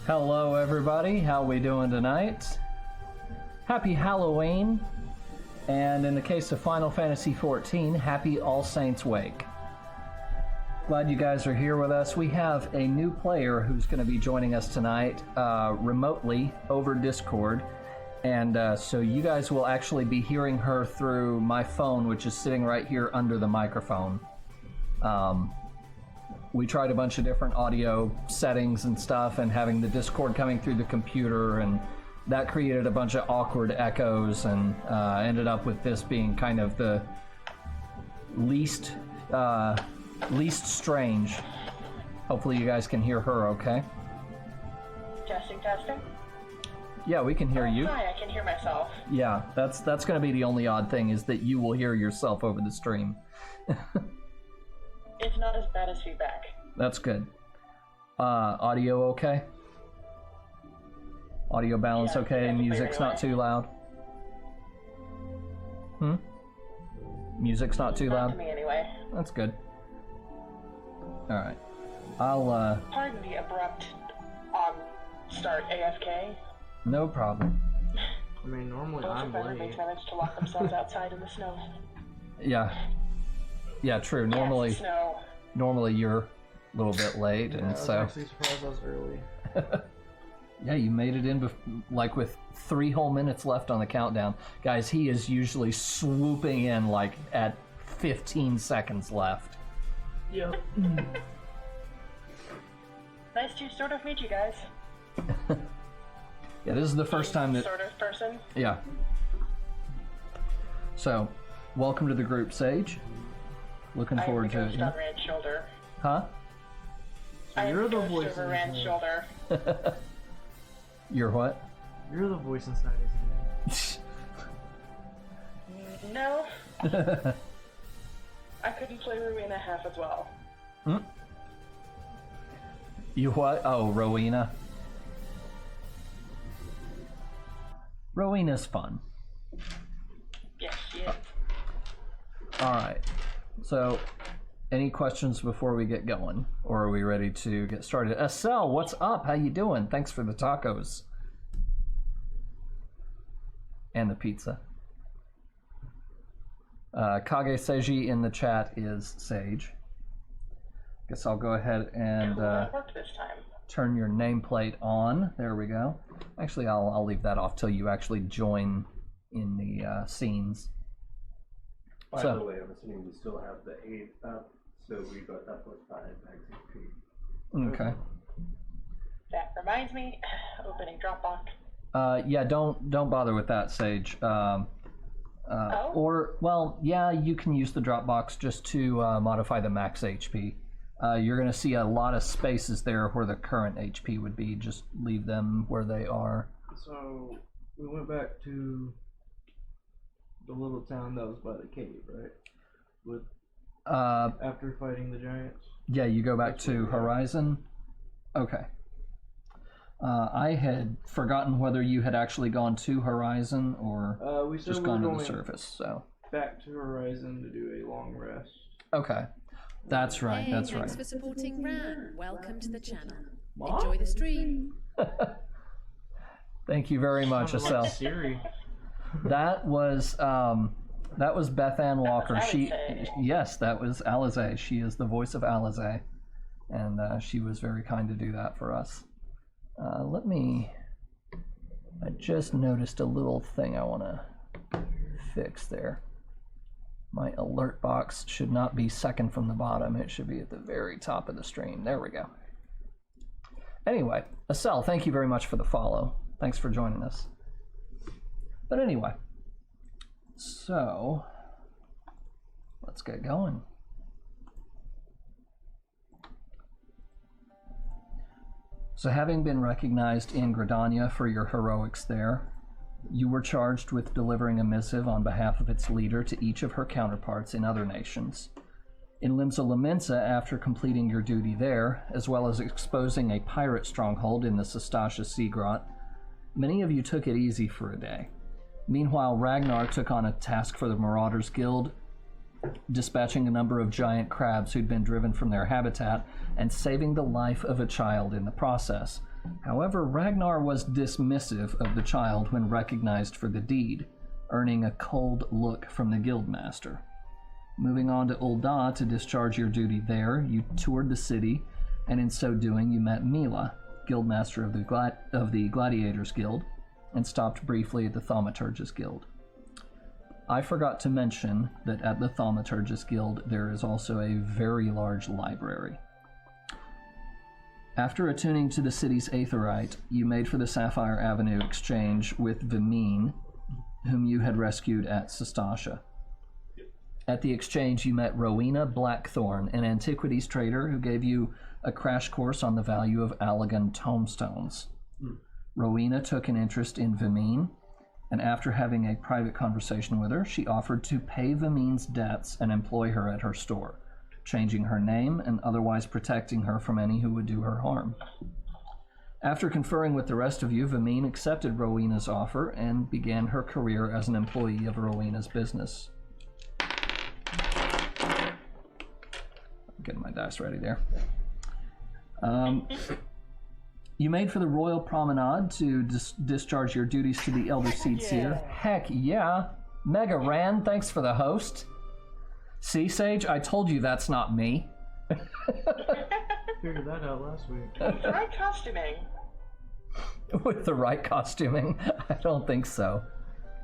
Hello everybody, how we doing tonight? Happy Halloween, and in the case of Final Fantasy XIV, happy All Saints Wake. Glad you guys are here with us. We have a new player who's going to be joining us tonight remotely over Discord, and so you guys will actually be hearing her through my phone, which is sitting right here under the microphone. We tried a bunch of different audio settings and stuff, and having the Discord coming through the computer, and that created a bunch of awkward echoes, and ended up with this being kind of the least strange. Hopefully you guys can hear her okay. Testing, testing. Yeah, we can hear you. Hi, I can hear myself. Yeah, that's going to be the only odd thing, is that you will hear yourself over the stream. It's not as bad as feedback. That's good. Audio okay? Audio balance okay? Music's not too loud? Music's not too loud? Not to me anyway. That's good. Alright. I'll, Pardon the abrupt start AFK. No problem. I mean, normally Both I'm of them late. managed to lock themselves outside in the snow. Yeah. Yeah, true. Yes, snow. Normally you're a little bit late, Yeah, and I was so... actually surprised I was early. Yeah, you made it in like with 3 whole minutes left on the countdown. Guys, he is usually swooping in like at 15 seconds left. Yep. Nice to sort of meet you guys. Yeah, this is the first time that... Sort of person. Yeah. So, welcome to the group, Sage. Looking forward to it. I'm on Rand's shoulder. Huh? I'm you're the ghost voice over in Rand's his shoulder. You're what? You're the voice inside his head. No. I couldn't play Rowena half as well. You what? Oh, Rowena. Rowena's fun. Yes, she is. Alright. So, any questions before we get going? Or are we ready to get started? Estelle, what's up? How you doing? Thanks for the tacos. And the pizza. Kage Seiji in the chat is Sage. Guess I'll go ahead and Worked this time. turn your nameplate on. There we go. Actually, I'll leave that off till you actually join in the scenes. By the way, I'm assuming we still have the 8 up, so we got FFXIV max HP. Okay. That reminds me, opening Dropbox. Yeah, don't bother with that, Sage. Or, well, yeah, you can use the Dropbox just to modify the max HP. You're going to see a lot of spaces there where the current HP would be. Just leave them where they are. So, we went back to the little town that was by the cave, right? With after fighting the giants? Yeah, you go back to Horizon? Okay. I had forgotten whether you had actually gone to Horizon or We said just we gone were to the going surface, so... back to Horizon to do a long rest. Okay. That's right, Hey, that's thanks right. for supporting Ran. Welcome to the channel. Mom? Enjoy the stream. Thank you very much, Sounded like Estelle. Siri. That was Beth Ann Walker. Alize. Yes, that was Alize. She is the voice of Alize, and she was very kind to do that for us. I just noticed a little thing I want to fix there. My alert box should not be second from the bottom. It should be at the very top of the stream. There we go. Anyway, Estelle, thank you very much for the follow. Thanks for joining us. But anyway, so let's get going. So having been recognized in Gridania for your heroics there, you were charged with delivering a missive on behalf of its leader to each of her counterparts in other nations. In Limsa Lamensa, after completing your duty there, as well as exposing a pirate stronghold in the Sestasha Sea Grot, many of you took it easy for a day. Meanwhile, Ragnar took on a task for the Marauders Guild dispatching a number of giant crabs who'd been driven from their habitat and saving the life of a child in the process. However, Ragnar was dismissive of the child when recognized for the deed, earning a cold look from the guildmaster. Moving on to Ul'dah to discharge your duty there, you toured the city, and in so doing you met Mila, guildmaster of the Gladiators Guild, and stopped briefly at the Thaumaturgus Guild. I forgot to mention that at the Thaumaturgus Guild there is also a very large library. After attuning to the city's aetheryte, you made for the Sapphire Avenue exchange with Vimeen, whom you had rescued at Sestasha. At the exchange, you met Rowena Blackthorn, an antiquities trader who gave you a crash course on the value of Allagan tomestones. Rowena took an interest in Vimeen, and after having a private conversation with her, she offered to pay Vimeen's debts and employ her at her store, changing her name and otherwise protecting her from any who would do her harm. After conferring with the rest of you, Vimeen accepted Rowena's offer and began her career as an employee of Rowena's business. I'm getting my dice ready there. You made for the Royal Promenade to discharge your duties to the Elder Seed Seer. Heck yeah! Mega Ran, thanks for the host. See, Sage, I told you that's not me. Figured that out last week. With the right costuming. With the right costuming? I don't think so.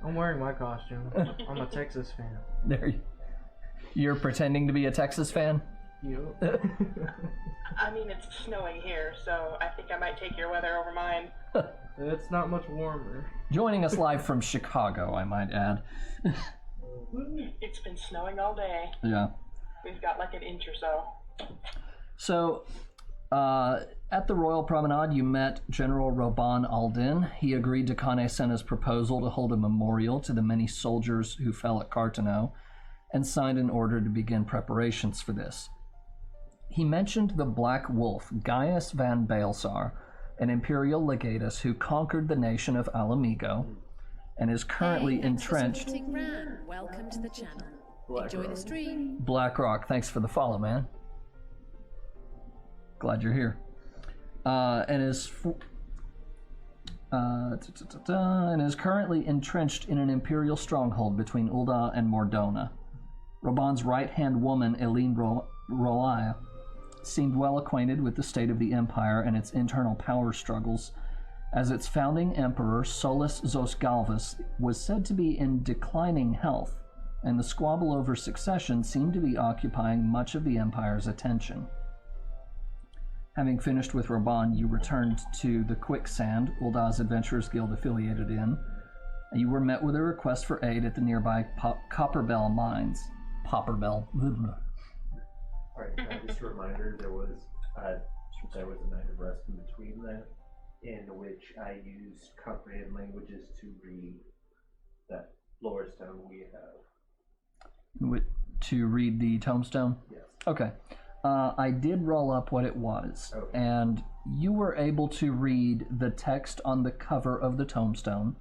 I'm wearing my costume. I'm a Texas fan. You're pretending to be a Texas fan? Yep. I mean, it's snowing here, so I think I might take your weather over mine. It's not much warmer. Joining us live from Chicago, I might add. It's been snowing all day. Yeah. We've got like an inch or so. So, at the Royal Promenade, you met General Roban Aldin. He agreed to Kane Senna's proposal to hold a memorial to the many soldiers who fell at Cartano, and signed an order to begin preparations for this. He mentioned the Black Wolf, Gaius van Baelsar, an imperial legatus who conquered the nation of Alamigo, and is currently entrenched... Welcome to the channel. Enjoy the stream. BlackRock, thanks for the follow, man. Glad you're here. And is currently entrenched in an imperial stronghold between Ul'dah and Mordona. Roban's right-hand woman, Eileen Roaya, seemed well acquainted with the state of the Empire and its internal power struggles, as its founding emperor, Solus Zosgalvus, was said to be in declining health, and the squabble over succession seemed to be occupying much of the Empire's attention. Having finished with Roban, you returned to the Quicksand, Ul'dah's Adventurers Guild affiliated in, and you were met with a request for aid at the nearby Copperbell Mines. Popperbell. Alright, just a reminder, there was a night of rest in between that, in which I used comprehend languages to read that lore stone we have. To read the tombstone? Yes. Okay. I did roll up what it was, and you were able to read the text on the cover of the tombstone,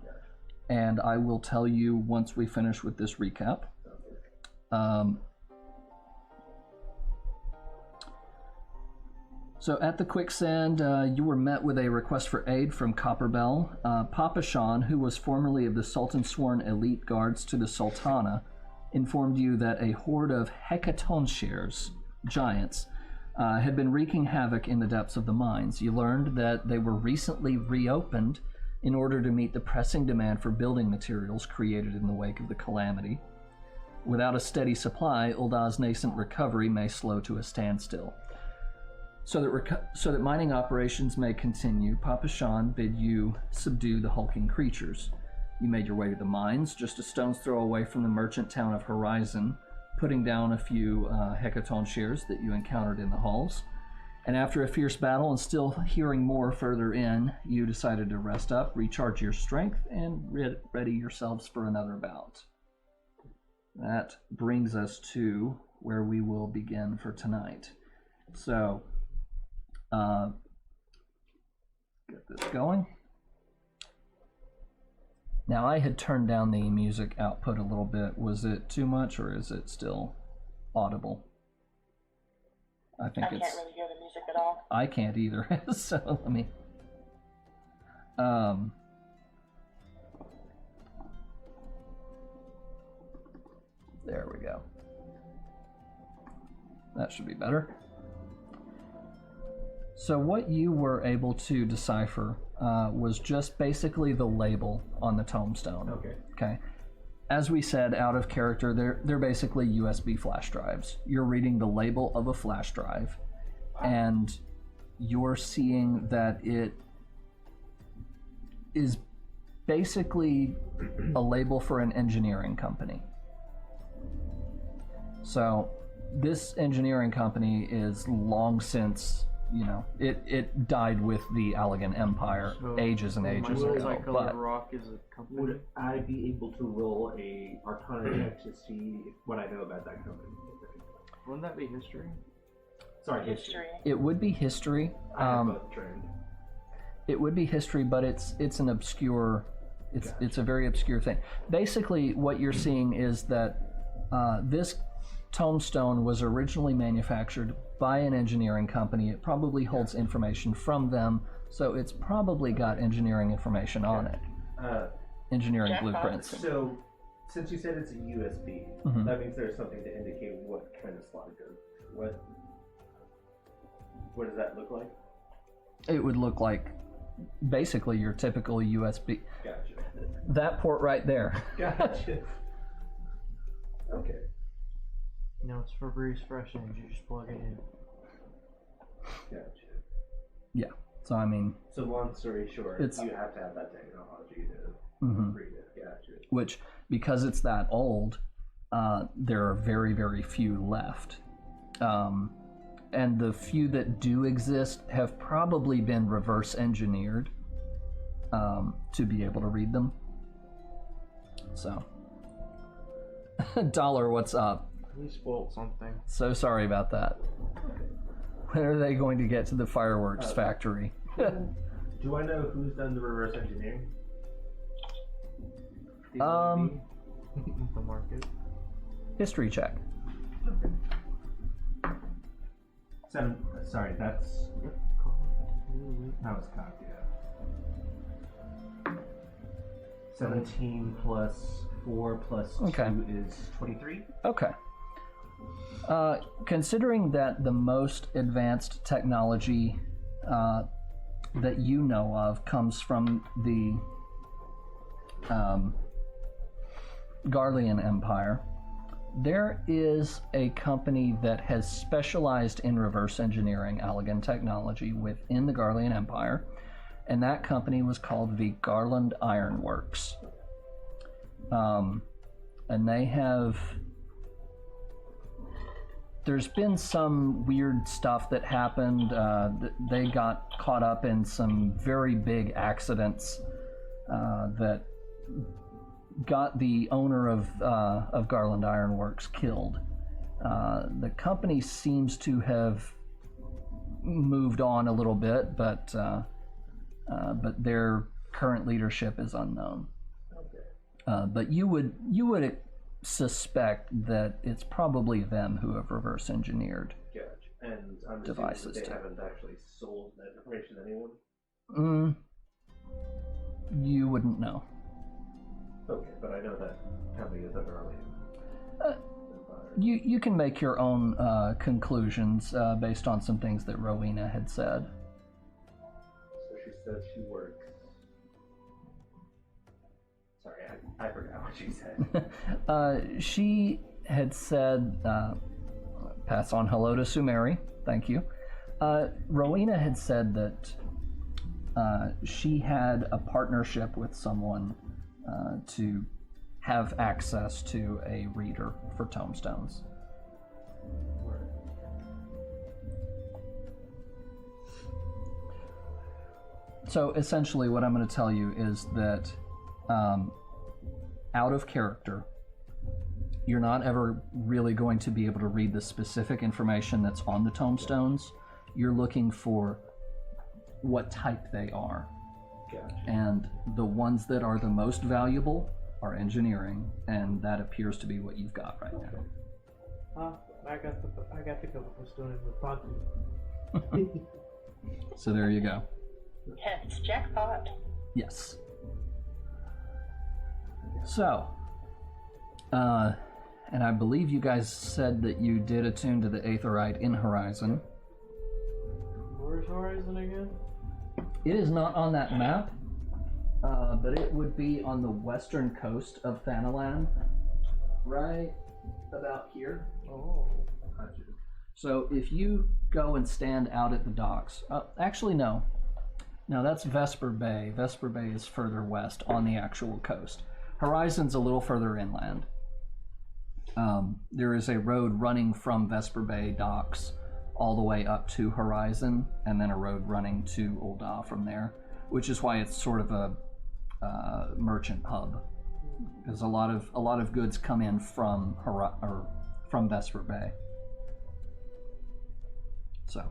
and I will tell you once we finish with this recap. So at the Quicksand, you were met with a request for aid from Copperbell. Papa Shan, who was formerly of the Sultan-sworn elite guards to the Sultana, informed you that a horde of hecatonshirs, giants, had been wreaking havoc in the depths of the mines. You learned that they were recently reopened in order to meet the pressing demand for building materials created in the wake of the calamity. Without a steady supply, Ul'dah's nascent recovery may slow to a standstill. So that mining operations may continue, Papa Shan bid you subdue the hulking creatures. You made your way to the mines, just a stone's throw away from the merchant town of Horizon, putting down a few hecatonshirs that you encountered in the halls. And after a fierce battle and still hearing more further in, you decided to rest up, recharge your strength, and ready yourselves for another bout. That brings us to where we will begin for tonight. So, get this going. Now, I had turned down the music output a little bit. Was it too much, or is it still audible. I think I can't really hear the music at all. I can't either. So let me. There we go. That should be better. So what you were able to decipher was just basically the label on the tombstone. Okay. Okay. As we said, out of character, they're basically USB flash drives. You're reading the label of a flash drive, and you're seeing that it is basically a label for an engineering company. So this engineering company is long since, it died with the Allegan Empire ages and ages ago. Multicolored rock is a company. Would I be able to roll a Arcana check to see what I know about that company? Wouldn't that be history? Sorry, history. It would be history. I have both trained. It would be history, but it's an obscure, it's a very obscure thing. Basically, what you're seeing is that this tombstone was originally manufactured by an engineering company. It probably holds information from them, so it's probably got engineering information on it. Engineering blueprints. So, since you said it's a USB, that means there's something to indicate what kind of slot it goes. What does that look like? It would look like basically your typical USB. Gotcha. That port right there. Gotcha. Okay. It's for Breeze Fresh Ends. You just plug it in. Gotcha. Yeah. So I mean. So long story short, you have to have that technology to read it. Gotcha. Which, because it's that old, there are very, very few left. And the few that do exist have probably been reverse engineered to be able to read them. So. Dollar, what's up? We spoiled something. So sorry about that. When are they going to get to the fireworks factory? Do I know who's done the reverse engineering? The market. History check. Sorry, that was cocked, yeah. 17 plus 4 plus 2 is 23. Okay. Considering that the most advanced technology that you know of comes from the Garlean Empire, there is a company that has specialized in reverse engineering Allegan technology within the Garlean Empire, and that company was called the Garland Iron Works. And they have... There's been some weird stuff that happened. They got caught up in some very big accidents that got the owner of Garland Iron Works killed. The company seems to have moved on a little bit, but their current leadership is unknown. Okay. But you would suspect that it's probably them who have reverse engineered and I'm devices. That they haven't actually sold that information to anyone? You wouldn't know. Okay, but I know that company is under our You can make your own conclusions based on some things that Rowena had said. So she said she works. Sorry, I forgot what she said. She had said, pass on hello to Sumeri, thank you. Rowena had said that she had a partnership with someone to have access to a reader for tombstones. So essentially what I'm going to tell you is that out of character, you're not ever really going to be able to read the specific information that's on the tombstones. You're looking for what type they are. Gotcha. And the ones that are the most valuable are engineering, and that appears to be what you've got right now. I got the cover for stoning the pocket. So there you go. Hence, jackpot. Yes. So, and I believe you guys said that you did attune to the Aetherite in Horizon. Where's Horizon again? It is not on that map, but it would be on the western coast of Thanalan, right about here. Oh. So if you go and stand out at the docks, actually no. No, that's Vesper Bay. Vesper Bay is further west on the actual coast. Horizon's a little further inland. There is a road running from Vesper Bay docks all the way up to Horizon, and then a road running to Ul'dah from there, which is why it's sort of a merchant hub, because a lot of goods come in from from Vesper Bay. So,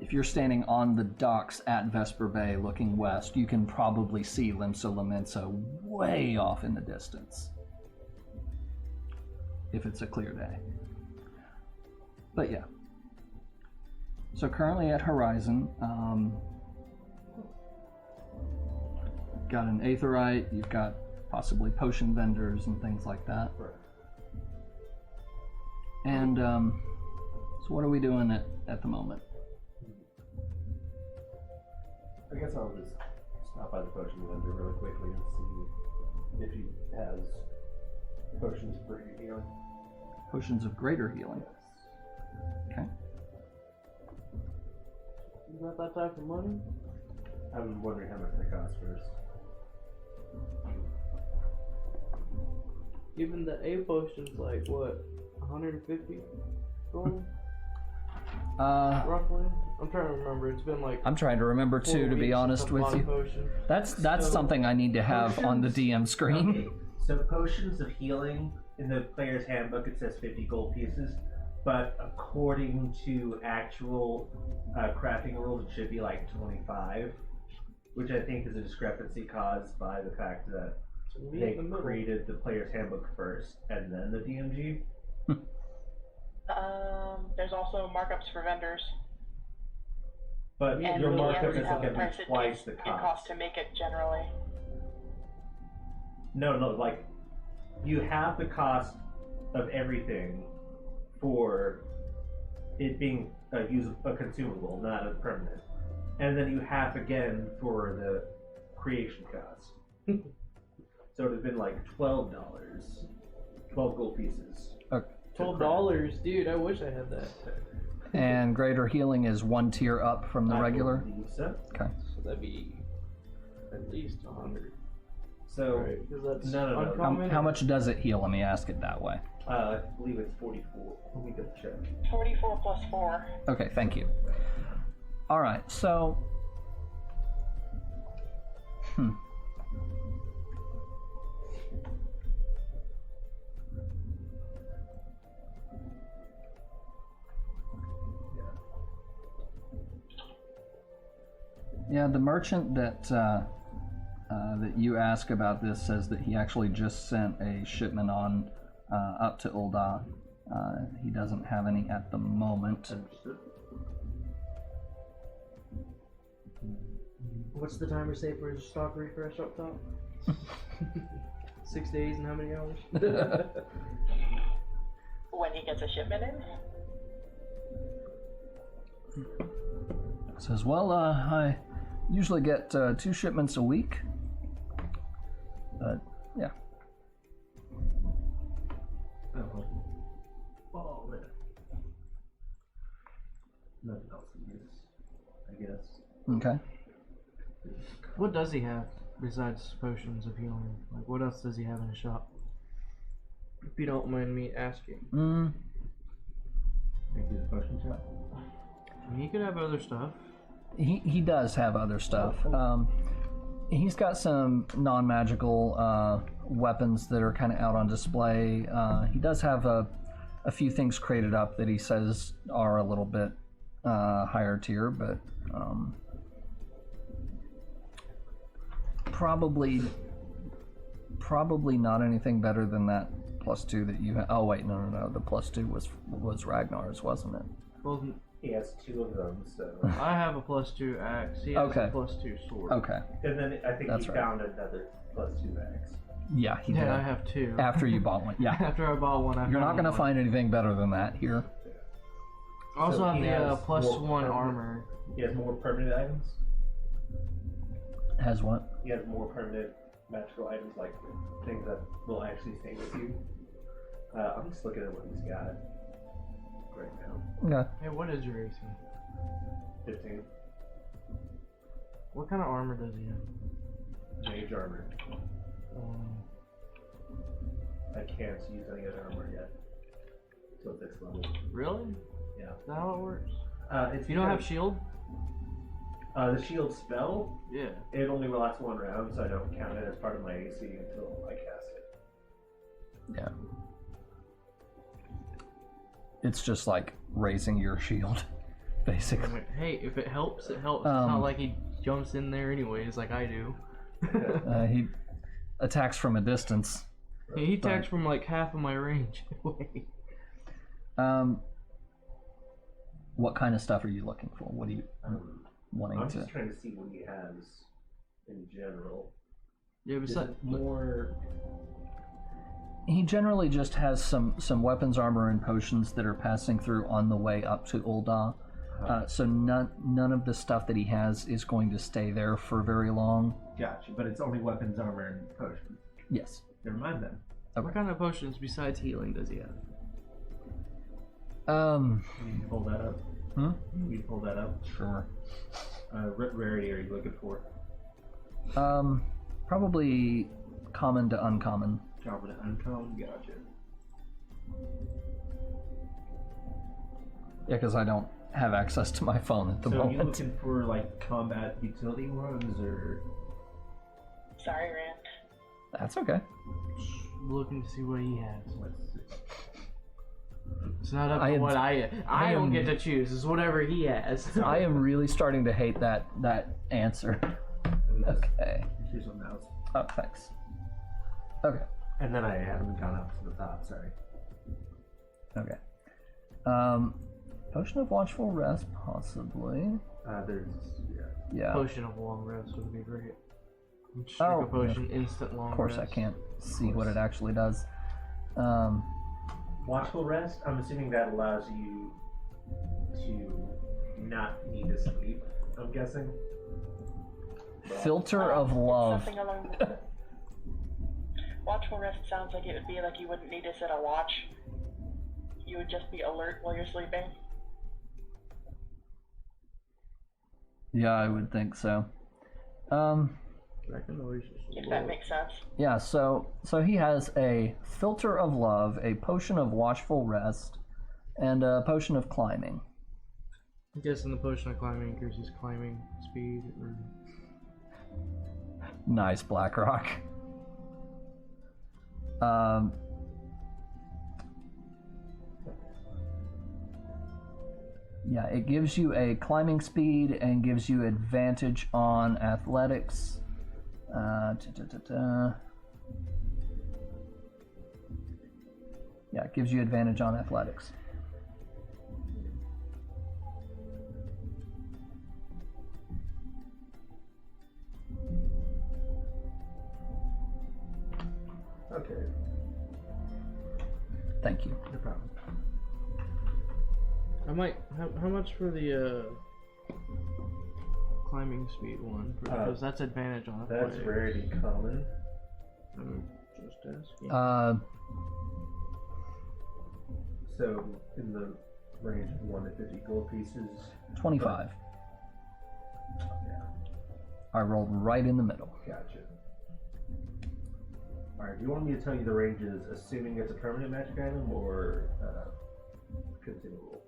if you're standing on the docks at Vesper Bay looking west, you can probably see Limsa Lamensa way off in the distance, if it's a clear day. But yeah. So currently at Horizon, got an Aetherite, you've got possibly potion vendors and things like that. And so what are we doing at the moment? I guess I'll just stop by the potion vendor really quickly and see if he has potions for your healing. Potions of greater healing. Okay. You got that type of money? I'm wondering how much they cost first. Even the A potion's like what, 150 gold? Roughly? I'm trying to remember. It's been like I'm trying to remember too, to be honest with you. Potion. That's something I need to have on the DM screen. Okay, so potions of healing, in the player's handbook it says 50 gold pieces, but according to actual crafting rules it should be like 25, which I think is a discrepancy caused by the fact that they created the player's handbook first and then the DMG. There's also markups for vendors. But And your the markup DMs is have the going to price be it twice takes- the It costs to make it generally. No, like, you have the cost of everything for it being a consumable, not a permanent. And then you have again for the creation cost. So it would have been like $12. 12 gold pieces. Okay. $12, dude. I wish I had that. And greater healing is one tier up from the regular. believe so. Okay. So that'd be at least 100. So, Right? Because that's no. uncommon. How much does it heal? Let me ask it that way. I believe it's 44. Let me double check. 44 plus 4. Okay, thank you. All right, so yeah, the merchant that that you ask about this says that he actually just sent a shipment on up to Ul'dah. He doesn't have any at the moment. Understood. What's the timer say for his stock refresh up top? 6 days and how many hours? When he gets a shipment in? Says, well, I usually get 2 shipments a week. But, yeah. Oh, man. Nothing else in this, I guess. Okay. What does he have besides potions of healing? Like, what else does he have in his shop? If you don't mind me asking. Thank you, the potion shop. I mean, he could have other stuff. He does have other stuff. He's got some non-magical weapons that are kind of out on display. He does have a few things crated up that he says are a little bit higher tier, but probably not anything better than that +2 that you. Oh wait, no. The +2 was Ragnar's, wasn't it? Well, He has 2 of them, so. I have a +2 axe. He has Okay. a +2 sword. Okay. And then I think That's he right. found another +2 axe. Yeah, he did. Yeah, I have 2. After you bought one. Yeah. After I bought one, You're not gonna find anything better than that here. I also So have he the has +1 more permanent- armor. He has more permanent items. Has what? He has more permanent magical items, like things that will actually stay with you. I'm just looking at what he's got right now. Okay. Hey, what is your AC? 15. What kind of armor does he have? Mage armor. I can't use any other armor yet. Till 6th level. Really? Yeah. Is that how it works? It's You don't have because, shield? the shield spell. Yeah. It only lasts 1 round, so I don't count it as part of my AC until I cast it. Yeah. It's just like raising your shield, basically. Hey, if it helps, it helps. It's Um, not like he jumps in there anyways, like I do. He attacks from a distance. He attacks from like half of my range away. What kind of stuff are you looking for? What are you wanting I'm to? just trying to see what he has in general. Yeah, Is besides, it more? He generally just has some weapons, armor, and potions that are passing through on the way up to Ul'dah. So none of the stuff that he has is going to stay there for very long. Gotcha, but it's only weapons, armor, and potions. Yes. Never mind then. what kind of potions besides healing does he have? You need to pull that up. Hmm? You need to pull that up. Sure. What rarity are you looking for? Probably common to uncommon. Common to uncommon? Gotcha. Yeah, because I don't have access to my phone at the So are moment. you looking for like combat utility ones or? Sorry, Rand. That's okay. Looking to see what he has. Let's see. It's not up I to am- what I I don't am- get to choose. It's whatever he has. I am really starting to hate that answer. Okay. Here's one mouse. Oh, thanks. Okay. And then I haven't gone up to the top. Sorry. Okay. Potion of Watchful Rest, possibly. There's Yeah. Potion of long rest would be great. Just Oh, drink a potion, instant long Of course, rest. I can't see what it actually does. watchful rest. I'm assuming that allows you to not need to sleep. I'm guessing. Filter of Love. Something along the... Watchful rest sounds like it would be like you wouldn't need to set a watch. You would just be alert while you're sleeping. Yeah, I would think so. If that makes sense. Yeah, so he has a Filter of Love, a Potion of Watchful Rest, and a Potion of Climbing. I'm guessing the potion of climbing increases climbing speed. Or... Nice, Blackrock. Yeah, it gives you a climbing speed and gives you advantage on athletics. Yeah, it gives you advantage on athletics. Okay. Thank you. No problem. I might. How much for the climbing speed one? Because that's advantage on That's athletics. rarity common. Just asking. So in the range of 1 to 50 gold pieces. 25. Yeah, I rolled right in the middle. gotcha. Alright, do you want me to tell you the ranges assuming it's a permanent magic item or consumable?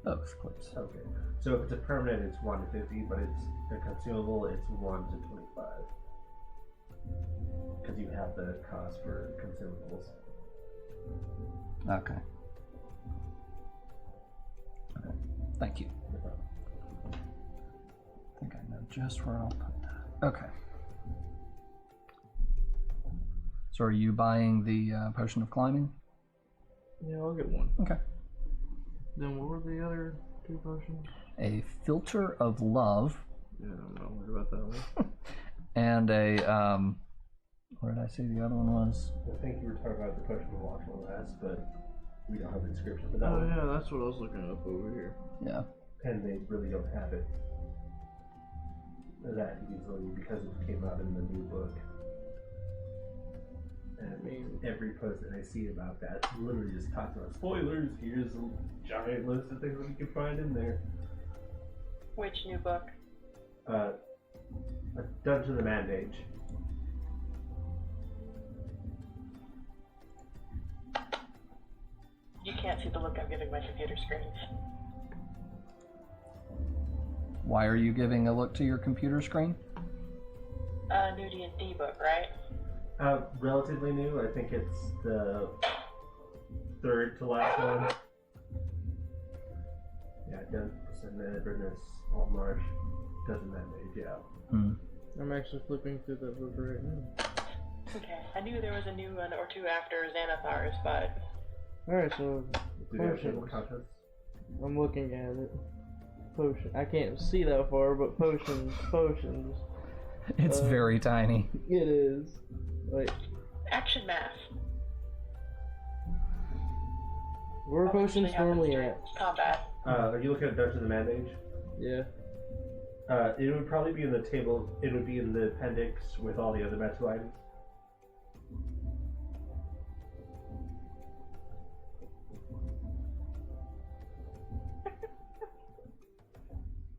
Both, please. Okay. So if it's a permanent, it's 1 to 50, but it's a consumable, it's 1 to 25. Because you have the cost for consumables. Okay. Okay. Thank you. No problem. I think I know just where I'll put that. Okay. So are you buying the potion of climbing? Yeah, I'll get one. Okay. Then what were the other 2 potions? A filter of love. Yeah, I'm not worried about that one. And a, what did I say the other one was? I think you were talking about the potion of watchfulness, but we don't have a description for that Oh one. yeah, that's what I was looking up over here. Yeah. And they really don't have it that easily because it came out in the new book. And every post that I see about that literally just talks about spoilers. Here's a giant list of things that you can find in there. Which new book? A Dungeon of the Mandage. You can't see the look I'm giving my computer screen. Why are you giving a look to your computer screen? New D&D book, right? Relatively new. I think it's the 3rd to last one. Yeah, Dungeon of Inverness, Altmarsh, Dungeon of the Mandage, yeah. Hmm. I'm actually flipping through that book right now. Okay, I knew there was a new one or 2 after Xanathar's, but... Alright, so Do you have table potions. contents? I'm looking at it. Potion. I can't see that far, but potions. It's very tiny. It is. Like, Action math. where are potions normally at? Combat. Are you looking at Dungeon of the Mandage? Yeah. It would probably be in the table. It would be in the appendix with all the other magical items.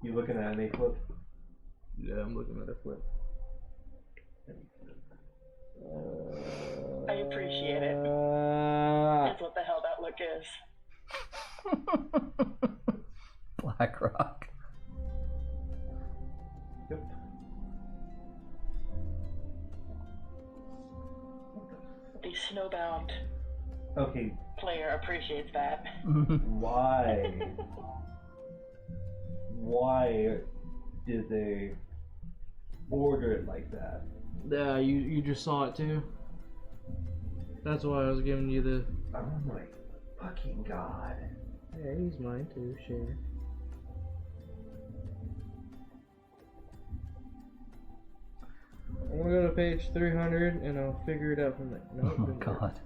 You looking at an A-flip? Yeah, I'm looking at a flip. I appreciate it. That's what the hell that look is. Black Rock. Yep. The snowbound Okay, player appreciates that. why? Why did they order it like that? Yeah, you just saw it too. That's why I was giving you the. Oh my fucking god. Yeah, he's mine too, share. I'm gonna go to page 300 and I'll figure it out from there. No, Oh my god.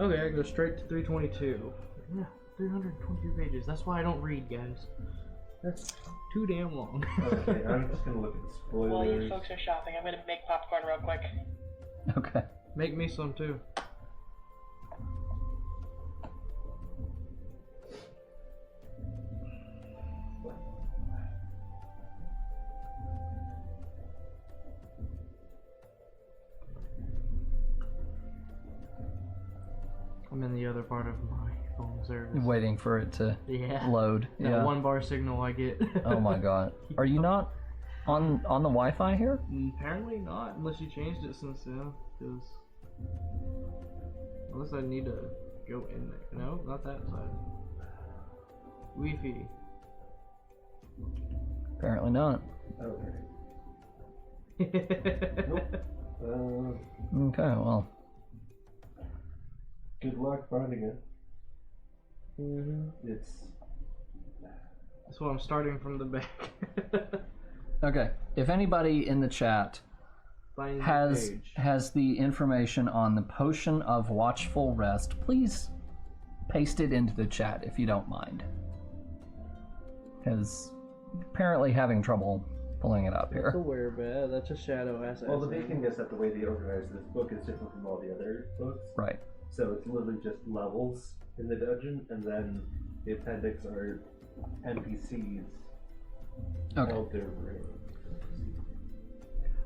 Okay, I go straight to 322. Yeah, 322 pages. That's why I don't read, guys. That's too damn long. Okay, I'm just gonna look at the spoilers. While you folks are shopping, I'm gonna make popcorn real quick. Okay. Make me some too. I'm in the other part of my phone service. Waiting for it to Yeah. load. That Yeah. 1 bar signal I get. Oh my god. Are you not on the Wi-Fi here? Apparently not, unless you changed it since then. Because unless I need to go in there. No, not that side. Wi-Fi. Apparently not. Okay. Okay, well. Good luck finding it. Mm-hmm. It's So I'm starting from the back. Okay. If anybody in the chat Find the has page. the information on the potion of watchful rest, please paste it into the chat if you don't mind. Because apparently having trouble pulling it up That's here. a werebear. That's a shadow ass. well, the big thing is that the way they organize this book is different from all the other books. Right. So it's literally just levels in the dungeon, and then the appendix are NPCs. Okay. Held their room.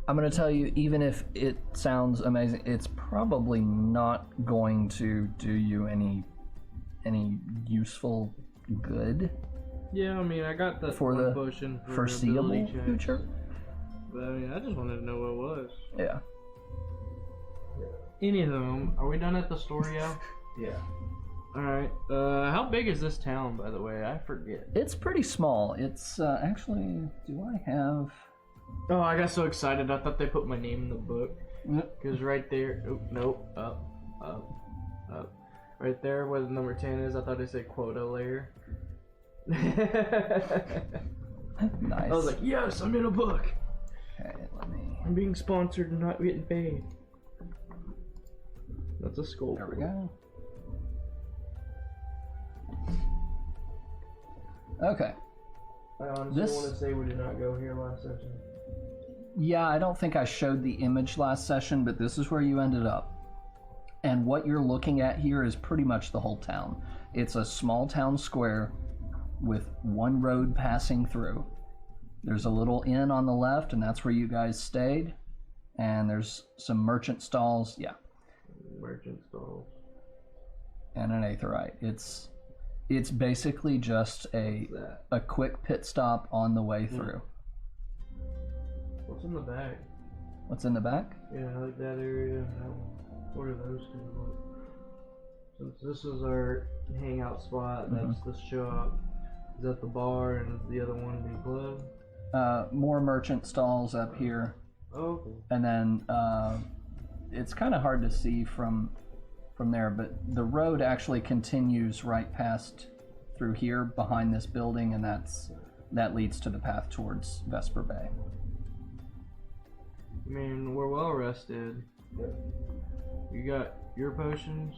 I'm going to tell you, even if it sounds amazing, it's probably not going to do you any useful good Yeah, I mean, I got the for one the potion for foreseeable ability checks, future. But I mean, I just wanted to know what it was. Yeah. Any of them? Are we done at the Storio? Yeah. Alright. How big is this town, by the way? I forget. It's pretty small. It's actually, do I have... Oh, I got so excited. I thought they put my name in the book. Because right there, oh, nope, up. Right there where the number 10 is, I thought it said quota layer. Nice. I was like, yes, I'm in a book. Okay, let me. I'm being sponsored and not getting paid. That's a skull. There we go. Okay. I honestly want to say we did not go here last session. Yeah, I don't think I showed the image last session, but this is where you ended up. And what you're looking at here is pretty much the whole town. It's a small town square with one road passing through. There's a little inn on the left, and that's where you guys stayed. And there's some merchant stalls, yeah. Merchant stalls. And an aetherite. It's basically just a quick pit stop on the way through. What's in the back? What's in the back? Yeah, like that area. What are those two? Since this is our hangout spot, that's the shop. Is that the bar, and is the other one the club? More merchant stalls up here. Oh, okay. And then it's kind of hard to see from there, but the road actually continues right past through here behind this building, and that leads to the path towards Vesper Bay. I mean, we're well rested. You got your potions?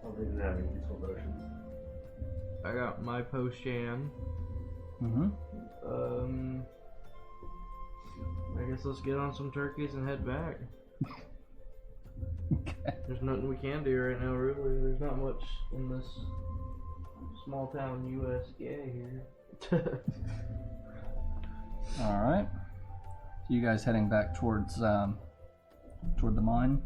I don't even have any useful potions. I got my potion. I guess let's get on some turkeys and head back. Okay. There's nothing we can do right now, really. There's not much in this small town USDA here. All right. So you guys heading back towards toward the mine?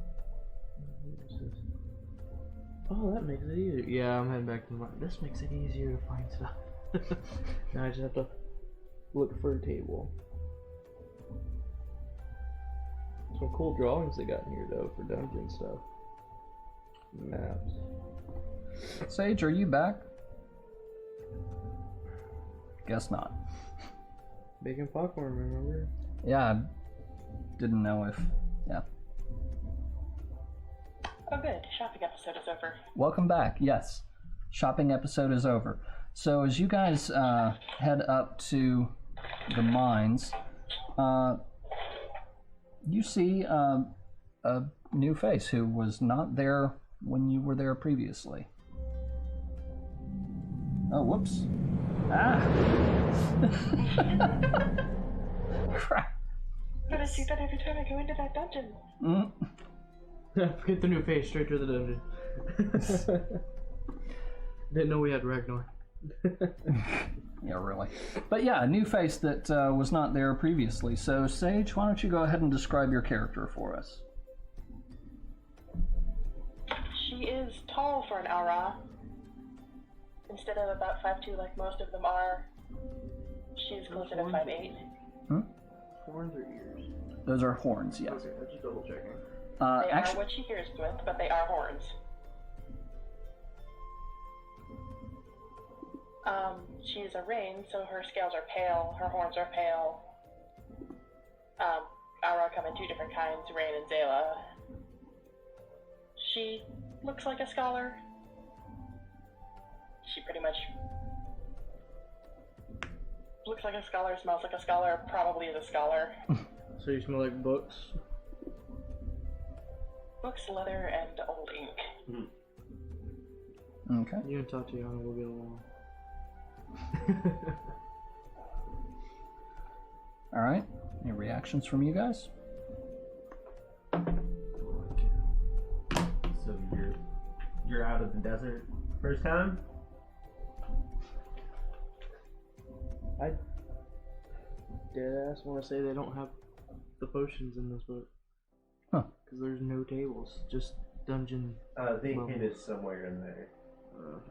Oh, that makes it easier. Yeah, I'm heading back to the mine. This makes it easier to find stuff. Now I just have to look for a table. Some cool drawings they got in here, though, for dungeon stuff. Maps. Sage, are you back? Guess not. Bacon popcorn, remember? Yeah, I didn't know if... Yeah. Oh good, shopping episode is over. Welcome back, yes. Shopping episode is over. So as you guys head up to the mines, you see a new face who was not there when you were there previously. Oh, whoops. Ah! Crap. But I see that every time I go into that dungeon. Get the new face straight to the dungeon. Didn't know we had Ragnar. Yeah, really. But yeah, a new face that was not there previously. So, Sage, why don't you go ahead and describe your character for us? She is tall for an Aura. Instead of about 5'2" like most of them are, she's closer to 5'8". Horns or ears? Those are horns, yes. Okay, I'm just double checking. They are what she hears with, but they are horns. She's a rain, so her scales are pale, her horns are pale. Aura come in two different kinds, Rain and Zayla. She looks like a scholar. She pretty much looks like a scholar, smells like a scholar, probably is a scholar. So you smell like books? Books, leather, and old ink. Okay. You and Tatiana will get along. All right. Any reactions from you guys? So you're out of the desert first time? I deadass want to say they don't have the potions in this book. Huh. Because there's no tables, just dungeon. They levels. hid it somewhere in there.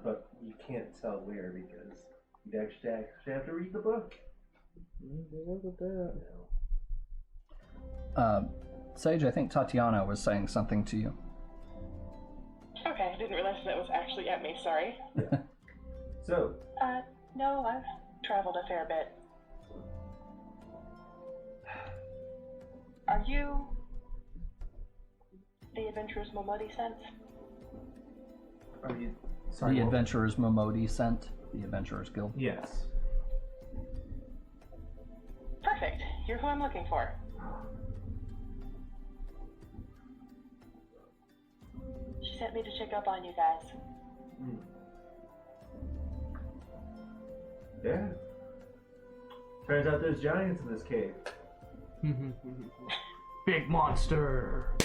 But you can't tell where because you'd actually have to read the book. Look at that. Sage, I think Tatiana was saying something to you. Okay, I didn't realize that was actually at me, sorry. So, No, I've traveled a fair bit. Are you the adventurer's Momodi sense? Are you... Sorry, The what? Adventurer's Momodi sent, the Adventurers Guild. Yes. Perfect. You're who I'm looking for. She sent me to check up on you guys. Yeah. Turns out there's giants in this cave. Big monster.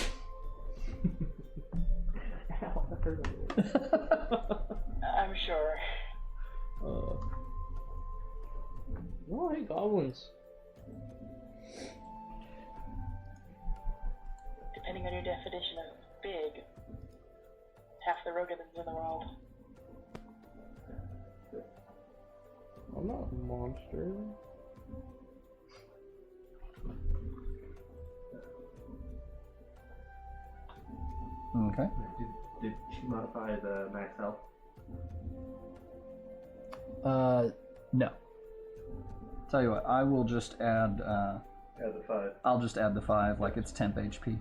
Ow, that hurt a little. I'm sure. Oh, hey, goblins. Depending on your definition of big, half the Rogadins in the world. I'm not a monster. Okay. Did she modify the max health? No. Tell you what, I will just add, Yeah, the 5. I'll just add the 5, like it's temp HP.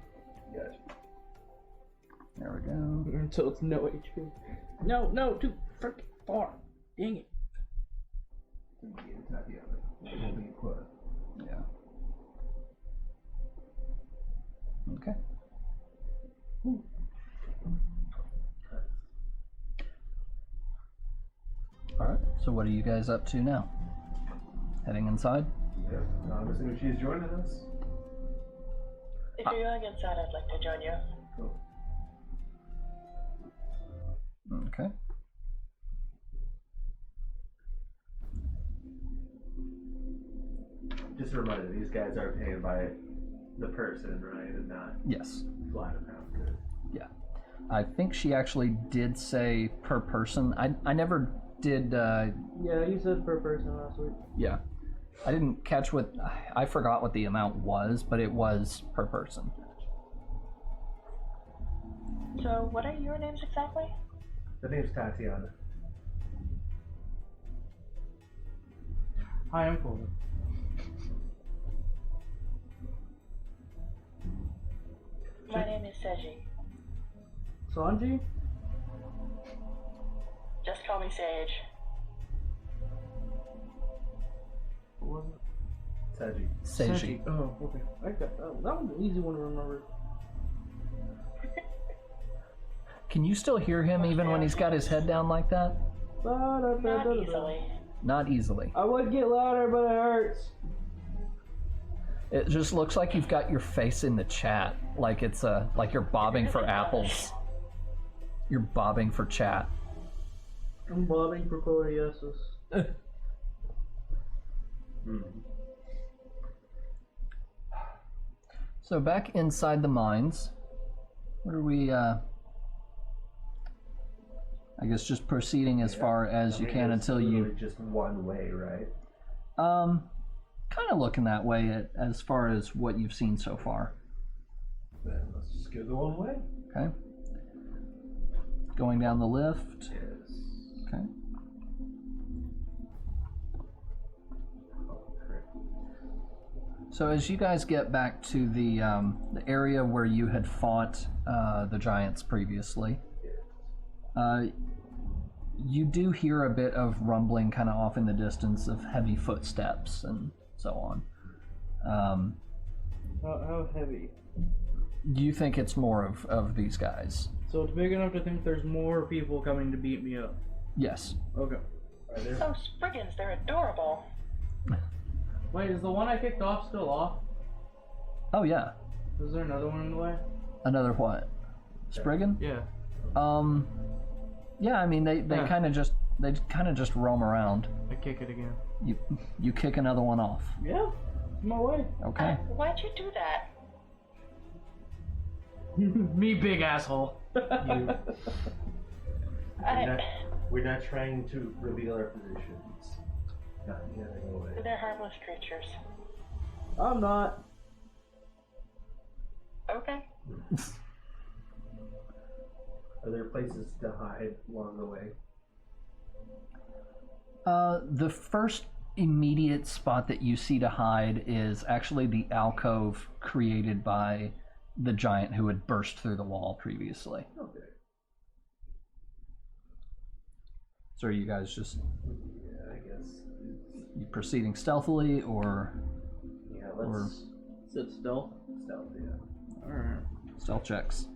Gotcha. There we go. Until it's no HP. No, too freaking far. Dang it. Yeah. Okay. Alright, so what are you guys up to now? Heading inside? Yeah, I'm assuming she's joining us. If you're going inside, I'd like to join you. Cool. Okay. Just a reminder, these guys are paying by the person, right? And not Yes. flat amount. Good. Yeah. I think she actually did say per person. I never did, Yeah, you said per person last week. yeah. I didn't catch what, I forgot what the amount was, but it was per person. So, what are your names exactly? The name's Tatiana. Hi, I'm Coleman. My name is Seji. Sanji? Just call me Sage. What was it? Saji. Seiji. Oh, okay. I got that. That was an easy one to remember. Can you still hear him even when he's got his head down like that? Not easily. Not easily. I would get louder, but it hurts. It just looks like you've got your face in the chat, like it's like you're bobbing for apples. You're bobbing for chat. I'm bobbing for Coriosus. So back inside the mines, what are we, I guess just proceeding as far as you can until you, Just one way, right? kind of looking that way as far as what you've seen so far. Then let's just go the one way. Okay. Going down the lift. Yes. Okay. So as you guys get back to the area where you had fought the giants previously, you do hear a bit of rumbling kind of off in the distance of heavy footsteps and so on. How heavy? You think it's more of these guys? So it's big enough to think there's more people coming to beat me up. Yes. Okay. Are there? Oh, Spriggans, they're adorable. Wait, is the one I kicked off still off? Oh yeah. Is there another one in the way? Another what? Spriggan? Yeah. Yeah, I mean they Yeah. kind of just roam around. I kick it again. You kick another one off. Yeah. It's my way. Okay. Why'd you do that? Me big asshole. We're not trying to reveal our positions. Not getting away. They're harmless creatures. I'm not. Okay. Are there places to hide along the way? The first immediate spot that you see to hide is actually the alcove created by the giant who had burst through the wall previously. Okay. So are you guys just Yeah, I guess. you proceeding stealthily, or Yeah, Or- let's Sit stealth. stealth, yeah. Alright. stealth checks?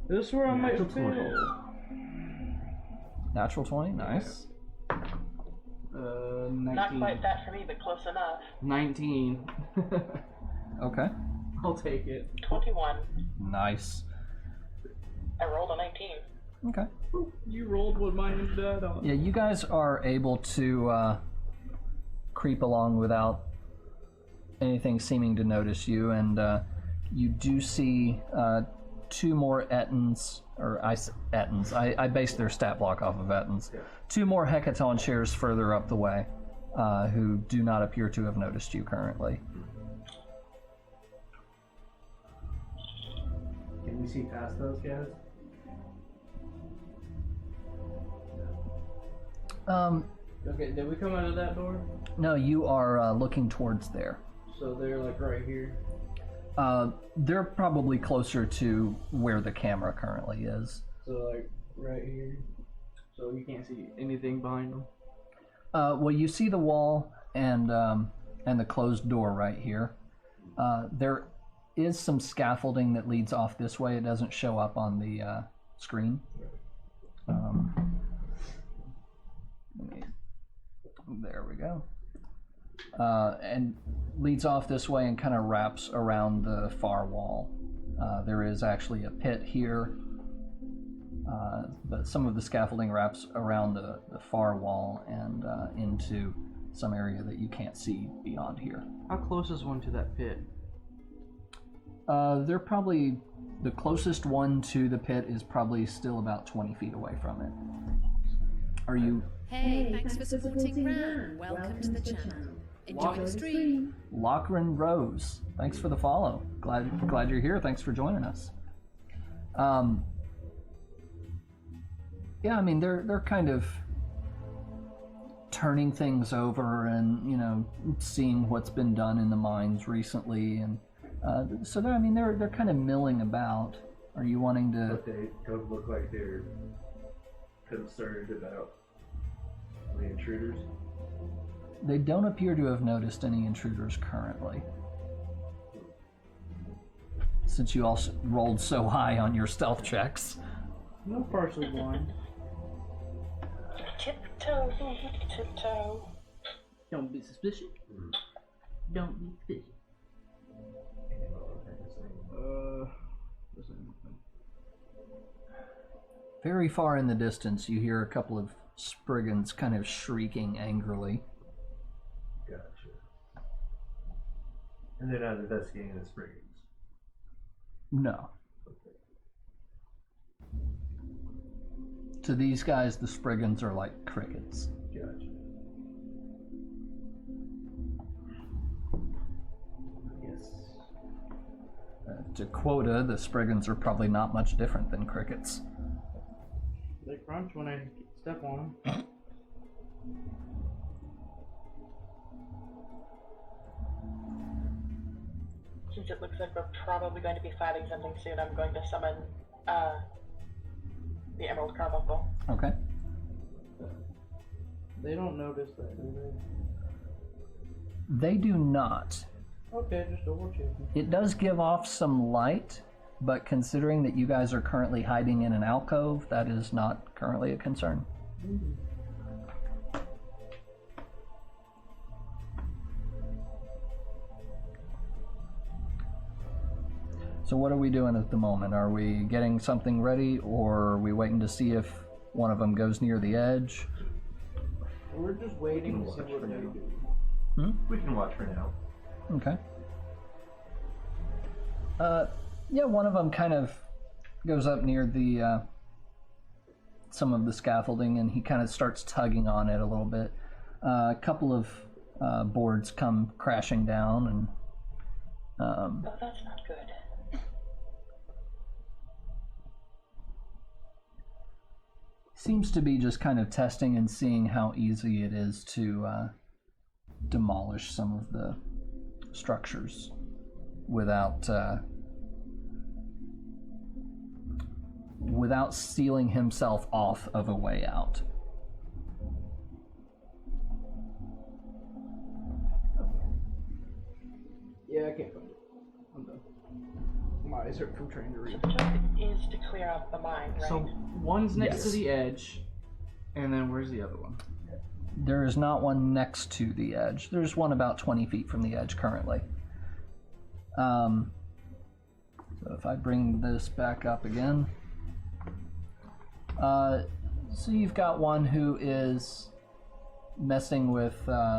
This is where I might Natural 20. fail. Natural 20, nice. 19. Not quite that for me, but close enough. 19. Okay, I'll take it. 21. nice. I rolled a 19. Okay. You rolled what mine is dead on. Yeah, you guys are able to creep along without anything seeming to notice you, and you do see two more Ettins, or Ettins. I based their stat block off of Ettins. Yeah. Two more Hecaton shares further up the way, who do not appear to have noticed you currently. Can we see past those guys? Okay, did we come out of that door? No, you are looking towards there. So they're like right here. They're probably closer to where the camera currently is. So like right here. So you can't see anything behind them. Well, you see the wall and the closed door right here. There is some scaffolding that leads off this way. It doesn't show up on the screen. There we go. And leads off this way and kind of wraps around the far wall. There is actually a pit here, but some of the scaffolding wraps around the far wall and into some area that you can't see beyond here. How close is one to that pit? They're probably, the closest one to the pit is probably still about 20 feet away from it. Are you... Hey, thanks for supporting Ran. Welcome to the channel. Enjoy the stream. Lochran Rose, thanks for the follow. Glad you're here. Thanks for joining us. Yeah, I mean they're kind of turning things over and seeing what's been done in the mines recently, and so they're kind of milling about. Are you wanting to? But they don't look like they're concerned about the intruders. They don't appear to have noticed any intruders currently. Since you also rolled so high on your stealth checks. No partially blind. Tiptoe, tiptoe. Don't be suspicious. Don't be suspicious. Very far in the distance, you hear a couple of Spriggans kind of shrieking angrily. Gotcha. And they're not investigating the Spriggans. No. To these guys, the Spriggans are like crickets. Gotcha. Yes. To quota, the Spriggans are probably not much different than crickets. They crunch when I step on them. Since it looks like we're probably going to be fighting something soon, I'm going to summon the Emerald Carbuncle. Okay. They don't notice that, do They do not. they? Okay, just double checking. It does give off some light, but considering that you guys are currently hiding in an alcove, that is not currently a concern. So what are we doing at the moment? Are we getting something ready, or are we waiting to see if one of them goes near the edge? We're just waiting to see Watch what for they now. do. We can watch for now. Okay. Yeah, one of them kind of goes up near the some of the scaffolding, and he kind of starts tugging on it a little bit. A couple of boards come crashing down, and Oh, that's not good. seems to be just kind of testing and seeing how easy it is to demolish some of the structures without without sealing himself off of a way out. Yeah, I can't find it. I'm done. My eyes hurt from trying to So read. the job is to clear out the mine, right? So one's next to Yes. the edge, and then where's the other one? There is not one next to the edge. There's one about 20 feet from the edge currently. So if I bring this back up again. So you've got one who is messing with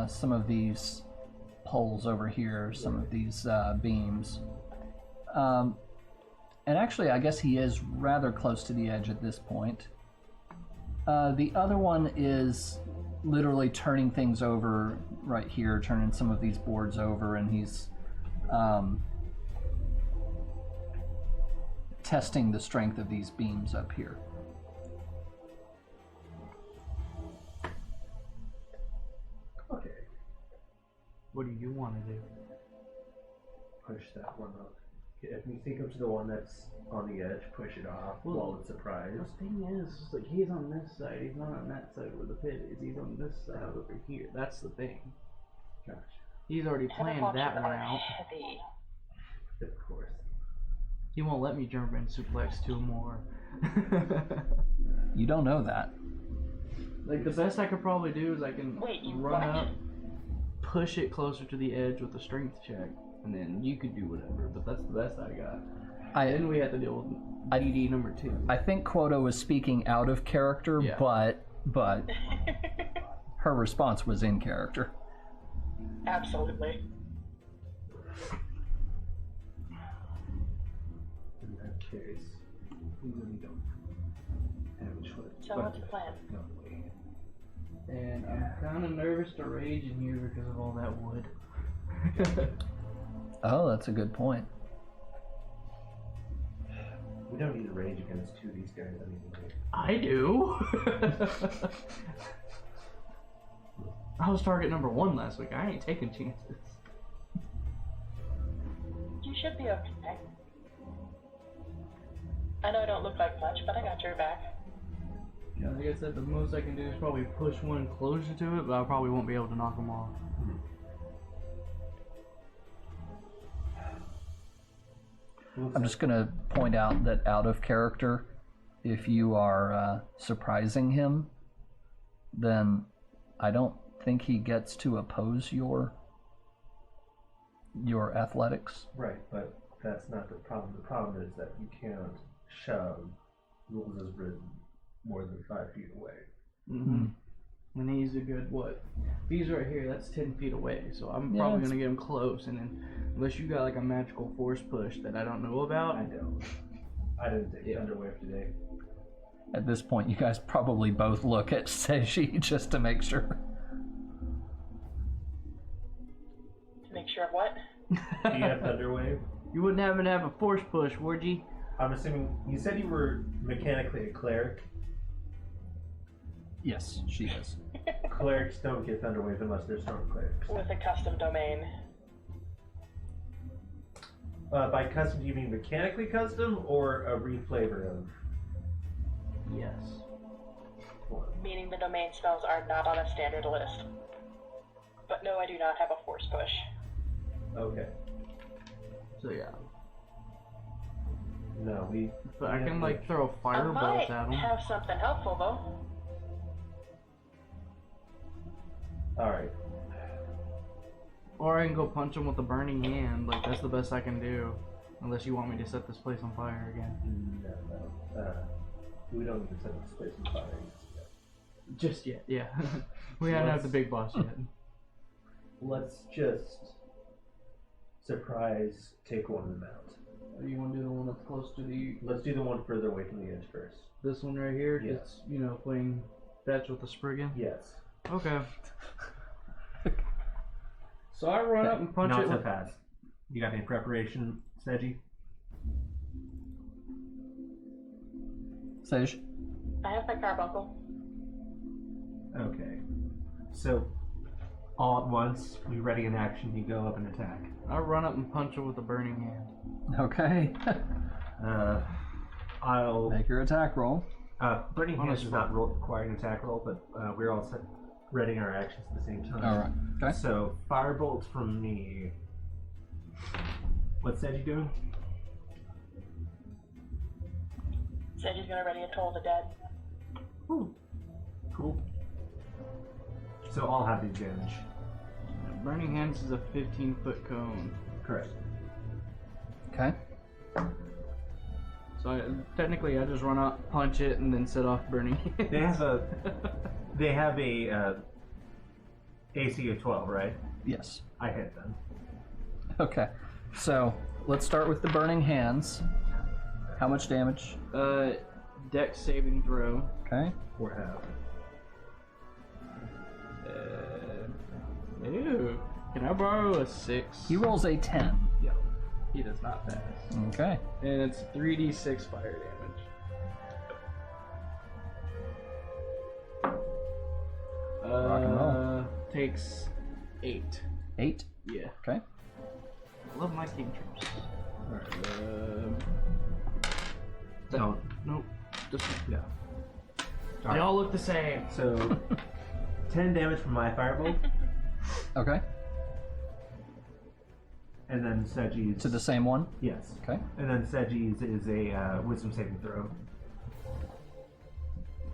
some of these poles over here, some of these beams. And actually, I guess he is rather close to the edge at this point. The other one is literally turning things over right here, turning some of these boards over, and he's testing the strength of these beams up here. Okay. What do you want to do? Push that one up. If you think up to the one that's on the edge, push it off while it's surprised. The thing is, like, he's on this side. He's not on that side where the pit is. He's on this side over here. That's the thing. Gotcha. He's already planned that one out. Heavy. Of course. He won't let me German suplex two more. You don't know that. Like, the best I could probably do is I can Wait, you run what? up, push it closer to the edge with a strength check, and then you could do whatever, but that's the best I got. Then we have to deal with DD number 2. I think Quoto was speaking out of character, Yeah. but her response was in character. Absolutely. In that case, we really don't have a choice. So what's the plan? No way. And I'm kind of nervous to rage in here because of all that wood. Oh, that's a good point. We don't need to rage against two of these guys anyway. I do. I was target number 1 last week. I ain't taking chances. You should be okay. I know I don't look like much, but I got your back. Yeah, like I said, the most I can do is probably push one closer to it, but I probably won't be able to knock them off. I'm just going to point out that out of character, if you are surprising him, then I don't think he gets to oppose your athletics. Right, but that's not the problem. The problem is that you can't shove rules as written more than 5 feet away. Mm-hmm. And he's a good, what? If he's right here, that's 10 feet away, so I'm Yeah, probably it's- going to get him close, and then, unless you got like a magical force push that I don't know about. I don't. I didn't take Thunderwave today. At this point, you guys probably both look at Seiji just to make sure. To make sure of what? Do you have Thunderwave? You wouldn't happen to have a force push, would you? I'm assuming you said you were mechanically a cleric. Yes, she is. Clerics don't get Thunderwave unless they're storm clerics. With a custom domain. By custom, do you mean mechanically custom or a reflavor of Yes. one? Meaning the domain spells are not on a standard list. But no, I do not have a force push. Okay. So yeah. No, we. But I we can have like throw I firebolts might at him. have something helpful though. Alright. Or I can go punch him with a burning hand. Like, that's the best I can do. Unless you want me to set this place on fire again. No. We don't need to set this place on fire. Just yet, yeah. We haven't had the big boss yet. Let's just surprise take one of them out. You want to do the one that's close to the... Let's do the one further away from the edge first. This one right here? Yeah. It's, you know, playing fetch with the Spriggan? Yes. Okay. So I run up and punch Not it so with... fast. You got any preparation, Seiji? Sage? I have my carbuncle. Okay. So, all at once. We ready in action. You go up and attack. I'll run up and punch him with a burning hand. Okay. I'll Make your attack roll. burning hands does not require an attack roll, but we're all set, readying our actions at the same time. All right. Okay. So firebolt from me. What's Sedgy doing? Said he's gonna ready a toll the dead. Ooh. Cool. So I'll have the advantage. Burning hands is a 15-foot cone. Correct. Okay. So technically, I just run up, punch it, and then set off burning hands. They have a AC of 12, right? Yes. I hit them. Okay. So let's start with the burning hands. How much damage? Dex saving throw. Okay. Or half. Ew. Can I borrow a 6? He rolls a 10. Yeah. He does not pass. Okay. And it's 3d6 fire damage. Rock and roll. Takes 8. 8. Yeah. Okay. Love my cantrips. Alright, No. nope. Just Yeah. they all look the same. So 10 damage from my firebolt, Okay. and then Sedgy's. To the same one. Yes. Okay. And then Sedgy's is a wisdom saving throw.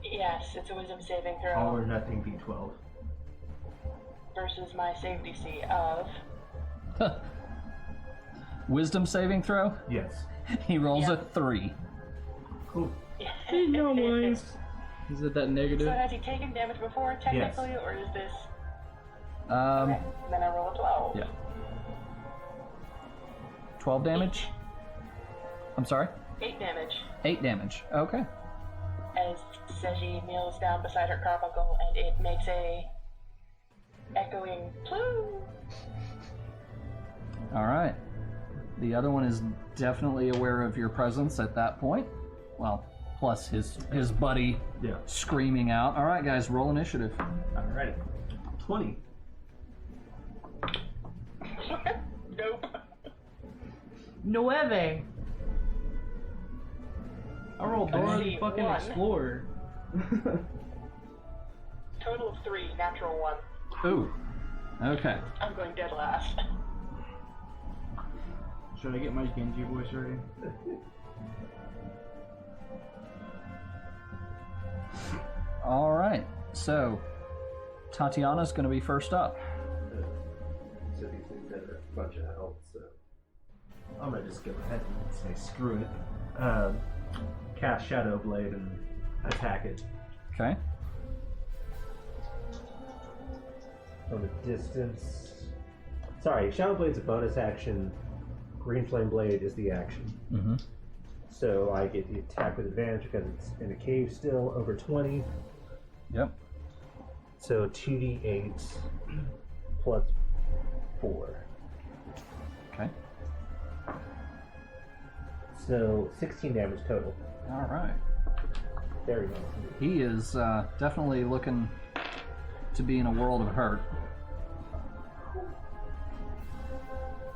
Yes, it's a wisdom saving throw All or nothing D12. versus my save DC of. Wisdom saving throw. Yes. He rolls Yeah. a 3. Cool. No ways. Is it that negative? So has he taken damage before, technically, Yes. or is this? Um. Okay, then I roll a 12. Yeah. 12 damage. I'm sorry. 8 damage. 8 damage. Okay. As Seji kneels down beside her carbuncle, and it makes a echoing plume. All right. The other one is definitely aware of your presence at that point. Well, plus his buddy Yeah. screaming out. All right, guys, roll initiative. Alright. 20. Nope. 9. I rolled Dora the fucking 1. Explorer. Total of 3, natural 1. Ooh. Okay. I'm going dead last. Should I get my Genji voice ready? All right. So, Tatiana's going to be first up. So these things have a bunch of health, so I'm gonna just go ahead and say screw it. Cast Shadow Blade and attack it Okay. from a distance. Sorry, Shadow Blade's a bonus action. Green Flame Blade is the action. Mm-hmm. So I get the attack with advantage because it's in a cave still, over 20. Yep. So 2d8 plus 4. Okay. So 16 damage total. All right. Very nice. He is definitely looking to be in a world of hurt.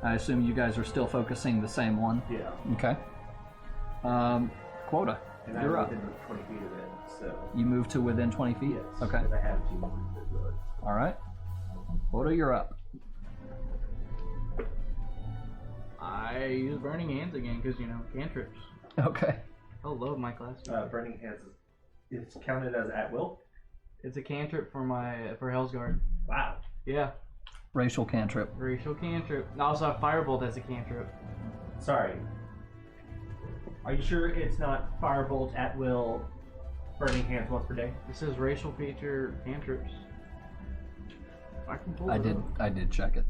I assume you guys are still focusing the same one. Yeah. Okay. Quota, And you're I'm up. within 20 feet of it, so. You move to within 20 feet? Yes. Okay. But I have to move it. All right. Quota, you're up. I use Burning Hands again because, cantrips. Okay. I love my class. Burning Hands is it's counted as at will? It's a cantrip for Hell's Guard. Wow. Yeah, Racial cantrip. racial cantrip. And also, Firebolt as a cantrip. Sorry. Are you sure it's not Firebolt at will, Burning Hands once per day? It says racial feature cantrips. I can pull it up. I did check it.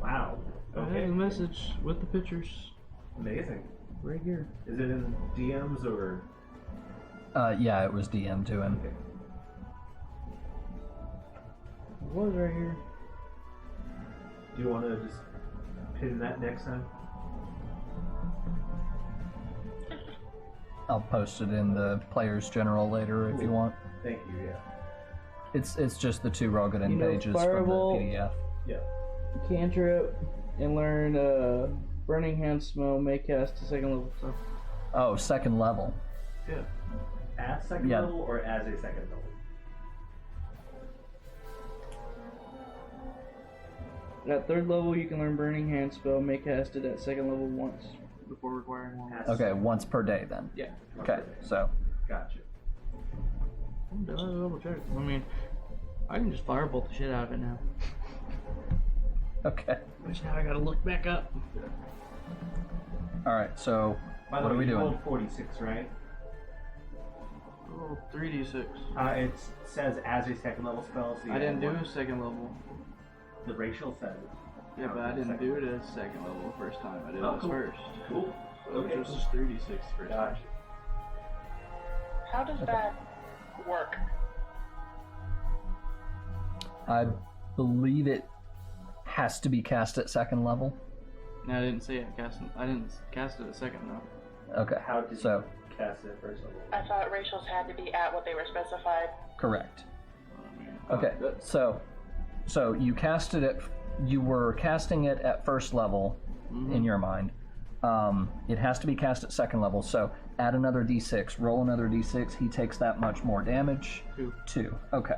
Wow. I have Okay. a message with the pictures Amazing. right here. Is it in DMs or? Yeah, it was DM to him. Okay. It was right here. Do you want to just pin that next time? I'll post it in the players general later if you want. Thank you. Yeah. It's just the 2 Rogadin You know, pages Firebolt- from the PDF. Yeah. Cantrip and learn Burning Hand Smell, may cast to 2nd level stuff. Oh, 2nd level. Yeah. As second Yeah. level or as a second level? At 3rd level, you can learn Burning Hand Spell, may cast it at 2nd level once before requiring one. As- Okay, once per day then. Yeah. Okay, so Gotcha. Double check. I mean, I can just firebolt the shit out of it now. okay. Which now I gotta look back up. All right. So By the what way, are we you doing? rolled 46, right? Oh, 3d6. It says as a second level spell. So you I didn't do have a 2nd level. the racial says. Yeah, but I didn't do it as 2nd level the first time. I did it as cool. first. Cool. So it was just 3d6 first. Gotcha. How does that work? I believe it has to be cast at 2nd level. No, I didn't say I didn't cast it at 2nd though. Okay. How did So you cast it at first level? I thought racials had to be at what they were specified. correct. I mean, Okay. So you casted it. You were casting it at 1st level in your mind. It has to be cast at 2nd level. So add another d6. Roll another d6. He takes that much more damage. 2. 2. Okay.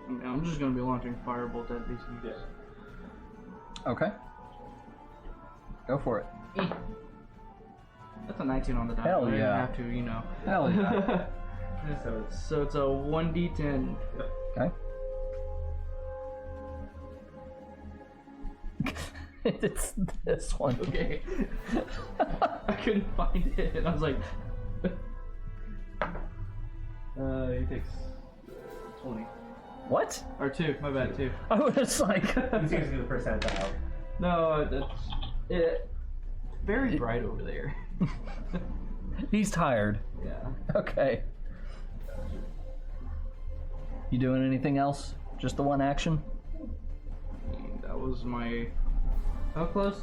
I mean, I'm just gonna be launching firebolt at these things. Okay. Go for it. That's a 19 on the die. Hell I didn't yeah. have to, you know. Hell yeah. So it's So it's a 1d10. Okay. It's this one. Okay. I couldn't find it, and I was like, he takes 20 What? or 2. My bad, 2. I was like, he's using the percentile. No, it very bright over there. he's tired. Yeah. Okay. You doing anything else? Just the one action? That was my. How close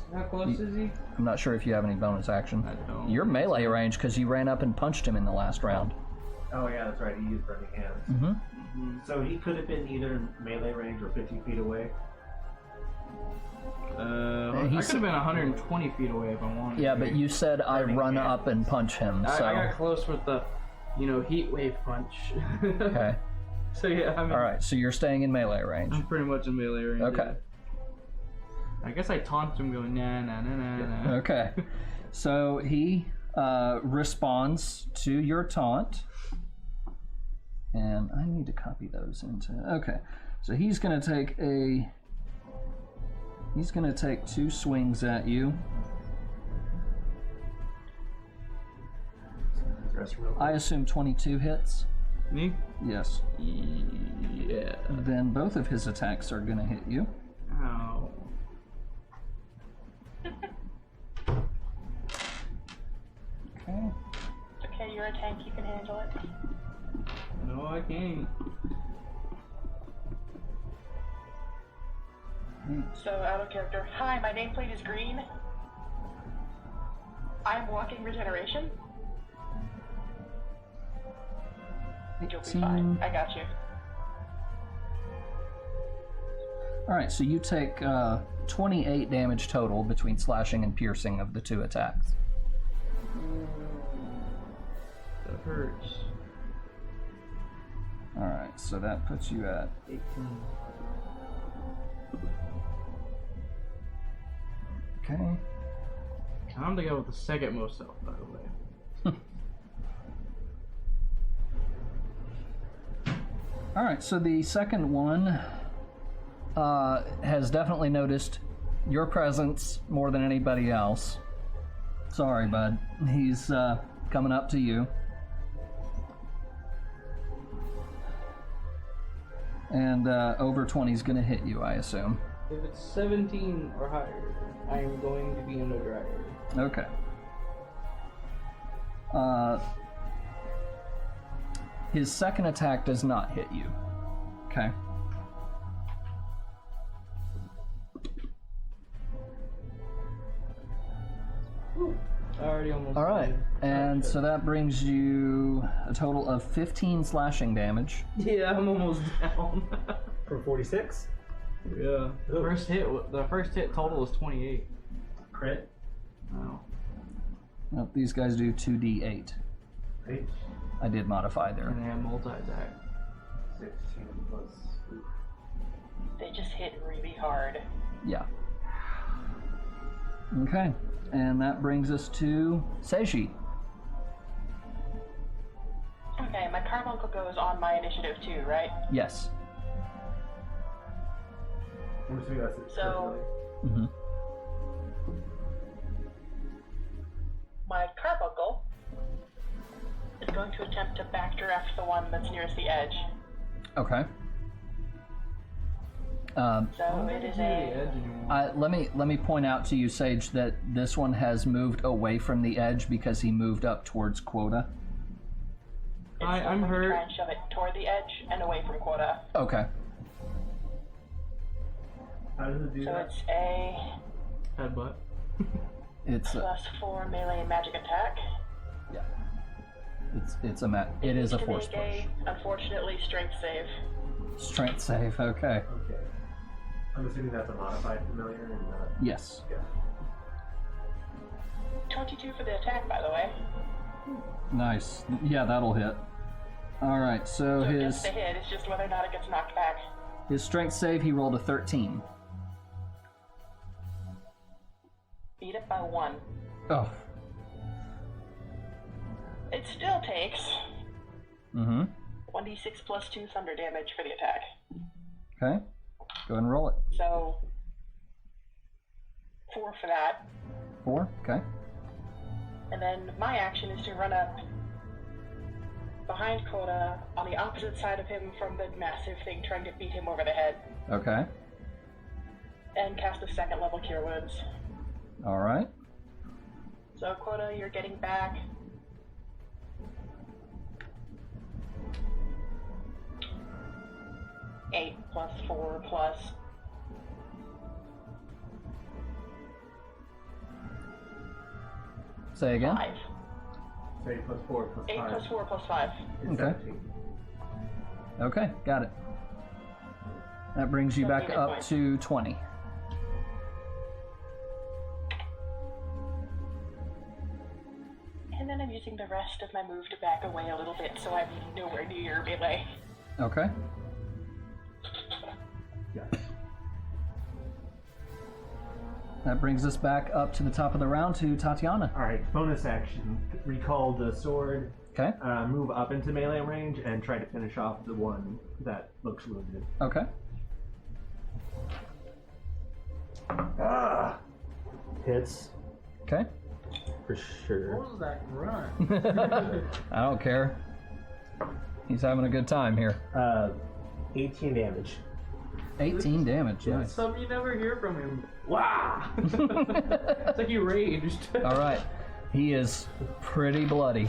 is he? I'm not sure if you have any bonus action. I don't. You're melee range because you ran up and punched him in the last round. Oh yeah, that's right. He used burning hands. Mm-hmm. So he could have been either melee range or 50 feet away. I could have been 120 feet away if I wanted. Yeah, to. but you said I run up and punch him, so... I got close with the, heat wave punch. Okay. So yeah, I mean, Alright, so you're staying in melee range. I'm pretty much in melee range. Okay. Yeah. I guess I taunt him going nah nah nah nah nah. Okay. So he responds to your taunt. And I need to copy those into... Okay. So he's going to take He's going to take 2 swings at you. I assume 22 hits. Me? Yes. Yeah. Then both of his attacks are going to hit you. Ow. Okay. Okay, you're a tank, you can handle it. No, I can't. So, out of character. Hi, my nameplate is green. I'm walking regeneration. You'll be fine. I got you. Alright, so you take 28 damage total between slashing and piercing of the 2 attacks. That hurts. Alright, so that puts you at 18. Okay. I'm the guy with the second most health, by the way. Alright, so the second one has definitely noticed your presence more than anybody else. Sorry, bud. He's coming up to you. And over 20 is going to hit you, I assume. If it's 17 or higher, I am going to be in the dryer. Okay. His second attack does not hit you. Okay. Already almost. All right, dead. and so that brings you a total of 15 slashing damage. Yeah, I'm almost down. For 46? Yeah. The first hit total was 28. Crit. Wow. Well, these guys do 2d8. Right. I did modify there. And they have multi-attack. 16 plus. They just hit really hard. Yeah. Okay, and that brings us to Seiji. Okay, my carbuncle goes on my initiative too, right? Yes. I'm assuming that's it. So- Mm-hmm. My carbuncle is going to attempt to backdraft the one that's nearest the edge. Okay. So it is a... Let me point out to you, Sage, that this one has moved away from the edge because he moved up towards quota. I'm going to hurt. try and shove it toward the edge and away from quota. Okay. How does it do So that? it's a Headbutt. It's +4 melee magic attack. yeah. It is a To force make a, push. unfortunately, strength save. Strength save. Okay. Okay. I'm assuming that's a modified familiar and not. Yes. Yeah. 22 for the attack, by the way. Nice. Yeah, that'll hit. All right. So So it his gets the hit, it's just whether or not it gets knocked back. his strength save, he rolled a 13. Beat it by 1. Oh. It still takes Mm-hmm. 1d6 plus 2 thunder damage for the attack. Okay. Go ahead and roll it. So 4 for that. 4. Okay. And then my action is to run up behind Coda on the opposite side of him from the massive thing trying to beat him over the head Okay. and cast a 2nd level Cure Wounds. All right. So Coda, you're getting back 8 plus 4 plus Say again. 5. So 8 plus 4 plus 8 5 plus 4 plus 5. is Okay. 17. Okay. Got it. That brings you back 17 up points. to 20. And then I'm using the rest of my move to back away a little bit so I'm nowhere near melee. Okay. Yeah. That brings us back up to the top of the round to Tatiana. Alright, bonus action. Recall the sword, Okay. move up into melee range, and try to finish off the one that looks wounded. Okay. Ah! Hits, Okay. for sure. What was that run? I don't care. He's having a good time here. 18 damage. 18 damage. Nice. Something you never hear from him. Wow! It's like he raged. All right. He is pretty bloody.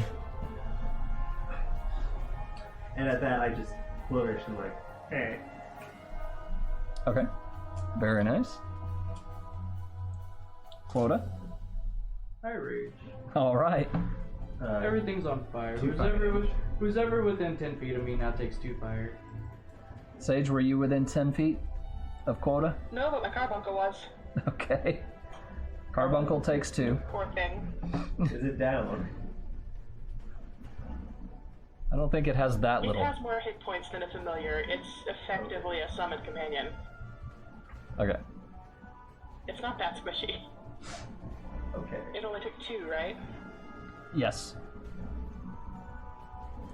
And at that, I just flourish and like, hey. Okay. Very nice. Quota. I rage. All right. Everything's on fire. Two Who's ever within 10 feet of me now takes 2 fire. Sage, were you within 10 feet of quota? No, but my carbuncle was. Okay. Carbuncle takes 2. Poor thing. Is it down? I don't think it has that It little. has more hit points than a familiar. It's effectively a summoned companion. Okay. It's not that squishy. Okay. It only took 2, right? Yes.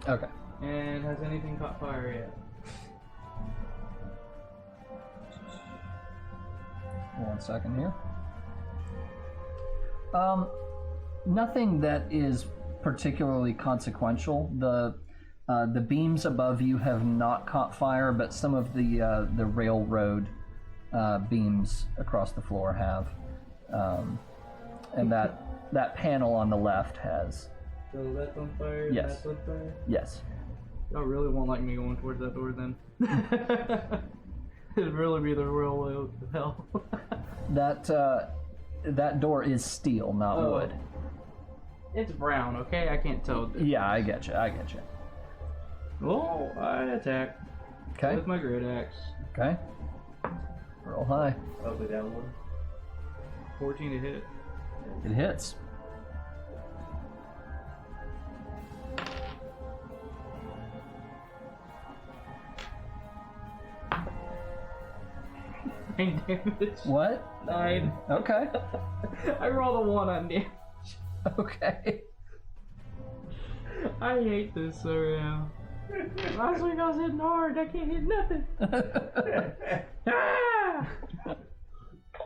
Okay. And has anything caught fire yet? 1 second here. Nothing that is particularly consequential. The beams above you have not caught fire, but some of the railroad beams across the floor have, and that panel on the left has. So that's on fire? and Yes. That's on fire? Yes. Y'all really won't like me going towards that door then. It'd really be the real way of hell. That door is steel, not Oh. wood. It's brown, okay? I can't tell. Yeah, I get you. I get you. Oh, I attack. Okay. With my great axe. Okay. Roll high. Up and down one. 14 to hit. It hits. Nine damage. What? 9. Okay. I rolled a 1 on damage. Okay. I hate this so Last week I was hitting hard. I can't hit nothing. Ah!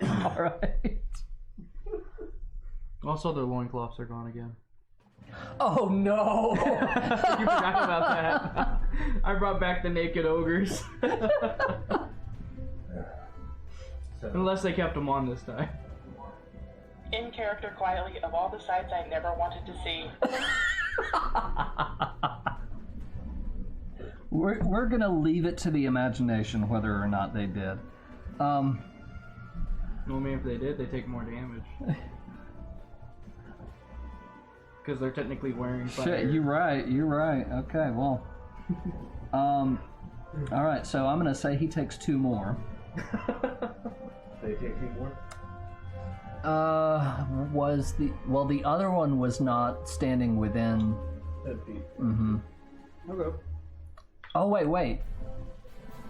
All right. Also, their loincloths are gone again. Oh no! You forgot about that. I brought back the naked ogres. Unless they kept them on this time. In character, quietly, of all the sights I never wanted to see. We're gonna leave it to the imagination whether or not they did. Well, I mean, if they did, they take more damage. Because they're technically wearing fire. Shit, you're right. You're right. Okay, well. All right. So I'm gonna say he takes 2 more. They take 2 more. The other one was not standing within. 10 feet. Mm-hmm. Okay. Oh wait.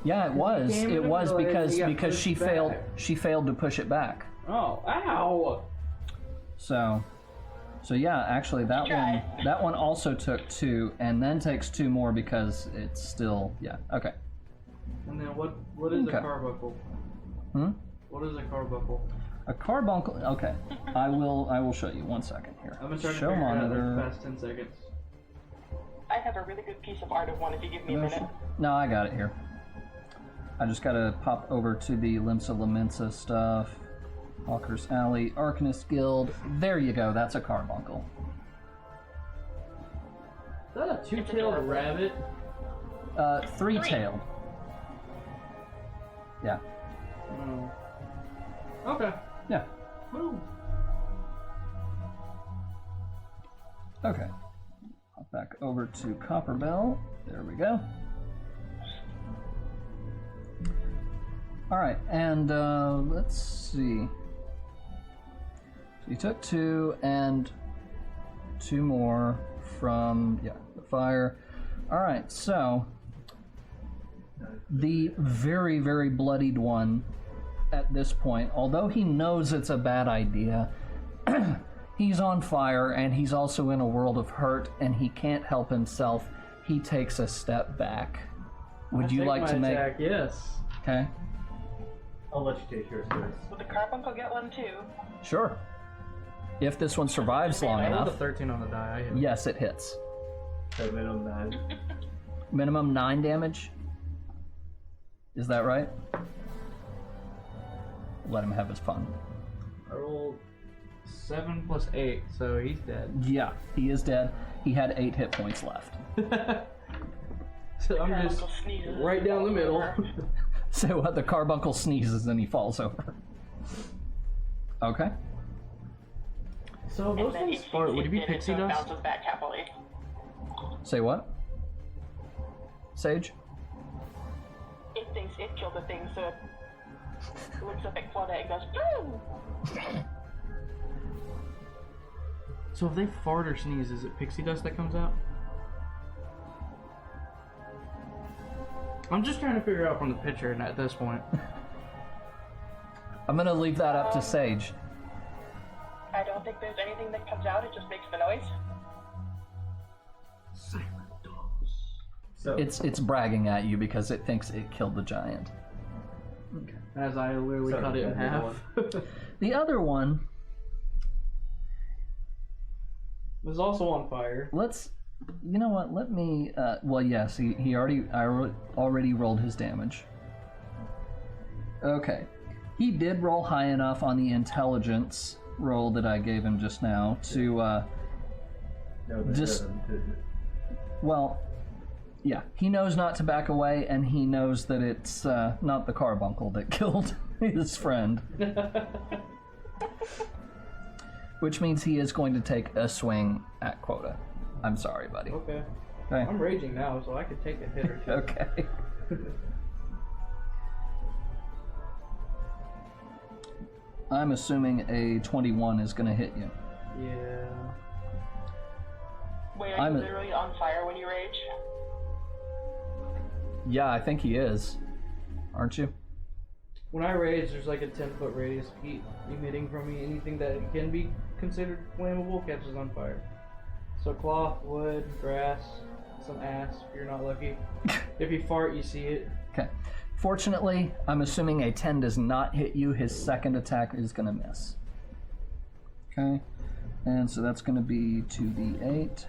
Yeah, it was. It was because she failed. She failed to push it back. Oh, ow! So yeah, actually that one also took 2, and then takes 2 more because it's still okay. And then what is Okay. a carbuncle? What is a carbuncle? A carbuncle. Okay, I will show you. 1 second here. I'm gonna try to Show figure it out in monitor. the past 10 seconds. I have a really good piece of art of one if you give me a minute. No, I got it here. I just gotta pop over to the Limsa Lamensa stuff. Hawker's Alley, Arcanist Guild. There you go. That's a carbuncle. Is that a 2-tailed rabbit? 3-tailed. Yeah. Oh. Okay. Yeah. Woo. Okay. Hop back over to Copperbell. There we go. Alright, and let's see. So you took 2 and 2 more from the fire. Alright, so the very, very bloodied one at this point, although he knows it's a bad idea, he's on fire and he's also in a world of hurt and he can't help himself. He takes a step back. Would you like to make... attack, yes. Okay. I'll let you take yours first. Will the carbuncle get one too? Sure. If this one survives long I rolled a enough. 13 on the die. I hit. Yes, it hits. So minimum 9. Minimum 9 damage? Is that right? Let him have his fun. I rolled 7 plus 8, so he's dead. Yeah, he is dead. He had 8 hit points left. So I'm just Carbuncle sneezes. right down the middle. So what? The carbuncle sneezes and he falls over. Okay. So And those then things it fart. thinks Would it be did pixie so it dust? bounces back happily. Say what? Sage? It thinks it killed the thing, so it looks up at Claudette and goes, boom! So if they fart or sneeze, is it pixie dust that comes out? I'm just trying to figure out from the picture at this point. I'm gonna leave that up to Sage. I don't think there's anything that comes out, it just makes the noise. Silent dogs. So It's bragging at you because it thinks it killed the giant. As I literally So, cut it in the other half. The other one, Was also on fire. let's... You know what? Let me... well, yes, he already rolled his damage. Okay. He did roll high enough on the intelligence roll that I gave him just now to... no, that just- doesn't. Well, yeah, he knows not to back away, and he knows that it's not the carbuncle that killed his friend. which means he is going to take a swing at quota. I'm sorry, buddy. Okay. Okay. I'm raging now, so I could take a hit or two. Okay. I'm assuming a 21 is going to hit you. Yeah. Wait, are you literally on fire when you rage? Yeah, I think he is. Aren't you? When I rage, there's like a 10-foot radius of heat emitting from me. Anything that can be considered flammable catches on fire. So cloth, wood, grass, some ass if you're not lucky. If you fart, you see it. Okay. Fortunately, I'm assuming a 10 does not hit you. His second attack is going to miss. Okay. And so that's going to be 2d8.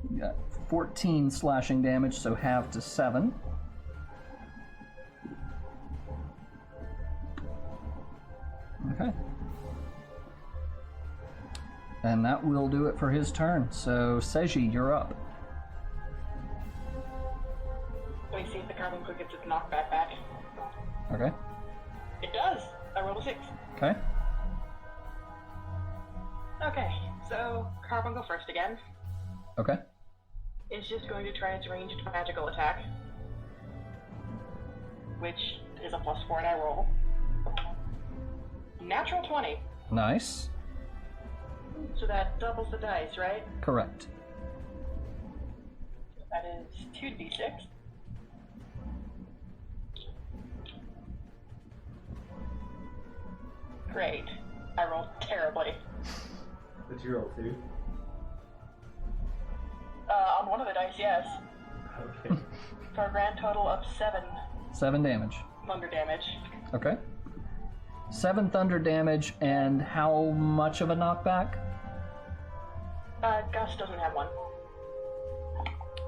You got 14 slashing damage, so half to 7. Okay. And that will do it for his turn. So, Seiji, you're up. Let me see if the carbon quick gets its knockback back. Okay. It does! I rolled a 6. Okay. Okay, so carbon go first again. Okay. It's just going to try its ranged magical attack, which is a +4 die roll. Natural 20. Nice. So that doubles the dice, right? Correct. That is 2d6. Great. I rolled terribly. Did you roll 2? On one of the dice, yes. Okay. For a grand total of 7 7 damage. thunder damage. Okay. 7 thunder damage, and how much of a knockback? Gus doesn't have one.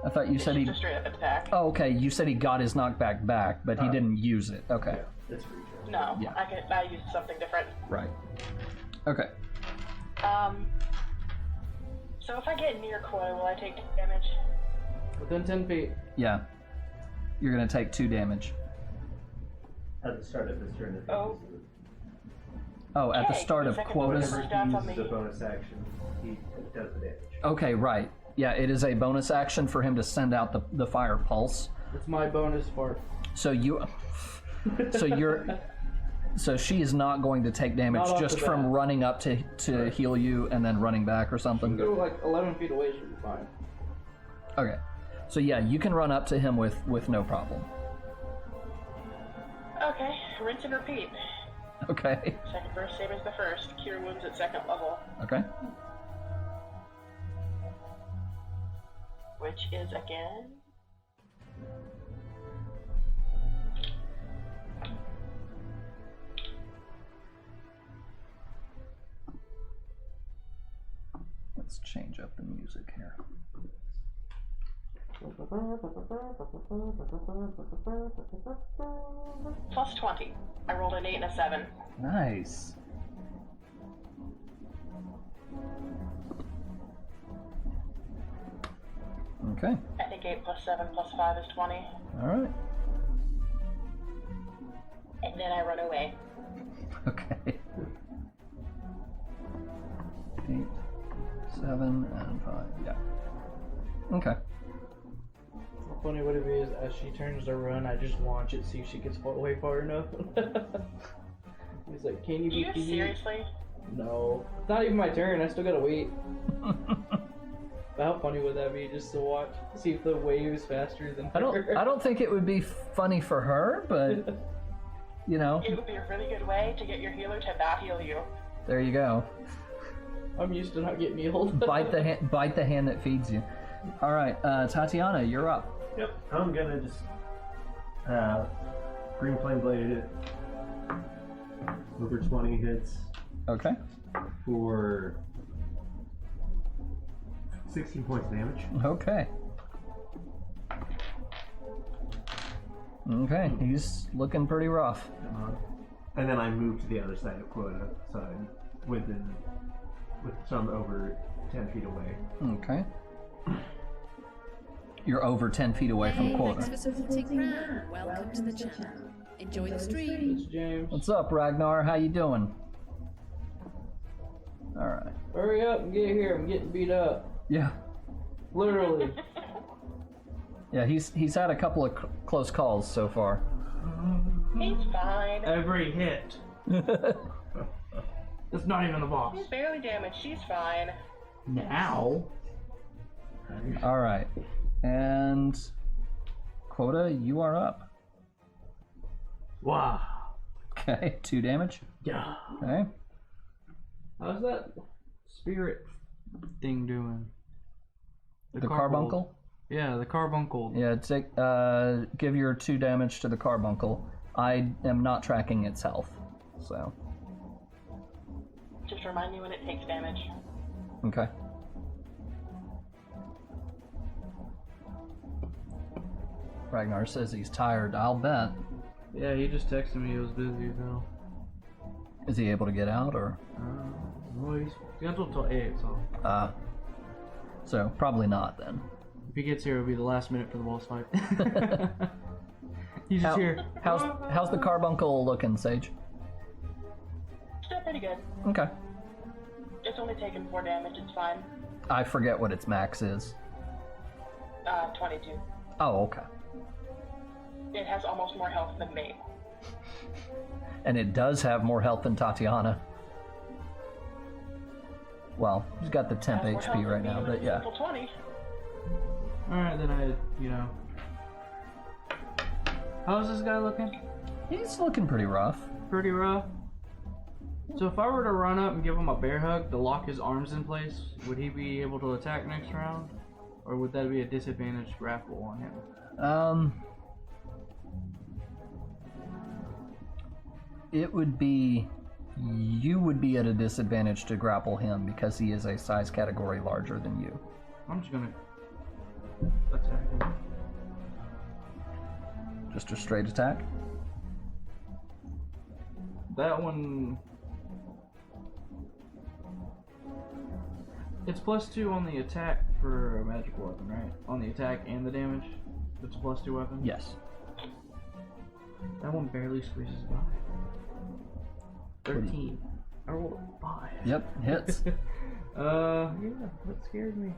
I thought you It's said he... just a straight up attack. Oh, okay. You said he got his knockback back, but he didn't use it. Okay. Yeah, that's for each No, Yeah. I used something different. Right. Okay. So if I get near Koi, will I take damage? Within 10 feet. Yeah. You're going to take 2 damage. At the start of his turn, if he Oh. uses it. Oh, at the Okay, start the of second quotas? one. Whenever Down he from uses a me. bonus action, he does the damage. Okay, right. Yeah, it is a bonus action for him to send out the fire pulse. It's my bonus fart. So you... So you're... So she is not going to take damage Not off just the from bat. running up to heal you and then running back or something? Go like 11 feet away should be fine. Okay. So yeah, you can run up to him with no problem. Okay, rinse and repeat. Okay. Second burst save is the first. Cure wounds at second level, Okay. which is again... Let's change up the music here. +20. I rolled an 8 and a 7. Nice. Okay. I think 8 + 7 + 5 is 20. All right. And then I run away. Okay. 8, 7, and 5. Yeah. Okay. How funny would it be is as she turns to run, I just launch it, see if she gets away far enough. He's like, can you You beat me? seriously? No. It's not even my turn, I still gotta wait. But how funny would that be just to watch? See if the wave is faster than I her. don't think it would be funny for her, but you know, It would be a really good way to get your healer to not heal you. there you go. I'm used to not getting healed. Bite the hand that feeds you. All right, Tatiana, you're up. Yep, I'm gonna just green flame blade it. Over 20 hits Okay. for 16 points of damage. Okay. Okay, he's looking pretty rough. And then I move to the other side of quota, so I'm with some over 10 feet away. Okay. You're over 10 feet away from Hey, quota. thanks for supporting Ram. Welcome to the channel. Enjoy the stream. It's James. What's up, Ragnar? How you doing? All right. Hurry up and get here. I'm getting beat up. Yeah. Literally. Yeah, he's had a couple of close calls so far. He's fine. Every hit. It's not even the boss. He's barely damaged. She's fine. Now. All right. And Quota, you are up. Wow. Okay, 2 damage. Yeah. Okay. How's that spirit thing doing? The carbuncle? Yeah, the carbuncle. Yeah, take give your 2 damage to the carbuncle. I am not tracking its health, so Just remind me when it takes damage. okay. Ragnar says he's tired. I'll bet. Yeah, he just texted me. He was busy as hell. Is he able to get out or? Well, he's scheduled till 8, so So probably not then. if he gets here, it'll be the last minute for the boss fight. He's just here. How's the carbuncle looking, Sage? Still pretty good. Okay. It's only taken 4 damage. It's fine. I forget what its max is. 22. Oh, okay. It has almost more health than me. And it does have more health than Tatiana. Well, he's got the temp Has more health HP than right me now, with but a yeah. simple 20. Alright, then How's this guy looking? He's looking pretty rough. Pretty rough. So if I were to run up and give him a bear hug to lock his arms in place, would he be able to attack next round? Or would that be a disadvantaged grapple on him? It would be... You would be at a disadvantage to grapple him because he is a size category larger than you. I'm just gonna attack him. Just a straight attack? That one... It's +2 on the attack for a magical weapon, right? On the attack and the damage? It's a +2 weapon? Yes. That one barely squeezes by. 13. I rolled a 5. Yep, hits. Yeah, that scares me.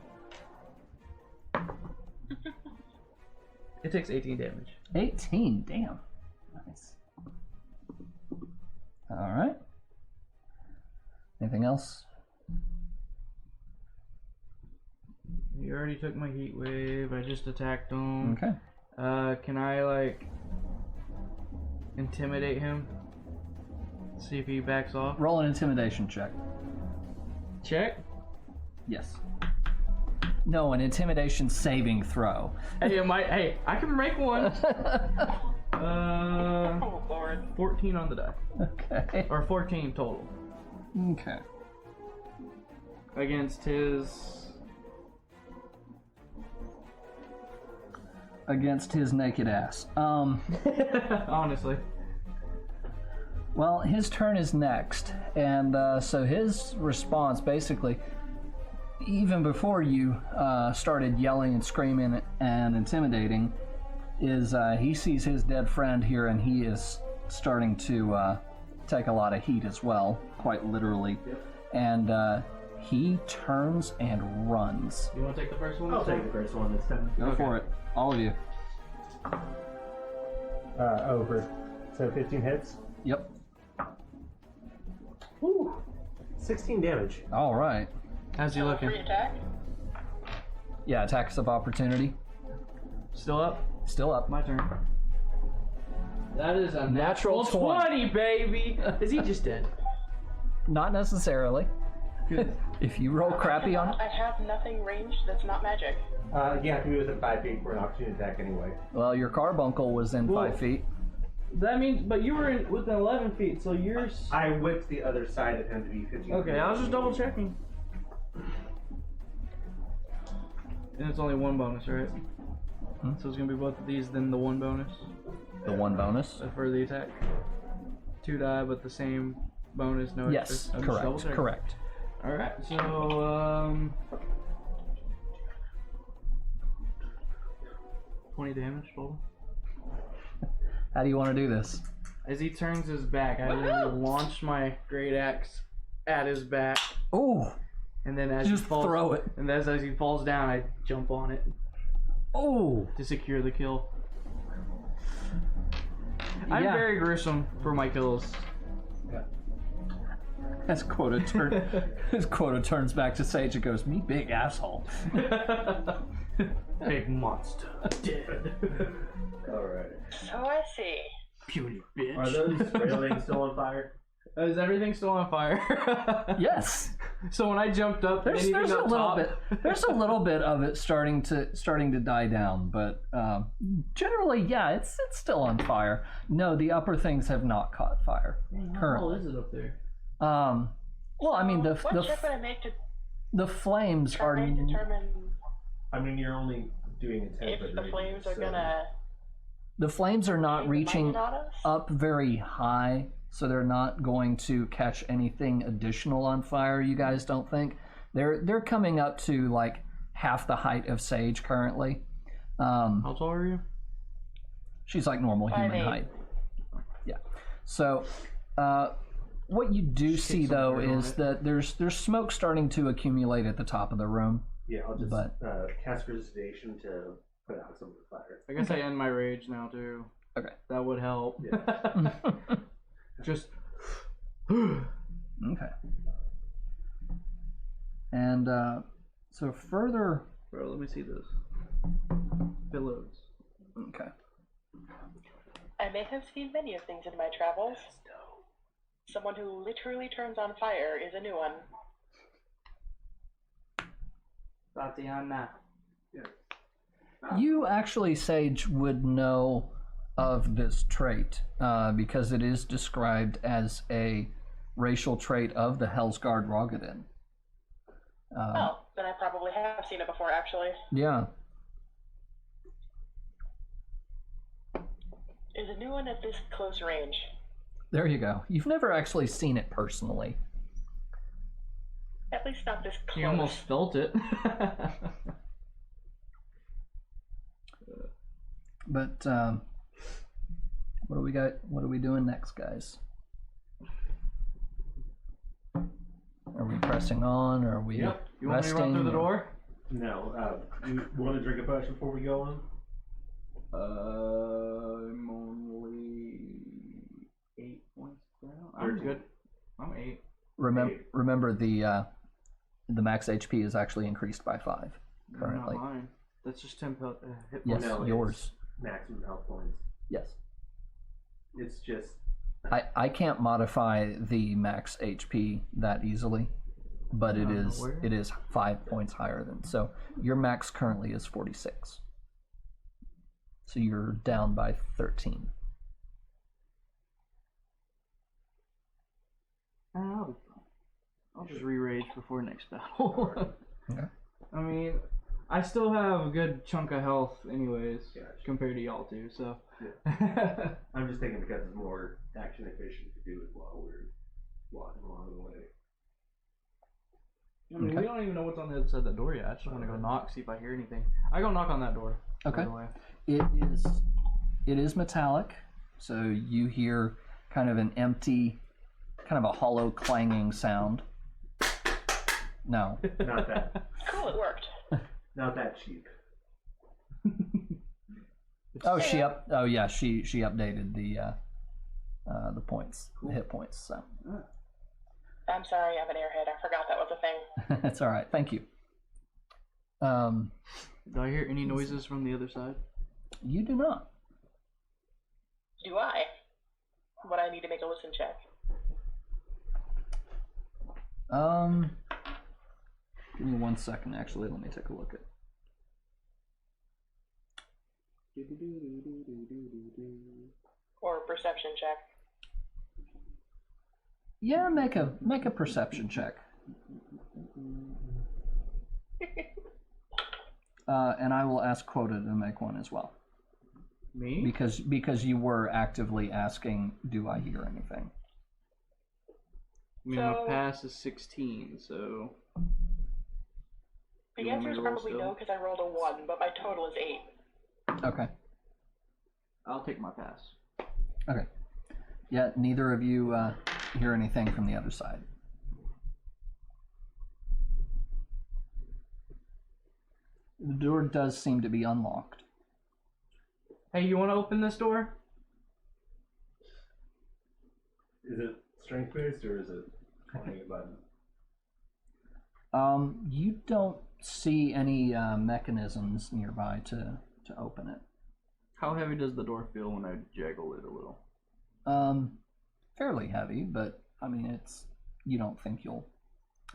It takes 18 damage. 18, damn. Nice. Alright. Anything else? You already took my heat wave. I just attacked him. Okay. Can I, intimidate him? See if he backs off? Roll an intimidation check. Check. Yes. No, an intimidation saving throw. Hey, I can make one. Oh, Lord. 14 on the die. Okay. Or 14 total. Okay. Against his naked ass. Honestly. Well, his turn is next, and so his response basically, even before you started yelling and screaming and intimidating, is he sees his dead friend here, and he is starting to take a lot of heat as well, quite literally. Yep. And he turns and runs. You want to take the first one? I'll take the first one this time. Go for it, all of you. Over. So 15 hits. Yep. Woo! 16 damage. All right. How's he looking? Free attack? Yeah, attacks of opportunity. Still up? Still up. My turn. That is a Natural natural 20, baby! Is he just dead? Not necessarily. If you roll crappy on it. I have nothing ranged that's not magic. You have to be within 5 feet for an opportunity attack anyway. Well, your carbuncle was in Well, 5 feet. That means, but you were within 11 feet, so yours... I whipped the other side of him to be 15 Okay, feet. I was just double checking. And it's only 1 bonus, right? So it's gonna be both of these, then the 1 bonus The 1 bonus. for the attack. 2 die, but the same bonus, no Yes, extra. I'm just double correct, checking. correct. Alright, so, 20 damage total. How do you want to do this? As he turns his back, I literally launch my great axe at his back, Oh, and then as just he falls, throw it. and as he falls down, I jump on it Oh, to secure the kill. I'm Yeah. very gruesome for my kills. as Quota turns back to Sage and goes, "Me big asshole." Big monster, dead. Alright. So I see. Puny bitch. Are those railings still on fire? Is everything still on fire? Yes. So when I jumped up, There's anything a up little top, bit. There's a little bit of it starting to die down, but generally, yeah, it's still on fire. No, the upper things have not caught fire How currently. tall is it up there? Well, I mean, What check would I make to the flames are try and determine I mean, you're only doing a 10 if foot the radius, flames are so- gonna the flames are not take the reaching light on us? up very high, so they're not going to catch anything additional on fire. You guys don't think? They're coming up to like half the height of Sage currently. How tall are you? She's like normal human 5'8". height. Yeah. So, what you do see some though dirt on is it. that there's smoke starting to accumulate at the top of the room. Yeah, I'll just But- cast precipitation to put out some of the fire. I guess I end my rage now too. Okay. That would help. Just. Okay. And so further. Bro, let me see this. Pillows. Okay. I may have seen many of things in my travels. Someone who literally turns on fire is a new one. Tatiana. You actually, Sage, would know of this trait because it is described as a racial trait of the Hellsguard Rogadin. Oh, then I probably have seen it before, actually. Yeah. Is a new one at this close range. There you go. You've never actually seen it personally. At least not this close. You almost felt it. But what do we got? What are we doing next, guys? Are we pressing on? Or are we Yep. You want me to resting? run through the door? No, you want to drink a potion before we go on? I'm only 8 points down. I'm 13. good. I'm 8. Remember the max HP is actually increased by 5 currently. Not mine. That's just 10 hit Yes, points. No, yours. it's maximum health points. Yes. It's just I can't modify the max HP that easily, but it is 5 points higher than so. Your max currently is 46, so you're down by 13. I'll be fine. I'll just re-rage before next battle. Okay. I mean, I still have a good chunk of health anyways, Gotcha. compared to y'all two, so. I'm just thinking because it's more action efficient to do it while we're walking along the way. I mean, Okay. we don't even know what's on the other side of that door yet. I just want to go knock, see if I hear anything. I go knock on that door. Okay. By the way. It is metallic, so you hear kind of an empty, kind of a hollow clanging sound. No. Not that, Cool, it worked. not that cheap. Oh, she updated the points, the hit points. So I'm sorry, I'm an airhead. I forgot that was a thing. that's all right. Thank you. Do I hear any noises from the other side? You do not. Do I? Would I need to make a listen check? Give me 1 second. Actually, let me take a look at. Or a perception check? Yeah, make a perception check. And I will ask Quota to make one as well, Me? because you were actively asking, do I hear anything? I mean, So- my pass is 16, so. The You want me answer is to roll probably still? no, because I rolled a 1, but my total is 8. Okay. I'll take my pass. Okay. Yeah, neither of you hear anything from the other side. The door does seem to be unlocked. Hey, you want to open this door? Is it strength based or is it pointing a button? You don't see any mechanisms nearby to open it. How heavy does the door feel when I jaggle it a little? Fairly heavy, but I mean, it's, you don't think you'll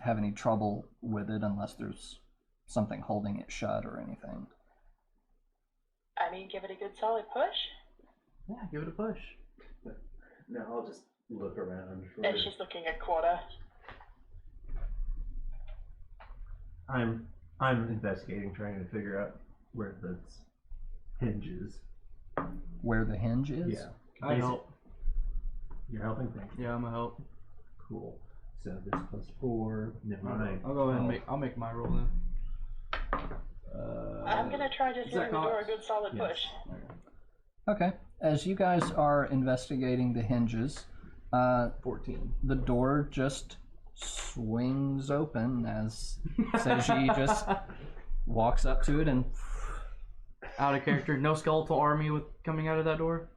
have any trouble with it unless there's something holding it shut or anything. I mean, give it a good solid push. Yeah, give it a push. No, I'll just look around. And she's looking at Quota. I'm investigating, trying to figure out where the hinge is. Where the hinge is? Yeah. I help. You're helping things. Yeah, I'm a help. Cool. So this plus 4, never mind. I'll go ahead and I'll make my roll then. I'm gonna try just Is that giving the door a cost? good solid Yes. push. Okay. As you guys are investigating the hinges, 14. the door just swings open as Seiji just walks up to it and Out of character. No skeletal army with coming out of that door.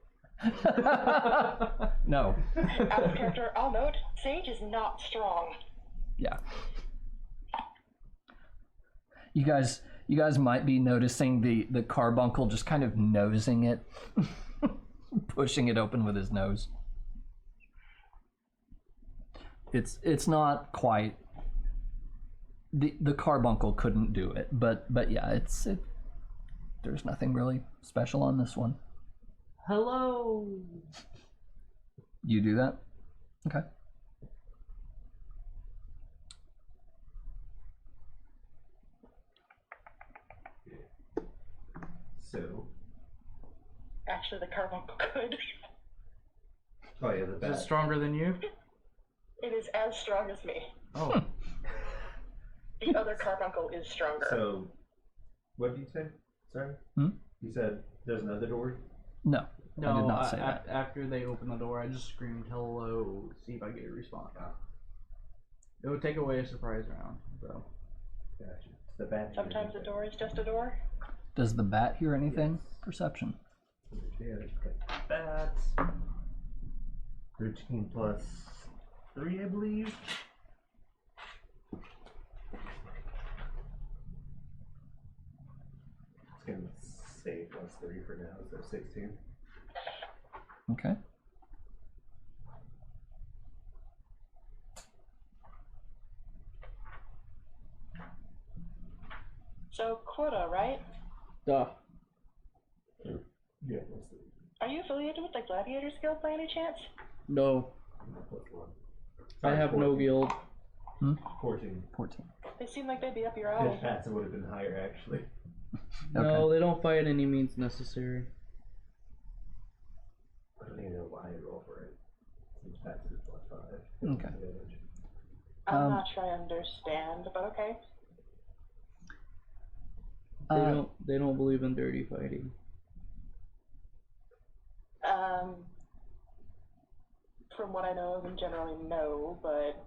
no. Out of character, I'll note, Sage is not strong. Yeah. You guys might be noticing the carbuncle just kind of nosing it, pushing it open with his nose. It's not quite. The carbuncle couldn't do it, but yeah, there's nothing really special on this one. Hello. You do that? Okay. So, Actually, the carbuncle could. oh yeah, the Is it bat. stronger than you? It is as strong as me. Oh. The other carbuncle is stronger. So, what did you say? Sorry? Hmm? You said there's another door? No, No, I did not say that. After they opened the door, I just screamed hello, see if I get a response. It would take away a surprise round, so. Gotcha. It's the bat. Sometimes a door is just a door. Does the bat hear anything? Perception. Yeah, bats. 13 plus 3, I believe. It's gonna say plus 3 for now, so 16. Okay. So, Quota, right? Duh. Yeah, plus 3. Are you affiliated with the Gladiators Guild by any chance? No. Plus 1. I have no guild. 14. 14. They seem like they'd be up your alley. If bats, it would have been higher, actually. No, they don't fight any means necessary. I don't even know why I roll for it. Since bats is plus 5. Okay. I'm not sure I understand, but okay. They don't believe in dirty fighting. From what I know of them, generally no, but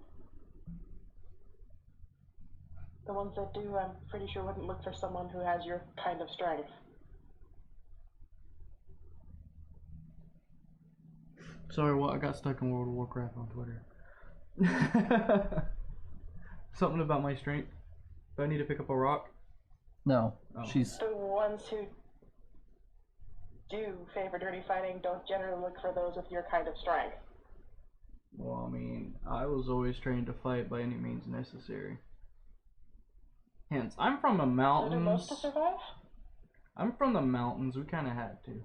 the ones that do, I'm pretty sure wouldn't look for someone who has your kind of strength. Sorry, what? I got stuck in World of Warcraft on Twitter. Something about my strength. Do I need to pick up a rock? No, Oh. she's The ones who do favor dirty fighting don't generally look for those with your kind of strength. Well, I mean, I was always trained to fight by any means necessary. Hence, I'm from the So do mountains. most to survive? I'm from the mountains. We kind of had to.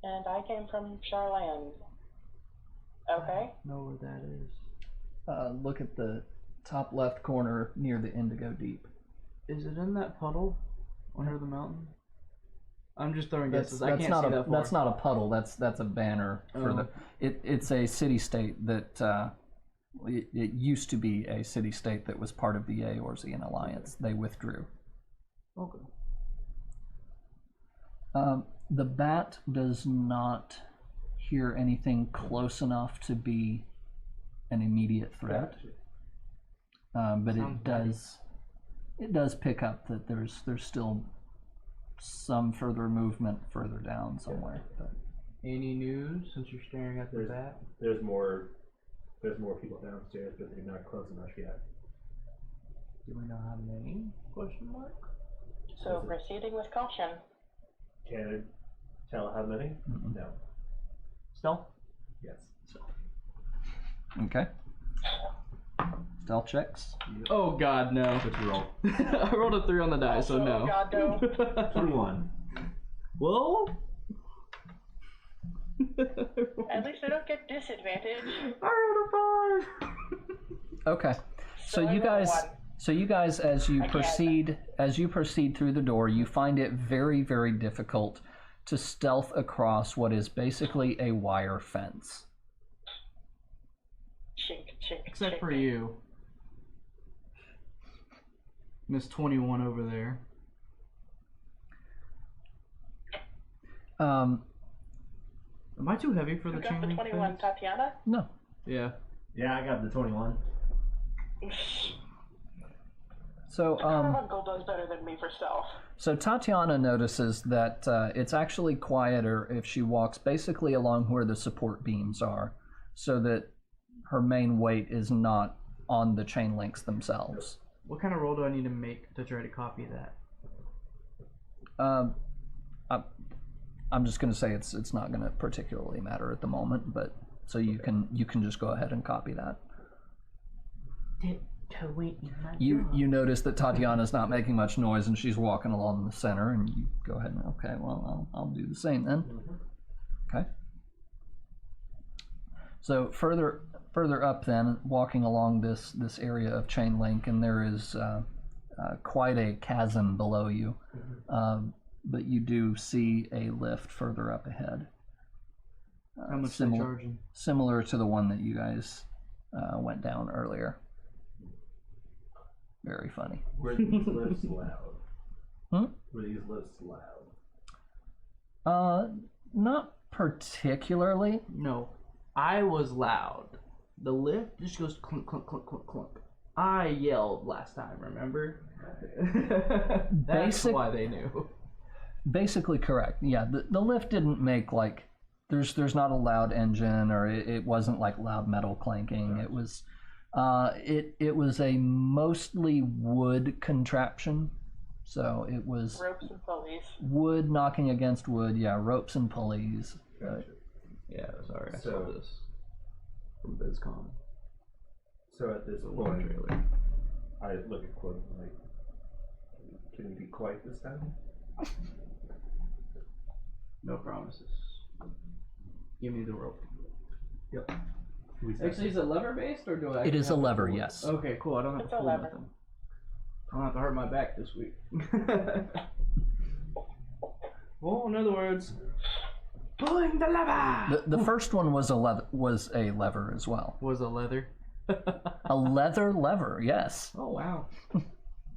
And I came from Charland. Okay. Know where that is? look at the top left corner near the Indigo Deep. Is it in that puddle under the mountain? I'm just throwing guesses. I can't not see a, that far. That's not a puddle. That's a banner for Oh. It's a city-state that it used to be a city-state that was part of the Eorzean Alliance. They withdrew. Okay. The bat does not hear anything close enough to be an immediate threat. But it does pick up that there's still some further movement further down somewhere. But. Any news since you're staring at the bat? There's more people downstairs, but they're not close enough yet. Do we know how many? Question mark. So proceeding with caution. Can I tell how many? Mm-hmm. No. Stealth? Yes. Okay. Stealth checks. Oh god, no. What's your roll? I rolled a 3 on the die, so no. Oh god, no. 21. Well? At least I don't get disadvantage. I rolled a 5! Okay. So I you roll guys, one. as you Again. proceed through the door, you find it very, very difficult to stealth across what is basically a wire fence. Chink, chink, Except chink. for you. Miss 21 over there. Am I too heavy for Who the got chain the link 21, fence? Tatiana? No. Yeah. Yeah, I got the 21. So Uncle does better than me for stealth. So Tatiana notices that it's actually quieter if she walks basically along where the support beams are, so that her main weight is not on the chain links themselves. What kind of roll do I need to make to try to copy that? I'm just going to say it's not going to particularly matter at the moment, but so you can just go ahead and copy that. You notice that Tatiana's not making much noise and she's walking along the center, and you go ahead and okay, well I'll do the same then. Okay. So further up then, walking along this area of chain link, and there is quite a chasm below you, but you do see a lift further up ahead. How much are they charging? Similar to the one that you guys went down earlier. Very funny. Were these lifts loud? Were these lifts loud? Not particularly. No. I was loud. The lift just goes clunk, clunk, clunk, clunk, clunk. I yelled last time, remember? That's why they knew. Basically correct. Yeah, the lift didn't make like there's not a loud engine, or it wasn't like loud metal clanking. It was it was a mostly wood contraption. So it was Ropes and pulleys. wood knocking against wood, yeah, ropes and pulleys. Gotcha. Yeah, sorry, I saw this from BizCon. So at this point, I look at Quinn like, can we be quiet this time? No promises. Give me the rope. Yep. Actually, is it lever based, or do I? It is a have to lever, pull it? yes. Okay, cool. I don't have It's to a pull lever. nothing. I don't have to hurt my back this week. Well, in other words, pulling the lever. The first one was a lever as well. Was a leather. A leather lever, yes. Oh wow,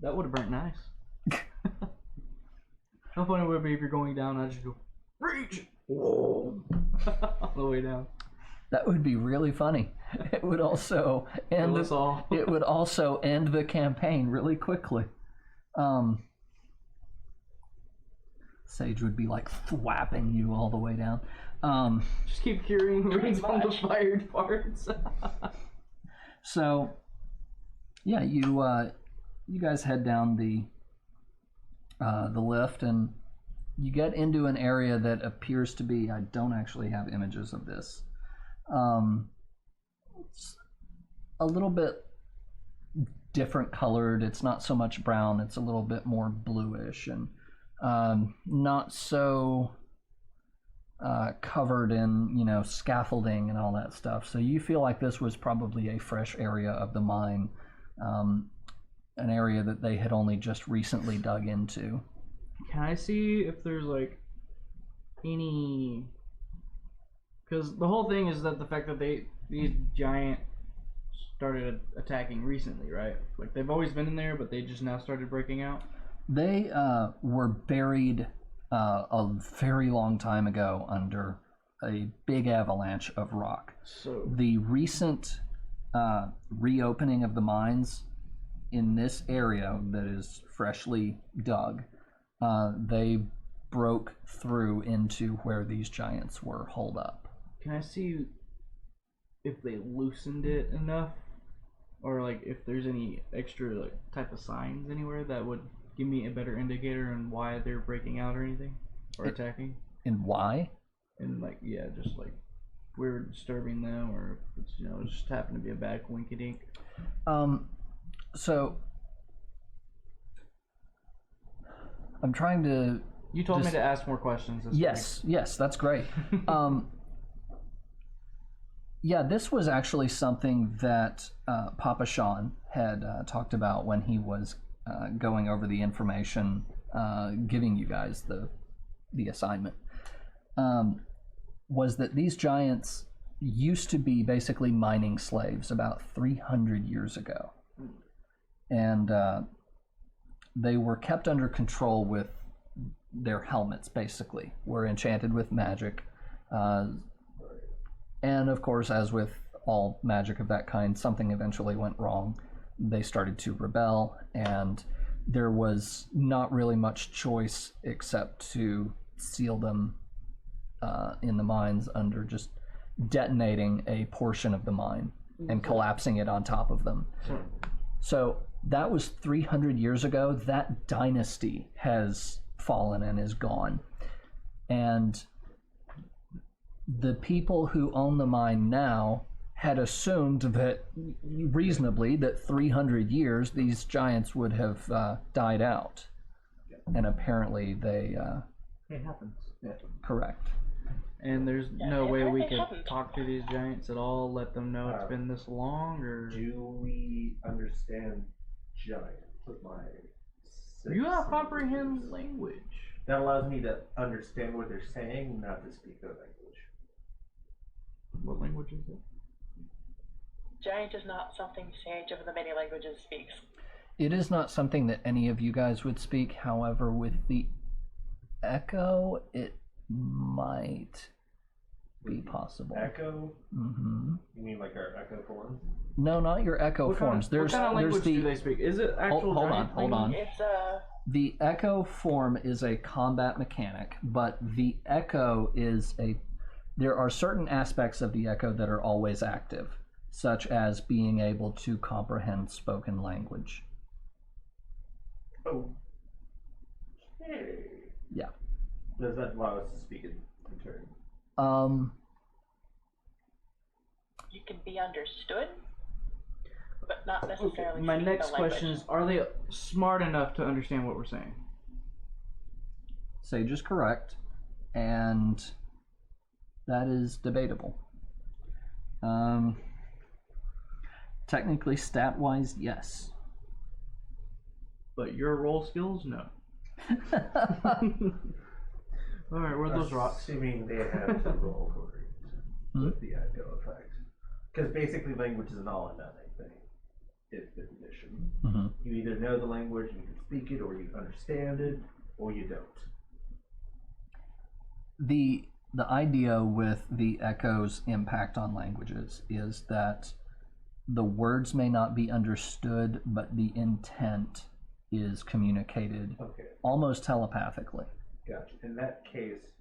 that would have burnt nice. How funny would it be if you're going down? I just go reach. Whoa. All the way down. That would be really funny. It would also end Kill us all. It would also end the campaign really quickly. Sage would be like thwapping you all the way down. Just keep curing wounds on the fired parts. So, yeah, you guys head down the lift, and you get into an area that appears to be. I don't actually have images of this. It's a little bit different colored. It's not so much brown. It's a little bit more bluish, and not so covered in scaffolding and all that stuff. So you feel like this was probably a fresh area of the mine, an area that they had only just recently dug into. Can I see if there's like any? Because the whole thing is that the fact that these giant started attacking recently, right? Like they've always been in there, but they just now started breaking out. They were buried a very long time ago under a big avalanche of rock. So The recent reopening of the mines in this area that is freshly dug, they broke through into where these giants were holed up. can I see if they loosened it enough, or like if there's any extra like type of signs anywhere that would give me a better indicator on why they're breaking out or anything, or attacking? And why? And like, yeah, just like we're disturbing them, or if it's, you know, it just happened to be a bad coinkydink. So I'm trying to. You told me to ask more questions this Yes, that's great. Yeah, this was actually something that Papa Sean had talked about when he was going over the information, giving you guys the assignment. Was that these giants used to be basically mining slaves about 300 years ago. And they were kept under control with their helmets, basically, were enchanted with magic. And of course, as with all magic of that kind, something eventually went wrong. They started to rebel, and there was not really much choice except to seal them in the mines under just detonating a portion of the mine and collapsing it on top of them. So that was 300 years ago. That dynasty has fallen and is gone. And the people who own the mine now had assumed that, reasonably, that 300 years these giants would have died out. And apparently they... It happens. Yeah. Correct. And there's no way we could haven't. talk to these giants at all, let them know it's been this long, or... Do we understand giant with my You not 6 comprehend languages? language. That allows me to understand what they're saying, not to speak their language. What language is it? Giant is not something Sage of the many languages speaks. It is not something that any of you guys would speak. However, with the echo, it might be possible. Echo? Mm-hmm. You mean like our echo forms? No, not your echo forms. What kind of language do they speak? Is it actual hold giant on. language? It's The echo form is a combat mechanic, but the echo is there are certain aspects of the echo that are always active, such as being able to comprehend spoken language. Oh. Okay. Yeah. Does that allow us to speak in turn? you can be understood, but not necessarily. My speak next the question language. is, are they smart enough to understand what we're saying? Sage is correct, and that is debatable. Technically, stat-wise, yes. But your roll skills, no. Alright, where are those rocks? Assuming they have to roll for it with the echo effect. Because basically language is an all or nothing thing. It's the condition. Mm-hmm. You either know the language and you can speak it, or you understand it, or you don't. The idea with the echo's impact on languages is that the words may not be understood, but the intent is communicated Okay, almost telepathically. gotcha. In that case,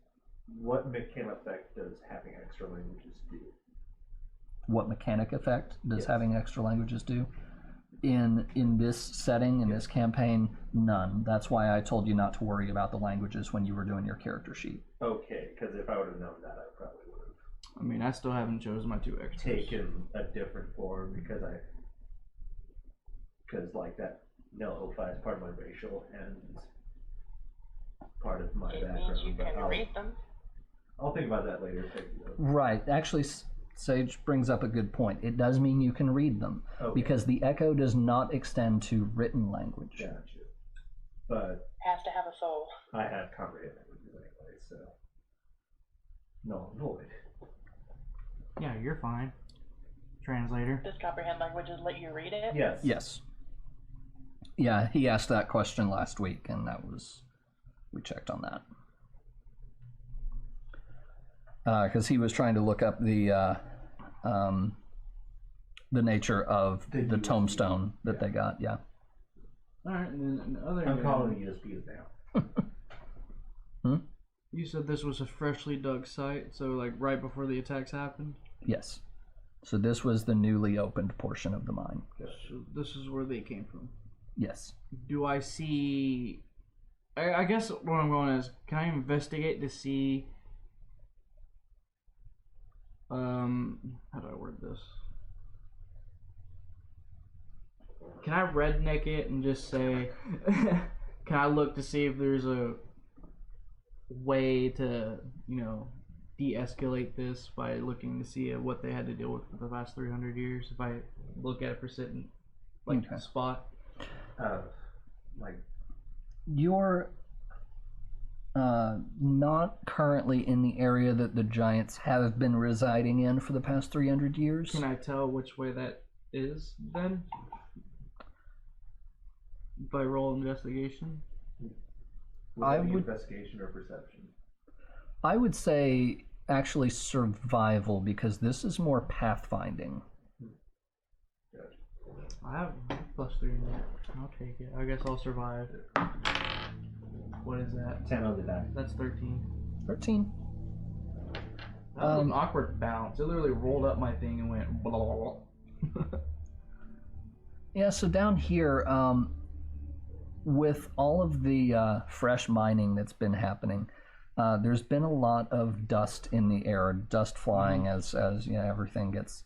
what mechanical effect does having extra languages do? What mechanic effect does Yes. having extra languages do? In this setting, in this campaign, none. That's why I told you not to worry about the languages when you were doing your character sheet. Okay, because if I would have known that, I probably would have I mean, I still haven't chosen my 2 extras. taken a different form because like that Nil 05 is part of my racial and part of my It background. means you but can read them. I'll think about that later. Thank you. Right. Actually, Sage brings up a good point. It does mean you can read them, Okay. because the echo does not extend to written language. Gotcha. But Has to have a soul. I have comprehend languages anyway, so null and void. Yeah, you're fine. Translator. Does comprehend languages let you read it? Yes. Yes. Yeah, he asked that question last week, and we checked on that. because he was trying to look up the nature of the tombstone that they got. Yeah. All right, and then the other. I'm calling USBs now. You said this was a freshly dug site, so like right before the attacks happened. Yes. So this was the newly opened portion of the mine. So this is where they came from. Yes. Do I see? I guess what I'm going is, can I investigate to see? How do I word this? Can I redneck it and just say, can I look to see if there's a way to, de-escalate this by looking to see what they had to deal with for the last 300 years? If I look at it for sitting, spot. You're not currently in the area that the giants have been residing in for the past 300 years. Can I tell which way that is then? By roll investigation? I would investigation or perception. I would say actually survival, because this is more pathfinding. I have +3 in that. I'll take it. I guess I'll survive. What is that? 10 on the die. That's 13. 13. That was an awkward bounce. It literally rolled up my thing and went blah, blah, blah. Yeah, so down here, with all of the fresh mining that's been happening, there's been a lot of dust in the air, dust flying as everything gets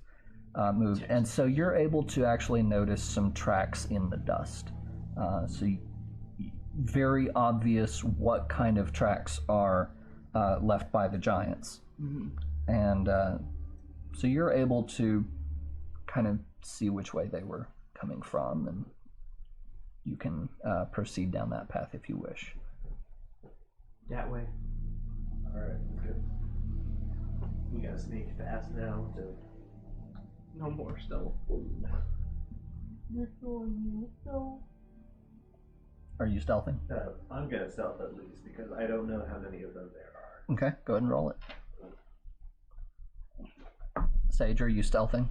moved, and so you're able to actually notice some tracks in the dust. Very obvious what kind of tracks are left by the giants, and so you're able to kind of see which way they were coming from, and you can proceed down that path if you wish. That way. Alright, good. You gotta sneak fast now to... No more stealth. Are you stealthing? I'm gonna stealth at least, because I don't know how many of them there are. Okay, go ahead and roll it. Sage, are you stealthing?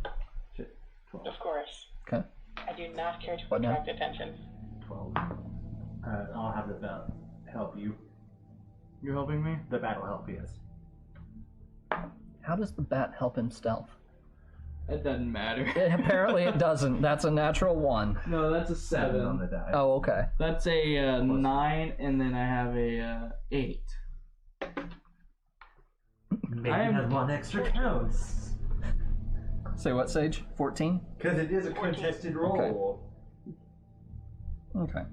12. Of course. Okay. I do not care to What now? attract attention. 12. I'll have the bat help you. You're helping me? The bat will help you, yes. How does the bat help him stealth? It doesn't matter. Apparently it doesn't. That's a natural 1. No, that's a 7. On the die. Oh, okay. That's a 9, and then I have a 8. Maybe I am- it has 1 extra counts. Say what, Sage? 14? Because it is a contested roll. Okay.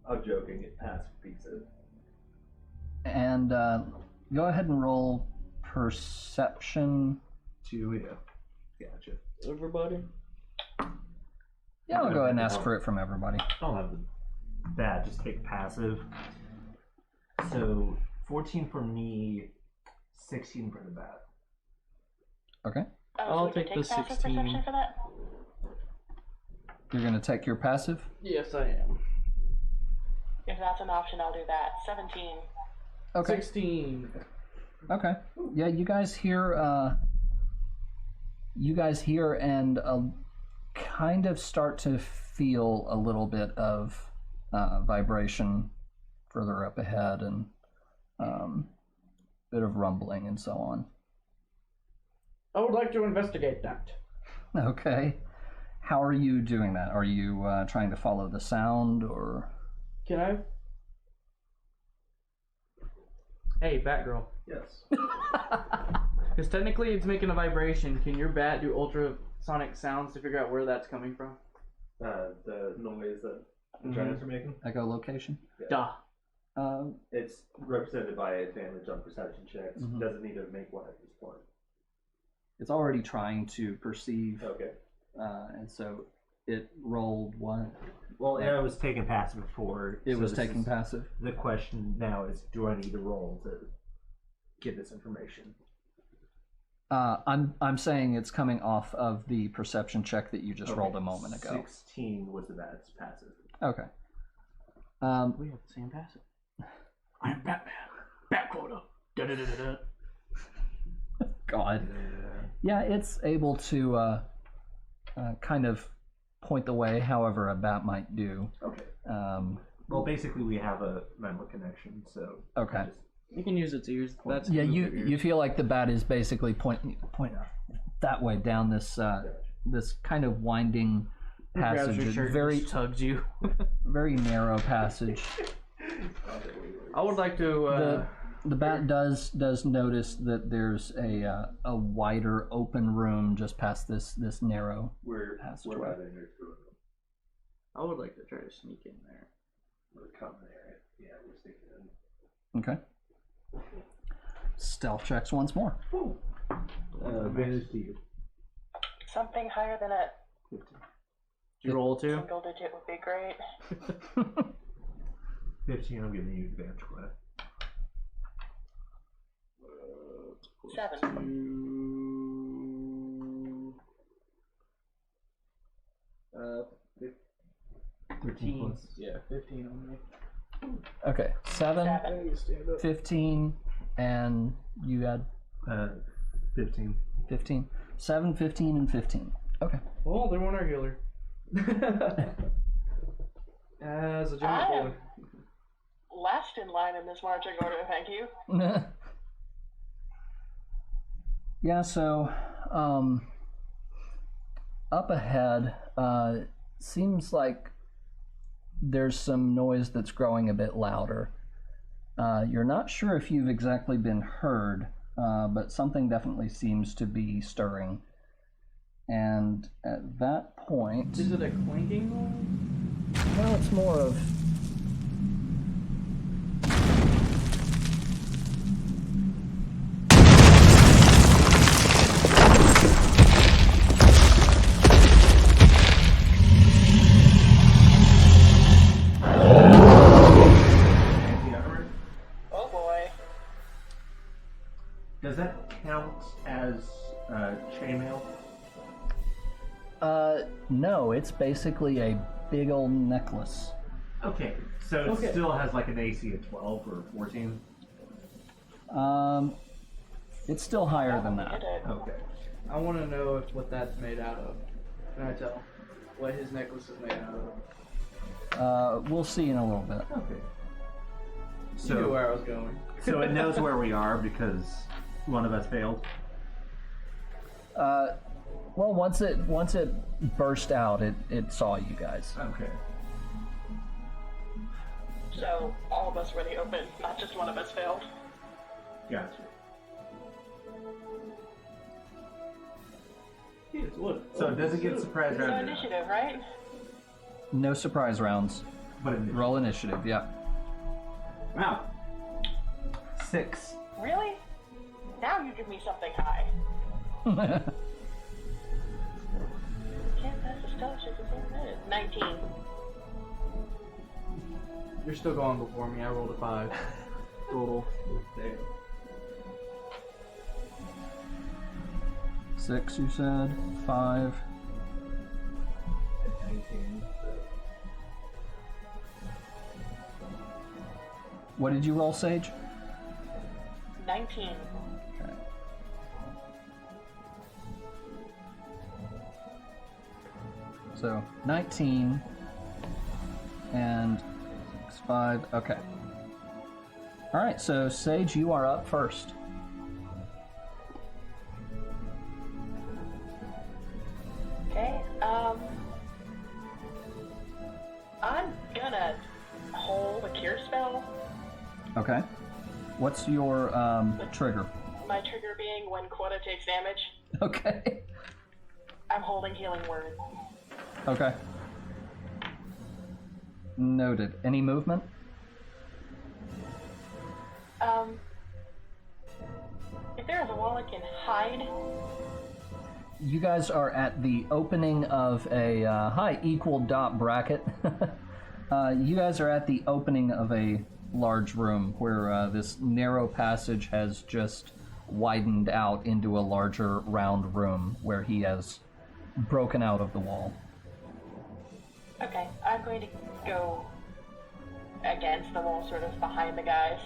I'm joking, it passed pizza. And go ahead and roll perception. 2, yeah. Gotcha. Everybody? Yeah, I'll go ahead and ask for it from everybody. I'll have the bat just take passive. So 14 for me, 16 for the bat. Okay. I'll we can take the passive 16. perception for that? You're going to take your passive? Yes, I am. If that's an option, I'll do that. 17. Okay. 16. Okay. Yeah, you guys hear and kind of start to feel a little bit of vibration further up ahead, and bit of rumbling and so on. I would like to investigate that. Okay. How are you doing that? Are you trying to follow the sound, or? Can I? Hey, Batgirl. Yes. Because technically it's making a vibration. Can your bat do ultrasonic sounds to figure out where that's coming from? The noise that the giants are making? Echolocation? Duh. It's represented by advantage on perception checks. Mhm. Doesn't need to make one at this point. It's already trying to perceive, Okay. and so it rolled what? Well, I was taking passive before. It so was this taking is- passive. The question now is, do I need to roll to get this information? I'm saying it's coming off of the perception check that you just rolled a moment ago. 16 was the bat's passive. Okay. We have the same passive. I am Batman. Bat quota. Da da da da da. God. Yeah, it's able to kind of point the way, however a bat might do. Okay. Well, basically, we have a member connection, so. Okay. You can use its ears. That's Yeah, move you your ears. you feel like the bat is basically pointing that way down this this kind of winding He grabs passage, your shirt, very just tugs you. very narrow passage. I would like to. The bat does notice that there's a wider open room just past this narrow We're passageway. about to enter through I would like to try to sneak in there. the common area. Yeah, we're sticking in. Okay. Stealth checks once more. Advantage to you. Something higher than a 15. Did you roll two? single digit would be great. 15, I'm giving you advantage class. 7. 13 plus. Yeah, 15 on me. Okay, 7, 7. 15, and you had 15. 15. 7, 15, and 15. Okay. Well, they weren't our healer. As a I giant am boy. last in line in this marching order, thank you. Yeah, so up ahead, seems like there's some noise that's growing a bit louder. You're not sure if you've exactly been heard, but something definitely seems to be stirring. And at that point, Is it a clinking noise? well, it's more of Oh boy. Does that count as chainmail? no, it's basically a big old necklace. Okay, so it still has like an AC of 12 or 14? It's still higher than Did that. it. Okay. I want to know what that's made out of. Can I tell? What his necklace is made out of. We'll see in a little bit. Okay. You knew So, where I was going. so it knows where we are because one of us failed? Well, once it burst out, it saw you guys. Okay. So all of us were in the open, not just one of us failed. Gotcha. Yes, what? So it doesn't get surprise So round. initiative, right? No surprise rounds. But it Roll initiative. Yeah. Wow. 6. Really? Now you give me something high. Can't pass the stealth check within a minute. 19. You're still going before me. I rolled a 5. Total. 6, you said. 5. 19. What did you roll, Sage? 19. Okay. So 19 and 5. Okay. All right. So Sage, you are up first. Okay, I'm gonna hold a cure spell. Okay. What's your trigger? My trigger being when Quota takes damage. Okay. I'm holding Healing Word. Okay. Noted. Any movement? If there is a wall I can hide, You guys are at the opening of a hi equal dot bracket. You guys are at the opening of a large room where this narrow passage has just widened out into a larger round room where he has broken out of the wall. okay, I'm going to go against the wall, sort of behind the guys.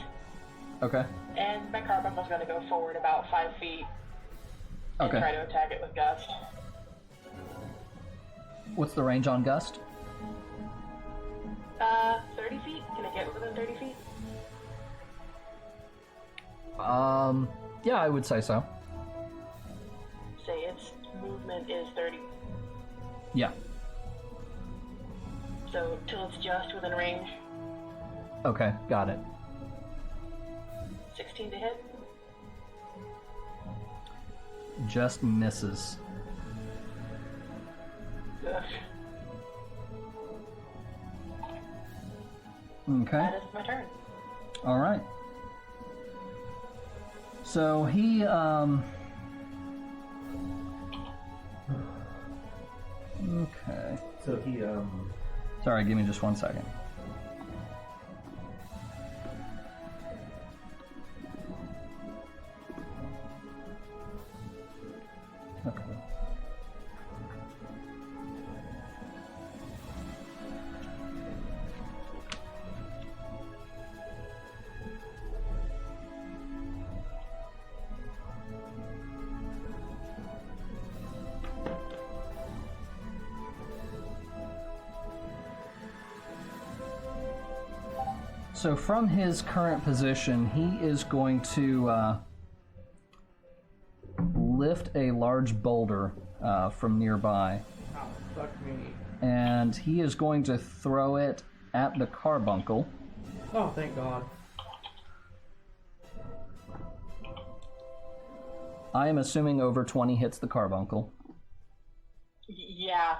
Okay. And my Carbuncle is going to go forward about 5 feet and Okay. try to attack it with Gust. What's the range on Gust? 30 feet? Can it get within 30 feet? Yeah, I would say so. Say its movement is 30. Yeah. So, till it's just within range. Okay, got it. 16 to hit? Just misses. Ugh. Okay. That is my turn. All right. So he, okay. So he, Sorry, give me just 1 second. Okay. So from his current position, he is going to lift a large boulder from nearby, Oh, fuck me. and he is going to throw it at the carbuncle. Oh, thank God. I am assuming over 20 hits the carbuncle. Yeah.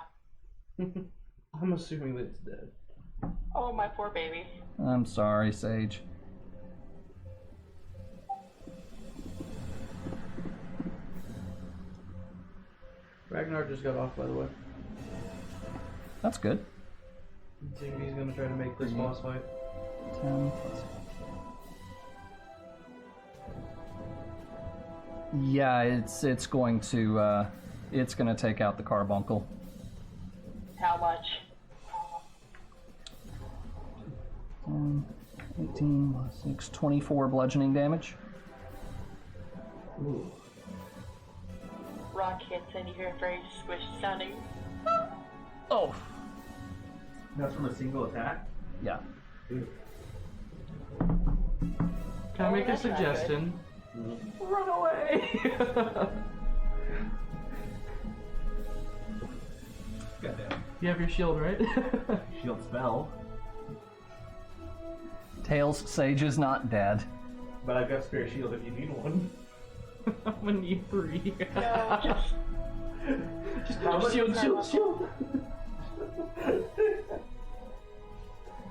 I'm assuming that it's dead. Oh, my poor baby. I'm sorry, Sage. Ragnar just got off, by the way. That's good. Seeing he's gonna try to make this boss fight. 10 plus. Yeah, it's going to take out the carbuncle. How much? 18 plus 6, 24 bludgeoning damage. Ooh. Rock hits and you hear a very squish sounding. Oh, that's from a single attack? yeah. Can I make a that's not good. suggestion? Run away! Goddamn. You have your shield, right? Shield spell. Tails, Sage is not dead. But I've got spare shield if you need one. I'm gonna need 3. No, just Shield.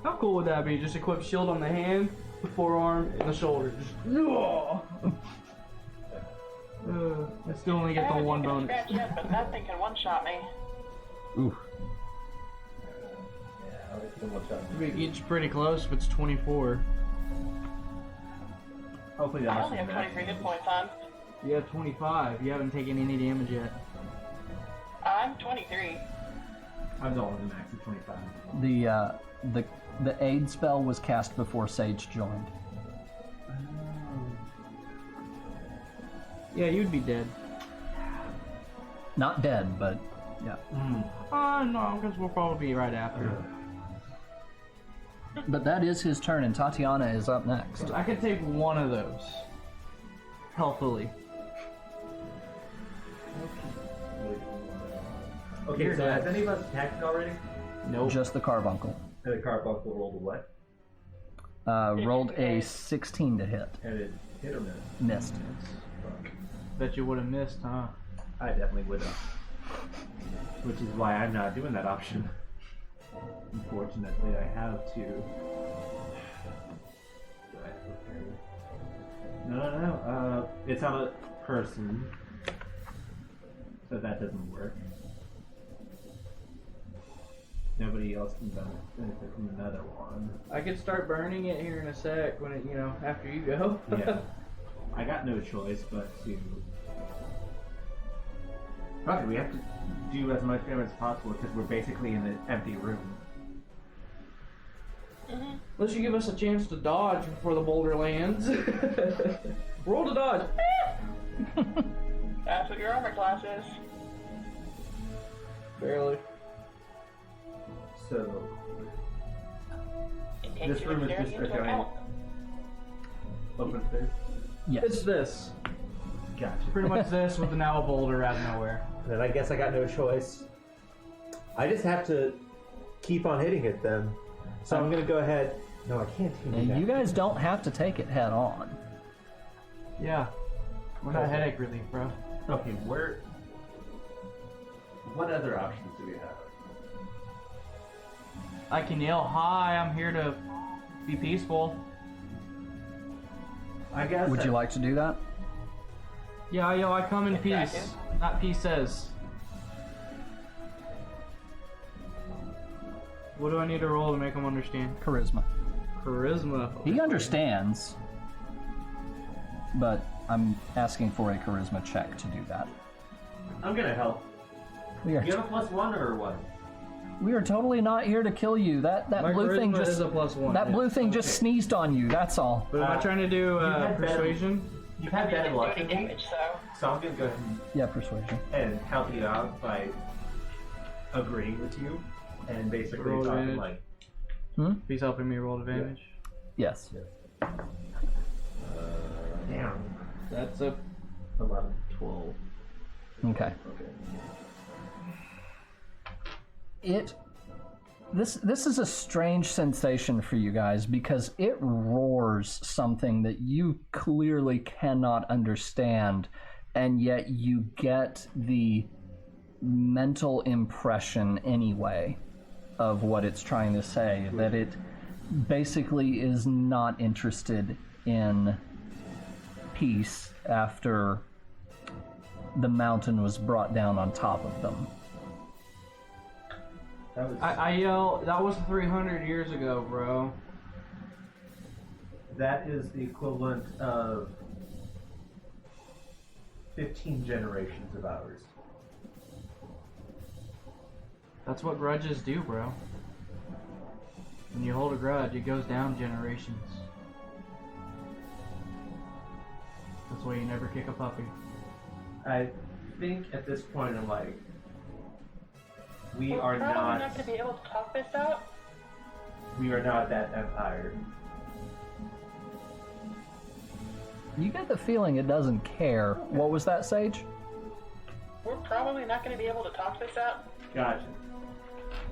How cool would that be? Just equip shield on the hand, the forearm, and the shoulder. Just I still only I get the haven't 1 taken a bonus. scratch yet, but that thing can one-shot me. Ooh. Yeah, it's been one shot. It's pretty close if it's 24. Hopefully I that's only have 23 hit points on. You have 25. You haven't taken any damage yet. I'm 23. I'm going to max of 25. The aid spell was cast before Sage joined. Yeah, you'd be dead. Not dead, but yeah. No, because we'll probably be right after. But that is his turn, and Tatiana is up next. I could take one of those. Healthily. Okay, You're so dead. has any of us attacked it already? Nope. Just the carbuncle. And the carbuncle rolled a what? Rolled a 16 to hit. And it hit or miss? Missed. Bet you would have missed, huh? I definitely would have. Which is why I'm not doing that option. Unfortunately, I have to. No. It's on a person. So that doesn't work. Nobody else can benefit from another one. I could start burning it here in a sec when it, after you go. Yeah. I got no choice but to. Right, we have to do as much damage as possible because we're basically in an empty room. Unless you give us a chance to dodge before the boulder lands. Roll to dodge. That's what your armor class is. Barely. So, In case this you room were is staring just a into giant open space? Yes. It's this. Gotcha. Pretty much this with now a boulder out of nowhere. Then I guess I got no choice. I just have to keep on hitting it then. So I'm gonna go ahead. No, I can't do Yeah, that. you guys don't have to take it head on. Yeah. We're not headache relief, bro. Okay, what other options do we have? I can yell, "Hi, I'm here to be peaceful." I guess. Would you like to do that? Yeah, I yell, "I come in Attack peace." him? Not pieces. What do I need to roll to make him understand? Charisma. Charisma. He understands, but I'm asking for a charisma check to do that. I'm gonna help. We are You have a +1 or what? we are totally not here to kill you. That My blue thing charisma just is a +1. that blue thing just sneezed on you. That's all. But am I trying to do had better- persuasion? You've had You bad didn't do luck any with me, damage, so I'm gonna go ahead Yeah, persuasion. and help you out by agreeing with you and basically Roll talking advantage. like, He's helping me roll advantage. Yes. damn, That's a 11. 12. Okay. This is a strange sensation for you guys because it roars something that you clearly cannot understand, and yet you get the mental impression anyway of what it's trying to say, that it basically is not interested in peace after the mountain was brought down on top of them. That was, I yell, "That was 300 years ago, bro." that is the equivalent of 15 generations of ours. That's what grudges do, bro. When you hold a grudge, it goes down generations. That's why you never kick a puppy. I think at this point I'm like, we We're are probably not not going to be able to talk this out. that empire. You get the feeling it doesn't care. What was that, Sage? We're probably not going to be able to talk this out. Gotcha.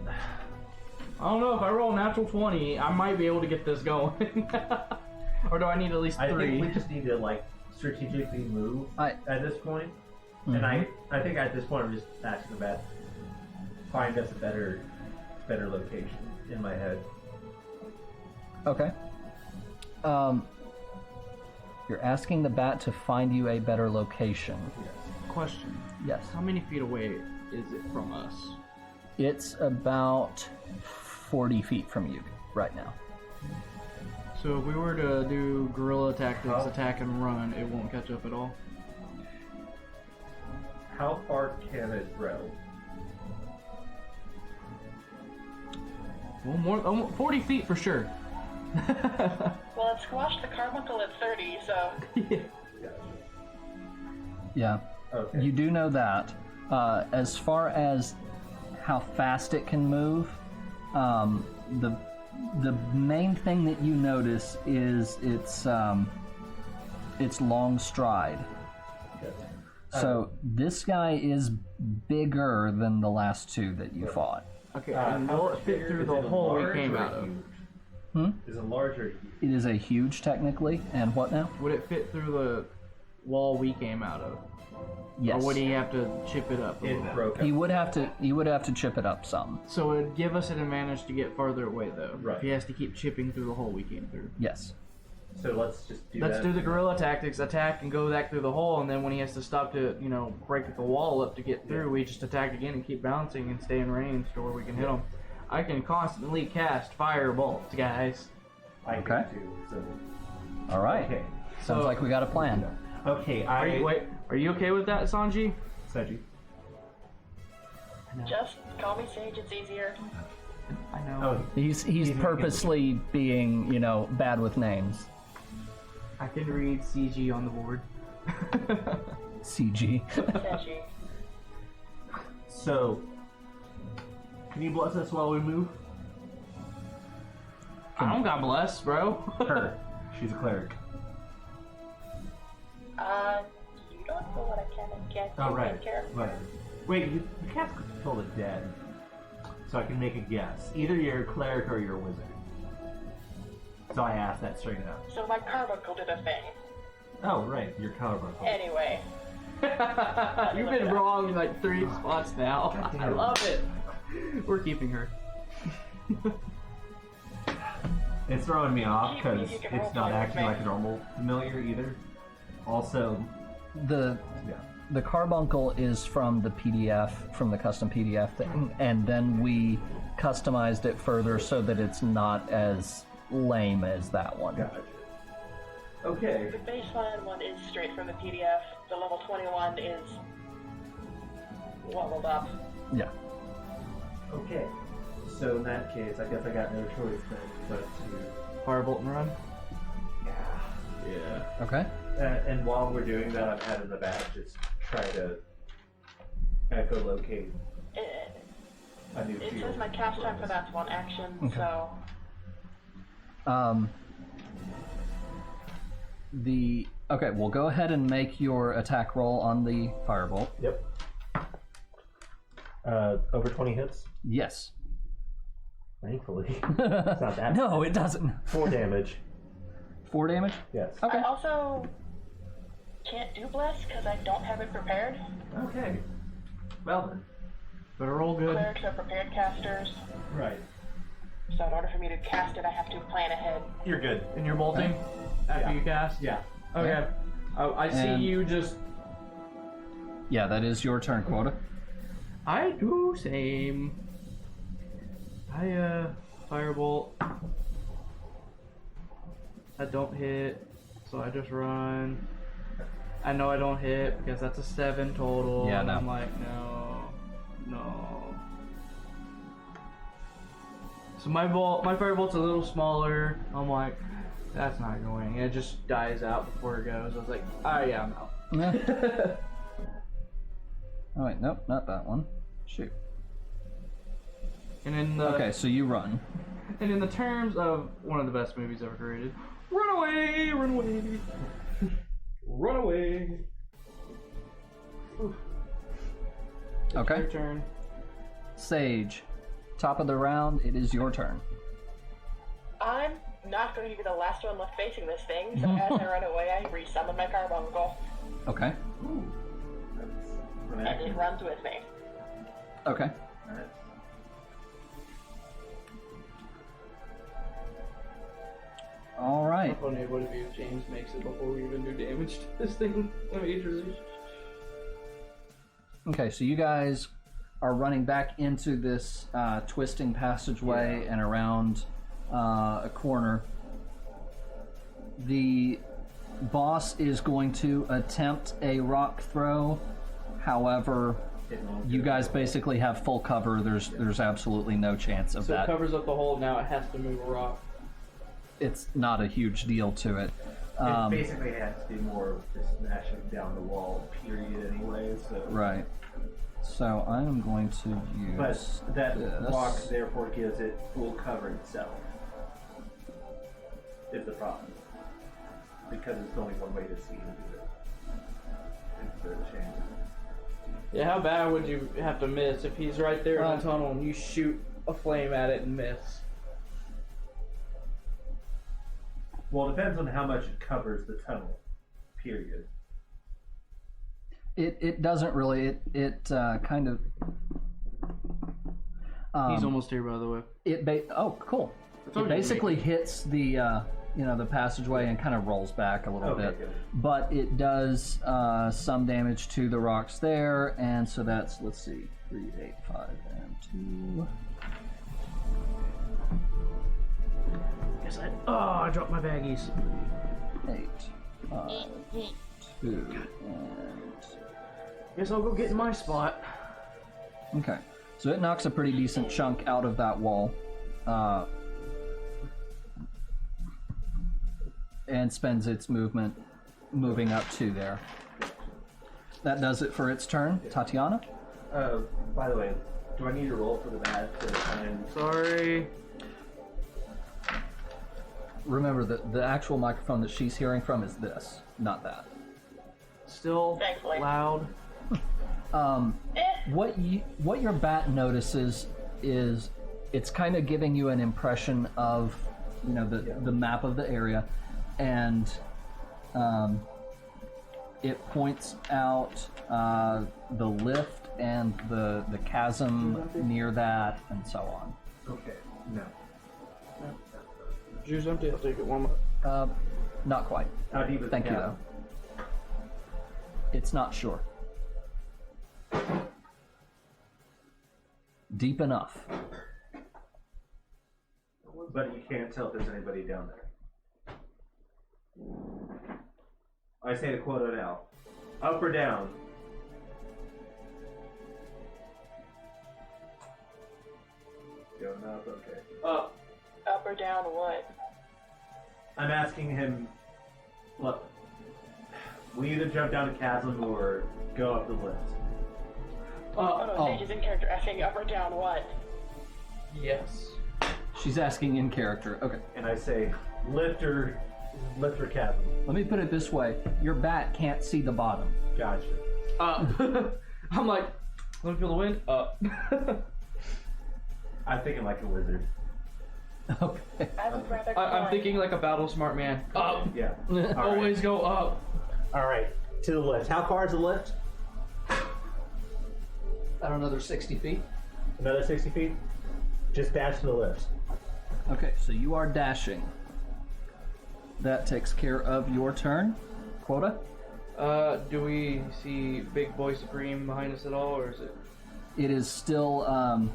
I don't know, if I roll a natural 20, I might be able to get this going. Or do I need at least I 3? think we just need to like strategically move at this point. And I think at this point I'm just asking about find us a better location in my head. Okay. You're asking the bat to find you a better location. Question. Yes. How many feet away is it from us? It's about 40 feet from you right now. So if we were to do guerrilla tactics, attack and run, it won't catch up at all? How far can it throw? Well, 40 feet for sure. Well, it squashed the carbuncle at 30, so Yeah. Okay. You do know that. As far as how fast it can move, the main thing that you notice is its long stride. So this guy is bigger than the last two that you fought. Okay, and will it fit through the hole we came out of? Is it large or huge? It is a huge technically, and what now? Would it fit through the wall we came out of? Yes. Or would he have to chip it up a little It bit? broke up. You would have to chip it up some. So it'd give us an advantage to get farther away, though. Right. If he has to keep chipping through the hole we came through. Yes. So let's just do Let's that. do the guerrilla tactics, attack and go back through the hole, and then when he has to stop to, break the wall up to get through, we just attack again and keep bouncing and stay in range to where we can hit him. I can constantly cast fire bolts, guys. I Okay. can too. So All right. okay. Sounds So- like we got a plan. Okay. Are you okay with that, Sanji? Seji. just call me Sage, it's easier. I know. Oh, He's purposely being, bad with names. I can read CG on the board. CG. Sketchy. So, can you bless us while we move? I don't got blessed, bro. Her. She's a cleric. You don't know what I can and can't do. Oh, right. Take care of. Right. Wait, you can't control the dead. So I can make a guess. Either you're a cleric or you're a wizard. So I asked that straight up. So my carbuncle did a thing. Oh, right. You're Copperbell. Anyway. You've been wrong in like 3 spots now. I love it. We're keeping her. It's throwing me off because You can it's not roleplay acting with like a normal familiar either. Also, The yeah. the carbuncle is from the PDF, from the custom PDF thing, and then we customized it further so that it's not as lame as that one. Gotcha. Okay. The baseline one is straight from the PDF. The level 21 is leveled up. Yeah. Okay. So in that case, I guess I got no choice then but to... Firebolt and run. Yeah. Okay. And while we're doing that, I'm heading the back, just try to echolocate a new It field. says my cast time for that's 1 action, Okay. so Okay, well, go ahead and make your attack roll on the firebolt. Yep. Over 20 hits? Yes. Thankfully. It's not that No, bad. it doesn't. 4 damage. 4 damage? Yes. Okay. I also can't do bless because I don't have it prepared. Okay. Well then. Better roll good. Clerics are prepared casters, Right. so in order for me to cast it, I have to plan ahead. You're good. And you're bolting after Yeah. you cast? Yeah. Okay. I see And- you just... Yeah, that is your turn quota. I do same. I firebolt. I don't hit, so I just run. I know I don't hit because that's a 7 total. Yeah, and no. I'm like, no. So my firebolt's a little smaller. I'm like, that's not going. And it just dies out before it goes. I was like, oh yeah, I'm out. Yeah. Oh wait, nope, not that one. Shoot. And in the Okay, so you run. And in the terms of one of the best movies ever created, run away, run away, run away. Oof. Okay. Your turn. Sage, top of the round, it is your turn. I'm not going to be the last one left facing this thing, so as I run away, I resummon my carbuncle, Okay. Ooh. and it runs with me. Okay. Alright. All right. How funny would it be if James makes it before we even do damage to this thing majorly? Okay, so you guys are running back into this twisting passageway and around a corner. The boss is going to attempt a rock throw. However, you guys basically have full cover. There's absolutely no chance of So it that. covers up the hole, now it has to move a rock. It's not a huge deal to it. It basically has to be more of just smashing down the wall, period, anyway, so... Right. So I am going to use But that this. rock therefore gives it full cover itself. Is the problem. Because it's only one way to see to do it. Instead of changing. Yeah, how bad would you have to miss if he's right there in Well- the tunnel and you shoot a flame at it and miss? Well, it depends on how much it covers the tunnel. Period. It doesn't really. It kind of. He's almost here, by the way. Oh, cool. told It you to basically make hits the the passageway and kind of rolls back a little Okay, bit, good. but it does some damage to the rocks there, and so that's, let's see, 3, 8, 5, and 2. Guess I dropped my baggies. 8, 5, 2, and Guess I'll go get in my spot. okay. So it knocks a pretty decent chunk out of that wall, and spends its movement moving up to there. That does it for its turn. Tatiana? By the way, do I need to roll for the bat to find? Sorry. Remember that the actual microphone that she's hearing from is this, not that. Still Thankfully. loud. What your bat notices is it's kind of giving you an impression of, you know, the map of the area, and it points out the lift and the chasm near that, and so on. Okay, no. Juice empty. I'll take it one. Not quite. How deep is Thank the you, chasm? though. It's not sure. Deep enough. But you can't tell if there's anybody down there. I say the quota now. Up or down? Going up, okay. Up. Up or down what? I'm asking him, look, we either jump down a chasm or go up the lift. Oh no, oh. Sage is in character asking up or down what? Yes. She's asking in character. Okay. And I say, lift or chasm. Let me put it this way. Your bat can't see the bottom. Gotcha. I'm like, let me feel the wind. Up. I'm thinking like a wizard. Okay. I would rather I'm climb. thinking like a battle smart man. Up. Yeah. Always go up. All right, to the lift. How far is the lift? About another 60 feet. Another 60 feet? Just dash to the lift. Okay, so you are dashing. That takes care of your turn. Quota? Do we see Big Boy Supreme behind us at all, or is it? It is still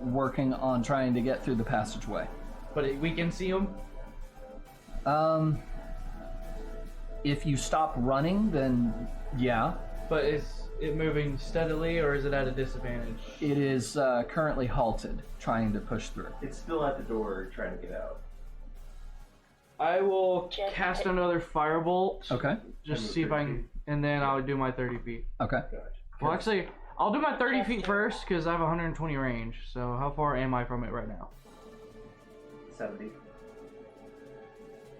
working on trying to get through the passageway. But we can see him. If you stop running, then yeah. But is it moving steadily, or is it at a disadvantage? It is currently halted, trying to push through. It's still at the door trying to get out. I will cast another firebolt. Okay. Just see if I can, and then I'll do my 30 feet. Okay. Gotcha. Well, actually, I'll do my 30 feet first because I have 120 range. So how far am I from it right now? 70.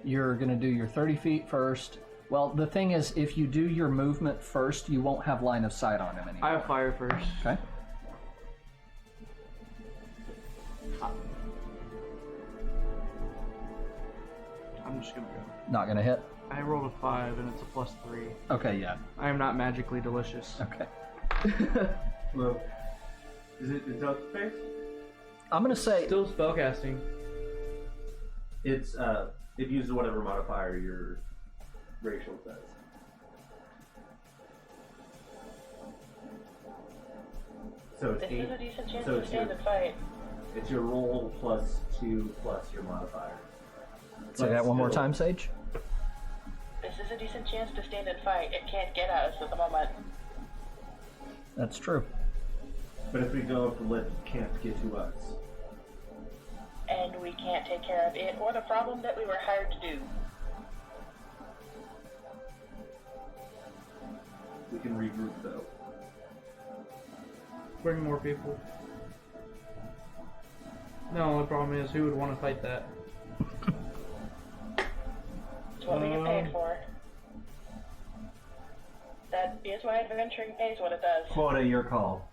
You're going to do your 30 feet first. Well, the thing is, if you do your movement first, you won't have line of sight on him anymore. I have fire first. Okay. I'm just gonna go. Not going to hit? I rolled a 5 and it's a +3. Okay, yeah. I am not magically delicious. Okay. Well, is it out space? I'm going to say... Still spellcasting. It's it uses whatever modifier your racial says. So it's This 8. is a decent chance So to it's stand your, and fight. it's your roll +2 plus your modifier. Say But that one more still, time, Sage. This is a decent chance to stand and fight. It can't get us at the moment. That's true. But if we go up the lift, it can't get to us. And we can't take care of it or the problem that we were hired to do. We can regroup though. Bring more people. No, the problem is who would want to fight that? It's what we get paid for. That is why adventuring pays what it does. Quota, your call.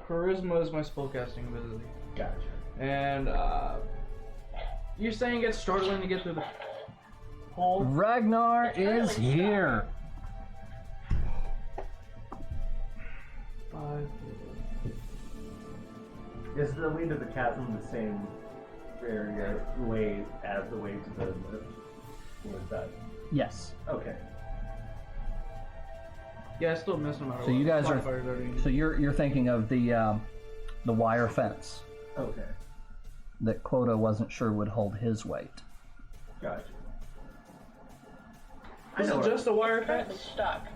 Charisma is my spellcasting ability. Gotcha. And, you're saying it's struggling to get through the hole? Ragnar It's really is here. 5. Is the way to the chasm the same area way as the way to the lift? Or is that? Yes. Okay. Yeah, I still miss no matter So what. you guys Modifiers are... already- So you're thinking of the wire fence Okay. that Quota wasn't sure would hold his weight. Gotcha. Is it just a wire Currently fence? stuck.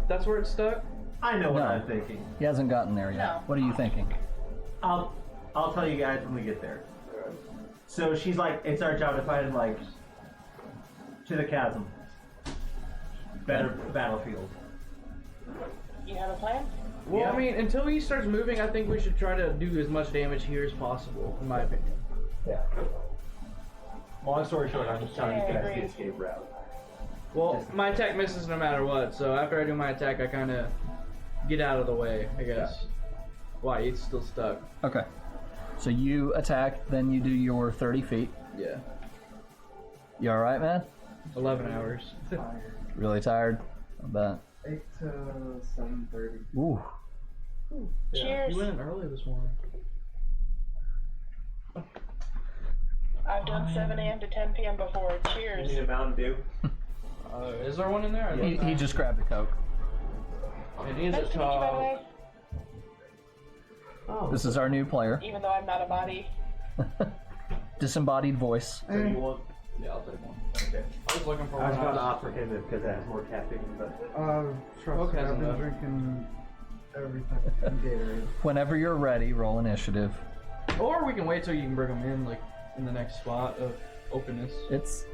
That's where it's stuck? I know what No. I'm thinking. He hasn't gotten there yet. No. What are you thinking? I'll tell you guys when we get there. So she's like, it's our job to find, like, to the chasm. Better battlefield. You have a plan? Well, Yeah. I mean, until he starts moving, I think we should try to do as much damage here as possible, in my opinion. Yeah. Long story short, I'm just telling you Yeah, I guys the agree. escape route. Well, my attack misses no matter what, so after I do my attack, I kind of get out of the way, I guess. Why, he's still stuck. Okay. So you attack, then you do your 30 feet. Yeah. You alright, man? 11 hours. Really tired? I bet. 8 to 7:30. Ooh. Yeah, Cheers. he went in early this morning. I've done 7 a.m. to 10 p.m. before. You Cheers. need a Mountain Dew? Is there one in there? I don't He know. just grabbed a Coke. It is Nice a to meet you, by the way. top. Oh. This is our new player. Even though I'm not a body. Disembodied voice. So you want? Yeah, I'll take one. Okay. I was looking for I was one. going to offer him it because it has more caffeine, but Trust Coke me, has I've been enough. drinking everything in Gatorade. Whenever you're ready, roll initiative. Or we can wait till you can bring them in, like, in the next spot of openness. It's.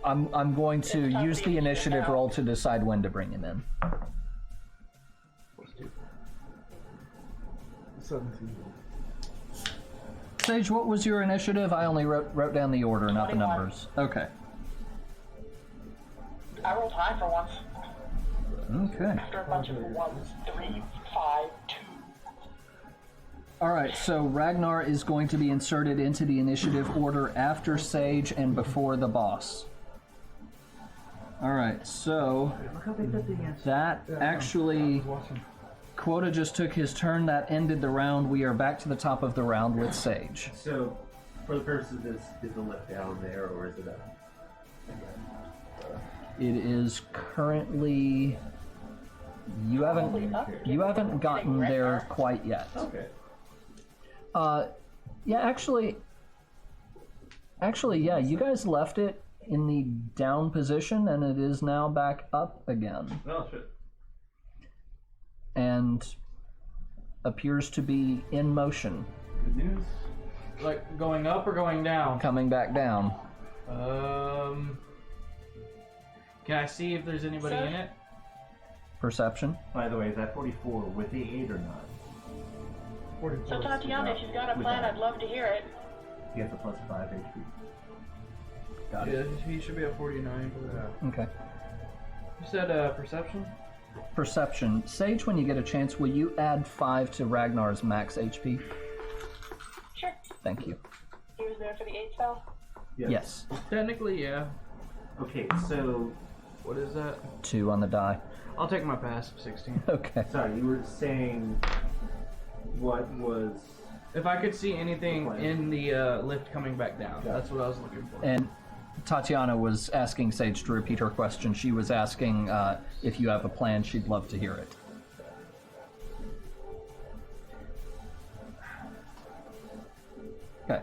I'm going to It's time use to the use it initiative now. roll to decide when to bring him in. 17. Sage, what was your initiative? I only wrote down the order, not the 21. numbers. Okay. I rolled high for once. Okay. After a bunch of 1s, 3, 5, 2. Alright, so Ragnar is going to be inserted into the initiative order after Sage and before the boss. Alright, so that actually, Quota just took his turn, that ended the round. We are back to the top of the round with Sage. so for the purpose of this, is the lift down there or is it up? It is currently... You haven't gotten there quite yet. Okay. Yeah, actually, yeah, you guys left it in the down position, and it is now back up again, Oh shit. and appears to be in motion, Good news. Like, going up or going down? coming back down. Can I see if there's anybody in it? Perception. By the way, is that 44 with the 8 or not? 44. So Tatiana, if you've got a plan, I'd love to hear it. He gets a plus 5 HP. Got Yeah, it. he should be at 49. Okay. You said perception? Perception. Sage, when you get a chance, will you add 5 to Ragnar's max HP? Sure. Thank you. He was there for the 8 spell. Yes. Technically, yeah. Okay, so What is that? 2 on the die. I'll take my passive 16. Okay. sorry, you were saying what was If I could see anything in the lift coming back down, that's what I was looking for. And Tatiana was asking Sage to repeat her question. She was asking if you have a plan. She'd love to hear it. Okay.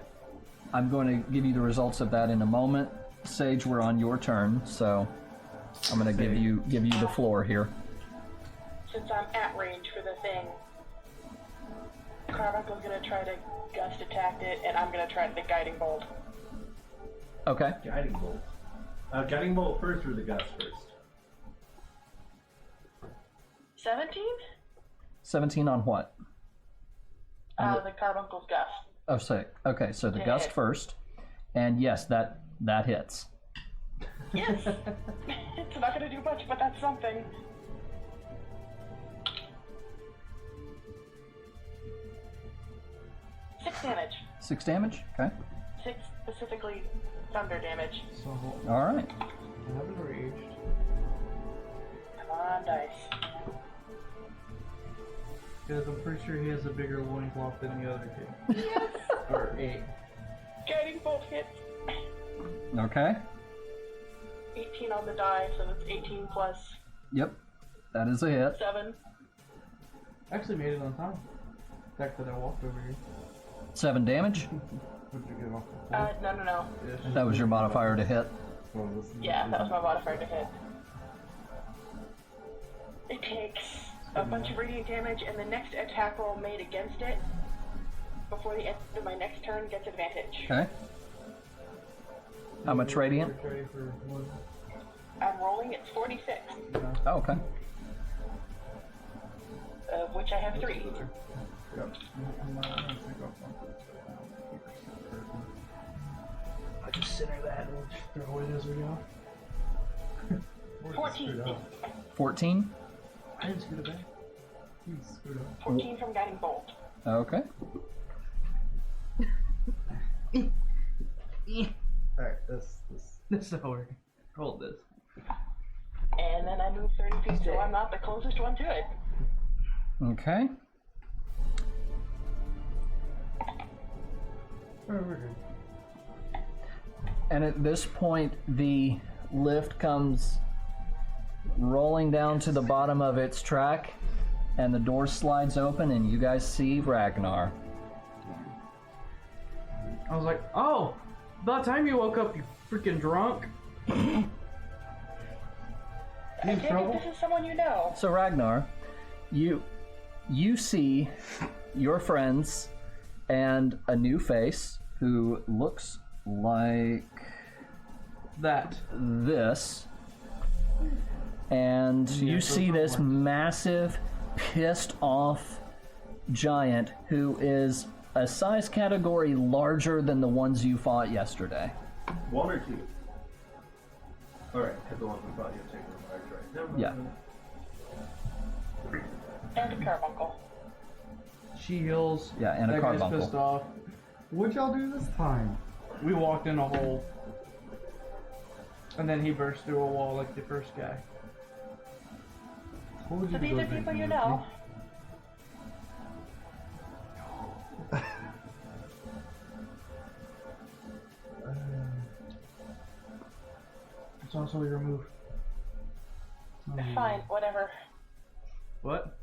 I'm going to give you the results of that in a moment. Sage, we're on your turn, so I'm going to give you the floor here. Since I'm at range for the thing, Carmichael's gonna try to gust attack it, and I'm gonna try the guiding bolt. Okay. Guiding bolt. Guiding bolt first or the gust first? 17? 17 on what? The Carmichael's gust. Oh, say. Okay, so the Yeah. gust first. And yes, that hits. Yes! It's not gonna do much, but that's something. Six damage. 6 damage? Okay. 6 specifically thunder damage. So, All right. I haven't raged. Come on, dice. Because I'm pretty sure he has a bigger loincloth than the other two. Yes! Or 8. Guiding bolt hits. Okay. 18 on the die, so that's 18 plus Yep. That is a hit. 7. I actually made it on time. The fact that I walked over here. 7 damage. What did you get off the floor? No. That was your modifier to hit. Well, this is- Yeah, that was my modifier to hit. It takes a bunch of radiant damage, and the next attack roll made against it before the end of my next turn gets advantage. Okay. How much radiant? Ready for one. I'm rolling, it's 46, Oh, okay. of which I have 3. I just center that and just throw it as we go. 14. 14? I didn't screw it back. You screwed up. 14 from Guiding Bolt. Okay. Alright, this. That's not working. Hold this. And then I move 30 feet, so I'm not the closest one to it. Okay. Oh, we're good. And at this point, the lift comes rolling down to the bottom of its track, and the door slides open, and you guys see Ragnar. I was like, oh, about time you woke up, you freaking drunk. I in take trouble? it this is someone you know. So Ragnar, you see your friends and a new face who looks like That. this, and you see this massive, pissed off giant who is a size category larger than the ones you fought yesterday. 1 or 2? Alright, because the ones we fought yesterday were large, right? Never mind. Yeah. And a carbuncle. She heals. Yeah, and a that guy's carbuncle. pissed off. What'd y'all do this time? We walked in a hole. And then he burst through a wall like the first guy. Told So you to these go are drinking people you with know. me. It's also your move. Fine, whatever. What?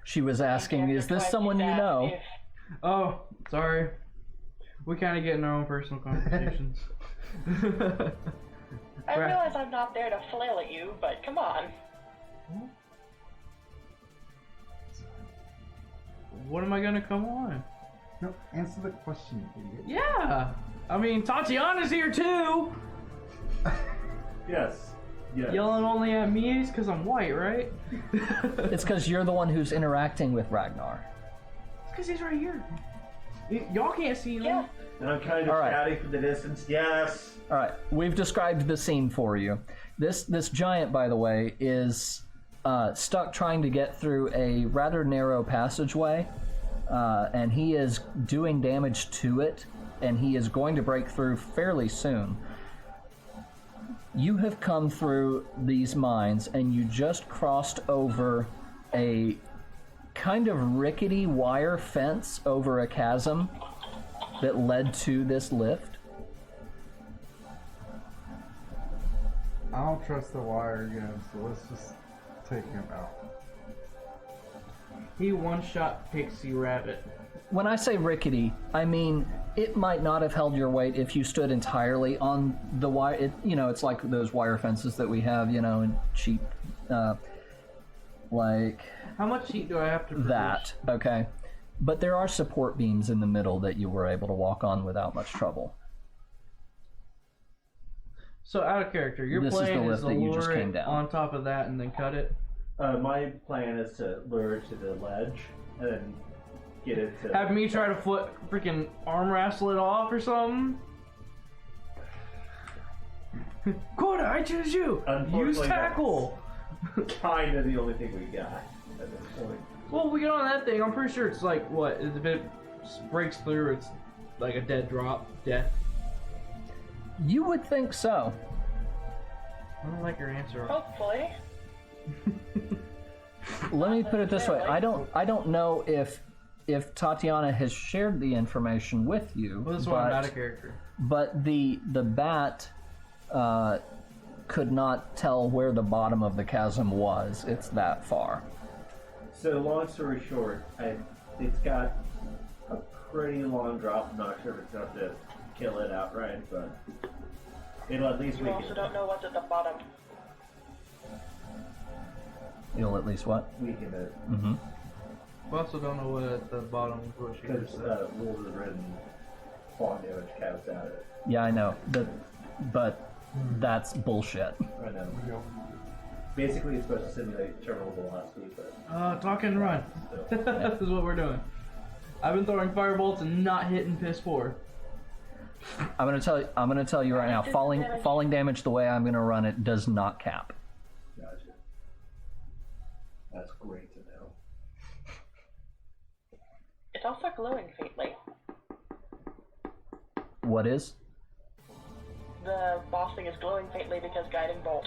She was asking, is this someone you know? Oh, sorry. We kind of get in our own personal conversations. I realize I'm not there to flail at you, but come on. What am I gonna come on? No, answer the question, you idiot. Yeah! I mean, Tatiana's here too! Yes. Yes. Yelling only at me is because I'm white, right? It's because you're the one who's interacting with Ragnar. It's because he's right here. Y'all can't see him. Yeah. And I'm kind of All right. shouting from the distance, yes! All right, we've described the scene for you. This giant, by the way, is stuck trying to get through a rather narrow passageway, and he is doing damage to it, and he is going to break through fairly soon. You have come through these mines, and you just crossed over a kind of rickety wire fence over a chasm that led to this lift. I don't trust the wire again, so let's just take him out. He one-shot Pixie Rabbit. When I say rickety, I mean it might not have held your weight if you stood entirely on the wire. It's like those wire fences that we have, in cheap, like How much heat do I have to produce? that. Okay, but there are support beams in the middle that you were able to walk on without much trouble. So out of character, your This is the plan lift is to that you just lure came it down. on top of that and then cut it. My plan is to lure it to the ledge and then get it to... Have me try to freaking arm wrestle it off or something. Coda, I choose you. Use Unfortunately, tackle. kind of the only thing we got at this point. Well, we get on that thing. I'm pretty sure it's like what? If it breaks through, it's like a dead drop, death. You would think so. I don't like your answer. Hopefully. Let me put it this way: I don't know if Tatiana has shared the information with you. Well, that's why I'm out of character. But the bat could not tell where the bottom of the chasm was. It's that far. So long story short, it's got a pretty long drop. I'm not sure if it's enough to kill it outright, but it'll at least You weaken also it. don't know what's at the bottom. You'll at least what? Weaken it. Mm-hmm. I also don't know what at the bottom of what she Because just said. wolves have written falling damage caps at it. Yeah, I know. But that's bullshit. I know. Basically, it's supposed to simulate terminal velocity, but Talk and run. This is what we're doing. I've been throwing firebolts and not hitting piss poor. I'm gonna tell you right now. Falling damage the way I'm gonna run it does not cap. gotcha. That's great to know. It's also glowing faintly. What is? The boss thing is glowing faintly because guiding bolt.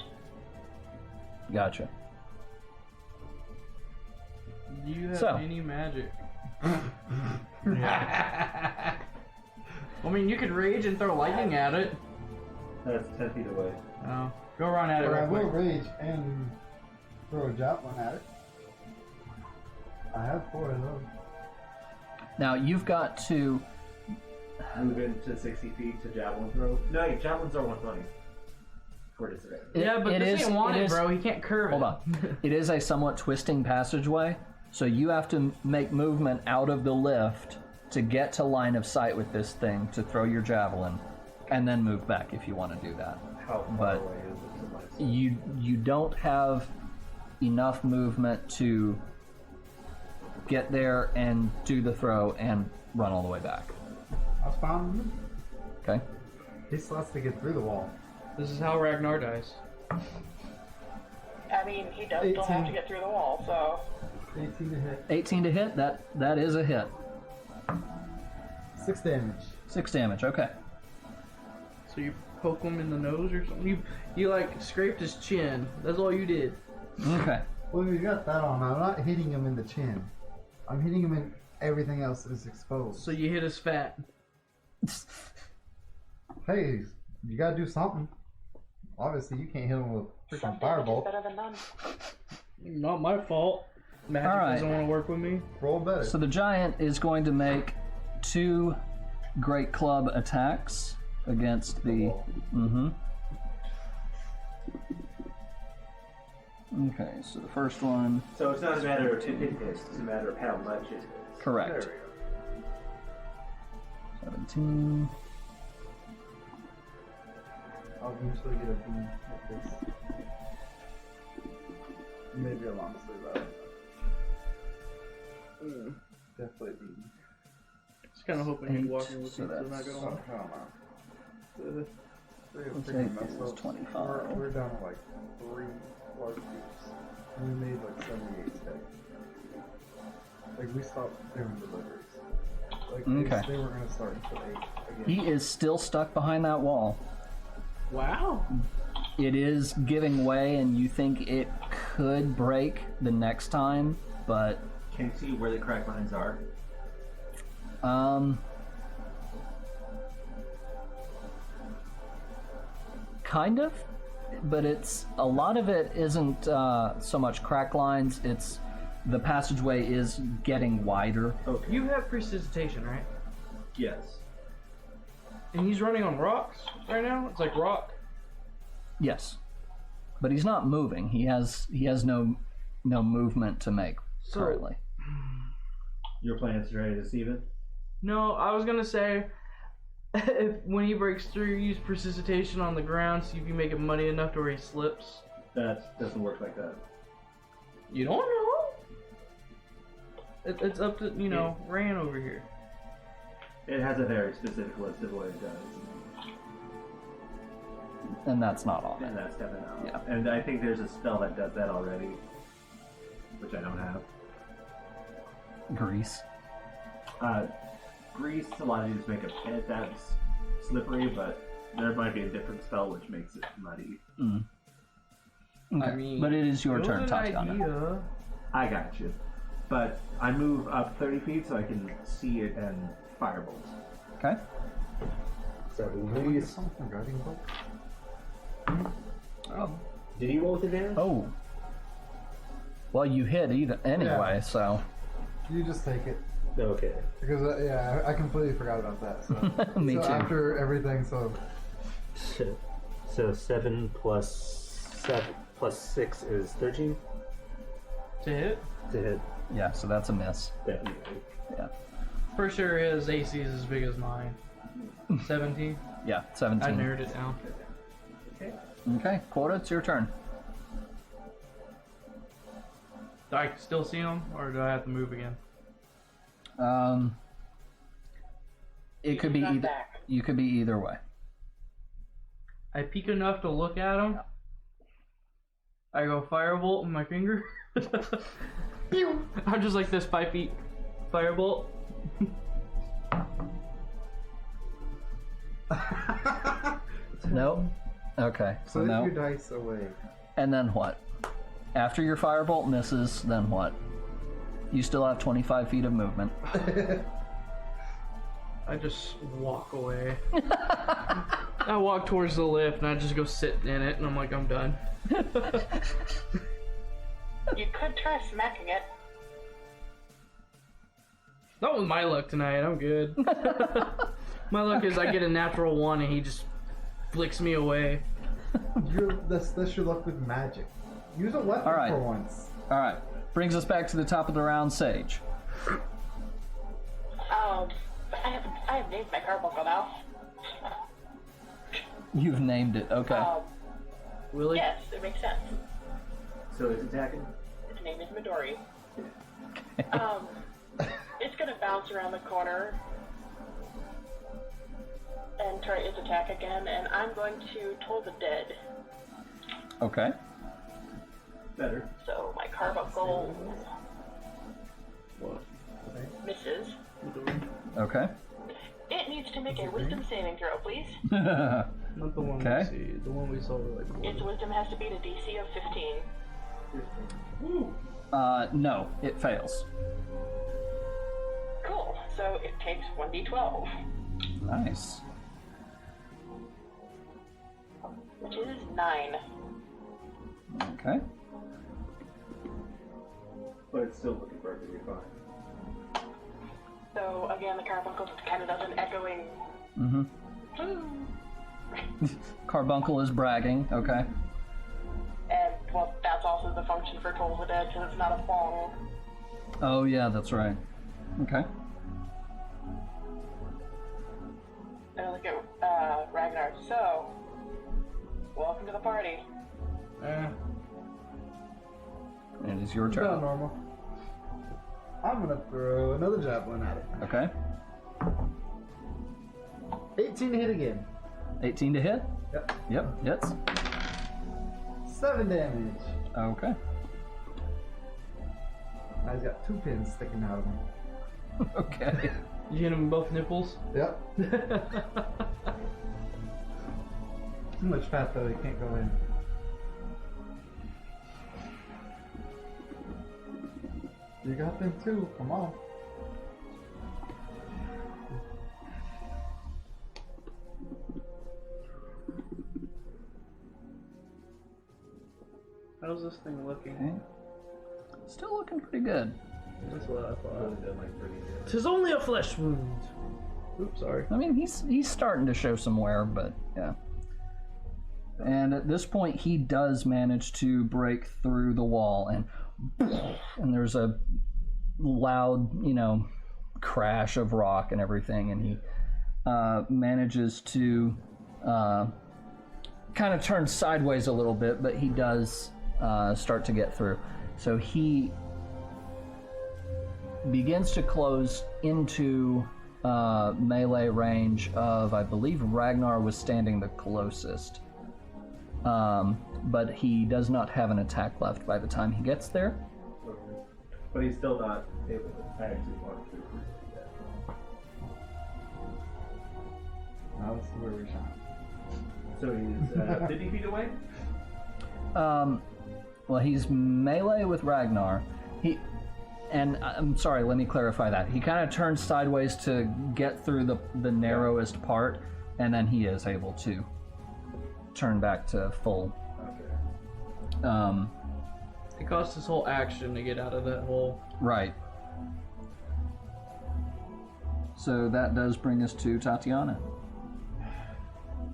Gotcha. Do you have So. any magic? I mean, you could rage and throw lightning at it. That's 10 feet away. Oh, go run at it Or I real will quick. rage and throw a javelin at it. I have 4 of those. Now you've got to. Move into 60 feet to javelin throw. No, wait, javelins are 120. For disadvantage. Yeah, but this ain't wanted, it is- bro. He can't curve Hold it. on. It is a somewhat twisting passageway, so you have to make movement out of the lift to get to line of sight with this thing to throw your javelin, and then move back if you want to do that. How far But away is it to my side? You don't have enough movement to get there and do the throw and run all the way back. That's fine. Okay? He still has to get through the wall. This is how Ragnar dies. I mean, he does still have to get through the wall, so... 18 to hit. 18 to hit. That is a hit. 6 damage. 6 damage. Okay. So you poke him in the nose or something? You like scraped his chin. That's all you did. Okay. Well, you got that on. I'm not hitting him in the chin. I'm hitting him in everything else that is exposed. So you hit his fat. Hey, you gotta do something. Obviously, you can't hit him with freaking Some damage is fireball. better than none. Not my fault. Magic All right. doesn't want to work with me. Roll better. So the giant is going to make 2 great club attacks against the. Okay, so the first one. So it's not a matter of if it hits, it's a matter of how much it hits. Correct. There 17. I'll eventually get a beam like this. Maybe a long sleeve out. Definitely a beam. Just kind of hoping he'd 8, walk in with so me, so not that's- gonna Oh, walk. hell no. Let's say it's 25. We're down to like 3 large beams. And we made like 78 today. Like we stopped doing deliveries. Like Okay. they were gonna start until 8 again. He is still stuck behind that wall. Wow. It is giving way, and you think it could break the next time, but Can you see where the crack lines are? Kind of, but it's a lot of it isn't so much crack lines. It's the passageway is getting wider. You have precipitation, right? Yes. And he's running on rocks right now? It's like rock. Yes, but he's not moving. He has no movement to make So- currently. Your plan is to try to deceive it? No, I was gonna say, if when he breaks through, use precipitation on the ground, see if you make it muddy enough to where he slips. That doesn't work like that. You don't know? It's up to, Ran over here. It has a very specific list of what it does. And that's not on And it. that's definitely not. Yeah. And I think there's a spell that does that already, which I don't have. Grease. Grease allows you to make a pit that's slippery, but there might be a different spell which makes it muddy. Okay. I mean, but it is your it was turn, an Tatiana. idea. I got you. But I move up 30 feet so I can see it and firebolt. Okay. So Can we get something from guiding bolt? did you roll with advantage? Oh. Well, you hit either anyway, Yeah. so You just take it. Okay. Because, I completely forgot about that. So, Me so too. after everything, so So 7 plus 6 is 13 To hit? to hit. Yeah, so that's a miss. Definitely. Yeah. For sure his AC is as big as mine. 17. Yeah, I 17. narrowed it down. Okay, Quota, it's your turn. Do I still see him, or do I have to move again? It could be Not either. back. You could be either way. I peek enough to look at him. I go firebolt with my finger. Pew! I'm just like this 5 feet. Firebolt. Nope. Okay, so Put no. your dice away. And then what? After your firebolt misses, then what? You still have 25 feet of movement. I just walk away. I walk towards the lift and I just go sit in it and I'm like, I'm done. You could try smacking it. Not with my luck tonight, I'm good. My luck is I get a natural 1 and he just flicks me away. That's your luck with magic. Use a weapon All right. for once. All right, brings us back to the top of the round, Sage. I have named my carbuncle now. You've named it. Okay. Willie? Yes, it makes sense. So it's attacking? Its name is Midori. It's gonna bounce around the corner and try its attack again, and I'm going to Toll the Dead. Okay. Better. So my carbuncle What? misses. Okay. It needs to make a wisdom saving throw, please. Not the one Okay. we see. The one we saw like Its wisdom has to beat a DC of 15. No, it fails. Cool. So it takes 1d12, Nice. which is 9. Okay. But it's still looking perfectly fine. So again, the carbuncle kind of does an echoing. Carbuncle is bragging. Okay. And, well, that's also the function for Toll the Dead, because it's not a thong. Oh yeah, that's right. Okay. And I look at Ragnar. So, welcome to the party. It is your It's about turn. normal. I'm gonna throw another javelin at it. Okay. 18 to hit again. 18 to hit. Yep. Yep. Hits. 7 damage. Okay. Now he's got 2 pins sticking out of him. Okay. You hit him in both nipples? Yep. Too much fat though, he can't go in. You got them too, come on. How's this thing looking? Okay. Still looking pretty good. That's what I thought. Really done like pretty good. Tis only a flesh wound. Oops, sorry. I mean, he's starting to show some wear, but yeah. And at this point, he does manage to break through the wall, and there's a loud, crash of rock and everything, and he manages to kind of turn sideways a little bit, but he does start to get through. So he begins to close into melee range of, I believe Ragnar was standing the closest. But he does not have an attack left by the time he gets there. Okay. But he's still not able to actually walk through yet. Now let's see where we shot. So he's 50 feet away? Well, he's melee with Ragnar. And I'm sorry, let me clarify that. He kind of turns sideways to get through the narrowest part, and then he is able to turn back to full. Okay. It cost his whole action to get out of that hole. Right. So that does bring us to Tatiana.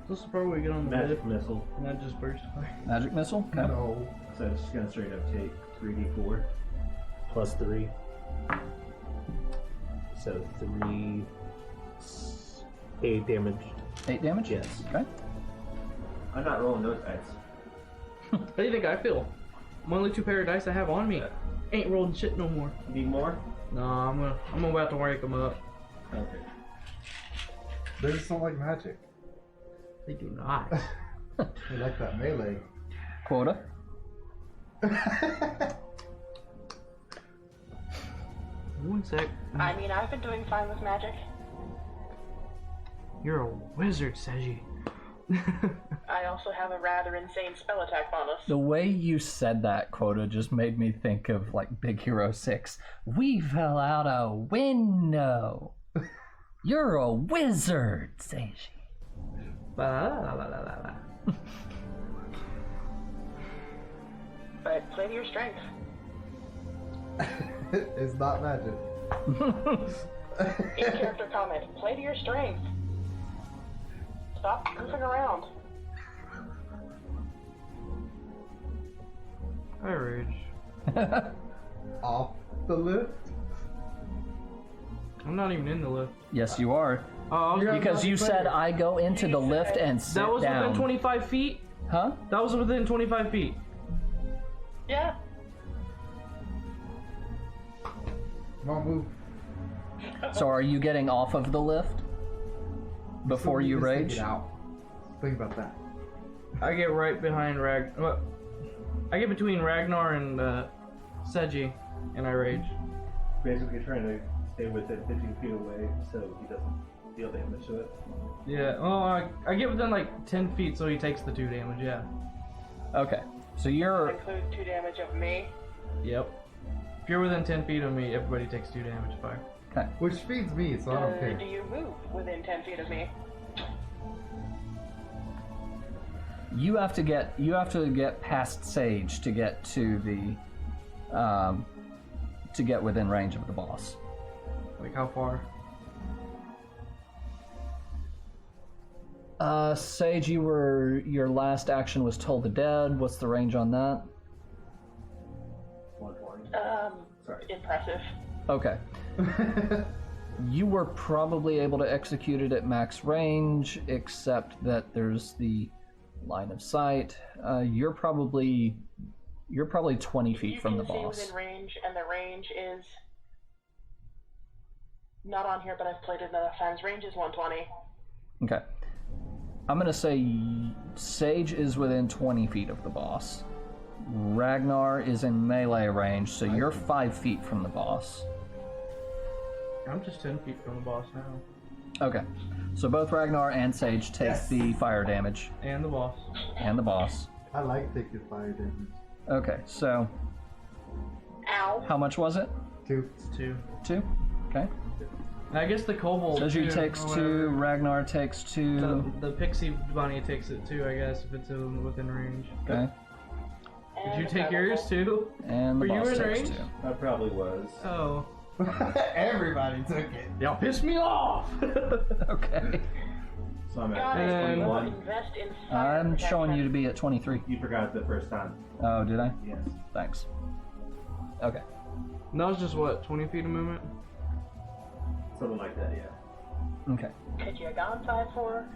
This is probably get on the Magic lid, missile. and that just burst. Magic missile? Okay. No. So it's just gonna straight up take 3d4. +3. So 8 damage. 8 damage? Yes. Okay. I'm not rolling those dice. How do you think I feel? I'm only 2 pair of dice I have on me. Ain't rolling shit no more. Need more? No, I'm about to wake them up. Okay. They just don't like magic. They do not. They like that melee. Quota? One sec. I mean, I've been doing fine with magic. You're a wizard, Seiji. I also have a rather insane spell attack bonus. The way you said that, Quota, just made me think of, like, Big Hero 6. We fell out a window. You're a wizard, Seiji. But play to your strength. It's not magic. In character comment, play to your strength. Stop goofing around. I rage. Off the lift? I'm not even in the lift. Yes, you are. Oh, Because you said I go into the lift and sit that was down. within 25 feet? Huh? That was within 25 feet. Yeah. Come on, move. So are you getting off of the lift before you Just think rage? it out. Think about that. I get right behind I get between Ragnar and Seiji, and I rage. Basically trying to stay within 15 feet away so he doesn't deal damage to it. Yeah, well, I get within like 10 feet so he takes the 2 damage, yeah. Okay. So you're... Include 2 damage of me. Yep. If you're within 10 feet of me, everybody takes 2 damage fire. Okay. Which feeds me, so I don't Do care. you move within 10 feet of me? You have to get past Sage to get to the to get within range of the boss. Like how far? Sage, your last action was Toll the Dead. What's the range on that? 120. Impressive. Okay. You were probably able to execute it at max range, except that there's the line of sight. You're probably 20 feet from the You can see boss. within range, and the range is not on here, but I've played it enough times. Range is 120. Okay. I'm gonna say Sage is within 20 feet of the boss. Ragnar is in melee range, so you're 5 feet from the boss. I'm just 10 feet from the boss now. Okay. So both Ragnar and Sage take the fire damage. And the boss. And the boss. I like taking fire damage. Okay, so Ow. how much was it? 2. It's 2. 2? Okay. And I guess the kobold Seju too, takes or 2, whatever. Ragnar takes 2. The pixie bunny takes it too, I guess, if it's within range. Okay. Did you take yours too? And the Were you boss in takes range? 2. I probably was. Oh. Everybody took it. Y'all pissed me off! Okay. So I'm at Guys, 21. invest in fire I'm showing you to protection. be at 23. You forgot the first time. Oh, did I? Yes. Thanks. Okay. And that was just what, 20 feet of movement? Something like that, yeah. Okay. Could you have gone 5-4?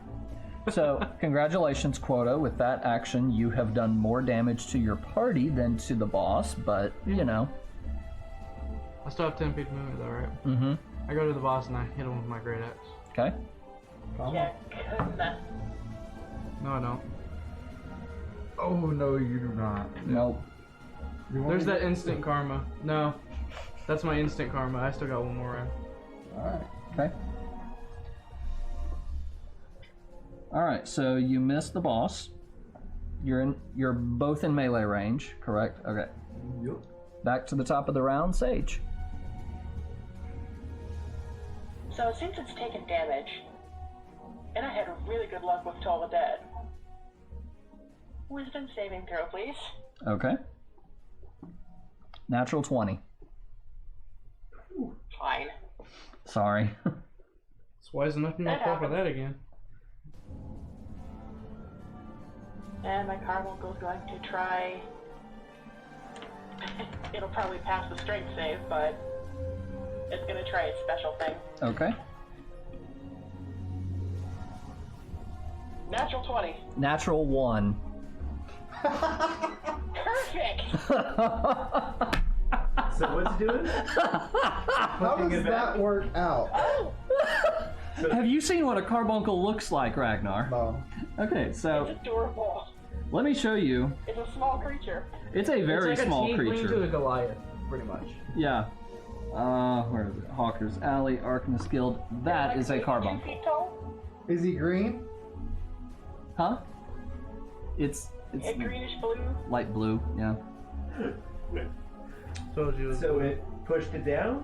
So, congratulations, Quota. With that action, you have done more damage to your party than to the boss, but, you know. I still have 10 feet of movement though, right? Mm-hmm. I go to the boss and I hit him with my great axe. Okay. Yeah, couldn't. No, I don't. Oh, no, you do not. Nope. You want There's me that to- instant karma. No. That's my instant karma. I still got one more round. Alright. Okay. Alright, so you missed the boss. You're both in melee range, correct? Okay. Yup. Back to the top of the round, Sage. So since it's taken damage, and I had really good luck with Toll the Dead, wisdom saving throw, please. Okay. Natural 20. Fine. Sorry. It's wise enough not to fall for that again. And my Carmel's going to try. It'll probably pass the strength save, but It's gonna try its special thing. Okay. Natural 20. Natural 1. Perfect! So what's it doing? How Pushing does it back? that work out? Oh! Have you seen what a carbuncle looks like, Ragnar? No. Okay, so It's adorable. let me show you. It's a small creature. It's a very it's like small a tiefling creature. to a Goliath, pretty much. Yeah. Where is it? Hawker's Alley, Arcanist Guild. That Like is a 2 carbuncle. feet tall. Is he green? Huh? It's It's greenish blue. light blue, yeah. Told you. So it pushed it down?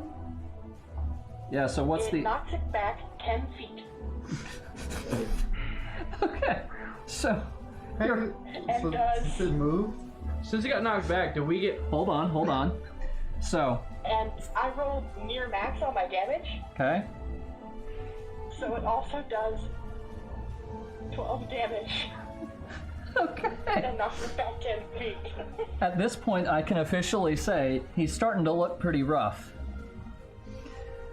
Yeah, so what's It the... knocks it back 10 feet. Okay, so... Hey, You're- so does- since it moved? Since he got knocked back, did we get? Hold on. So, And I rolled near max on my damage, okay. so it also does 12 damage Okay. and knocks it back 10 feet. At this point, I can officially say he's starting to look pretty rough.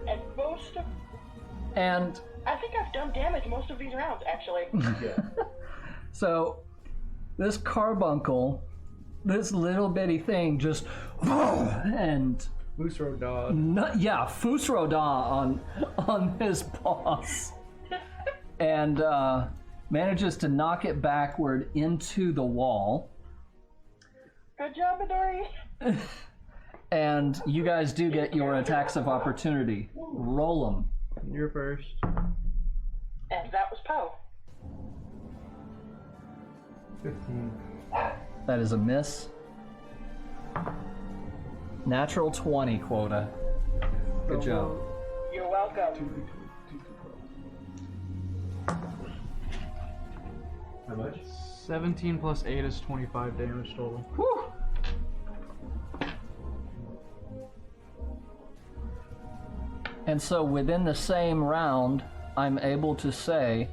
And most of... And I think I've done damage most of these rounds, actually. Yeah. so, this carbuncle, this little bitty thing just... And... Moose dog. Fusroda on his boss. And manages to knock it backward into the wall. Good job, Midori. And you guys do get your attacks of opportunity. Roll them. You're first. And that was Poe. 15. That is a miss. Natural 20 quota. Good job. You're welcome. How much? 17 plus 8 is 25 damage total. And so within the same round, I'm able to say,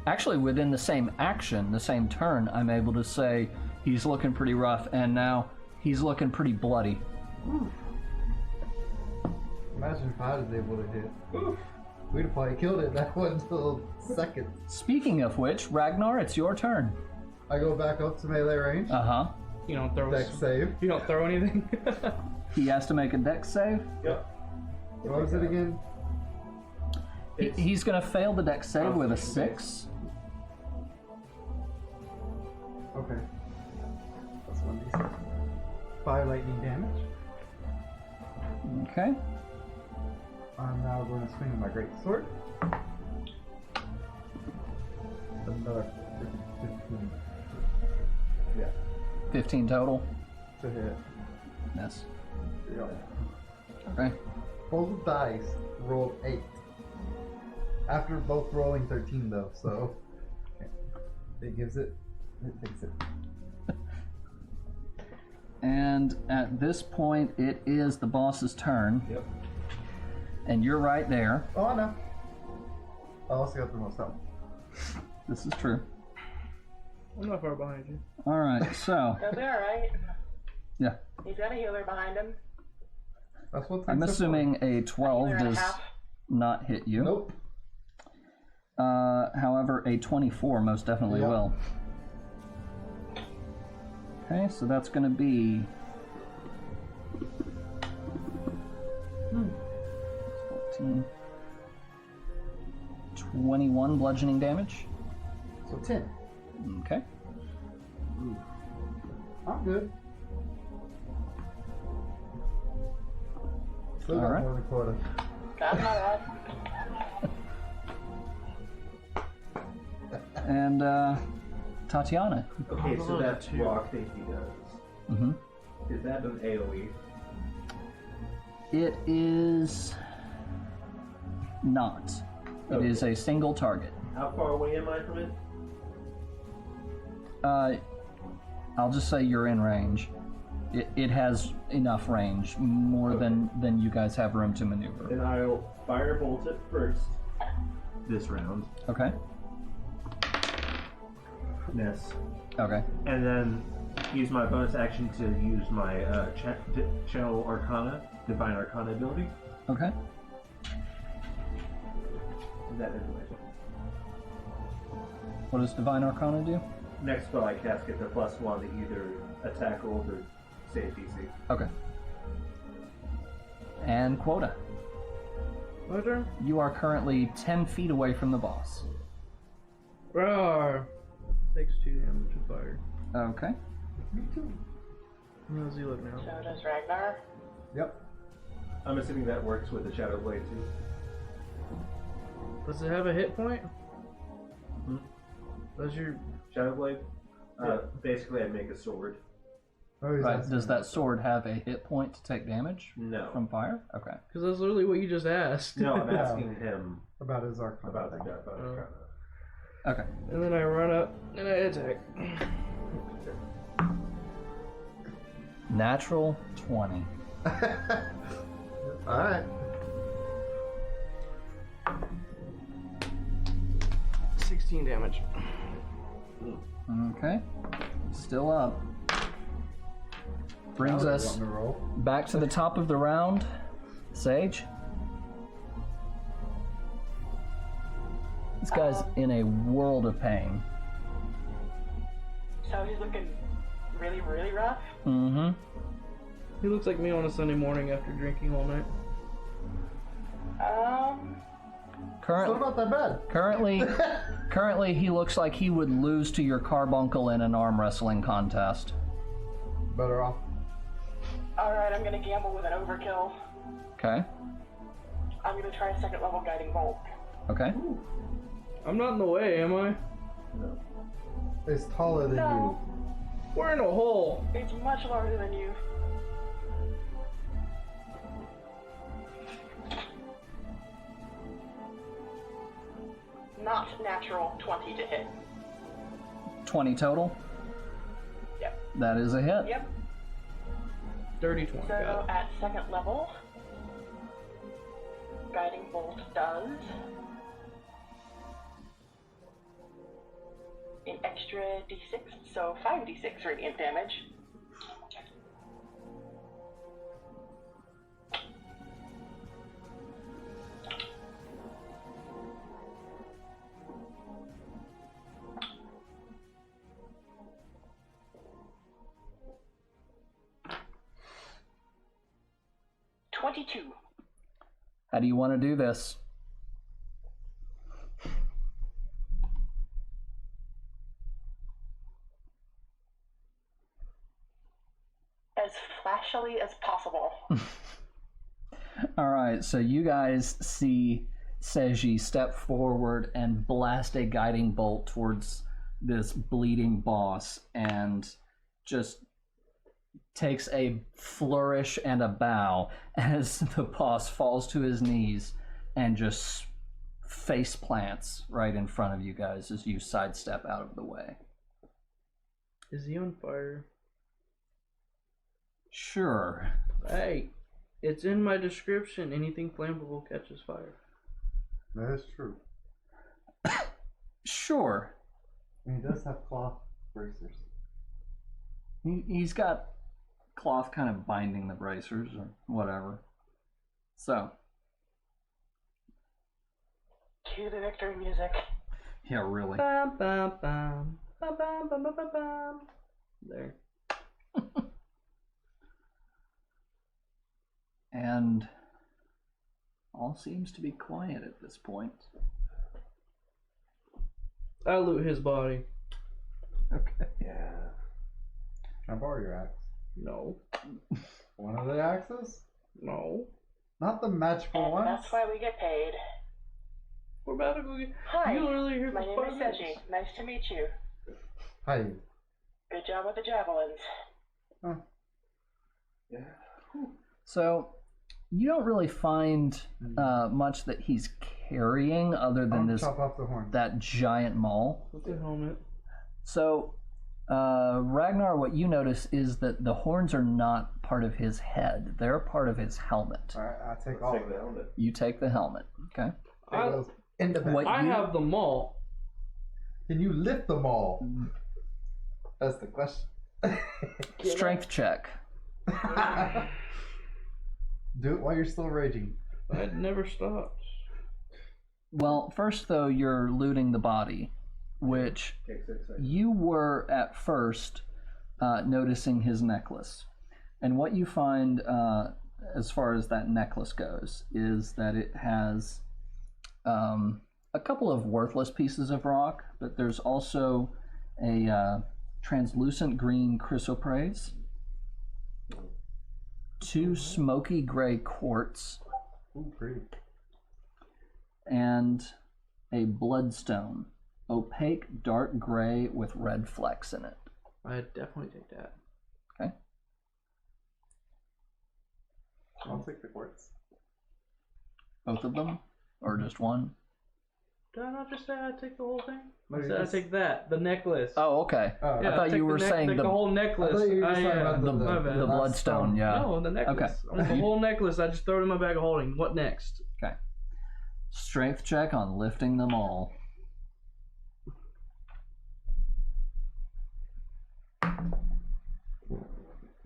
actually within the same action, the same turn, I'm able to say he's looking pretty rough, and now he's looking pretty bloody. Imagine if I was able to hit. We'd have probably killed it that one little second. Speaking of which, Ragnar, it's your turn. I go back up to melee range. Uh-huh. You don't throw. Dex save. You don't throw anything. He has to make a dex save. Yep. What was it again? He's gonna fail the dex save with a 6. Okay. That's 1d6. 5 lightning damage. Okay. I'm now going to swing with my great sword. Another 15 Yeah. 15 total. to hit. Yes. Yeah. Okay. Both dice rolled 8. After both rolling 13 though, so it gives it, it takes it. And at this point, it is the boss's turn. Yep. And you're right there. Oh no. I also got the most health. This is true. I'm not far behind you. Alright, so, He'll be alright. yeah. He's got a healer behind him. That's what I'm takes it assuming a Healer 12 and a does half. not hit you. Nope. However, a 24 most definitely Yep. will. Okay, so that's going to be 14, 21 bludgeoning damage. So 10. Okay. I'm good. Still got Alright. more than quota. That's not bad. And Tatiana. Okay, so that rock thing he does, Mm-hmm. is that an AoE? It is not. It Okay. is a single target. How far away am I from it? I'll just say you're in range. It has enough range, more than you guys have room to maneuver. Then I'll firebolt it first. This round. Okay. Miss. Okay. And then use my bonus action to use my Channel Arcana, Divine Arcana ability. Okay. That is my turn. What does Divine Arcana do? Next spell I cast gets a +1 to either attack rolls or save DC. Okay. And Quota. My turn? You are currently 10 feet away from the boss. Roar! Takes 2 damage of fire. Okay. How does he look now? So does Ragnar. Yep. I'm assuming that works with the Shadow Blade too. Does it have a hit point? Hmm? Does your... Shadow Blade? Basically, I make a sword. Oh, he's Right. asking Does that about sword have a hit point to take damage No. from fire? Okay. Because that's literally what you just asked. No, I'm asking him about his Arcana. about the thing. Arcana. Okay. And then I run up and I attack. Natural 20. Alright. 16 damage. Okay. Still up. Brings Now us want me to roll? back to the top of the round. Sage. This guy's in a world of pain. So he's looking really, really rough. Mm-hmm. He looks like me on a Sunday morning after drinking all night. Still not that bad. Currently, he looks like he would lose to your carbuncle in an arm wrestling contest. Better off. Alright, I'm gonna gamble with an overkill. Okay. I'm gonna try a second level guiding bolt. Okay. I'm not in the way, am I? It's taller than No, We're in a hole. it's much larger than you. Not natural 20 to hit. 20 total. Yep. That is a hit. Yep. Dirty 20. So Got it. at second level, guiding bolt does an extra d6, so 5d6 radiant damage. How do you want to do this? As flashily as possible. Alright, so you guys see Seiji step forward and blast a guiding bolt towards this bleeding boss and just takes a flourish and a bow as the boss falls to his knees and just face plants right in front of you guys as you sidestep out of the way. Is he on fire? Sure. Hey, it's in my description. Anything flammable catches fire. That is true. Sure. And he does have cloth bracers. He's got cloth kind of binding the bracers or whatever. So. Cue the victory music. Yeah, really. Bum, bum, bum. Bum, bum, bum, bum, bum, bum. There. And all seems to be quiet at this point. I loot his body. Okay. Yeah. Can I borrow your axe? No. One of the axes? No. Not the magical And ones? that's why we get paid. We're about to go get... Hi, You literally here my for name is 5 minutes. Seiji. Nice to meet you. Hi. Good job with the javelins. Huh. Yeah. So, you don't really find much that he's carrying other than I'll this chop off the horns. that giant maul. With the helmet. So, Ragnar, what you notice is that the horns are not part of his head. They're part of his helmet. Alright, I'll take Let's all take of the it. helmet. You take the helmet, okay? I, It goes in the back. What I you- have them all. Can you lift them all? That's the question. Strength check. Do it while you're still raging. I'd never stopped. Well, first though, you're looting the body, which you were at first noticing his necklace. And what you find as far as that necklace goes is that it has a couple of worthless pieces of rock, but there's also a translucent green chrysoprase, 2 smoky gray quartz, Ooh, pretty. and a bloodstone, opaque dark gray with red flecks in it. I'd definitely take that. Okay. I'll take the quartz. Both of them? Or just one? Did I not just say I'd take the whole thing? No, I you said I'd just- take that, the necklace. Oh, okay. Oh, I thought take you were saying take the the whole necklace. I thought you were just talking yeah. about the my bad. the bloodstone, yeah. No, the necklace. I want the whole necklace. I just throw it in my bag of holding. What next? Okay. Strength check on lifting them all.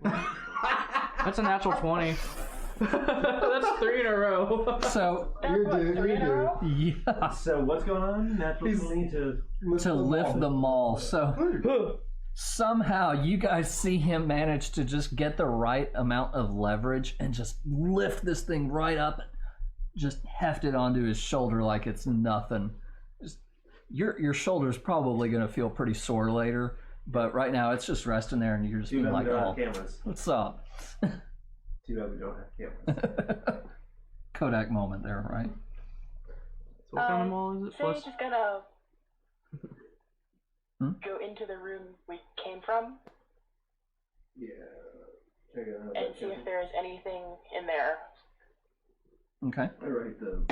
That's a natural 20. That's 3 in a row. So, You're due. You're due. yeah, So what's going on? Natural He's- 20 to... to lift them all. So, somehow you guys see him manage to just get the right amount of leverage and just lift this thing right up, just heft it onto his shoulder like it's nothing. Just, your shoulder's probably going to feel pretty sore later, but right now it's just resting there and you're just Too being bad like, we don't oh, have cameras. what's up? Too bad we don't have cameras. Kodak moment there, right? So what kind of mall is it? Sage Plus, is gonna Hmm? go into the room we came from Yeah. Check it out. and see if there's anything in there. Okay. I write the...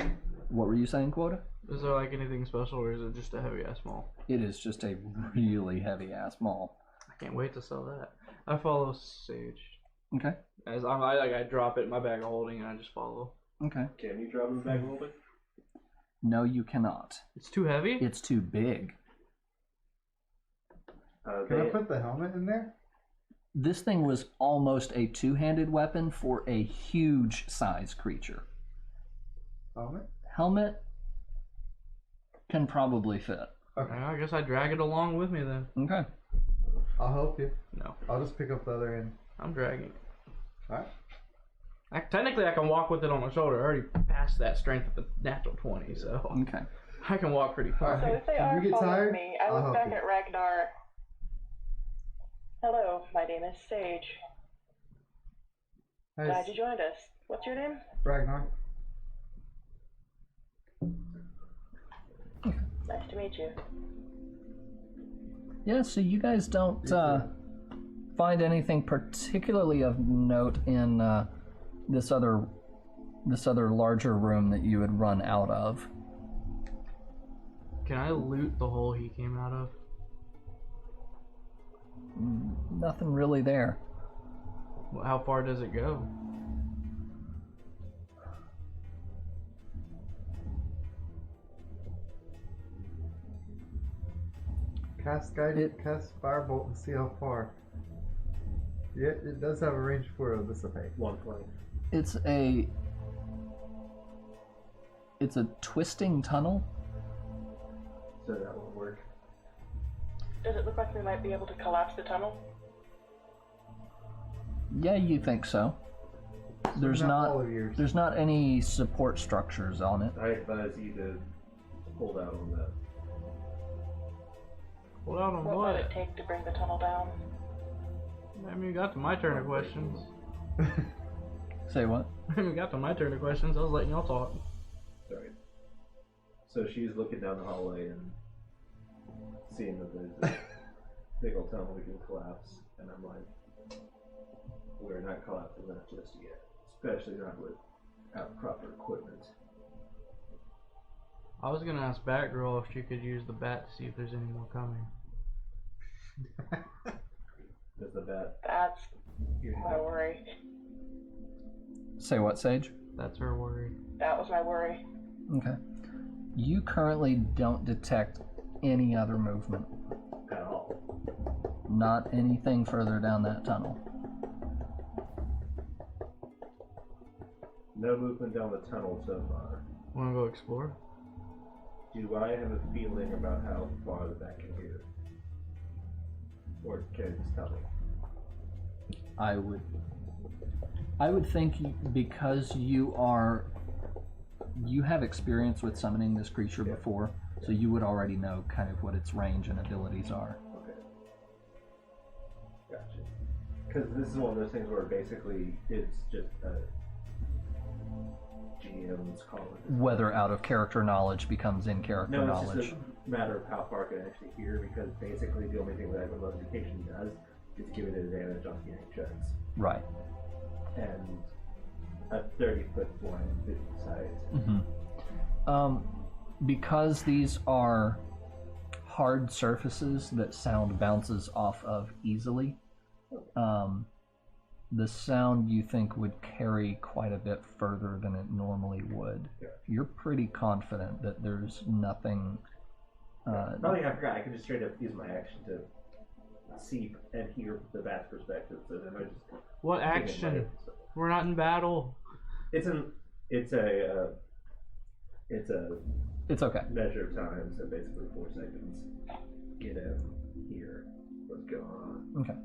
What were you saying, Quota? is there like anything special, or is it just a heavy ass mall? It is just a really heavy ass mall. I can't wait to sell that. I follow Sage. Okay. As I drop it in my bag of holding and I just follow. Okay. Can you drop in the bag a little bit? No, you cannot. It's too heavy. It's too big. Can I put the helmet in there? This thing was almost a two-handed weapon for a huge size creature. Helmet? Helmet can probably fit. Okay. I guess I drag it along with me then. Okay. I'll help you. No, I'll just pick up the other end. I'm dragging. Alright. Technically, I can walk with it on my shoulder. I already passed that strength at the natural 20, so Okay. I can walk pretty far. So if they If are you get following tired, me, I I'll look help back you. at Ragnar. Hello, my name is Sage. Hey, Glad you joined us. What's your name? Ragnar. Nice to meet you. Yeah, so you guys don't find anything particularly of note in this other larger room that you would run out of. Can I loot the hole he came out of? Nothing really there. Well, how far does it go? Cast guided, cast firebolt and see how far. Yeah, it does have a range for a dissipate. 120. It's a twisting tunnel. So that won't work. Does it look like we might be able to collapse the tunnel? Yeah, you think so. There's not not all of yours. there's not any support structures on it. I advise you to hold out on that. Hold out on What what? would it take to bring the tunnel down? I haven't even got to my turn of questions. Say what? I haven't even got to my turn of questions. I was letting y'all talk. Sorry. So she's looking down the hallway and seeing that there's a big old tunnel we can collapse, and I'm like, we're not collapsing that just yet, especially not without proper equipment. I was gonna ask Batgirl if she could use the bat to see if there's any more coming. Does the bat? That's my worry. Say what, Sage? That's her worry. That was my worry. Okay. You currently don't detect any other movement. At all. Not anything further down that tunnel. no movement down the tunnel so far. Wanna go explore? Do I have a feeling about how far the back can hear? Or can it just tell me? I would think because you have experience with summoning this creature before, so you would already know kind of what its range and abilities are. Okay. Gotcha. Because this is one of those things where basically it's just a GM's call. Whether out of character knowledge becomes in character No, knowledge. it's just a matter of how far it can actually hear, because basically the only thing that identification does is give it an advantage on hearing checks. Right. And a 30-foot blind 50 size. Mm-hmm. Because these are hard surfaces that sound bounces off of easily, the sound you think would carry quite a bit further than it normally would. Yeah. You're pretty confident that there's nothing. Nothing I forgot. I can just straight up use my action to see and hear the bat's perspective. So then I just. What action? We're not in battle. It's a okay. measure of time, so basically 4 seconds. Get in here. What's going on? Okay.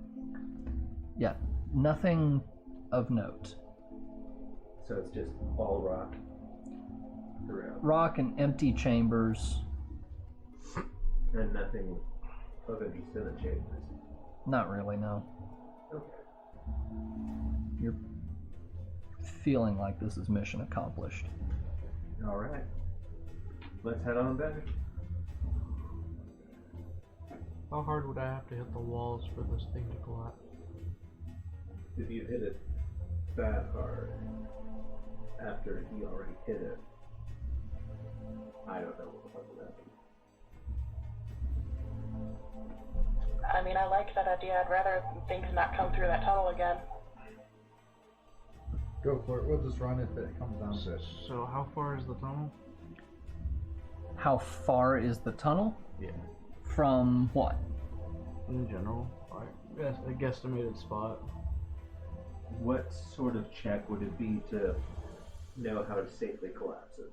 Yeah, nothing of note. So it's just all rock throughout. Rock and empty chambers. And nothing of interest in the chambers. Not really, no. Okay. You're feeling like this is mission accomplished. Alright. Let's head on back. How hard would I have to hit the walls for this thing to collapse? If you hit it that hard after he already hit it, I don't know what the fuck would happen. I mean, I like that idea. I'd rather things not come through that tunnel again. Go for it. We'll just run if it comes down to it. So how far is the tunnel? How far is the tunnel? Yeah. From what? In general, a guesstimated spot. What sort of check would it be to know how to safely collapse it?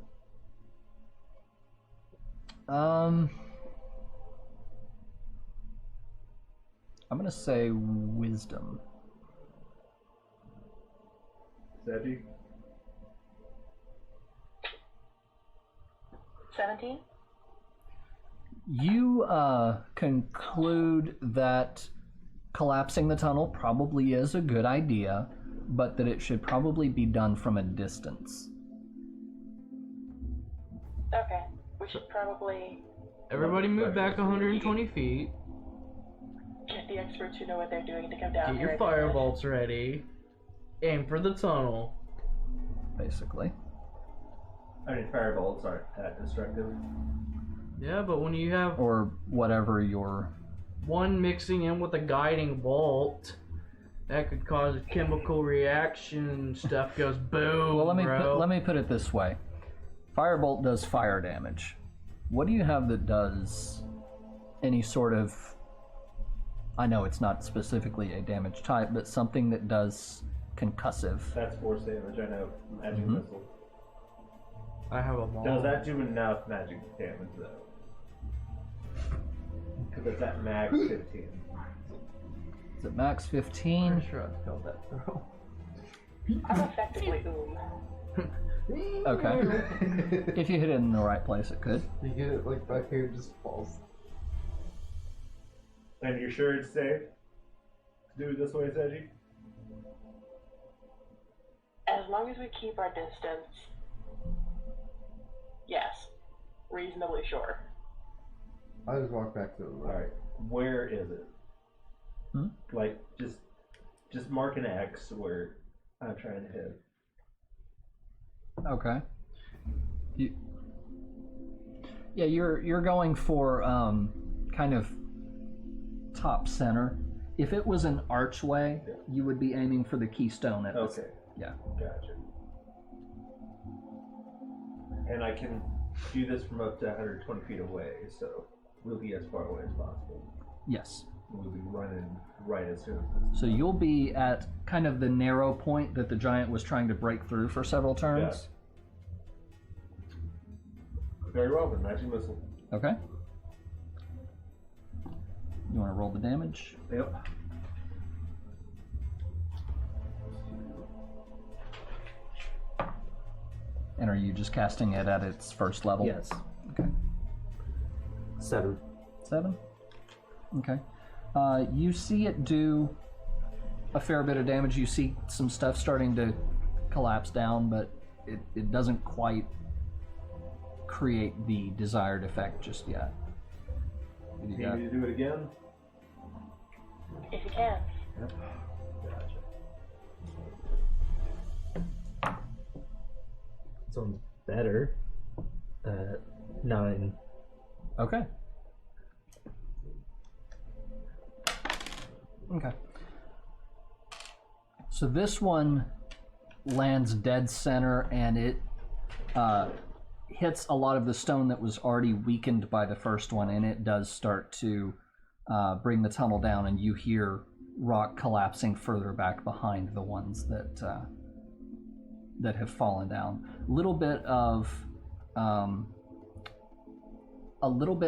I'm gonna say wisdom. Seji? 17? You conclude that collapsing the tunnel probably is a good idea, but that it should probably be done from a distance. Okay. We should probably Everybody move back 120 feet. get the experts who know what they're doing to come down Get here. your fire bolts ready. Aim for the tunnel. Basically. I mean, firebolts aren't that destructive. Yeah, but when you have Or whatever your... one mixing in with a guiding bolt, that could cause a chemical reaction. Stuff goes boom. Well, bro. let me put it this way. Firebolt does fire damage. What do you have that does any sort of... I know it's not specifically a damage type, but something that does concussive. That's force damage, I know. Magic missile. I have a ball. Does that do enough magic damage, though? Because it's at max 15. Is it max 15? I'm sure I failed that throw. I'm effectively Okay. If you hit it in the right place, it could. You get it like back here, it just falls. And you're sure it's safe to do it this way, Seji? As long as we keep our distance. Yes. Reasonably sure. I just walk back to the right. Alright, where is it? Hmm? Like, just mark an X where I'm trying to hit. Okay. You're going for kind of top center. If it was an archway, you would be aiming for the keystone at Okay. Yeah. Gotcha. And I can do this from up to 120 feet away, so we'll be as far away as possible. Yes. We'll be running right as soon. So you'll be at kind of the narrow point that the giant was trying to break through for several turns. Very well, then matching missile. Okay. You want to roll the damage? Yep. And are you just casting it at its first level? Yes. Okay. 7. 7? Okay. You see it do a fair bit of damage. You see some stuff starting to collapse down, but it doesn't quite create the desired effect just yet. What do you Need got? me to do it again? If you can. Yep. Gotcha. This one's better. 9. Okay. Okay. So this one lands dead center, and it hits a lot of the stone that was already weakened by the first one, and it does start to bring the tunnel down, and you hear rock collapsing further back behind the ones that that have fallen down. A little bit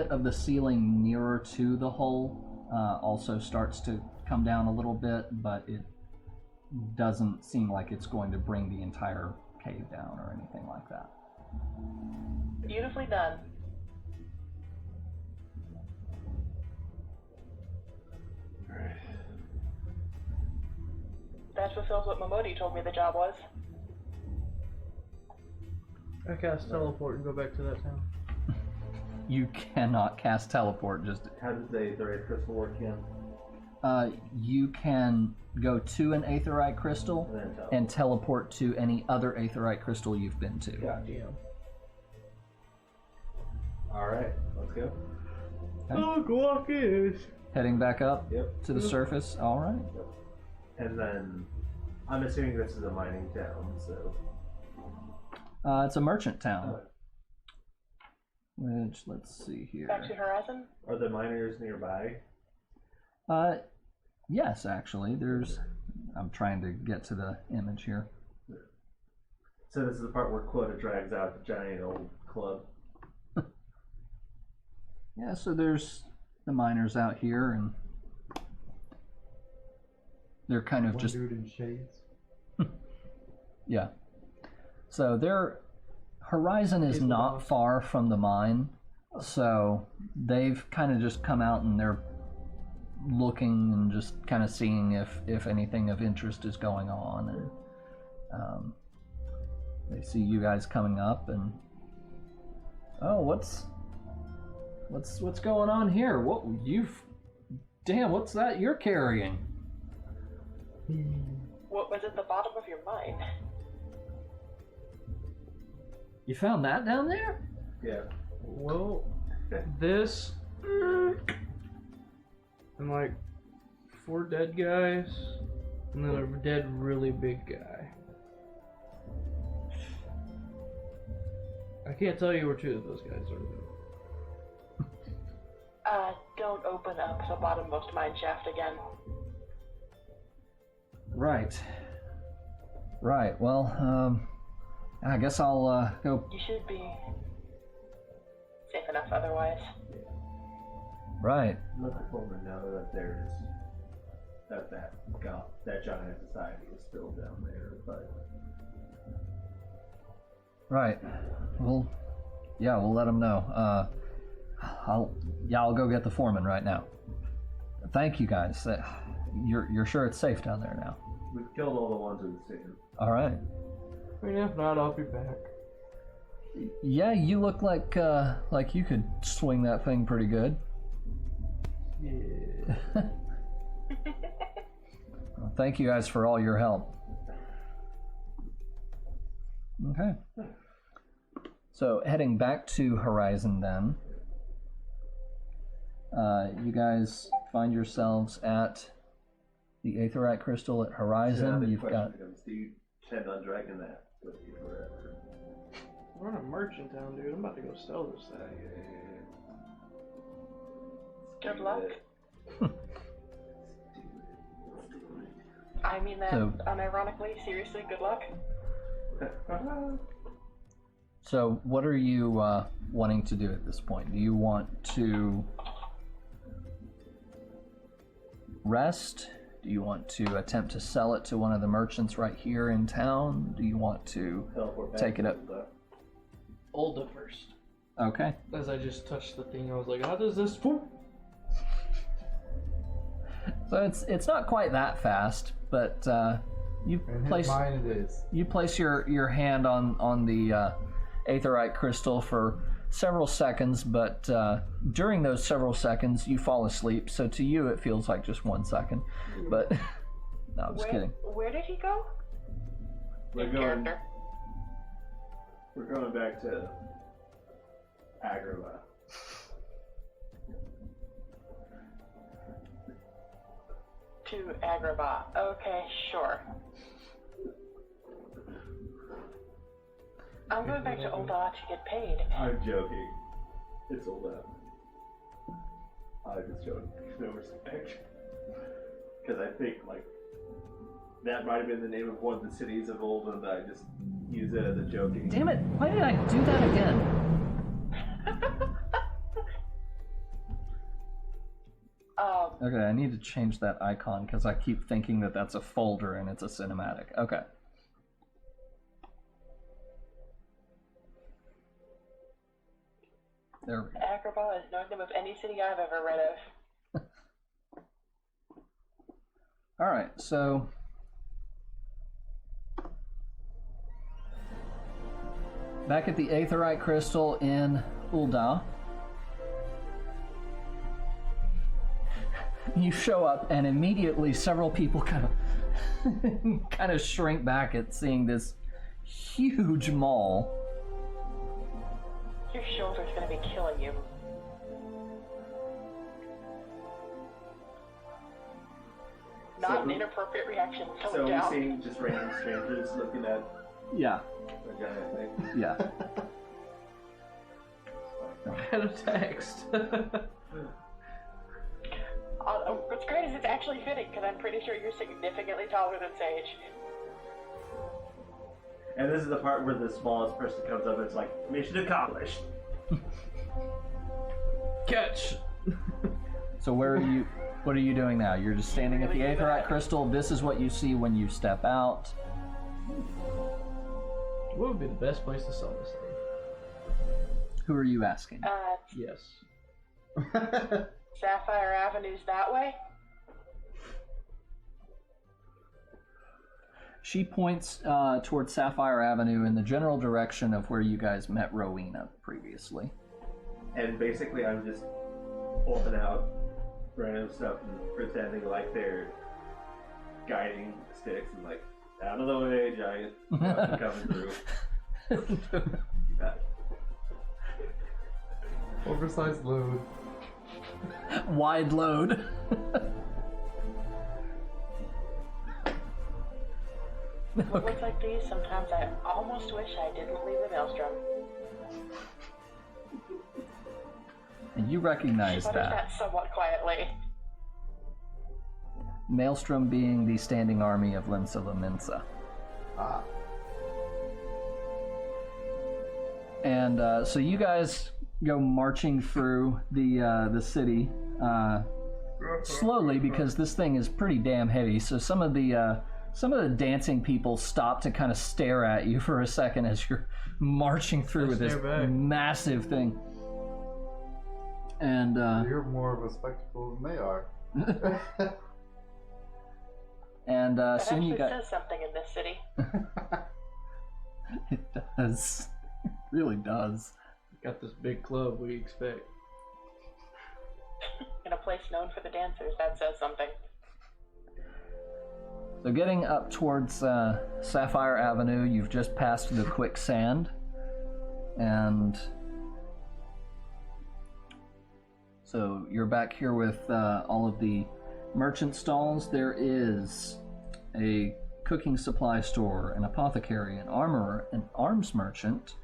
of the ceiling nearer to the hole also starts to come down a little bit, but it doesn't seem like it's going to bring the entire cave down or anything like that. Beautifully done. Alright. That fulfills what Momodi told me the job was. I cast teleport and go back to that town. You cannot cast teleport. Just How does the red crystal work again? you can go to an aetherite crystal And then teleport. and teleport to any other aetherite crystal you've been to. Goddamn. Alright, let's go. Oh, Glock is. Heading back up Yep. to the surface. All right. And then, I'm assuming this is a mining town, so. It's a merchant town. Which, let's see here. Back to Horizon? Are the miners nearby? Yes, actually. There's. I'm trying to get to the image here. So this is the part where Quota drags out the giant old club. Yeah, so there's the miners out here, and they're kind of One just. dude in shades. Yeah. So their horizon is not far from the mine, so they've kind of just come out and they're looking and just kind of seeing if anything of interest is going on, and they see you guys coming up, and what's going on here? What's that you're carrying? What was at the bottom of your mind? You found that down there? Yeah. Well, this and like 4 dead guys, and then a dead really big guy. I can't tell you where 2 of those guys are. Don't open up the bottommost mine shaft again. Right. Well, I guess I'll go. You should be safe enough otherwise. Right. Let the foreman know that there's that giant society is still down there, but Right. Well, yeah, we'll let them know. I'll go get the foreman right now. Thank you guys. You're sure it's safe down there now? we've killed all the ones we've seen. All right. I mean, if not, I'll be back. Yeah, you look like you could swing that thing pretty good. Yeah. Well, thank you guys for all your help. Okay. So heading back to Horizon then. You guys find yourselves at the Aetherite Crystal at Horizon. You've got. Do you intend on dragging that with you forever? We're in a merchant town, dude. I'm about to go sell this thing. Good luck. I mean that So- unironically. Seriously, good luck. So, what are you wanting to do at this point? Do you want to rest? Do you want to attempt to sell it to one of the merchants right here in town? Do you want to Teleport back take it to up? the- Ulda first. Okay. As I just touched the thing, I was like, how does this... So it's not quite that fast, but you In his place mind it is. you place your hand on the aetherite crystal for several seconds, but during those several seconds you fall asleep. So to you it feels like just 1 second. But no, I'm just kidding. Where did he go? We're In going. character. We're going back to Agrabah. To Agrabah. Okay, sure. I'm going back to Ulda to get paid. I'm joking. It's all that. I'm just showing no respect. Because I think, like, that might have been the name of one of the cities of old, and I just use it as a joking. Damn it! Why did I do that again? Okay, I need to change that icon because I keep thinking that that's a folder and it's a cinematic. Okay. There we go. Agrabah is no name of any city I've ever read of. All right, so back at the Aetherite Crystal in Ulda, you show up, and immediately several people kind of shrink back at seeing this huge maul. Your shoulder's gonna be killing you. Not an inappropriate reaction. Tone So it we're down. seeing just random strangers looking at Yeah, the giant thing. yeah. I had a text. What's great is it's actually fitting because I'm pretty sure you're significantly taller than Sage. And this is the part where the smallest person comes up and it's like, mission accomplished. Catch! So where are you? What are you doing now? You're just standing at the Aetherite Crystal. This is what you see when you step out. What would be the best place to sell this thing? Who are you asking? Yes. Sapphire Avenue's that way? She points towards Sapphire Avenue in the general direction of where you guys met Rowena previously. And basically I'm just pulling out random stuff and pretending like they're guiding sticks and like, out of the way, giant. Nothing coming through. Oversized load. Wide load. With looks like these, sometimes I almost wish I didn't leave the maelstrom. And you recognize She mutters that somewhat quietly. Maelstrom being the standing army of Limsila Mensa. Ah. And so you guys go marching through the city slowly because this thing is pretty damn heavy. So some of the dancing people stop to kind of stare at you for a second as you're marching through with this stare back. massive thing. And You're more of a spectacle than they are. and That soon you actually got says something in this city. it does. It really does. Got this big club, we expect. In a place known for the dancers, that says something. So getting up towards Sapphire Avenue, you've just passed the quicksand, and so you're back here with all of the merchant stalls. There is a cooking supply store, an apothecary, an armorer, an arms merchant.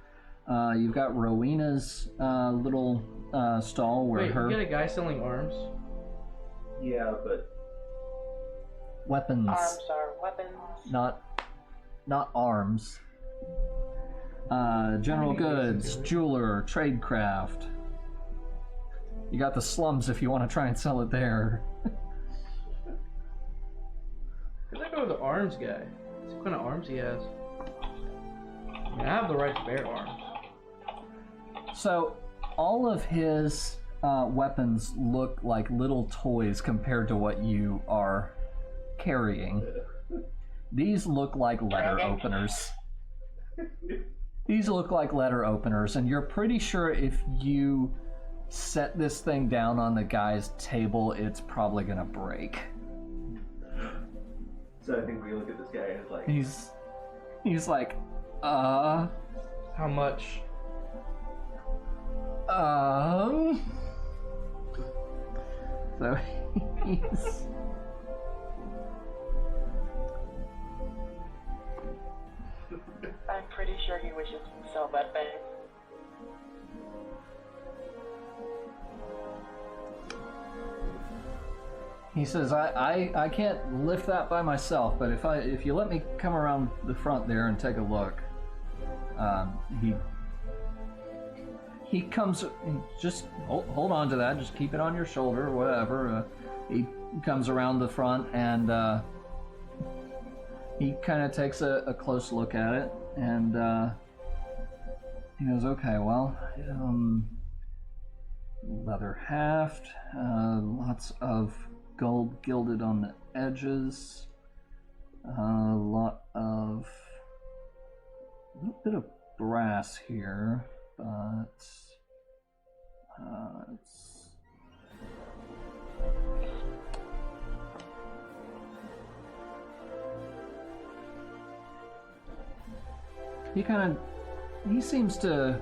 You've got Rowena's little stall where Wait, her... you got a guy selling arms? Yeah, but weapons. Arms are weapons. Not arms. General goods, jeweler, tradecraft. You got the slums if you want to try and sell it there. Who's I go with the arms guy? What kind of arms he has? I mean, I have the right to bear arms. So, all of his weapons look like little toys compared to what you are carrying. These look like letter openers. These look like letter openers, and you're pretty sure if you set this thing down on the guy's table, it's probably gonna break. So I think we look at this guy and like... He's like, How much? So he's... I'm pretty sure he wishes to sell that thing. He says, I can't lift that by myself, but if you let me come around the front there and take a look, he comes, just hold on to that, just keep it on your shoulder or whatever. He comes around the front and he kind of takes a close look at it, and he goes, okay, well, leather haft, lots of gold gilded on the edges, a little bit of brass here, but it's... He seems to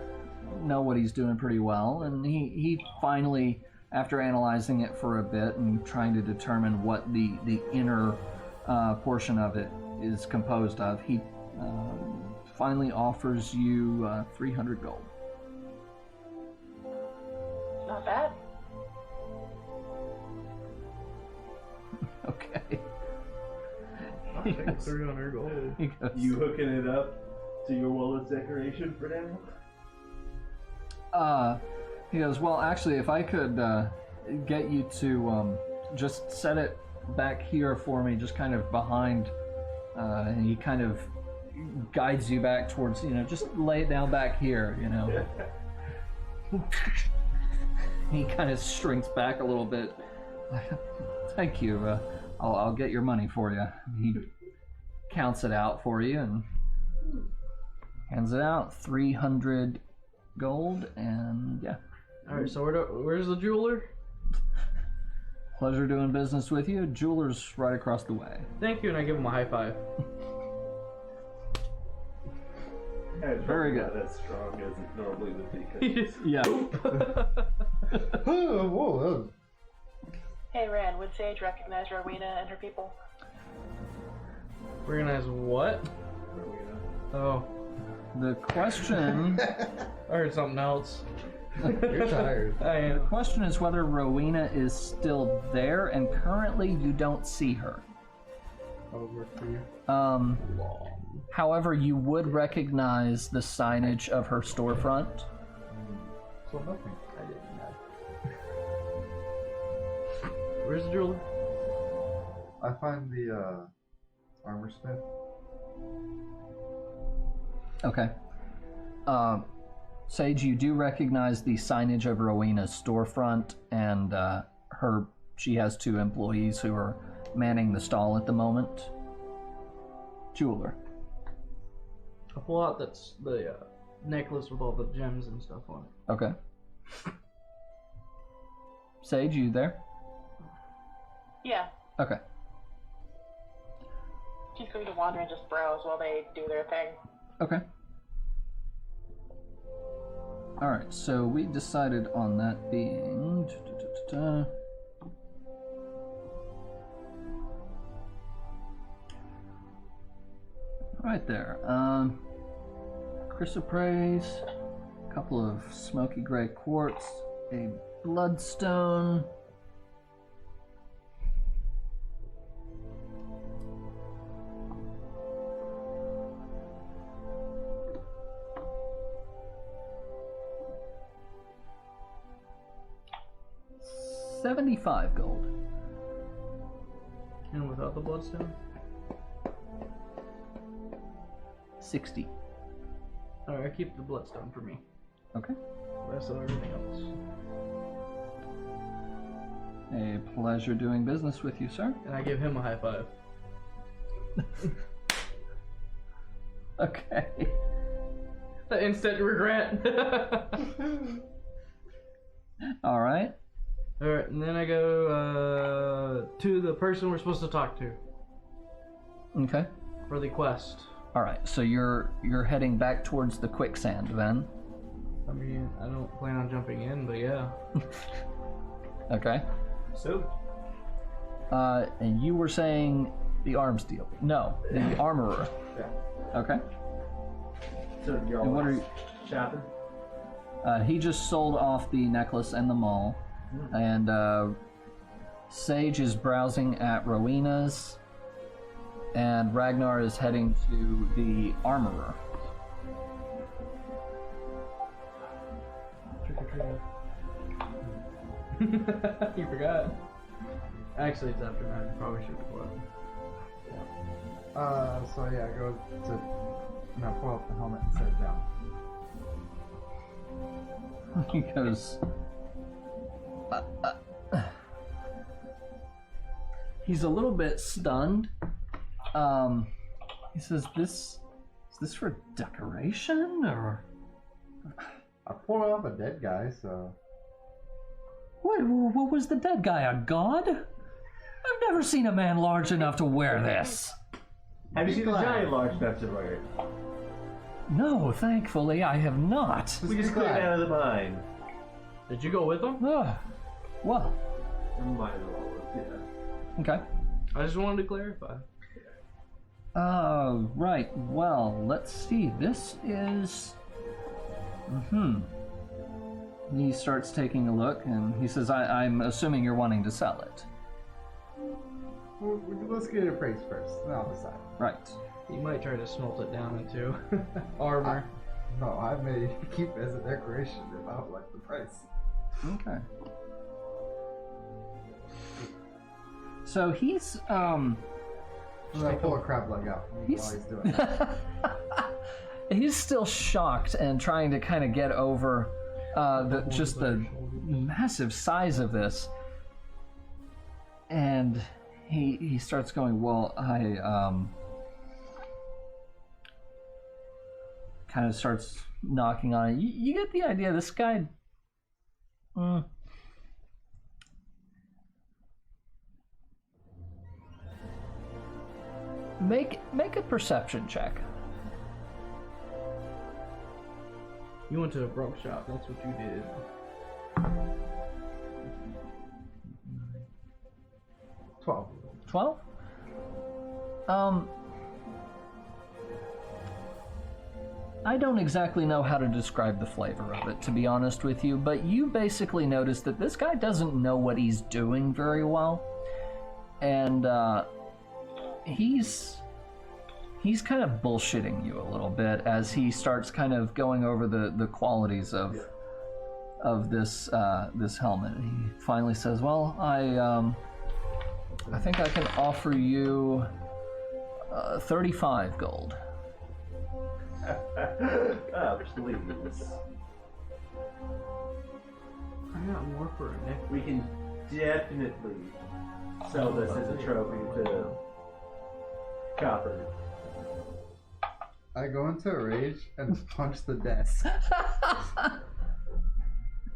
know what he's doing pretty well, and he finally, after analyzing it for a bit and trying to determine what the inner portion of it is composed of, he finally offers you 300 gold. Not bad. Okay. I'll take 300 gold. He goes, You hooking it up to your wallet's decoration for now? He goes, well, actually, if I could get you to just set it back here for me, just kind of behind, and he kind of guides you back towards, just lay it down back here, He kind of shrinks back a little bit. Thank you. I'll get your money for you. He counts it out for you and hands it out. 300 gold, and yeah. Alright, so where's the jeweler? Pleasure doing business with you. Jeweler's right across the way. Thank you, and I give him a high five. Very good. Not as strong as it normally would be. Yeah. Whoa. Hey Ran, would Sage recognize Rowena and her people? Recognize what? Oh, The question... I heard something else. You're tired. I The am. question is whether Rowena is still there, and currently you don't see her. Over for you. However, you would recognize the signage of her storefront. So nothing. I didn't know. Where's the jeweler? I find the armor smith. Okay. Sage, you do recognize the signage of Rowena's storefront, and she has 2 employees who are manning the stall at the moment. Jeweler. I pull out that's the necklace with all the gems and stuff on it. Okay. Sage, you there? Yeah. Okay. She's going to wander and just browse while they do their thing. Okay. Alright, so we decided on that being... Right there. Chrysoprase, a couple of smoky gray quartz, a bloodstone, 75 gold. And without the bloodstone? 60. Alright, keep the bloodstone for me. Okay. Rest of everything else. A pleasure doing business with you, sir. And I give him a high five. Okay. The instant regret. Alright. Alright, and then I go to the person we're supposed to talk to Okay. for the quest. Alright, so you're heading back towards the quicksand then. I mean, I don't plan on jumping in, but yeah. Okay. So, And you were saying the arms deal. No, the armorer. yeah. Okay. So you're all And what are you... shopping? He just sold off the necklace and the mall. And Sage is browsing at Rowena's. And Ragnar is heading to the armorer. Trick or treat. You forgot. Actually, it's after 9. Probably should have put it. So yeah, I go to now pull up the helmet and set it down. He goes... He's a little bit stunned. He says, is this for decoration, or... I pulled off a dead guy, so What was the dead guy, a god? I've never seen a man large enough to wear this. Have you seen a giant large enough to wear it? No, thankfully I have not. We just cleared out of the mine. Did you go with them? Well, Might as well, yeah. okay. I just wanted to clarify. Right. Well, let's see. This is... He starts taking a look, and he says, I'm assuming you're wanting to sell it. let's get it appraised first, then I'll decide. Right. You might try to smelt it down into armor. No, I may keep it as a decoration if I don't like the price. Okay. So he's, I'm gonna pull a crab leg out while he's doing it. he's still shocked and trying to kind of get over the massive size of this. And he starts going, well, I kind of starts knocking on it. You get the idea, this guy... Make a perception check. You went to a broke shop, that's what you did. 12. 12? I don't exactly know how to describe the flavor of it, to be honest with you, but you basically notice that this guy doesn't know what he's doing very well. And, he's kind of bullshitting you a little bit as he starts kind of going over the qualities of this this helmet. He finally says, well, I think I can offer you 35 gold. Oh, please. I got more for a neck. We can definitely sell this as a trophy to Copper. I go into a rage and punch the desk.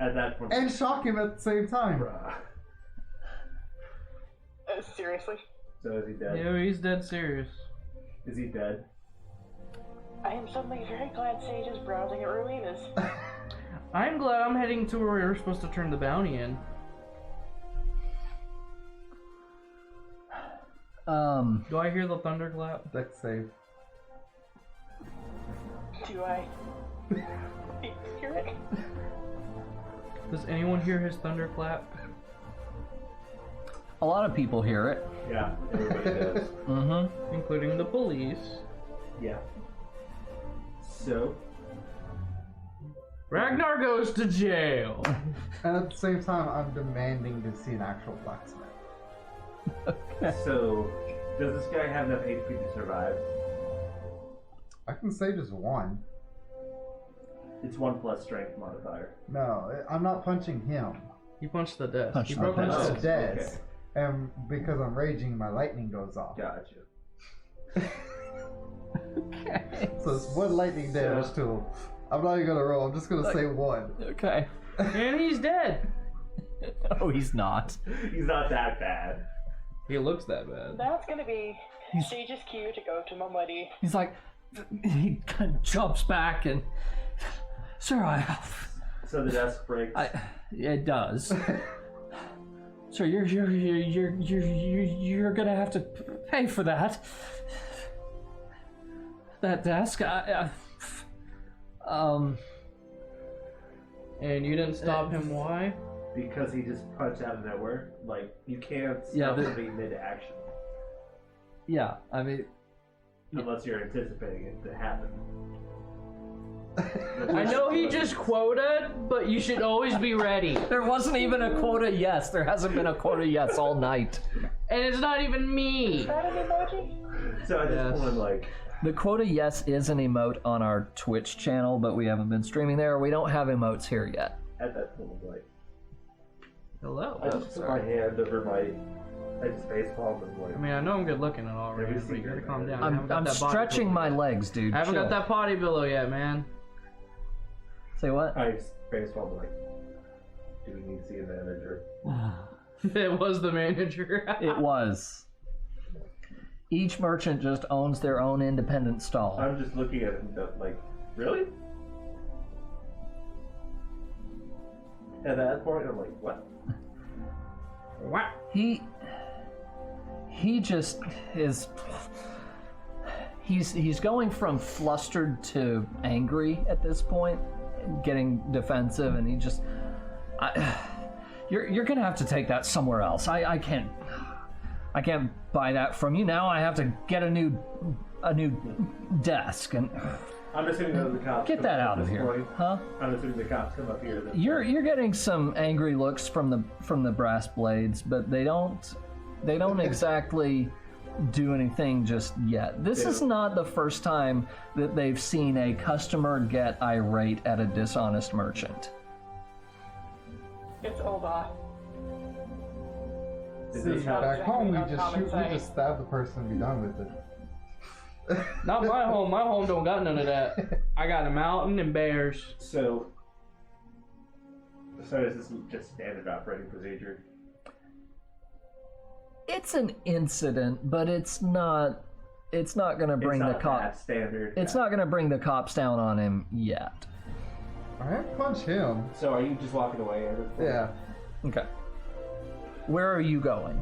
At that point. And shock him at the same time. Seriously? So is he dead? Yeah, he's dead serious. Is he dead? I am suddenly very glad Sage is browsing at Ruinas. I'm glad I'm heading to where we're supposed to turn the bounty in. Do I hear the thunderclap? Deck save. Do I hear it? Does anyone hear his thunderclap? A lot of people hear it. Yeah, everybody does. Mm-hmm. Including the police. Yeah. So? Ragnar goes to jail. And at the same time, I'm demanding to see an actual blacksmith. So, does this guy have enough HP to survive? I can say just one. It's 1 plus strength modifier. No, I'm not punching him. He punched the desk. Punched He the broke his desk. Punch the desk. desk. And because I'm raging, my lightning goes off. Gotcha. So it's one lightning damage to him. I'm not even gonna roll, I'm just gonna say one. Okay. And he's dead. Oh, he's not. He's not that bad. He looks that bad. That's gonna be Sage's cue to go to Mum Lady. He's like, he kind of jumps back and, sir, So the desk breaks. it does. Sir, you're gonna have to pay for that. That desk, And you didn't stop him, why? Because he just punched out of nowhere. Like, you can't stop Yeah, somebody mid-action. yeah, I mean, Unless you're anticipating it to happen. I know he just quoted, but you should always be ready. there wasn't even a quota yes. There hasn't been a quota yes all night. And it's not even me. Is that an emoji? So at this point, like, The quota yes is an emote on our Twitch channel, but we haven't been streaming there. We don't have emotes here yet. at that point, like, Hello. I just put my hand over my, I just face palm and like, I mean, I know I'm good looking and all, right, but you gotta calm down. I haven't got I'm that body stretching pillow my yet. legs, dude. I haven't Chill. got that potty pillow yet, man. Say what? I just face palm like, do we need to see a manager? It was the manager. It was. Each merchant just owns their own independent stall. I'm just looking at him like, really? At that point, I'm like, what? What? He just is. He's going from flustered to angry at this point, getting defensive, and he just. You're gonna have to take that somewhere else. I can't buy that from you now. I have to get a new desk, and I'm assuming that the cops get come that up out at of this here, point. huh? I'm assuming the cops come up here. Then. You're getting some angry looks from the brass blades, but they don't exactly do anything just yet. This is not the first time that they've seen a customer get irate at a dishonest merchant. It's Oba. See, back home we just stab the person and be done with it. Not my home. My home don't got none of that. I got a mountain and bears. So is this just standard operating procedure? It's an incident, but it's not going to bring it's the not cop. that standard. It's not going to bring the cops down on him yet. I punch him. So are you just walking away? At this point? Yeah. Okay. Where are you going?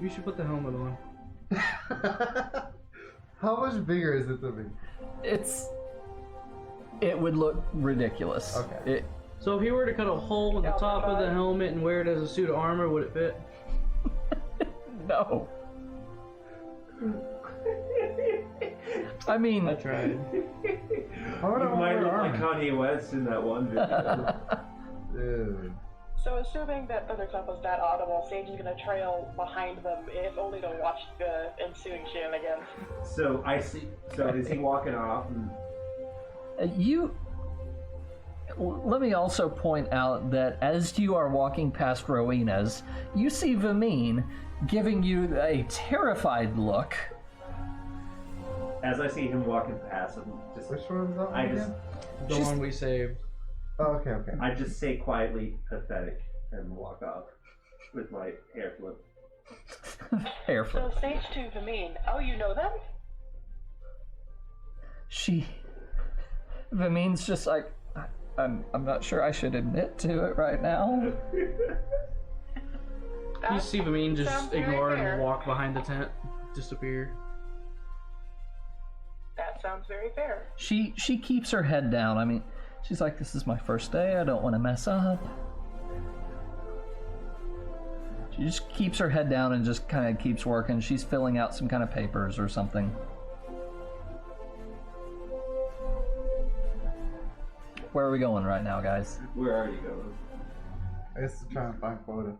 You should put the helmet on. How much bigger is it than me? It would look ridiculous. Okay. So if he were to cut a hole in the top of the helmet and wear it as a suit of armor, would it fit? No. I mean, I tried. How would I You might wear look like armor? Kanye West in that one video. Dude. So assuming that Thunderclap was that audible, Sage is gonna trail behind them, if only to watch the ensuing shenanigans. So I see. So is he walking off? And let me also point out that as you are walking past Rowena's, you see Vamine giving you a terrified look. as I see him walking past, I'm just. Which one's that one I just. again? The one we saved. Oh, okay, okay. I just say quietly, pathetic, and walk off with my hair flip. Hair So flip. Sage to Vamine. Oh, you know them? Vamine's just like, I'm not sure I should admit to it right now. You see Vamine sounds just very ignore it fair. and walk behind the tent, disappear. That sounds very fair. She keeps her head down. I mean, she's like, this is my first day. I don't want to mess up. She just keeps her head down and just kind of keeps working. She's filling out some kind of papers or something. where are we going right now, guys? Where are you going? I guess to try and find quota.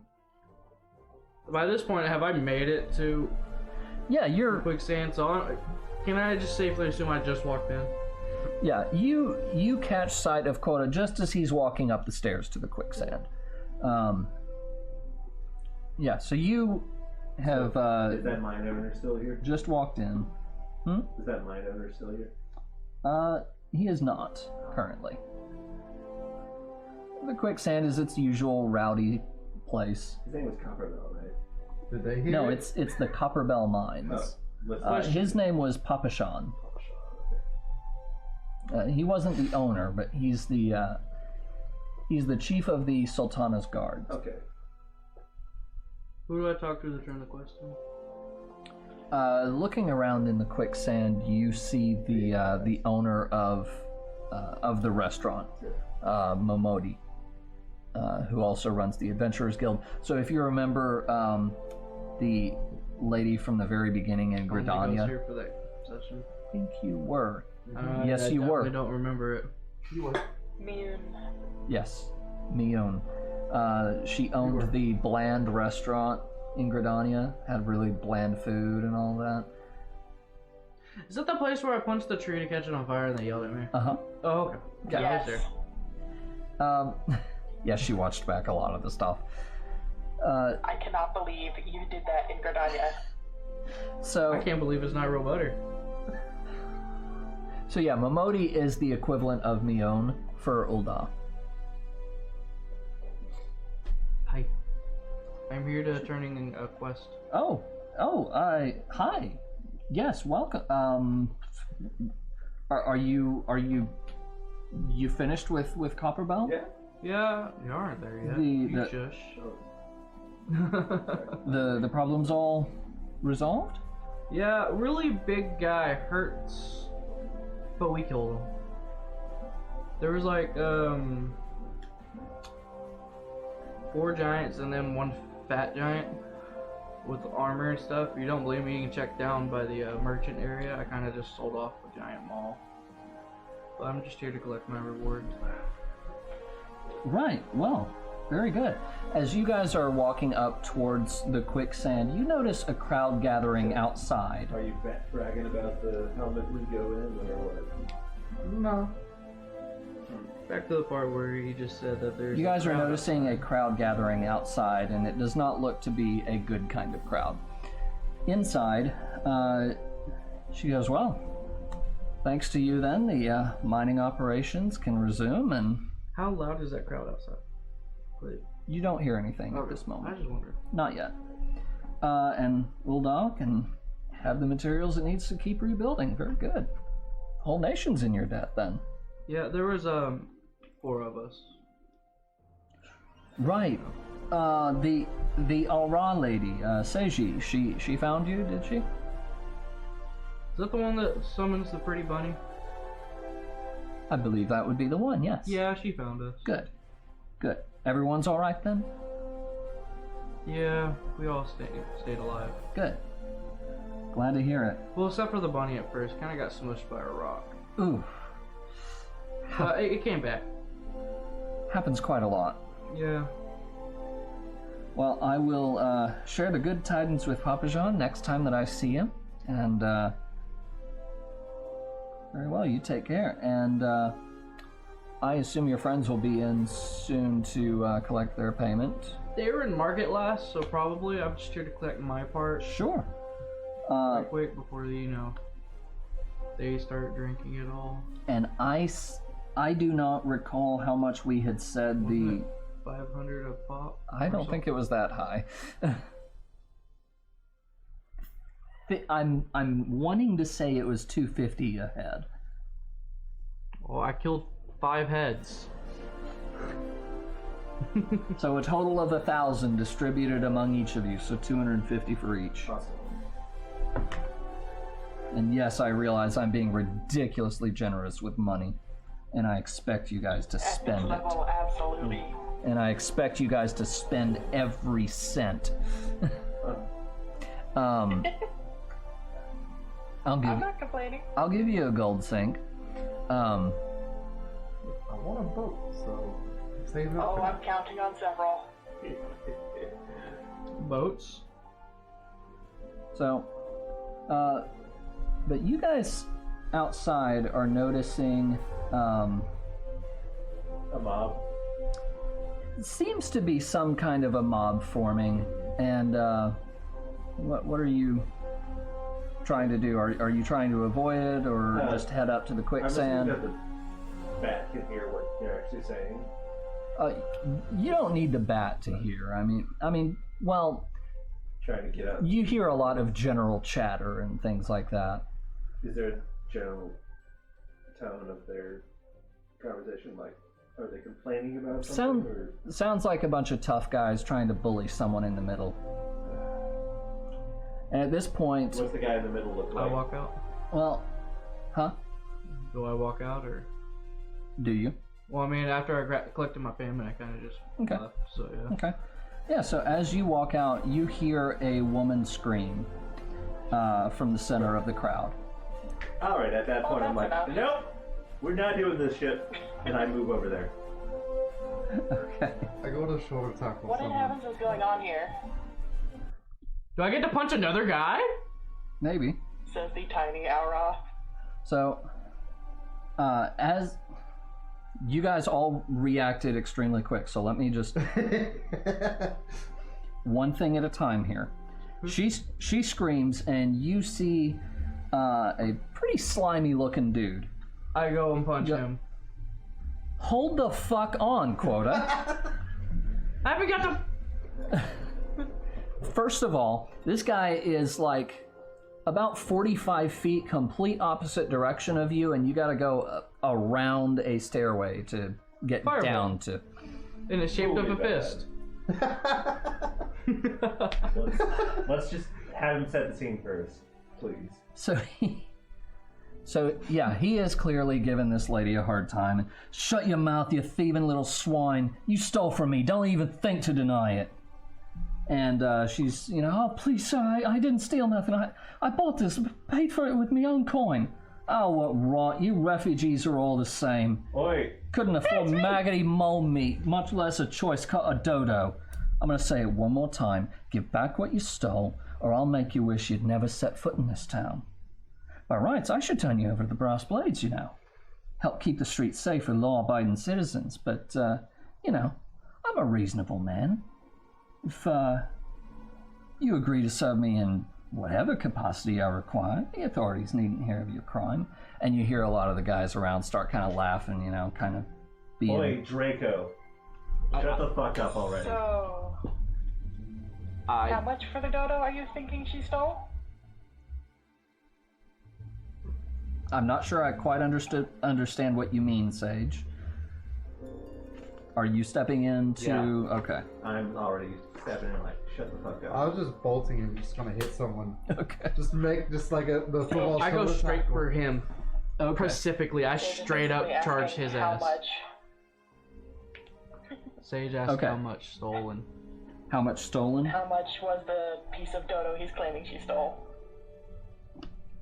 By this point, have I made it to Yeah, you're. quicksand? So can I just safely assume I just walked in? Yeah, you catch sight of Quota just as he's walking up the stairs to the quicksand. Yeah, so you have Is that mine owner still here? just walked in. Is that mine owner still here? He is not currently. The quicksand is its usual rowdy place. His name was Copperbell, right? Did they hear? No, it? it's the Copperbell Mines. His name was Papashan. He wasn't the owner, but he's the chief of the Sultana's guard. Okay. Who do I talk to to turn the quest in? Looking around in the quicksand, you see the owner of the restaurant, Momodi, who also runs the Adventurers Guild. So if you remember the lady from the very beginning in I was Gridania, here for that session. I think you were. Yes, you were. I don't remember it. You were. Mune. Yes, Mion. She owned the bland restaurant in Gridania, had really bland food and all that. Is that the place where I punched the tree to catch it on fire and they yelled at me? Uh-huh. Oh, okay. Yeah, I was Yes. there. Yeah, she watched back a lot of the stuff. I cannot believe you did that in Gridania. So I can't believe it's not real butter. So yeah, Momodi is the equivalent of Mion for Ulda. Hi. I'm here to turning in a quest. Hi. Yes, welcome. Are you finished with Copperbell? Yeah. Yeah, you aren't there yet. The- You the- shush. The problem's all resolved? Yeah, really big guy hurts, but we killed him. There was like 4 giants and then 1 fat giant with armor and stuff. If you don't believe me, you can check down by the merchant area. I kind of just sold off a giant mall. But I'm just here to collect my rewards. Right, well, very good. As you guys are walking up towards the quicksand, you notice a crowd gathering outside. Are you bragging about the helmet we go in, or what? No. Back to the part where he just said that there's. You guys a are crowd noticing a outside. crowd gathering outside, and it does not look to be a good kind of crowd. Inside, she goes, well, thanks to you then, the mining operations can resume, and How loud is that crowd outside? Wait, you don't hear anything at okay. this I moment. just wondered. Not yet. And Ulda can have the materials it needs to keep rebuilding. Very good. Whole nation's in your debt then. Yeah, there was 4 of us. Right. The Alra lady, Seiji, she found you, did she? Is that the one that summons the pretty bunny? I believe that would be the one, yes. Yeah, she found us. Good. Good. Everyone's all right then? Yeah, we all stayed alive. Good. Glad to hear it. Well, except for the bunny at first. Kind of got smushed by a rock. Ooh. But it came back. Happens quite a lot. Yeah. Well, I will share the good tidings with Papa Jean next time that I see him. And, very well, you take care. And, I assume your friends will be in soon to collect their payment. They were in market last, so probably I'm just here to collect my part Sure. real quick before, they start drinking it all. And I do not recall how much we had said Wasn't it 500 a pop? I don't think it was that high. I'm wanting to say it was 250 a head. Well, I killed 5 heads. So a total of 1,000 distributed among each of you, so 250 for each. Awesome. And yes, I realize I'm being ridiculously generous with money, and I expect you guys to At this spend it. level, absolutely. And I expect you guys to spend every cent. I'll I'm not complaining. give you a gold sink. I want a boat, so save it up Oh, for I'm that. counting on several. Boats. So, but you guys outside are noticing, A mob. it seems to be some kind of a mob forming, and what are you trying to do? Are you trying to avoid it, or just head up to the I'm quicksand? assuming that the bat can hear what they're actually saying. You don't need the bat to hear. I mean, well, Trying to get out. you hear a lot of general chatter and things like that. Is there a general tone of their conversation? Like, are they complaining about something? Sounds like a bunch of tough guys trying to bully someone in the middle. And at this point, What's the guy in the middle look I like? walk out. well, huh? Do I walk out or? Do you? Well, I mean, after I collected my payment, I kind of just Okay. left. So yeah. Okay. Yeah, so as you walk out, you hear a woman scream from the center of the crowd. Alright, at that point I'm like, that's enough. nope, we're not doing this shit. And I move over there. Okay. I go to shoulder tackle What in someone. heavens is going on here? Do I get to punch another guy? Maybe. Says the tiny Auroth. So, as you guys all reacted extremely quick, so let me just one thing at a time here. She screams, and you see a pretty slimy looking dude. I go and punch Yeah. him. Hold the fuck on, Quota. I haven't got to. First of all, this guy is like about 45 feet, complete opposite direction of you, and you gotta go around a stairway to get Fireball. down to. And it's shaped of a fist. Let's just have him set the scene first, please. So yeah, he is clearly giving this lady a hard time. Shut your mouth, you thieving little swine. You stole from me. Don't even think to deny it. And she's, oh, please, sir, I didn't steal nothing. I bought this, paid for it with my own coin. Oh, what rot. You refugees are all the same. Oi, Couldn't afford maggoty mole meat, much less a choice cut of dodo. I'm going to say it one more time. Give back what you stole, or I'll make you wish you'd never set foot in this town. By rights, I should turn you over to the Brass Blades, Help keep the streets safe for law-abiding citizens, but, I'm a reasonable man. If, you agree to serve me in whatever capacity I require, the authorities needn't hear of your crime. And you hear a lot of the guys around start kind of laughing, kind of being... oi, Draco. Shut the fuck up already. So, how much for the dodo are you thinking she stole? I'm not sure I quite understand what you mean, Sage. Are you stepping into... Yeah. Okay. I'm already stepping in like, shut the fuck up. I was just bolting and just gonna hit someone. Okay. Just like the football. I go shoulder straight tackle. for him. Okay. Specifically, I straight up Basically charge asking his how ass. much. Sage asked Okay. how much stolen. How much stolen? How much was the piece of dodo he's claiming she stole?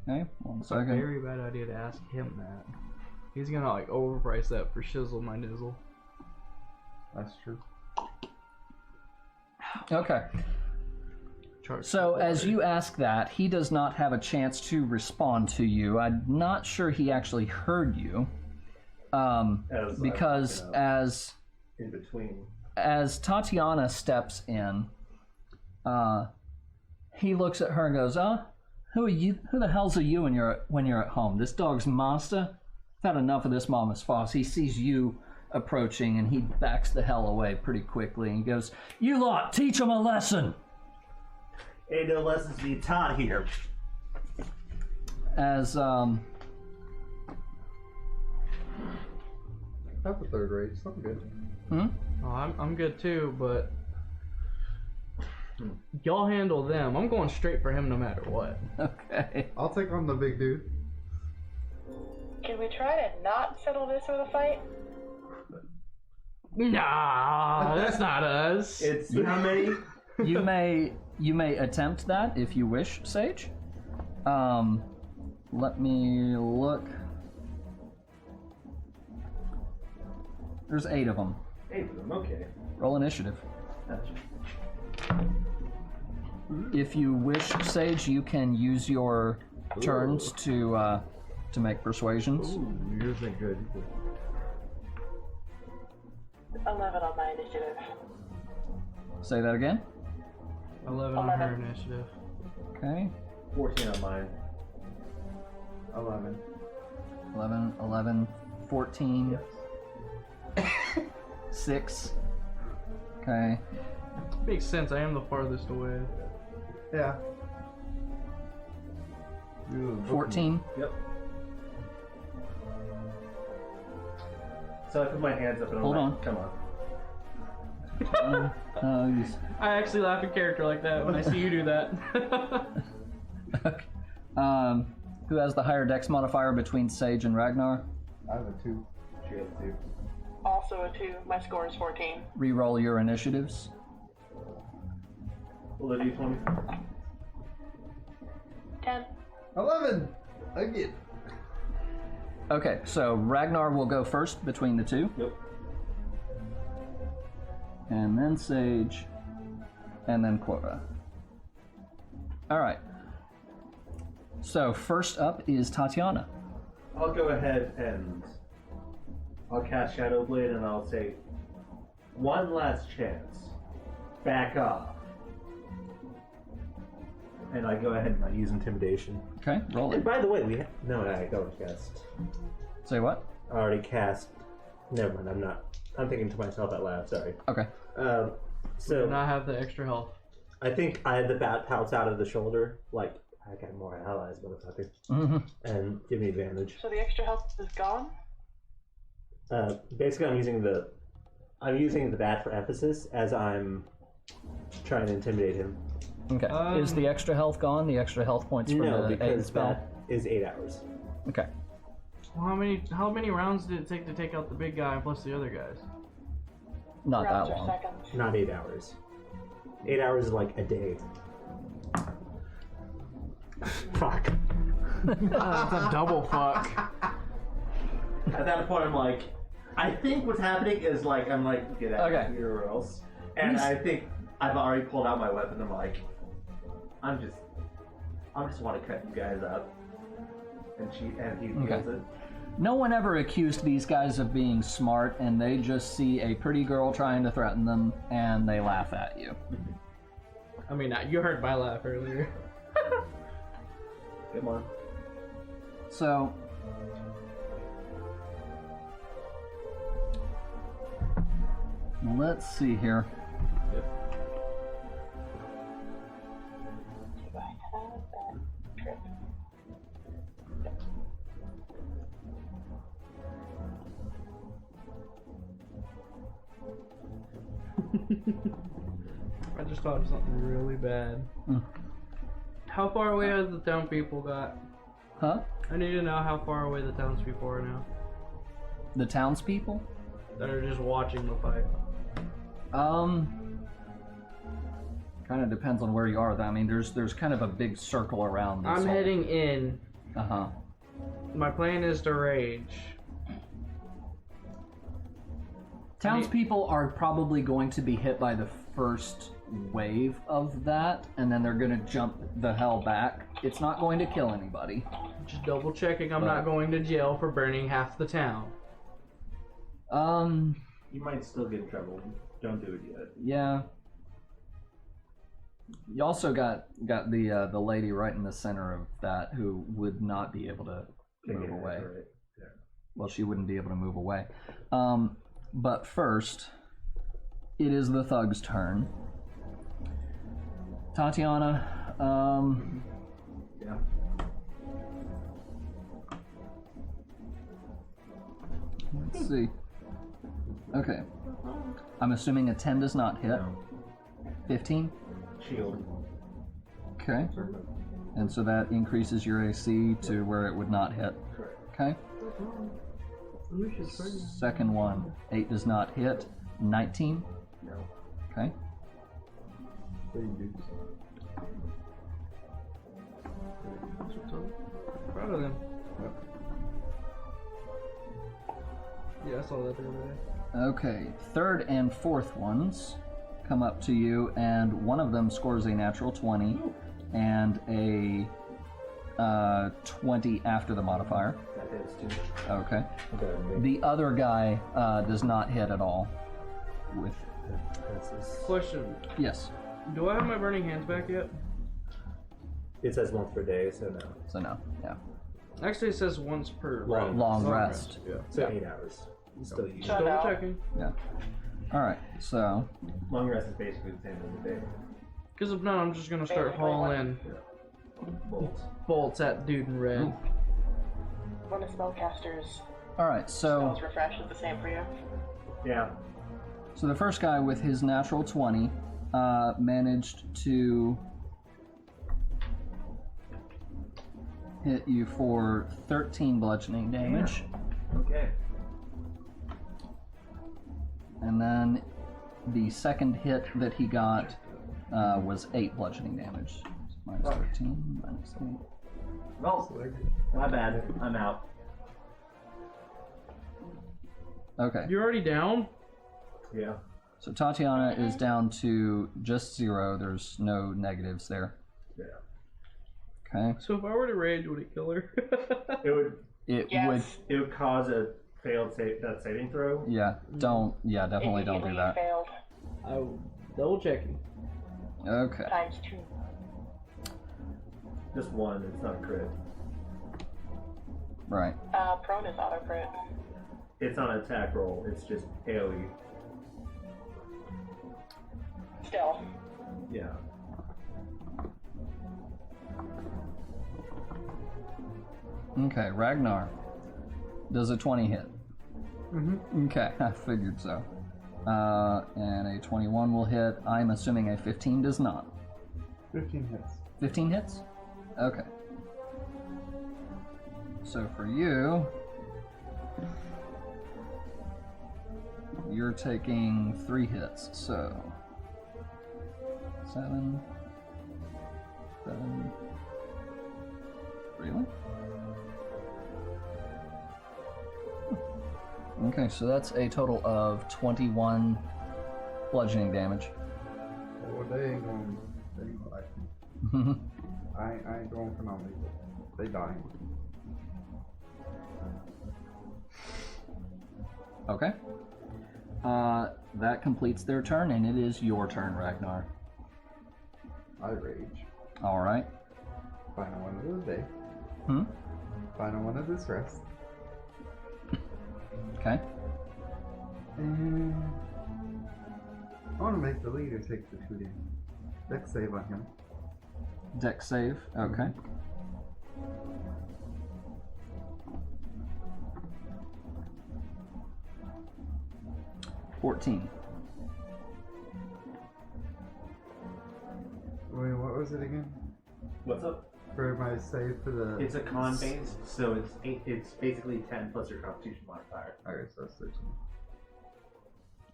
Okay, one It's a second. very bad idea to ask him that. He's gonna like overprice that for shizzle my nizzle. That's true. Okay. Charge So people as already. you ask that, he does not have a chance to respond to you. I'm not sure he actually heard you. As Because I'm, as in between. Tatiana steps in, he looks at her and goes, who are you? Who the hell's are you when you're at home? This dog's master? I've had enough of this mama's farce. He sees you approaching and he backs the hell away pretty quickly and he goes, you lot, teach him a lesson! Ain't no lessons being taught here. As, I have the third rate, so I'm good. Oh, I'm good too, but y'all handle them. I'm going straight for him no matter what. okay. I'll take on the big dude. Can we try to not settle this with a fight? Nah, that's not us. It's how many? You may attempt that if you wish, Sage. Let me look. There's 8 of them. 8 of them, okay. Roll initiative. Gotcha. If you wish, Sage, you can use your turns to make persuasions. Ooh, yours ain't good. 11 on my initiative. Say that again. 11 on her initiative. Okay. 14 on mine. 11. 11, 14, Yes. 6. Okay. Makes sense. I am the farthest away. Yeah. Ooh, 14. Yep. So I put my hands up and I'm Hold like, on. come on. I actually laugh in character like that when I see you do that. Okay. Who has the higher dex modifier between Sage and Ragnar? I have a 2. She has 2. Also a 2. My score is 14. Reroll your initiatives. Will it d20? 10. 11! Again. Okay, so Ragnar will go first between the two. Yep. And then Sage. And then Quota. Alright. So first up is Tatiana. I'll go ahead and I'll cast Shadow Blade and I'll say, one last chance. Back off. And I go ahead and I use intimidation. Okay, roll And it. by the way, no, I don't cast. Say what? I already cast. Never mind. I'm thinking to myself out loud. Sorry. Okay. Do So not have the extra health. I think I had the bat pounce out of the shoulder. Like I got more allies, motherfucker, Mm-hmm. and give me advantage. So the extra health is gone? Basically, I'm using the bat for emphasis as I'm trying to intimidate him. Okay. Is the extra health gone? The extra health points from No, the aid because spell? that is 8 hours. Okay. Well, how many rounds did it take to take out the big guy plus the other guys? Not Rounds that or long. seconds? Not 8 hours. 8 hours is like a day. Fuck. That's a double fuck. At that point, I'm like, I think what's happening is like, I'm like, get out Okay. of here or else. And I think I've already pulled out my weapon. I'm like, I just want to cut you guys up. And he feels Okay. it. No one ever accused these guys of being smart, and they just see a pretty girl trying to threaten them, and they laugh at you. I mean, you heard my laugh earlier. Come on. So, let's see here. Do I have that trip? I just thought of something really bad. Hmm. How far away has the town people got? Huh? I need to know how far away the townspeople are now. The townspeople? That are just watching the fight. Kind of depends on where you are. I mean, there's kind of a big circle around this. I'm whole- heading in. Uh-huh. My plan is to rage. Townspeople are probably going to be hit by the first wave of that, and then they're going to jump the hell back. It's not going to kill anybody. Just double checking I'm not going to jail for burning half the town. You might still get in trouble. Don't do it yet. Yeah. You also got the lady right in the center of that who would not be able to move away. Right. Yeah. Well, she wouldn't be able to move away. But first, it is the thug's turn. Tatiana, Yeah. let's see. Okay. I'm assuming a 10 does not hit. No. 15? Shield. Okay. And so that increases your AC to where it would not hit. Correct. Okay. Second one, 8 does not hit. 19? No. Okay. Proud of them. Yeah, I saw that the other day. Okay, third and fourth ones come up to you, and one of them scores a natural 20 and a 20 after the modifier. That hits too. Okay. Okay. The other guy does not hit at all. With Question: yes, do I have my burning hands back yet? It says once per day, so no. so no, yeah. Actually, it says once per Long rest. Yeah. So 8 hours. Still use So Double now- checking. Yeah. All right, so Long rest is basically the same as the day. Because if not, I'm just gonna start hauling Bolts. bolts at dude in red. When a spellcaster's all right, so spells refresh, is the same for you? Yeah. so the first guy with his natural 20 managed to hit you for 13 bludgeoning damage. Okay. And then the second hit that he got was 8 bludgeoning damage. Minus 13, minus 8. Well, my bad. I'm out. Okay, You're already down? Yeah. so Tatiana is down to just 0. There's no negatives there. Yeah. Okay. So if I were to rage, would it kill her? It would. It Yes. would, It would cause a failed saving throw. yeah, definitely don't do Immediately that. failed. I'm double checking. Okay. Times 2. Just one. It's not a crit. Right. Prone is auto crit. It's on an attack roll. It's just AoE. Still. Yeah. Okay, Ragnar. Does a 20 hit? Mm-hmm. Okay, I figured so. And a 21 will hit. I'm assuming a 15 does not. 15 hits. 15 hits? Okay. So for you, you're taking 3 hits, so 7. Really? Okay, so that's a total of 21 bludgeoning damage. Oh, they ain't going to like me. I ain't going for no people. They dying. Okay. That completes their turn, and it is your turn, Ragnar. I rage. All right. Final one of the day. Hmm? Final one of this rest. Okay. And I want to make the leader take the 2 damage. Dex save on him. Dex save. Okay. $14. Wait, what was it again? What's up? For my save for the. It's a con base, so it's basically 10 plus your Constitution modifier. Alright, so that's 13.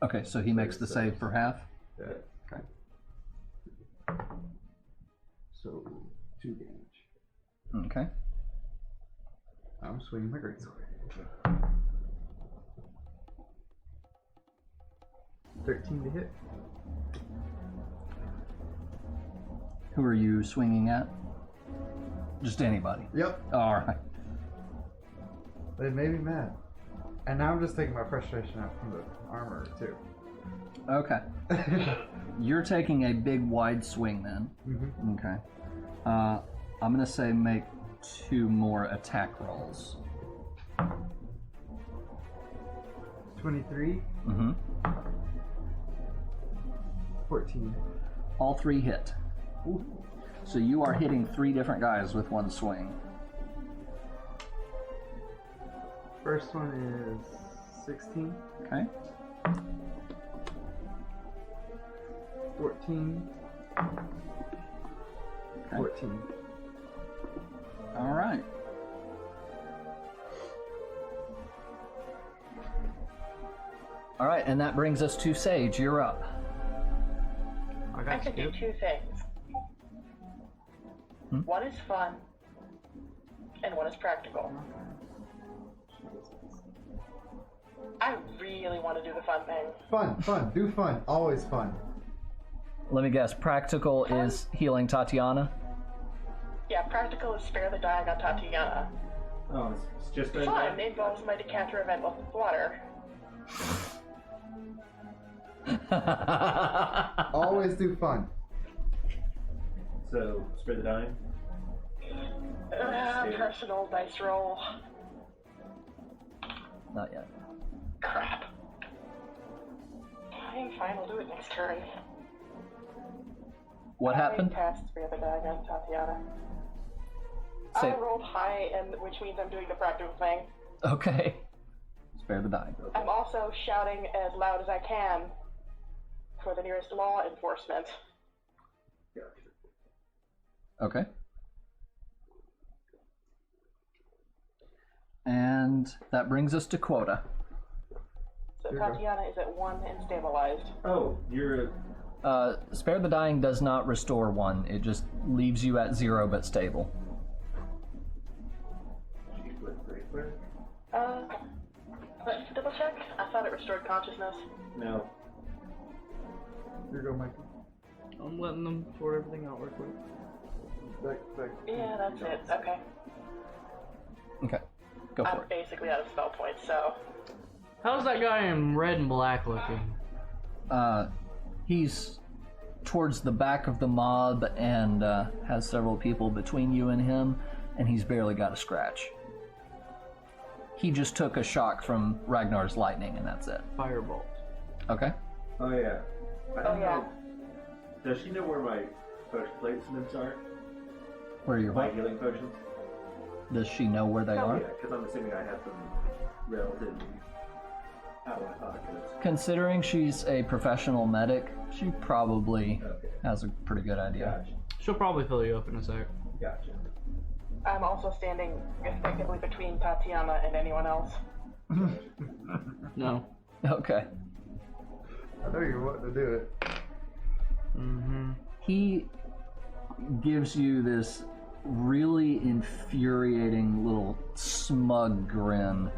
Okay, so he makes the save for half. Yeah. Okay. So 2 damage. Okay. I'm swinging my greatsword. 13 to hit. Who are you swinging at? Just anybody. Yep. All right. They made me mad. And now I'm just taking my frustration out from the armor too. Okay. You're taking a big wide swing then. Mm-hmm. Okay. I'm gonna say make 2 more attack rolls. 23, Mm-hmm. 14. All 3 hit. So you are hitting 3 different guys with 1 swing. First one is 16, Okay. 14, Okay. 14. All right. All right, and that brings us to Sage. You're up. I could do 2 things. One is fun, and one is practical. I really want to do the fun thing. Fun. Do fun. Always fun. Let me guess. Practical is healing Tatiana. Yeah, practical is spare the dying on Tatiana. Oh, it's just a Fun involves my decanter of endless water. Always do fun. So, spare the dying. Personal dice roll. Not yet. Crap. Fine, I'll do it next turn. What happened? I cast spare the dying on Tatiana. Say- I rolled high, which means I'm doing the practical thing. Okay. Spare the dying. I'm also shouting as loud as I can for the nearest law enforcement. Okay. And that brings us to quota. So Tatiana is at 1 and stabilized. Oh, you're. Spare the dying does not restore 1. It just leaves you at 0 but stable. She's with Great Flare? Let's double check. I thought it restored consciousness. No. Here you go, Mikey. I'm letting them sort everything out real quick. Back. Yeah, that's it. Okay. Okay. Go for I'm it. basically out of spell points, so. How's that guy in red and black looking? He's towards the back of the mob and has several people between you and him, and he's barely got a scratch. He just took a shock from Ragnar's lightning, and that's it. Firebolt. Okay. Oh, yeah. I don't yeah. know. Does she know where my potion placements are? Where are your My what? healing potions? Does she know where they Oh, are? yeah, because I'm assuming I have them relatively out of my pockets. Considering she's a professional medic, she probably Okay. has a pretty good idea. Gotcha. She'll probably fill you up in a sec. Gotcha. I'm also standing effectively between Tatiana and anyone else. No. Okay. I know you want to do it. Mm-hmm. He gives you this really infuriating little smug grin.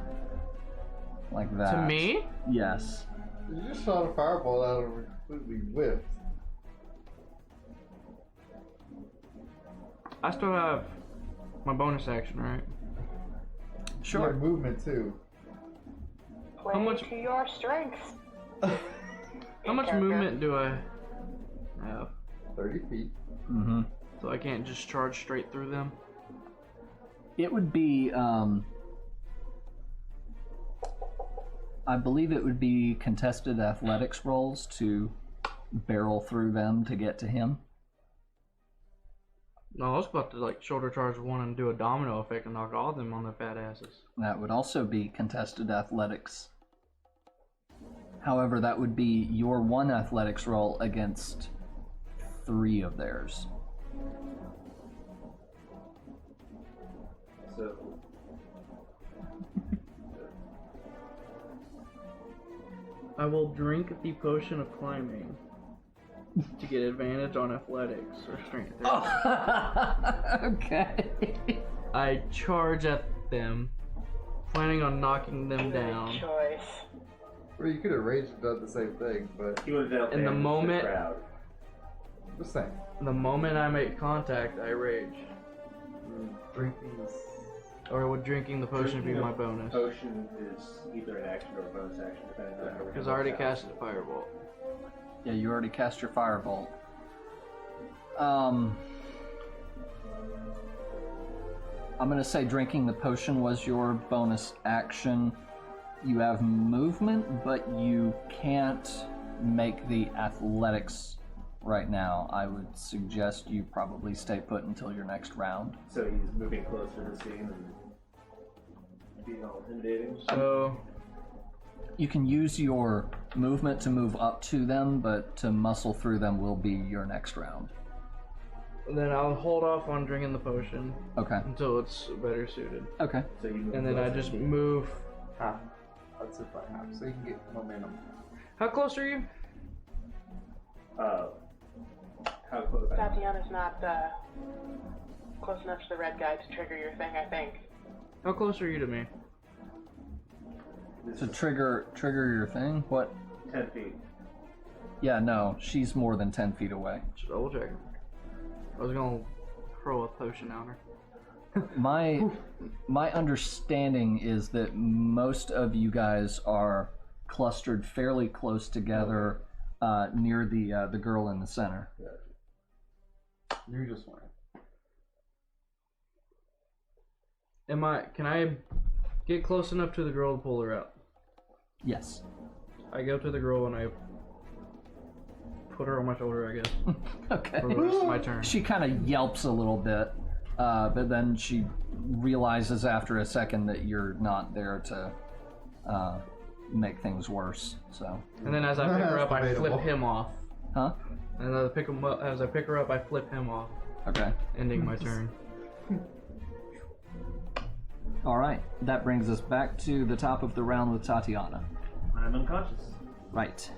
Like that. To me? Yes. You just shot a fireball out and completely whiffed. I still have my bonus action, right? You have movement too. Play much- to your strengths. How much movement do I have? 30 feet. Mm-hmm. So I can't just charge straight through them? It would be, I believe it would be contested athletics rolls to barrel through them to get to him. No, I was about to like shoulder charge one and do a domino effect and knock all of them on their fat asses. That would also be contested athletics. However, that would be your 1 athletics roll against 3 of theirs. So. I will drink the potion of climbing to get advantage on athletics or strength. Okay. I charge at them, planning on knocking them Good down. choice. Or you could have raged and done the same thing, but You would have In the moment- crowd. just saying. The moment I make contact, I rage. Drinking is... Or would drinking the potion be Drinking my a bonus? Potion is either an action or a bonus action, depending on how Because I already casted a firebolt. Yeah, you already cast your firebolt. I'm gonna say drinking the potion was your bonus action. You have movement, but you can't make the athletics right now. I would suggest you probably stay put until your next round. So he's moving closer to the scene and being all intimidating. So, You can use your movement to move up to them, but to muscle through them will be your next round. then I'll hold off on drinking the potion Okay. until it's better suited. Okay. So you move And then I closer. just move. half. That's it by half, so you can get momentum. How close are you? How close? I am. Tatiana's not close enough to the red guy to trigger your thing, I think. How close are you to me? To trigger your thing? What? 10 feet. Yeah, no, she's more than 10 feet away. Just double check. I was gonna throw a potion at her. My understanding is that most of you guys are clustered fairly close together near the girl in the center. You just went. Can I get close enough to the girl to pull her out? Yes. I go to the girl and I put her on my shoulder, I guess. Okay. For the rest of my turn. She kind of yelps a little bit, but then she realizes after a second that you're not there to make things worse. So. And then as I pick her up, I Debatable. flip him off. Huh? And as I pick her up, I flip him off, Okay. ending my turn. All right. That brings us back to the top of the round with Tatiana. I'm unconscious. Right.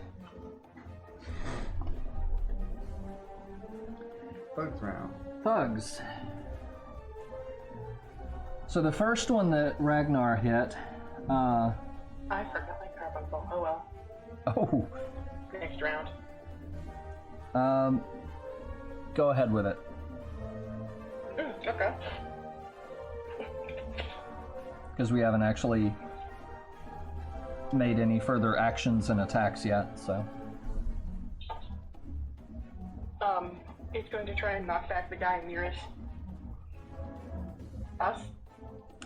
Thugs round. Thugs. So the first one that Ragnar hit, I forgot my carbuncle. Oh well. oh, Next round. go ahead with it. Okay. Because we haven't actually made any further actions and attacks yet, so. It's going to try and knock back the guy nearest us.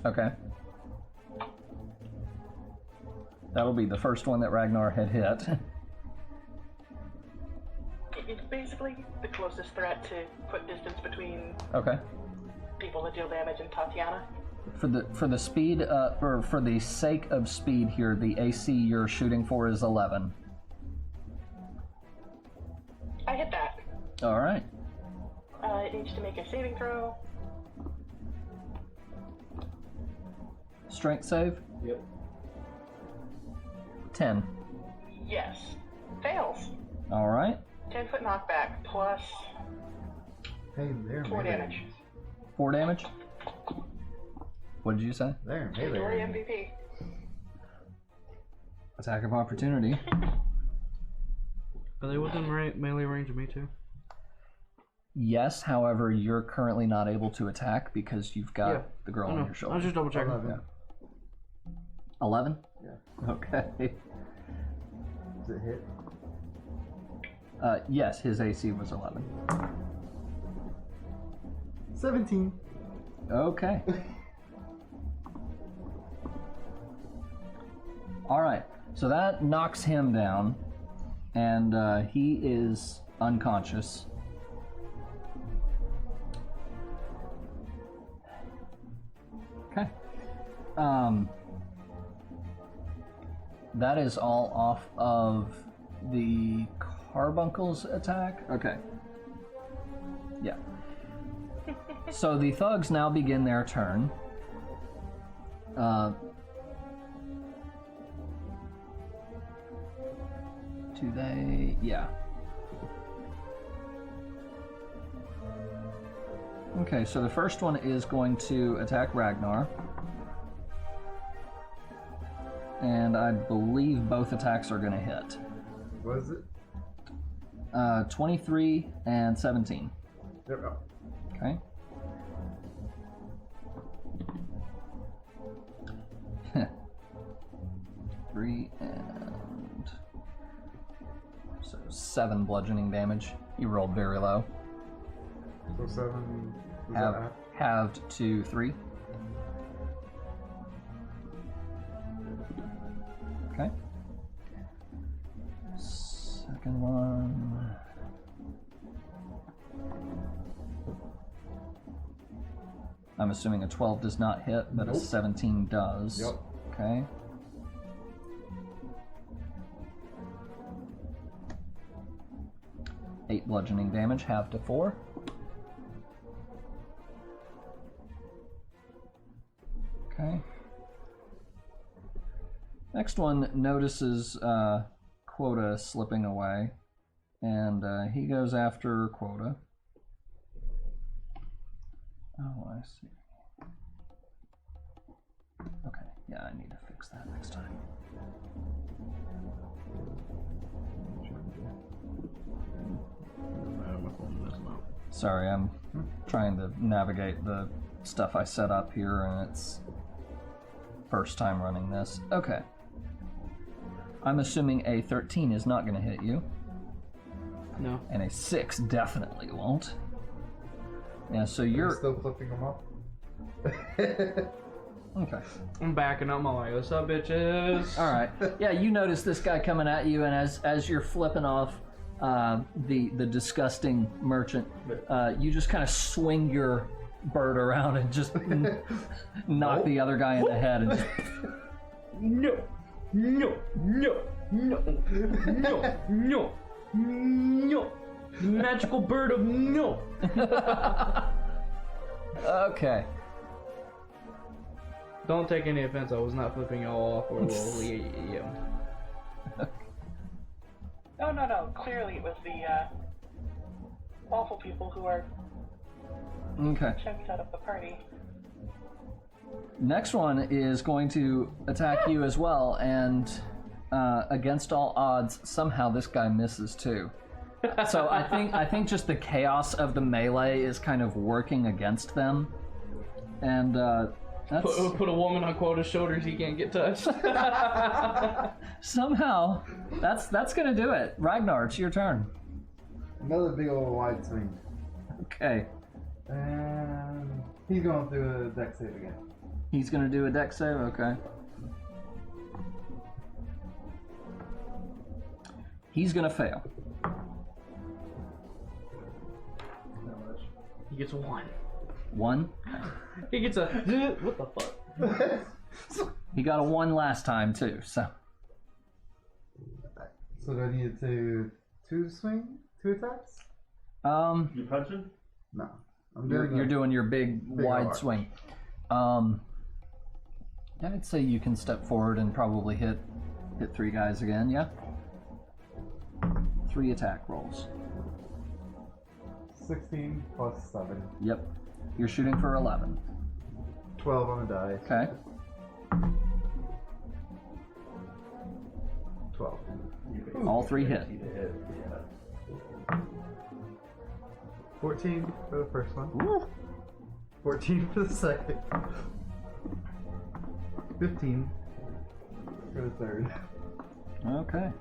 Okay. That'll be the first one that Ragnar had hit. It's basically the closest threat to put distance between Okay. people that deal damage and Tatiana. For the speed, or for the sake of speed here, the AC you're shooting for is 11. I hit that. All right. It needs to make a saving throw. Strength save? Yep. 10. Yes. Fails. All right. 10-foot knockback plus Hey, there. 4 damage. 4 damage? What did you say? There, hey Story there. MVP. Attack of opportunity. Are they within melee range of me too? Yes, however, you're currently not able to attack because you've got Yeah. the girl I on know. your shoulder. I was just double checking. 11. 11? Yeah. Okay. Does it hit? Yes, his AC was 11. 17. Okay. Alright, so that knocks him down, and he is unconscious. Okay. That is all off of the Carbuncle's attack? Okay. Yeah. So the thugs now begin their turn. Do they? Yeah. Okay, so the first one is going to attack Ragnar. And I believe both attacks are going to hit. What is it? 23 and 17. There we go. Okay. Three and so 7 bludgeoning damage. You rolled very low. So 7. Was Have, that halved to 3. Okay. Second one. I'm assuming a 12 does not hit, but a Nope. 17 does. Yep. Okay. Eight bludgeoning damage, half to 4. Okay. Next one notices Quota slipping away, and he goes after Quota. Oh, I see. Okay, Yeah, I need to fix that next time. Sorry, I'm trying to navigate the stuff I set up here, and it's first time running this. Okay. I'm assuming a 13 is not going to hit you. No. And a 6 definitely won't. Yeah, so you're still flipping them up. okay. I'm backing up my way. What's up, bitches? All right. Yeah, you notice this guy coming at you, and as you're flipping off the disgusting merchant, you just kind of swing your bird around and just knock the other guy in the head, and just No. Magical bird of no. Okay. Don't take any offense. I was not flipping y'all off or yeah. No. Clearly it was the awful people who are Okay. chunks out of the party. Next one is going to attack you as well, and against all odds, somehow this guy misses too. So I think just the chaos of the melee is kind of working against them, and that's Put a woman on Quota's shoulders. He can't get touched. somehow that's gonna do it. Ragnar, it's your turn. Another big old wide swing. Okay. And he's going through a deck save again. He's gonna do a dex save. Okay. He's gonna fail. He gets 1. 1. He gets a what the fuck? He got a 1 last time too. So So do I need to two swing? 2 attacks? You punching? No. I'm you're doing your big wide arc. swing. I'd say you can step forward and probably hit 3 guys again. Yeah. 3 attack rolls. 16 plus 7. Yep. You're shooting for 11. 12 on the die. Okay. 12. All 3 hit. 14 for the first one. Woo. 14 for the second. 15 for the third. Okay.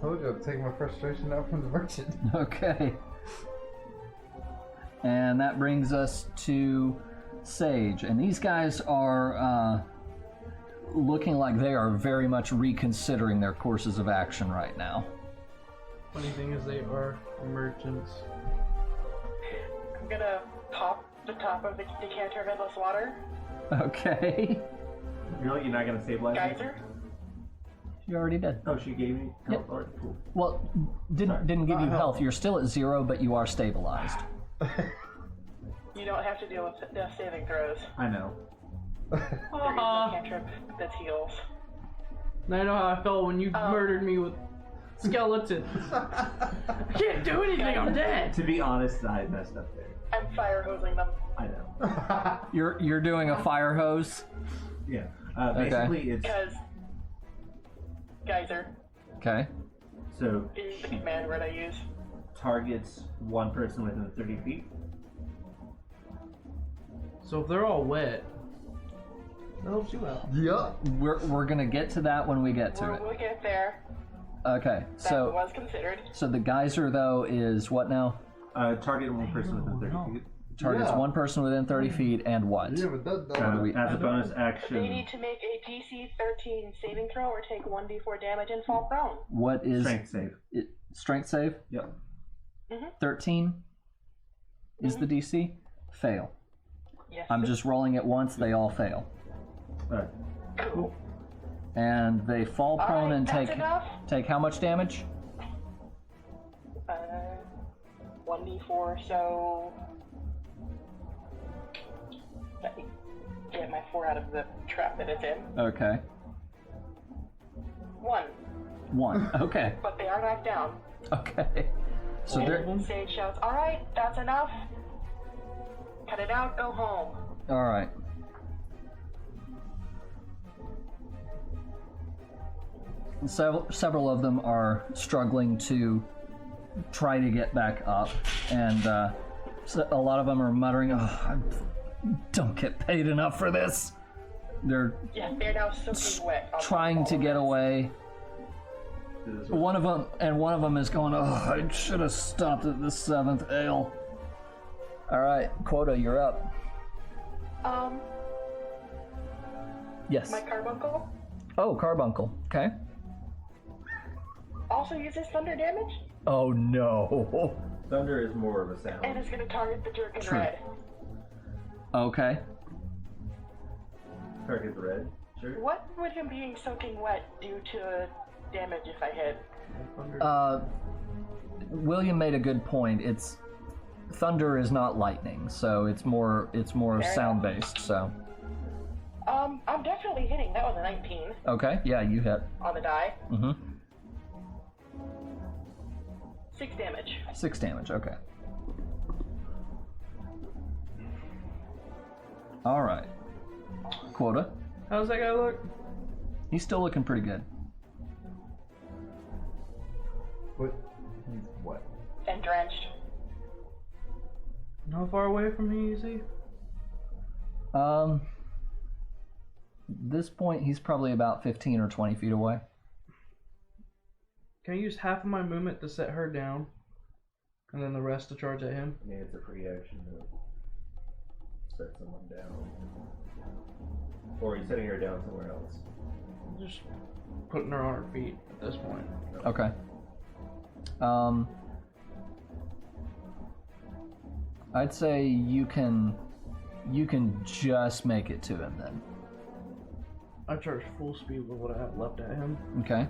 Told you I'm taking my frustration out from the merchant. Okay. And that brings us to Sage. And these guys are looking like they are very much reconsidering their courses of action right now. Funny thing is, they are merchants. I'm gonna pop the top of the decanter of endless water. Okay. Really? You're not gonna stabilize me? Geyser? You already did. Oh, she gave me Yep. health. Alright, cool. Well, didn't give you health. You're still at 0, but you are stabilized. You don't have to deal with death saving throws. I know. There is a cantrip that heals. Now I know how I felt when you murdered me with skeletons. I can't do anything. I'm dead. To be honest, I messed up there. I'm fire hosing them. I know. You're doing a fire hose. Yeah. Basically, it's Because geyser Okay. so is the command word I use. targets one person within 30 feet. So if they're all wet, that helps you out. Yup. We're gonna get to that when we get to it. We'll get there. Okay. That So was considered. the geyser though is what now? Target one person within 30 feet. Targets Yeah. one person within 30 feet and what? You never done that. As a bonus They action, need to make a DC 13 saving throw or take 1d4 damage and fall prone. What is strength save. strength save? Yep. 13 is the DC. Fail. Yes. I'm just rolling it once. They all fail, Alright. Cool. and they fall prone Alright, and that's take enough. how much damage? 1d4, so let me get my 4 out of the trap that it's in. Okay. 1, 1. Okay. but they are knocked down. Okay. So they're And Sage shouts, "Alright, that's enough. Cut it out, go home." all right. several of them are struggling to try to get back up, and so a lot of them are muttering, "Oh, I don't get paid enough for this." They're now soaking wet. trying to get away. One of them is going, "Oh, I should have stopped at the 7th ale." All right, Quota, you're up. Yes. My carbuncle Oh, Carbuncle. Okay. also uses thunder damage, Oh no. Thunder is more of a sound. and is going to target the jerk in True. red. Okay. Target the red. Sure. What would him being soaking wet do to damage if I hit? William made a good point. It's thunder is not lightning, so it's more sound based. So I'm definitely hitting. That was a 19 okay, yeah, you hit. on the die. Mm-hmm. 6 damage. 6 damage. Okay. All right. Quota. How's that guy look? He's still looking pretty good. What? He's what? And drenched. How far away from me is he? This point, he's probably about 15 or 20 feet away. Can I use half of my movement to set her down, and then the rest to charge at him? Yeah, it's a free action to set someone down. Or are you setting her down somewhere else? Just putting her on her feet at this point. Okay. I'd say you can just make it to him then. I charge full speed with what I have left at him. Okay.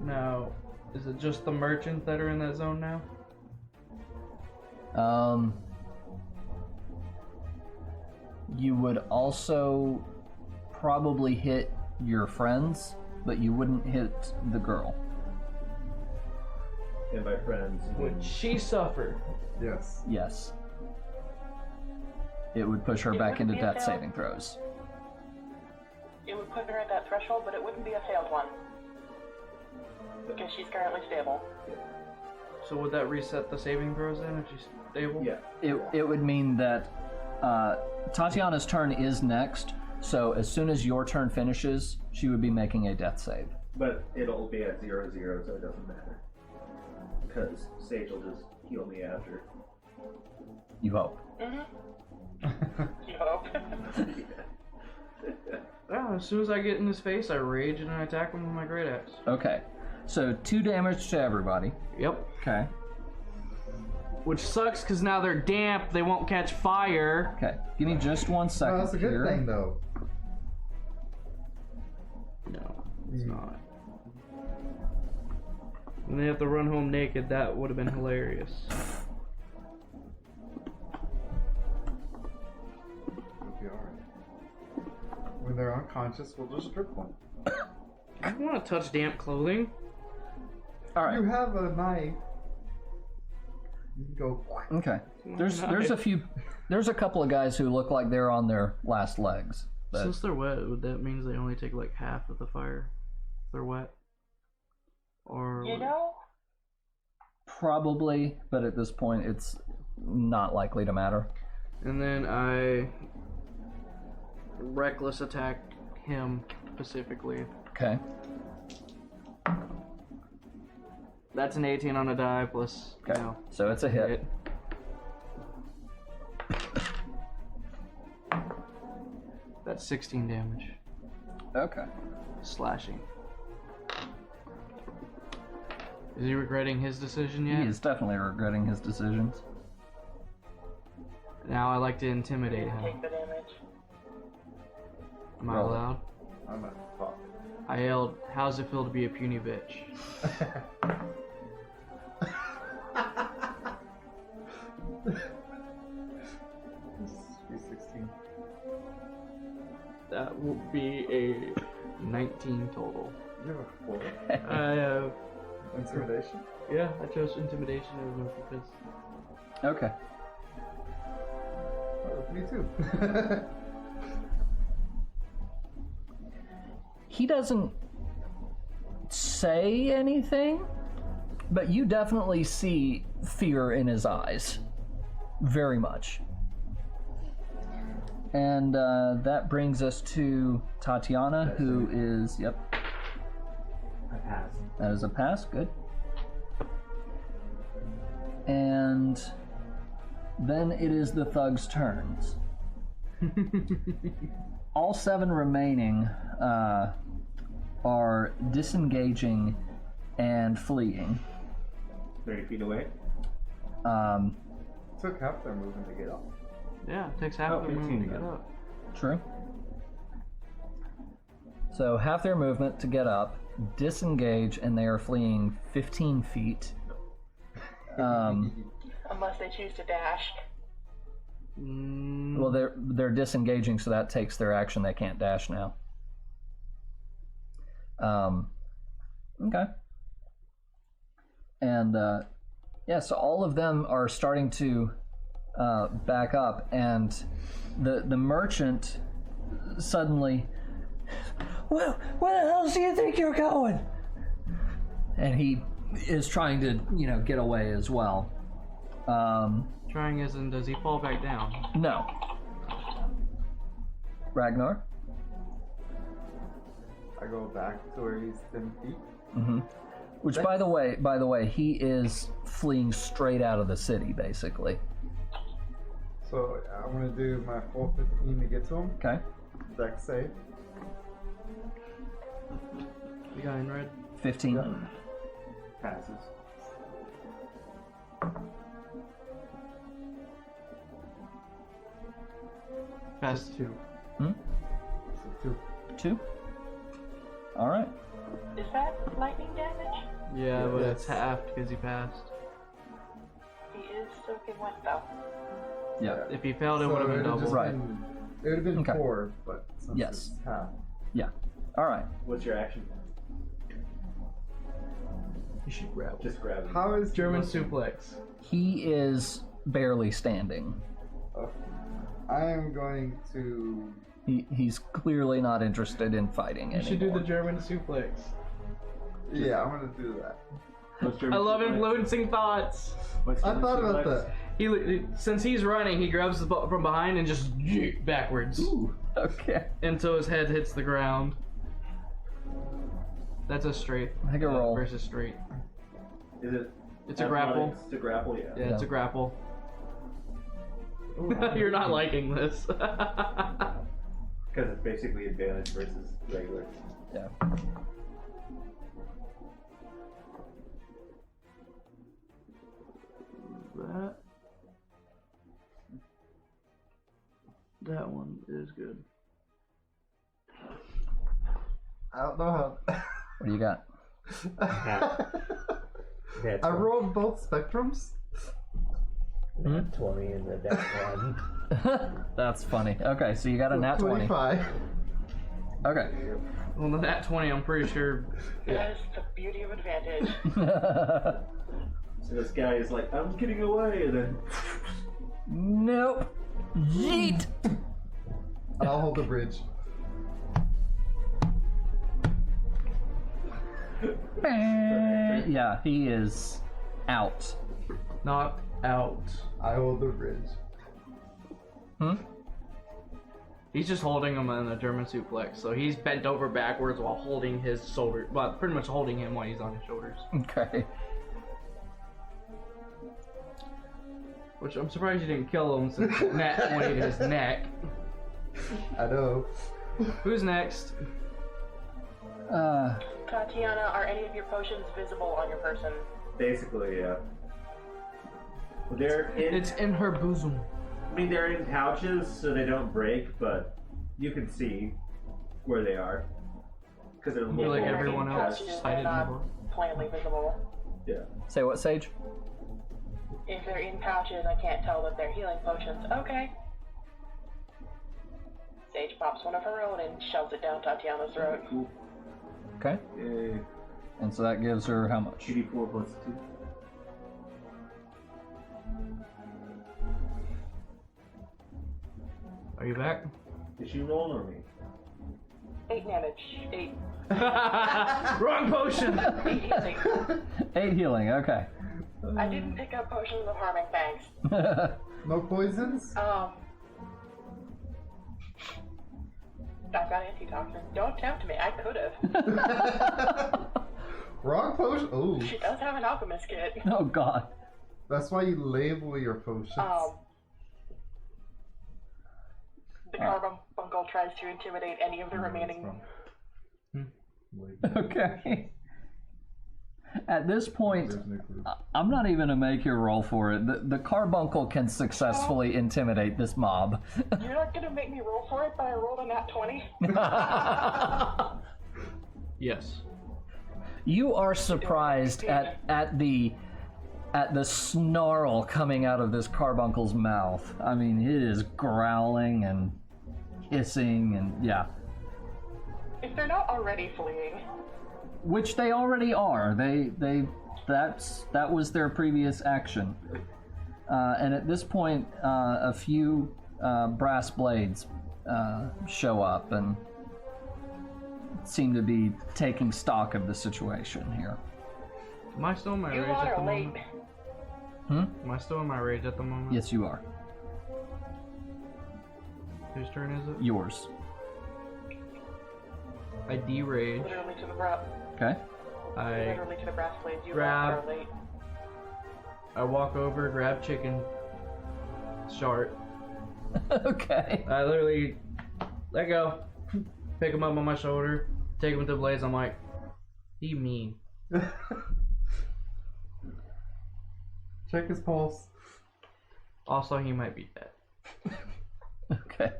Now, is it just the merchants that are in that zone now? You would also probably hit your friends, but you wouldn't hit the girl. And by friends, Would she suffer? Yes. Yes. It would push her It back wouldn't into be a death fail. saving throws. It would put her at that threshold, but it wouldn't be a failed one. Because she's currently stable. So would that reset the saving throws then if she's stable? yeah. It would mean that Tatiana's turn is next, so as soon as your turn finishes, she would be making a death save. But it'll be at 0-0, so it doesn't matter. Because Sage will just heal me after. You hope. You hope. Yeah, as soon as I get in his face, I rage and I attack him with my great axe. Okay. So 2 damage to everybody. Yep. Okay. Which sucks because now they're damp, they won't catch fire. Okay. Give me just 1 second Oh, that's a good here. thing, though. No, it's not. When they have to run home naked, that would have been hilarious. It'll be alright. When they're unconscious, we'll just strip one. I don't want to touch damp clothing. All right. You have a knife. You can go. Okay. There's a couple of guys who look like they're on their last legs. But Since they're wet, that means they only take like half of the fire. If they're wet. Or You know? probably, but at this point it's not likely to matter. And then I reckless attack him specifically. Okay. That's an 18 on a die plus. Okay. You know, So it's a hit. That's 16 damage. Okay. Slashing. Is he regretting his decision yet? He is definitely regretting his decisions. Now I like to intimidate him. Take the damage. Am I Roll it. allowed? I'm at fuck. I yelled, "How's it feel to be a puny bitch?" He's 16. That will be a 19 total. You have a 4. I have. Intimidation? Yeah, I chose intimidation over my fist. Okay. Me too. He doesn't say anything, but you definitely see fear in his eyes. Very much. And that brings us to Tatiana, who is, yep. I passed. That is a pass, good. And then it is the thugs' turns. All 7 remaining are disengaging and fleeing. 30 feet away. Took half their movement to get up. Yeah, it takes half Oh, the 15 movement to get then. up. True. So half their movement to get up, disengage, and they are fleeing 15 feet. Unless they choose to dash. Well, they're disengaging, so that takes their action. They can't dash now. Okay. And yeah, so all of them are starting to back up, and the merchant suddenly, well, where the hell do you think you're going? And he is trying to, get away as well. Trying as in, does he fall back down? No. Ragnar? I go back to where he's 10 feet. Mm-hmm. Which, by the way, he is fleeing straight out of the city, basically. So I'm gonna do my full 15 to get to him. Okay. Dex save. The guy in red. 15. Yeah. Passes. Pass. 2. Hmm? So 2. 2. All right. Is that lightning damage? Yeah, but Yes. it's half because he passed. He is soaking wet though. Yeah. If he failed, it would have been it'd double. just Right. It would have been Okay. 4, but since Yes. it's half. Yeah. All right. What's your action? You should grab. Just grab it. How is German suplex. He is barely standing. I am going to. He's clearly not interested in fighting You anymore. should do the German suplex. Yeah, I'm gonna do that. What's your I love suplex? influencing thoughts. What's I your thought about suplex? that. Since he's running, he grabs the ball from behind and just yeet backwards Okay. until his head hits the ground. That's a straight. Make a roll. Versus straight. Is it? It's a grapple. athletics to grapple, yeah. Yeah, it's a Yeah. grapple. Ooh, You're not liking this. Because it's basically advantage versus regular. Yeah. That one is good. I don't know how. What do you got? That's I rolled both spectrums. 20 in the deck one. That's funny. Okay, so you got a nat 20. 25. Okay. Well, that 20, I'm pretty sure. That is the beauty of advantage. So this guy is like, I'm getting away, and then Nope. Yeet. I'll hold the bridge. Yeah, he is out. Knocked out. I hold the bridge. Hmm? He's just holding him in a German suplex, so he's bent over backwards while holding his shoulder. Well, pretty much holding him while he's on his shoulders. Okay. Which I'm surprised you didn't kill him since Nat 20 to his neck. I know. Who's next? Tatiana, are any of your potions visible on your person? basically, yeah. They're in, It's in her bosom. I mean, they're in pouches, so they don't break, but you can see where they are. Because they're You're little like holes in everyone the else. chest. Pouches, Cited they're in the not book. plainly visible. Yeah. Say what, Sage? If they're in pouches, I can't tell that they're healing potions. Okay. Sage pops one of her own and shoves it down Tatiana's throat. Cool. Okay. Yay. And so that gives her how much? 2d4 plus 2. Are you back? Did she roll or me? 8 damage. 8. Wrong potion! 8 healing. 8 healing, okay. I didn't pick up potions of harming, thanks. No poisons? I've got antitoxin. Don't tempt me, I could've. Wrong potion? Oh. She does have an alchemist kit. Oh god. That's why you label your potions. The carbuncle tries to intimidate any of the remaining. Okay. At this point, I'm not even gonna make you roll for it. The carbuncle can successfully intimidate this mob. You're not gonna make me roll for it, but I rolled a nat 20. Yes. You are surprised at the snarl coming out of this carbuncle's mouth. I mean, it is growling and hissing and yeah. If they're not already fleeing. Which they already are. That was their previous action. And at this point, a few brass blades show up and seem to be taking stock of the situation here. Am I still in my You rage lot at the are late. moment? Am I still in my rage at the moment? Yes, you are. Whose turn is it? Yours. I derage. Literally to the brass. Okay. Literally to the brass blades. You grab- lot are late. I walk over, grab chicken. Shart. Okay. I literally let go, pick him up on my shoulder, take him to the blades. I'm like, he mean. Check his pulse. Also, he might be dead. Okay.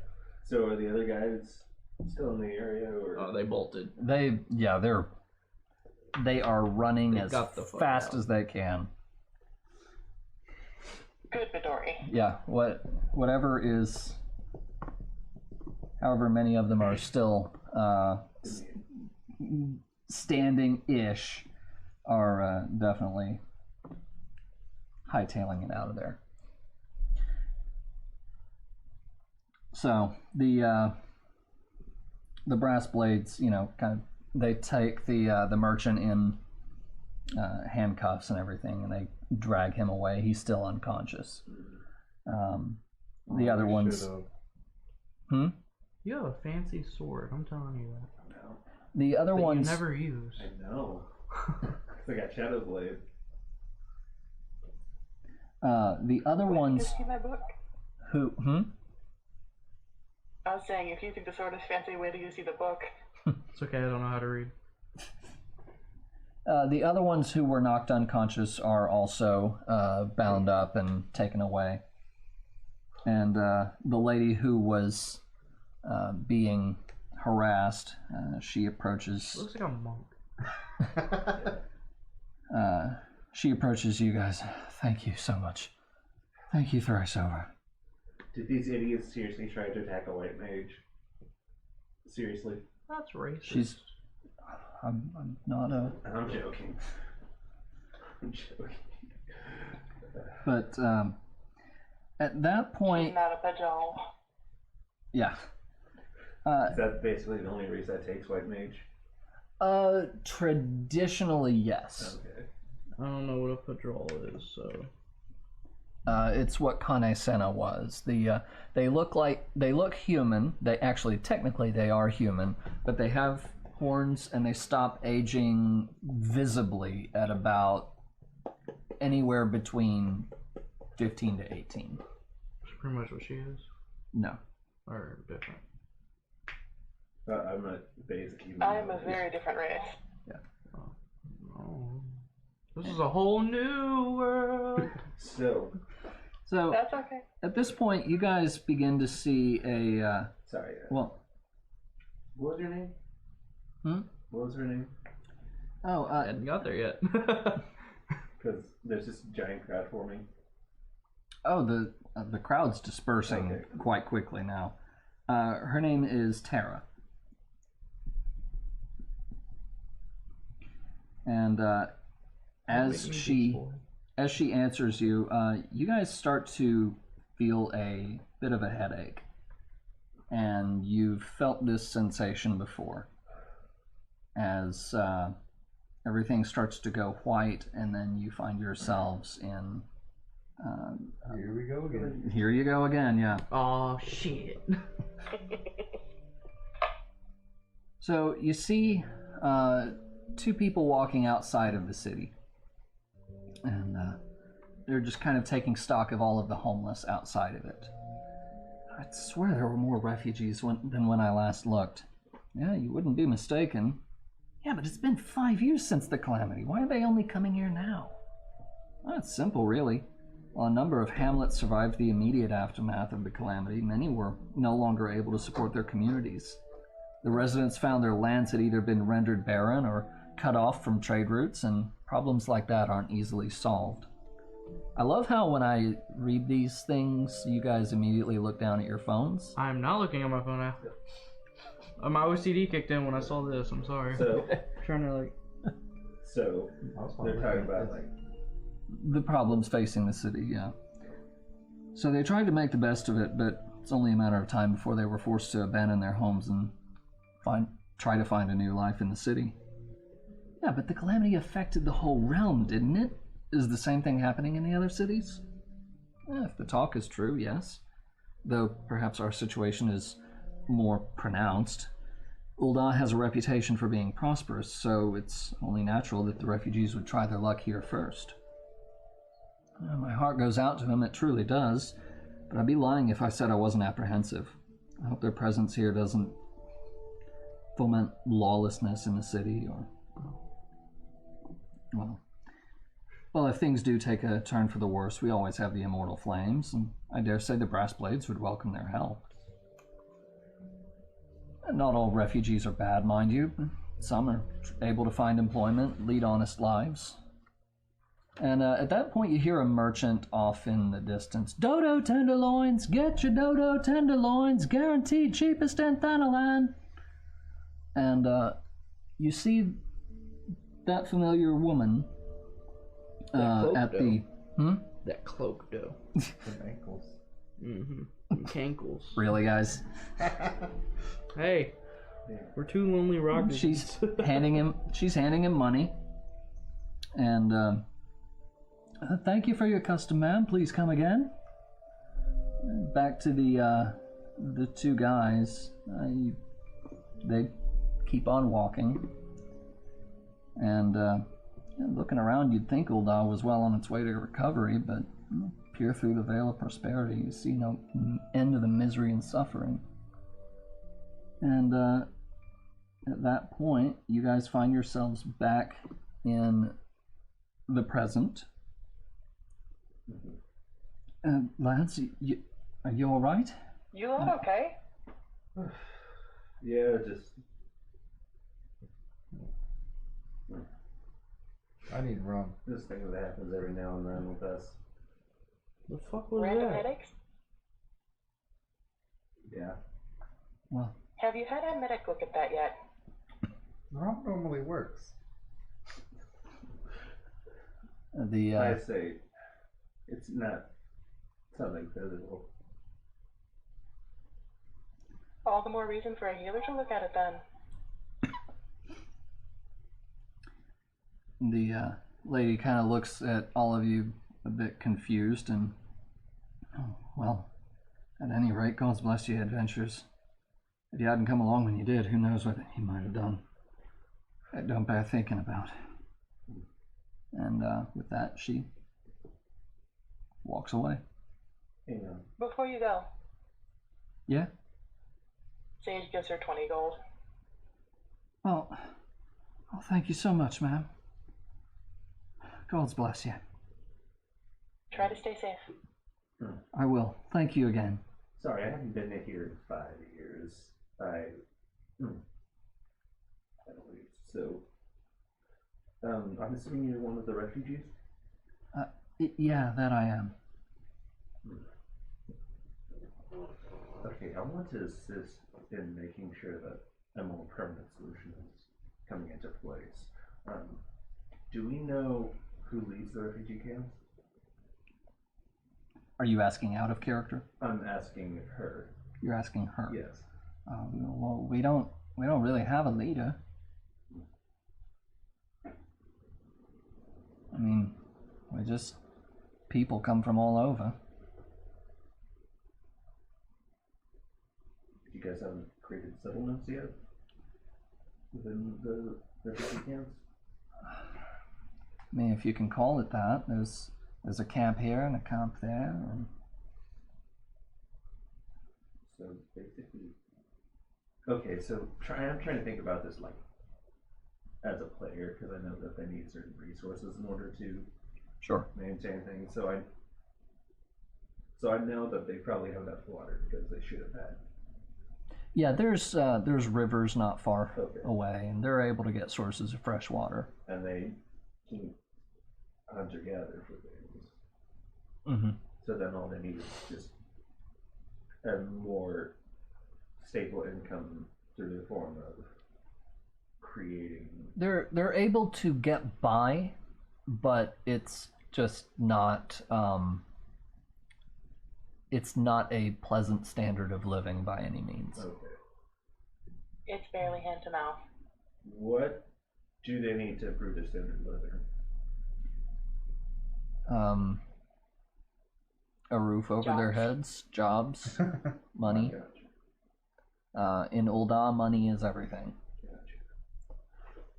So are the other guys still in the area, or? Oh, they bolted. They are running They as got the fuck fast out. as they can. Good, Midori. Yeah, whatever is, however many of them are still standing-ish, are definitely hightailing it out of there. So the brass blades, kind of, they take the merchant in handcuffs and everything, and they drag him away. He's still unconscious. The other ones. You have a fancy sword. I'm telling you that. The other That ones. you never use. I know. I got Shadow Blade. The other ones. Did you see my book? Who? I was saying, if you think the sword is fancy, wait till you see the book. It's okay. I don't know how to read. The other ones who were knocked unconscious are also bound up and taken away. And the lady who was being harassed, she approaches. Looks like a monk. She approaches you guys. Thank you so much. Thank you, Thrasover. Did these idiots seriously try to attack a white mage? Seriously? That's racist. I'm not a. I'm joking. I'm joking. But at that point, Not a pajal. yeah. Is that basically the only race that takes white mage? Traditionally, yes. Okay. I don't know what a padrol is, so. It's what Kane Senna was. They look human. They actually, technically, they are human, but they have horns and they stop aging visibly at about anywhere between 15 to 18. That's pretty much what she is. No. Or different. I'm not basic human. I am a very different race. Oh. This is a whole new world. So That's okay. At this point, you guys begin to see a. Sorry. Well. What was your name? What was her name? Oh, I hadn't got there yet. Because there's this giant crowd forming. Oh, the crowd's dispersing quite quickly now. Her name is Tara. And as she answers you, you guys start to feel a bit of a headache. And you've felt this sensation before. as everything starts to go white, and then you find yourselves in. Here we go again. Here you go again, yeah. Oh shit. So you see two people walking outside of the city, and they're just kind of taking stock of all of the homeless outside of it. I swear there were more refugees than when I last looked. Yeah, you wouldn't be mistaken. Yeah, but it's been 5 years since the calamity. Why are they only coming here now? Well, it's simple, really. While a number of hamlets survived the immediate aftermath of the calamity, many were no longer able to support their communities. The residents found their lands had either been rendered barren or cut off from trade routes, and problems like that aren't easily solved. I love how when I read these things, you guys immediately look down at your phones. I'm not looking at my phone now. My OCD kicked in when I saw this. I'm sorry. So, trying to like. so they're talking about like the problems facing the city, yeah. So they tried to make the best of it, but it's only a matter of time before they were forced to abandon their homes and try to find a new life in the city. Yeah, but the calamity affected the whole realm, didn't it? Is the same thing happening in the other cities? If the talk is true, yes. Though perhaps our situation is more pronounced. Ul'dah has a reputation for being prosperous, so it's only natural that the refugees would try their luck here first. My heart goes out to them, it truly does, but I'd be lying if I said I wasn't apprehensive. I hope their presence here doesn't foment lawlessness in the city, or... Well, if things do take a turn for the worse, we always have the immortal flames, and I dare say the brass blades would welcome their help. And not all refugees are bad, mind you. Some are able to find employment, lead honest lives. And at that point, you hear a merchant off in the distance. Dodo tenderloins! Get your dodo tenderloins! Guaranteed cheapest in Thanalan! And you see that familiar woman at the... That cloak dough. From ankles. Mm-hmm. Cankles. Really, guys? Hey, we're two lonely rock. She's handing him money, and thank you for your custom, ma'am. Please come again. Back to the two guys. They keep on walking, and looking around, you'd think Ul'dah was well on its way to recovery, but peer through the veil of prosperity, you see no end to the misery and suffering. And at that point, you guys find yourselves back in the present. Lance, are you all right? You look okay. yeah, just I need rum. this thing that happens every now and then with us. The fuck was Random that? headaches? Yeah. Well, Have you had a medic look at that yet? Rum normally works. I say it's not something physical. All the more reason for a healer to look at it then. The lady kind of looks at all of you a bit confused, and well, at any rate, God's bless you, adventures. If you hadn't come along when you did, who knows what he might have done. That don't bear thinking about. And with that, she walks away. Hang on. Before you go, Yeah? Sage gives her 20 gold. Well, thank you so much, ma'am. God's bless you. Try to stay safe. I will. Thank you again. Sorry, I haven't been here in 5 years. I believe so. I'm assuming you're one of the refugees? Yeah, that I am. Okay, I want to assist in making sure that a more permanent solution is coming into place. Do we know who leads the refugee camps? Are you asking out of character? I'm asking her. You're asking her. Yes. Well, we don't really have a leader. I mean, people come from all over. You guys haven't created settlements yet? Within the refugee camps? I mean, if you can call it that, there's a camp here and a camp there, and so basically, okay. So I'm trying to think about this like as a player, because I know that they need certain resources in order to sure maintain things. So I know that they probably have enough water because they should have had. yeah, there's rivers not far Okay. away, and they're able to get sources of fresh water. And they can hunter gather for things. Mm-hmm. So then all they need is just a more stable income through the form of creating. They're able to get by, but it's just not it's not a pleasant standard of living by any means. Okay. It's barely hand to mouth. What do they need to improve their standard of living? A roof over their heads, jobs, money. Gotcha. In Ul'dah, money is everything.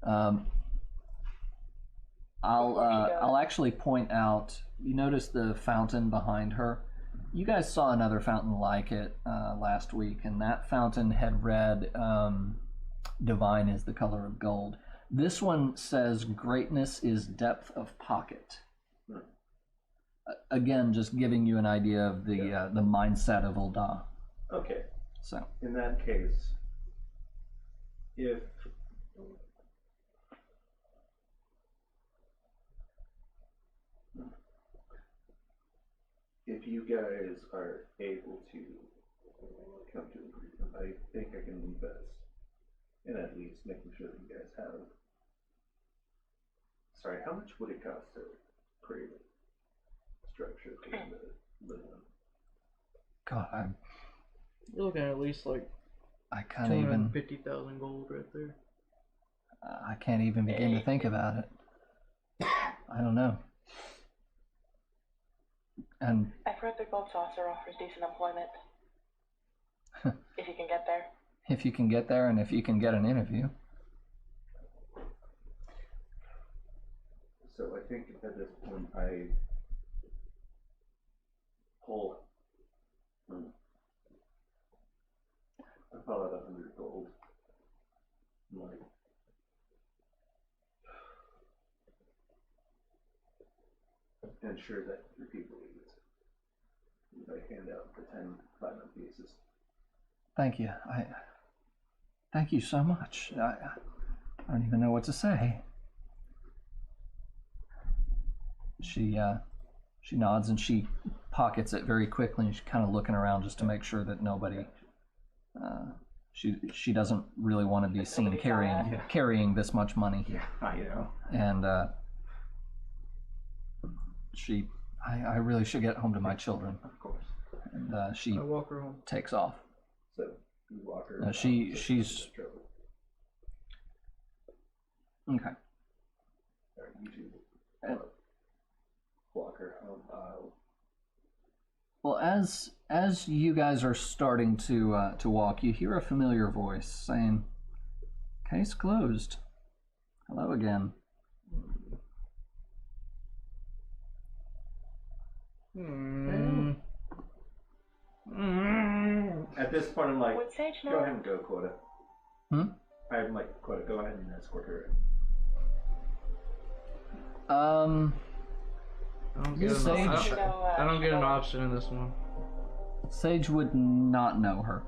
Gotcha. I'll actually point out. You notice the fountain behind her. You guys saw another fountain like it last week, and that fountain had read "Divine is the color of gold." This one says "Greatness is depth of pocket." Again, just giving you an idea of the mindset of Ul'dah. Okay. So In that case, if you guys are able to come to an agreement, I think I can invest in at least making sure that you guys have. Sorry, how much would it cost to create a structure for them to live in? God, You're looking at least like I can't even 250,000 gold right there. I can't even begin to think about it. I don't know. And I've heard the Gold Saucer offers decent employment. If you can get there. if you can get there, and if you can get an interview. So I think at this point I pull. I pull out 100 gold. I'm like, ensure that your people eat. I hand out the 10 platinum pieces. Thank you. Thank you so much. I don't even know what to say. She nods and she pockets it very quickly, and she's kind of looking around just to make sure that nobody. She doesn't really want to be seen carrying this much money. Yeah, I know. And I really should get home to my children. Of course. And she I walk her home. takes off. So you walk her. She's okay. Alright, you two walk her home. Well, as you guys are starting to walk, you hear a familiar voice saying, "Case closed. Hello again." At this point, I'm like, Would Sage know? go ahead and go, Quota. I'm like, Quota, go ahead and escort her in. I don't get Sage. I don't get an option in this one. Sage would not know her.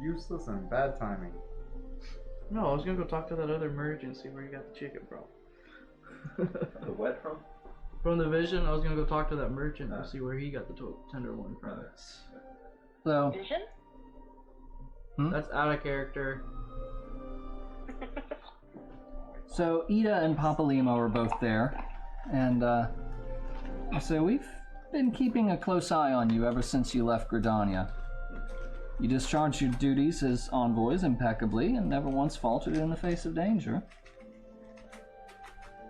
Useless and bad timing. No, I was gonna go talk to that other merge and see where you got the chicken from. The what from? From the vision, I was gonna go talk to that merchant and see where he got the tenderloin from. So Vision? That's out of character. So Ida and Papalimo are both there, and so we've been keeping a close eye on you ever since you left Gridania. You discharged your duties as envoys impeccably and never once faltered in the face of danger.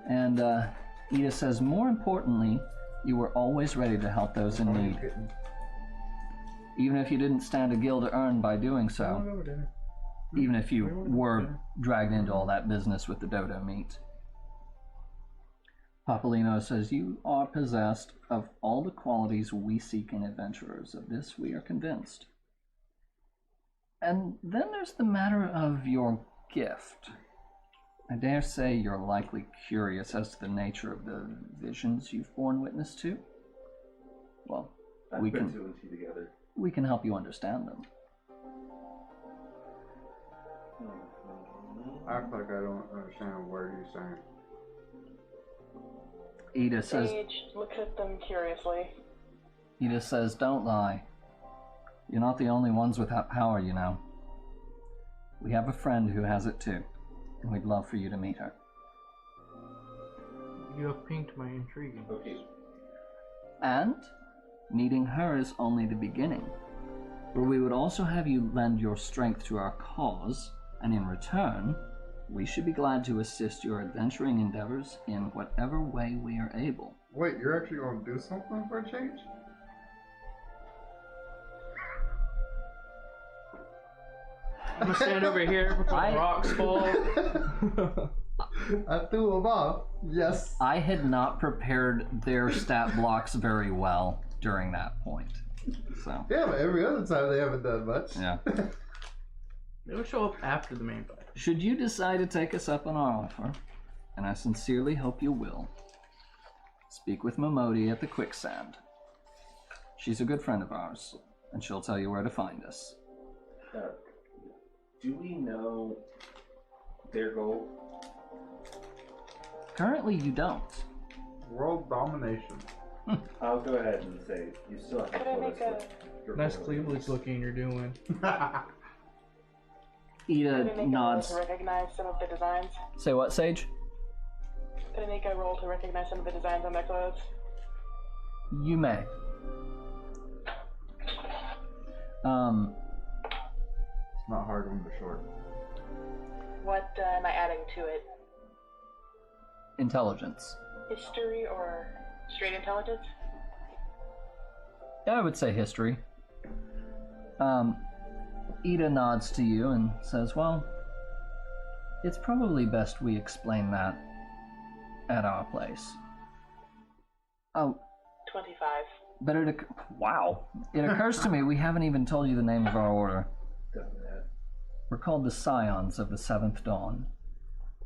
And Ida says, more importantly, you were always ready to help those in need. Even if you didn't stand a gil to earn by doing so. Even if you were dragged into all that business with the dodo meat. Papolino says, you are possessed of all the qualities we seek in adventurers. Of this we are convinced. And then there's the matter of your gift. I dare say you're likely curious as to the nature of the visions you've borne witness to. Well, we can help you understand them. I act like I don't understand a word he's saying. Ida says... Sage looks at them curiously. Ida says, don't lie. You're not the only ones without power, you know. We have a friend who has it too, and we'd love for you to meet her. You have piqued my intrigue. Okay. And meeting her is only the beginning, for we would also have you lend your strength to our cause, and in return, we should be glad to assist your adventuring endeavors in whatever way we are able. Wait, you're actually going to do something for a change? I'm gonna stand over here before the rocks fall. I threw him off. Yes. I had not prepared their stat blocks very well during that point. So. Yeah, but every other time they haven't done much. Yeah. They will show up after the main fight. Should you decide to take us up on our offer, and I sincerely hope you will, speak with Momodi at the Quicksand. She's a good friend of ours, and she'll tell you where to find us. Do we know their goal? Currently, you don't. World domination. I'll go ahead and say you still have to Could I tell us make a... what your Nice goal cleavage is. looking you're doing. Ida Could I make a roll nods. to recognize some of the designs? Say what, Sage? Could I make a roll to recognize some of the designs on their clothes? You may. It's not hard when they're short. What am I adding to it? Intelligence. History or straight intelligence? Yeah, I would say history. Ida nods to you and says, well, it's probably best we explain that at our place. Oh, 25. but wow. It occurs to me we haven't even told you the name of our order. We're called the Scions of the Seventh Dawn.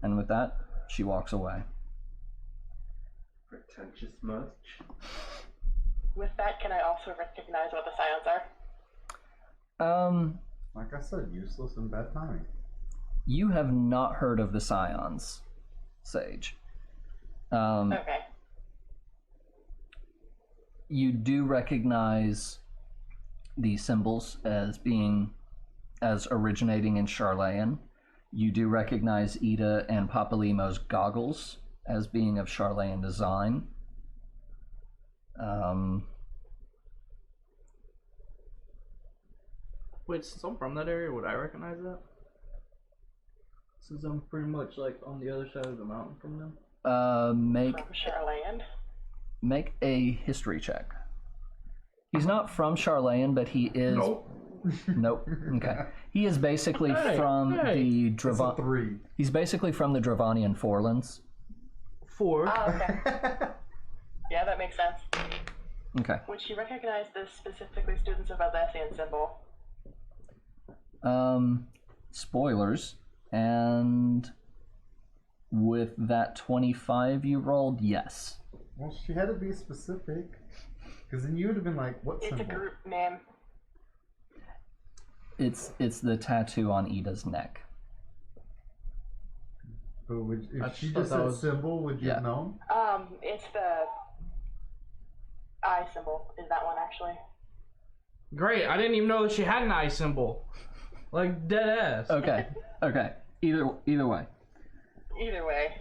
And with that, she walks away. Pretentious much? With that, can I also recognize what the Scions are? Like I said, useless and bad timing. You have not heard of the Scions, Sage. Okay. You do recognize the symbols as originating in Charlayan. You do recognize Ida and Papolimo's goggles as being of Charlayan design. Wait, since I'm from that area, would I recognize that? Since I'm pretty much like on the other side of the mountain from them. Make From Charland? make a history check. He's not from Charlayan, but he is. Nope. Nope. Okay. He is basically from the It's a 3. He's basically from the Dravanian Forelands. 4. Oh, okay. Yeah, that makes sense. Okay. Would she recognize the specifically students of Aldacian symbol? Spoilers, and with that 25 you rolled, yes. Well, she had to be specific. Because then you would have been like, what It's symbol? a group name. It's the tattoo on Ida's neck. But I if she thought just that said was- symbol, would you have known? It's the eye symbol. Is that one actually? Great, I didn't even know that she had an eye symbol. Like, dead ass. Okay. Okay. Either way. Either way.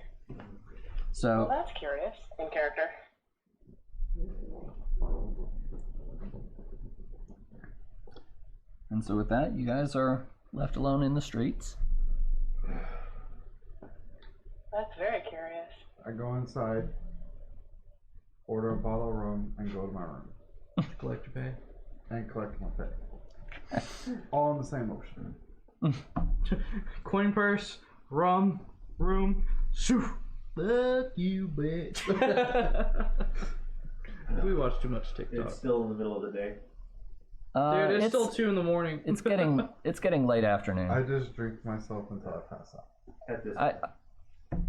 So Well, that's curious. In character. and so with that, you guys are left alone in the streets. That's very curious. I go inside. order a bottle of rum, and go to my room. Collect your pay. And collect my pay. All in the same motion. Coin purse, rum, room, shoo. Fuck you, bitch. We watch too much TikTok. It's still in the middle of the day. Dude, it's still 2 in the morning. It's getting late afternoon. I just drink myself until I pass out. At this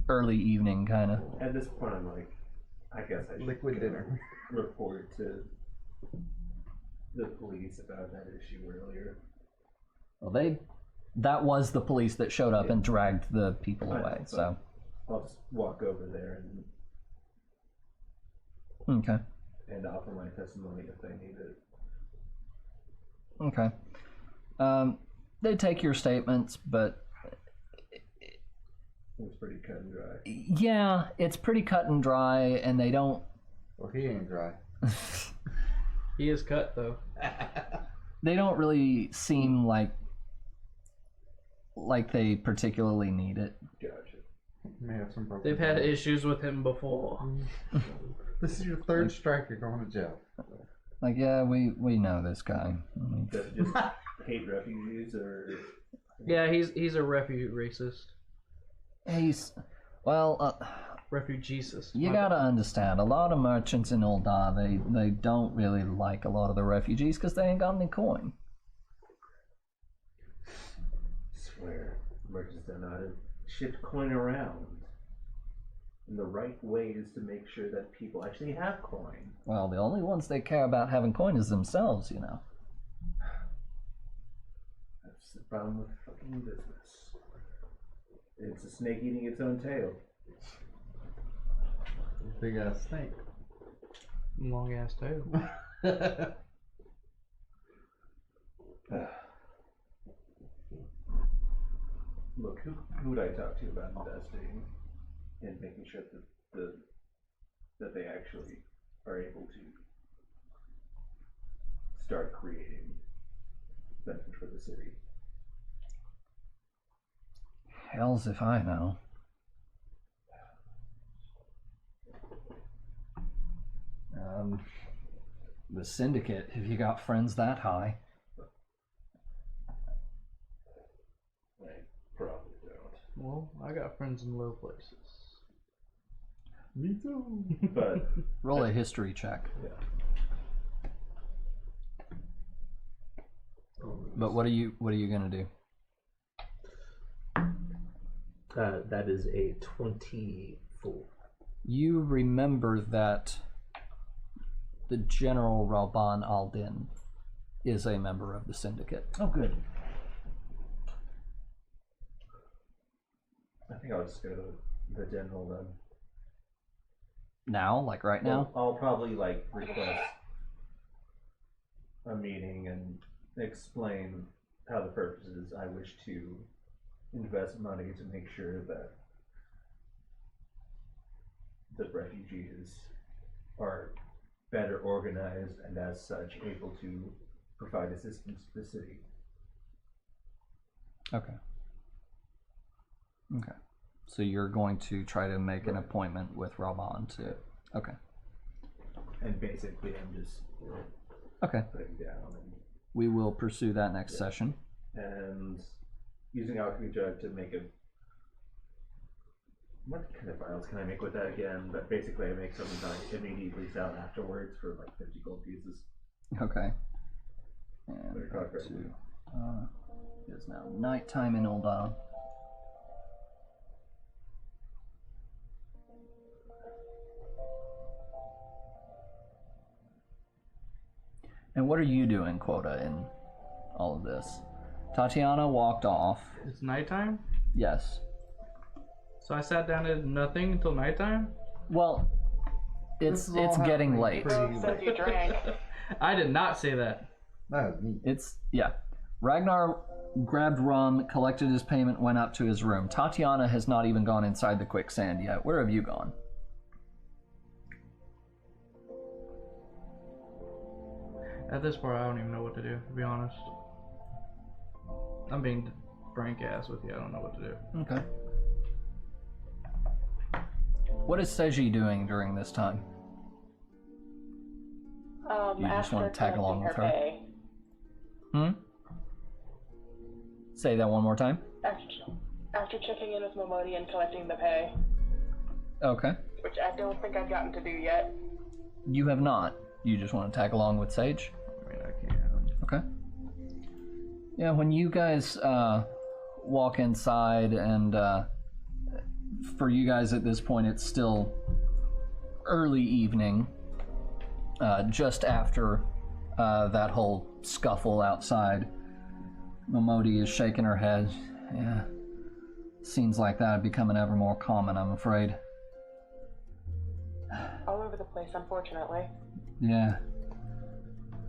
Early evening, kind of. At this point, I'm like, I guess I should Liquid dinner. report to the police about that issue earlier. Well, that was the police that showed up and dragged the people I away. know, So I'll just walk over there okay, and offer my testimony if they need it. okay. They take your statements, but It's pretty cut and dry. yeah, it's pretty cut and dry, and they don't. Well, he ain't dry. He is cut, though. They don't really seem like they particularly need it. Gotcha. May have some broken They've had bones. issues with him before. This is your third strike. You're going to jail. Like, yeah, we know this guy. Does it just hate refugees or? Yeah, he's a refugee racist. Refugeeist. You gotta understand, a lot of merchants in Ul'dah, they don't really like a lot of the refugees because they ain't got any coin. Swear, merchants don't know how to shift coin around. And the right way is to make sure that people actually have coin. Well, the only ones they care about having coin is themselves, you know. That's the problem with fucking business. It's a snake eating its own tail. Big ass snake. Long ass tail. Look, who would I talk to about investing and making sure that they actually are able to start creating benefit for the city? Hells if I know. The syndicate, have you got friends that high? I probably don't. Well, I got friends in low places. Me too. But Roll a history check. yeah. But what are you gonna do? That is a 24. You remember that the General Ralban al-Din is a member of the syndicate. Oh, good. I think I'll just go to the general then. Now, like right now? I'll probably request a meeting and explain how the purposes I wish to invest money to make sure that the refugees are better organized and as such able to provide assistance to the city. Okay. So you're going to try to make an appointment with Ralban to... Okay. And basically I'm just Okay. putting down We will pursue that next session. and using alchemy jug to make a... What kind of vials can I make with that again? But basically I make something that I immediately sell afterwards for 50 gold pieces. Okay. And Better back cock to, it is now nighttime in Ul'dah. And what are you doing, Quota, in all of this? Tatiana walked off. It's nighttime? Yes. So I sat down and did nothing until nighttime? Well, it's getting late. Says you drank. I did not say that. That is neat. Yeah. Ragnar grabbed rum, collected his payment, went up to his room. Tatiana has not even gone inside the quicksand yet. Where have you gone? At this part, I don't even know what to do, to be honest. I'm being frank ass with you. I don't know what to do. Okay. What is Seji doing during this time? You just want to tag after along with her? pay. Say that one more time. After checking in with Momodi and collecting the pay, Okay. which I don't think I've gotten to do yet. You have not. You just want to tag along with Sage? I mean, I can. Okay. Yeah, when you guys walk inside, and for you guys at this point, it's still early evening, just after that whole scuffle outside. Momodi is shaking her head. Yeah, scenes like that are becoming ever more common, I'm afraid. All over the place, unfortunately. Yeah.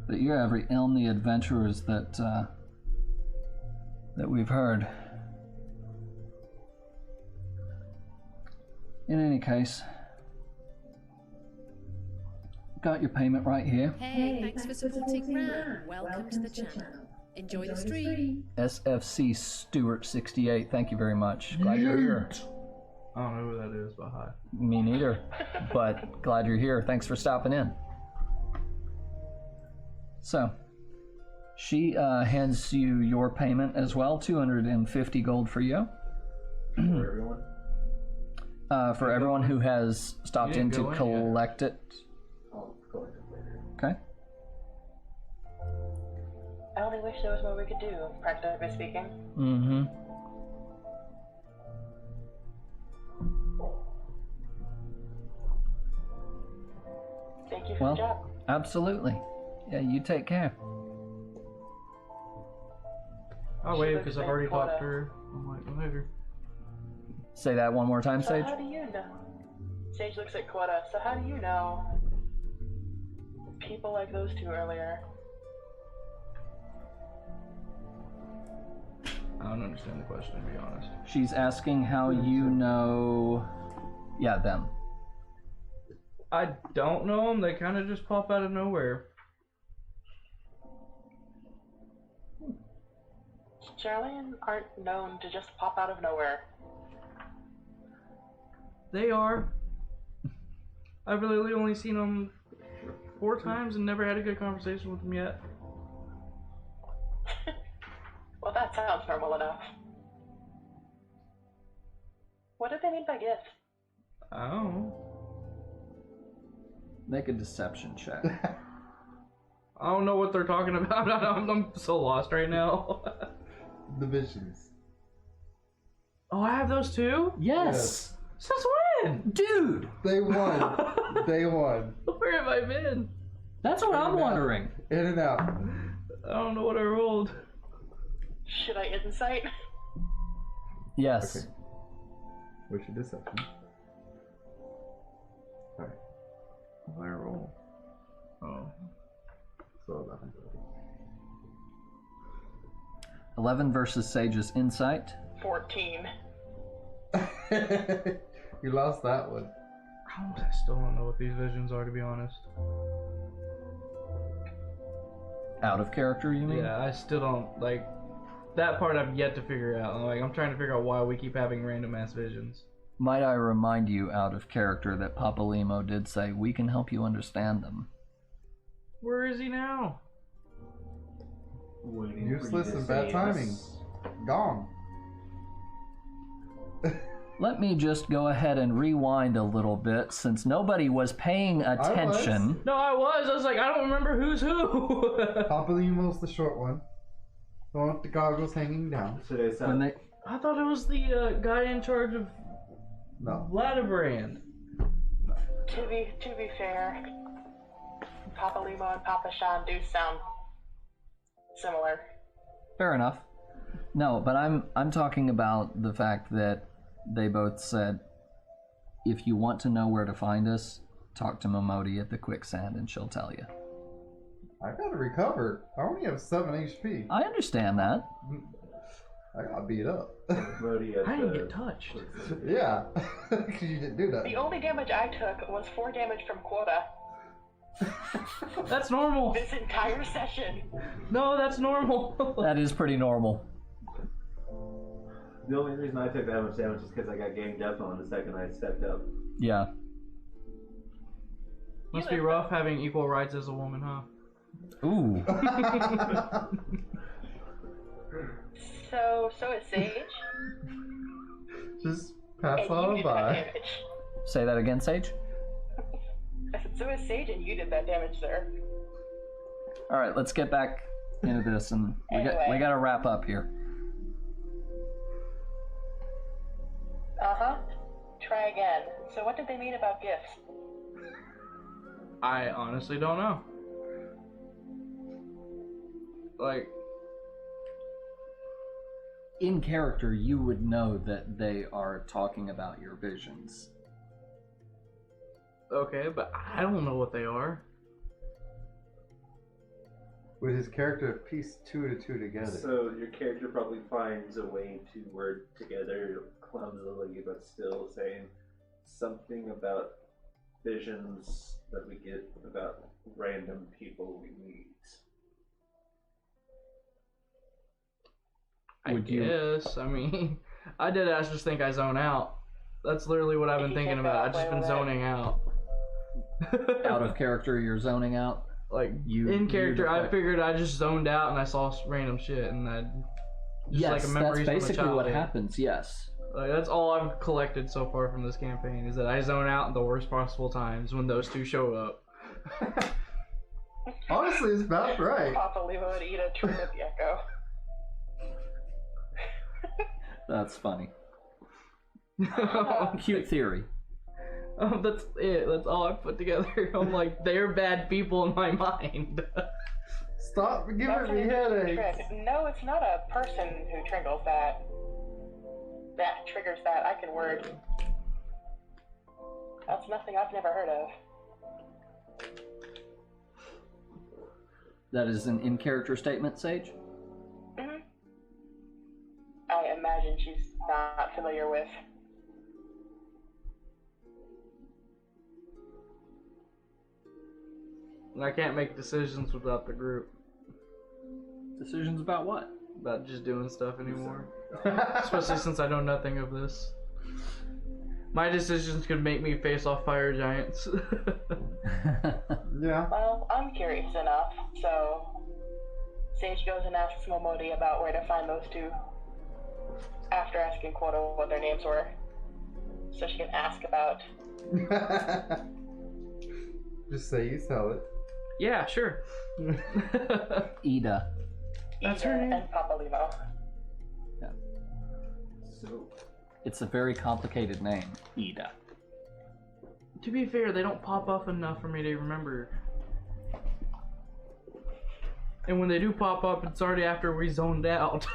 But you're every the adventurers that we've heard. In any case, got your payment right here. Hey, thanks for supporting Ram. Welcome to the channel. Enjoy the stream. SFC Stewart 68, thank you very much. Glad you're here. I don't know who that is, but hi. Me neither, but glad you're here. Thanks for stopping in. So, she hands you your payment as well, 250 gold for you. For everyone? For everyone who has stopped in to collect it. I'll collect it later. Okay. I only wish there was more we could do, practically speaking. Mm-hmm. Thank you for the job. Absolutely. Yeah, you take care. I'll wait because I've already talked to her. I'm like, later. Say that one more time, So Sage. how do you know? Sage looks at Quetta. So how do you know people like those two earlier? I don't understand the question, to be honest. She's asking how you know... Yeah, them. I don't know them. They kind of just pop out of nowhere. Charlian aren't known to just pop out of nowhere. They are. I've really only seen them 4 times and never had a good conversation with them yet. Well, that sounds normal enough. What did they mean by gift? I don't know. Make a deception check. I don't know what they're talking about. I'm so lost right now. The visions. Oh, I have those too? Yes! Since when? Dude! They won. They won. Where have I been? That's what I'm wondering. In and out. I don't know what I rolled. Should I insight? Yes. Okay. What's your deception? Alright. What did I roll? Oh. So 11. 11 versus Sage's insight. 14. You lost that one. I still don't know what these visions are, to be honest. Out of character, you mean? Yeah, I still don't, like, that part I've yet to figure out. I'm trying to figure out why we keep having random ass visions. Might I remind you, out of character, that Papa Limo did say we can help you understand them. Where is he now? Useless and bad timing. Gone. Let me just go ahead and rewind a little bit, since nobody was paying attention. No, I was like, I don't remember who's who. Papa Limo's the short one. The one with the goggles hanging down. When they... I thought it was the guy in charge of Vladibrand. To be fair, Papa Limo and Papa Sean do sound similar. Fair enough. No, but I'm talking about the fact that they both said, if you want to know where to find us, talk to Momodi at the quicksand and she'll tell you. I gotta recover. I only have 7 HP. I understand that. I got beat up. I didn't get touched. Yeah, because you didn't do that. The only damage I took was 4 damage from Quota. That's normal. This entire session. No, that's normal. That is pretty normal. The only reason I took that much damage is because I got gang death on the second I stepped up. Yeah. Must be rough having equal rights as a woman, huh? Ooh. So is Sage. Just pass And on you did that by. damage. Say that again, Sage. I said, so is Sage, and you did that damage, sir. All right, let's get back into this, and we Anyway. got to wrap up here. Try again. So what did they mean about gifts? I honestly don't know. Like, In character, you would know that they are talking about your visions. okay, but I don't know what they are. Would his character piece two to two together? So your character probably finds a way to word together clumsily, but still saying something about visions that we get about random people we meet. I Would you- guess. I mean, I did just think I zone out. That's literally what I've been thinking about. I've just been zoning out. Out of character, you're zoning out. Like, You in character, look I like- figured I just zoned out and I saw random shit and I just Yes, like a that's memories from a basically what childhood. happens. Yes. Like, that's all I've collected so far from this campaign is that I zone out at the worst possible times when those two show up. Honestly, it's about right. Papa Limo would eat a trim of the echo. That's funny. Cute theory. That's it. That's all I put together. I'm like, they're bad people in my mind. Stop giving That's an me interesting headaches. trick. No, it's not a person who triggers that. That triggers that. I can word. That's nothing I've never heard of. That is an in-character statement, Sage? hmm I imagine she's not familiar with. I can't make decisions without the group. Decisions about what? About just doing stuff anymore. Especially since I know nothing of this. My decisions could make me face off fire giants. Yeah. Well, I'm curious enough, so Sage goes and asks Momodi about where to find those two after asking Quota what their names were. So she can ask about. Just say you tell it. Yeah, sure. Ida. That's Ida her name? And Papa Limo. So It's a very complicated name, Ida. To be fair, they don't pop up enough for me to remember. And when they do pop up, it's already after we zoned out.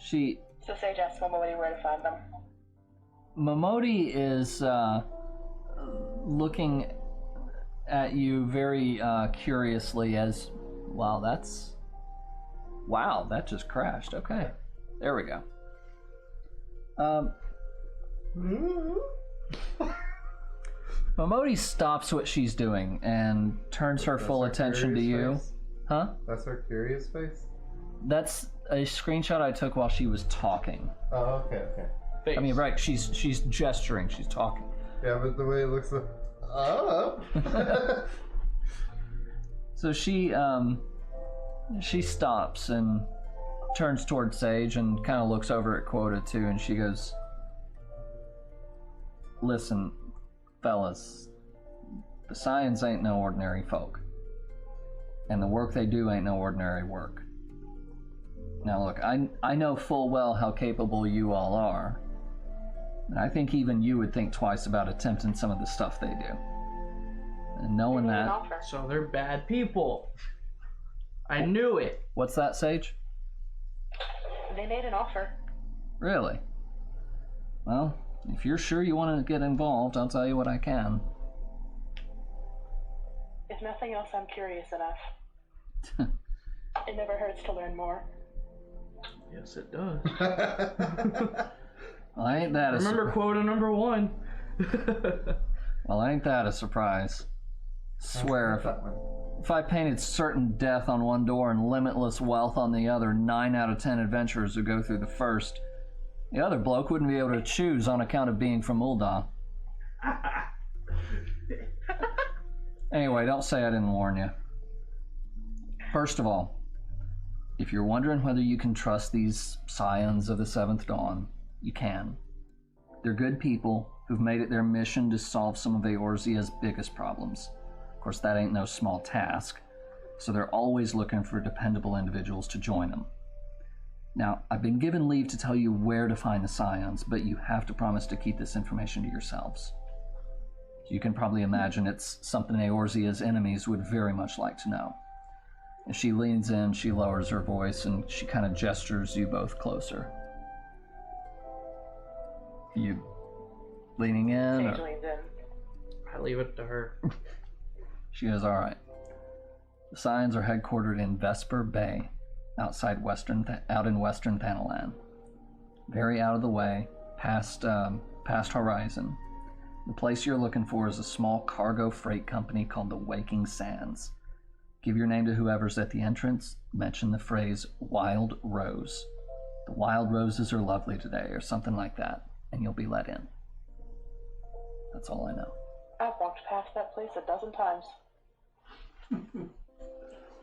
She... So Sage asks Momodi where to find them. Momodi is looking at you very curiously as... Wow, that's... Wow, that just crashed. Okay. There we go. Momodi stops what she's doing and turns her That's full her attention to curious you. face? Huh? That's her curious face? That's a screenshot I took while she was talking. Oh, okay, okay. Face. I mean, right, she's gesturing, she's talking. Yeah, but the way it looks like... Oh! So she stops and turns towards Sage and kind of looks over at Quota too, and she goes, "Listen, fellas, the Scions ain't no ordinary folk, and the work they do ain't no ordinary work. Now look, I know full well how capable you all are, and I think even you would think twice about attempting some of the stuff they do. And knowing An that..." offer. So they're bad people. I knew it. What's that, Sage? They made an offer. Really? Well, if you're sure you want to get involved, I'll tell you what I can. If nothing else, I'm curious enough. It never hurts to learn more. Yes, it does. Well, ain't that a Remember quota number 1. Well, ain't that a surprise? Swear, if I painted certain death on one door and limitless wealth on the other, 9 out of 10 adventurers who go through the first. The other bloke wouldn't be able to choose on account of being from Ul'dah. Anyway, don't say I didn't warn you. First of all, if you're wondering whether you can trust these scions of the Seventh Dawn, you can. They're good people who've made it their mission to solve some of Eorzea's biggest problems. Of course, that ain't no small task, so they're always looking for dependable individuals to join them. Now, I've been given leave to tell you where to find the scions, but you have to promise to keep this information to yourselves. You can probably imagine it's something Eorzea's enemies would very much like to know. As she leans in, she lowers her voice, and she kind of gestures you both closer. You leaning in? Sage leans in. I leave it to her. She goes, all right. The Scions are headquartered in Vesper Bay, out in western Thanalan. Very out of the way, past Horizon. The place you're looking for is a small cargo freight company called the Waking Sands. Give your name to whoever's at the entrance. Mention the phrase Wild Rose. The wild roses are lovely today, or something like that, and you'll be let in. That's all I know. I've walked past that place a dozen times.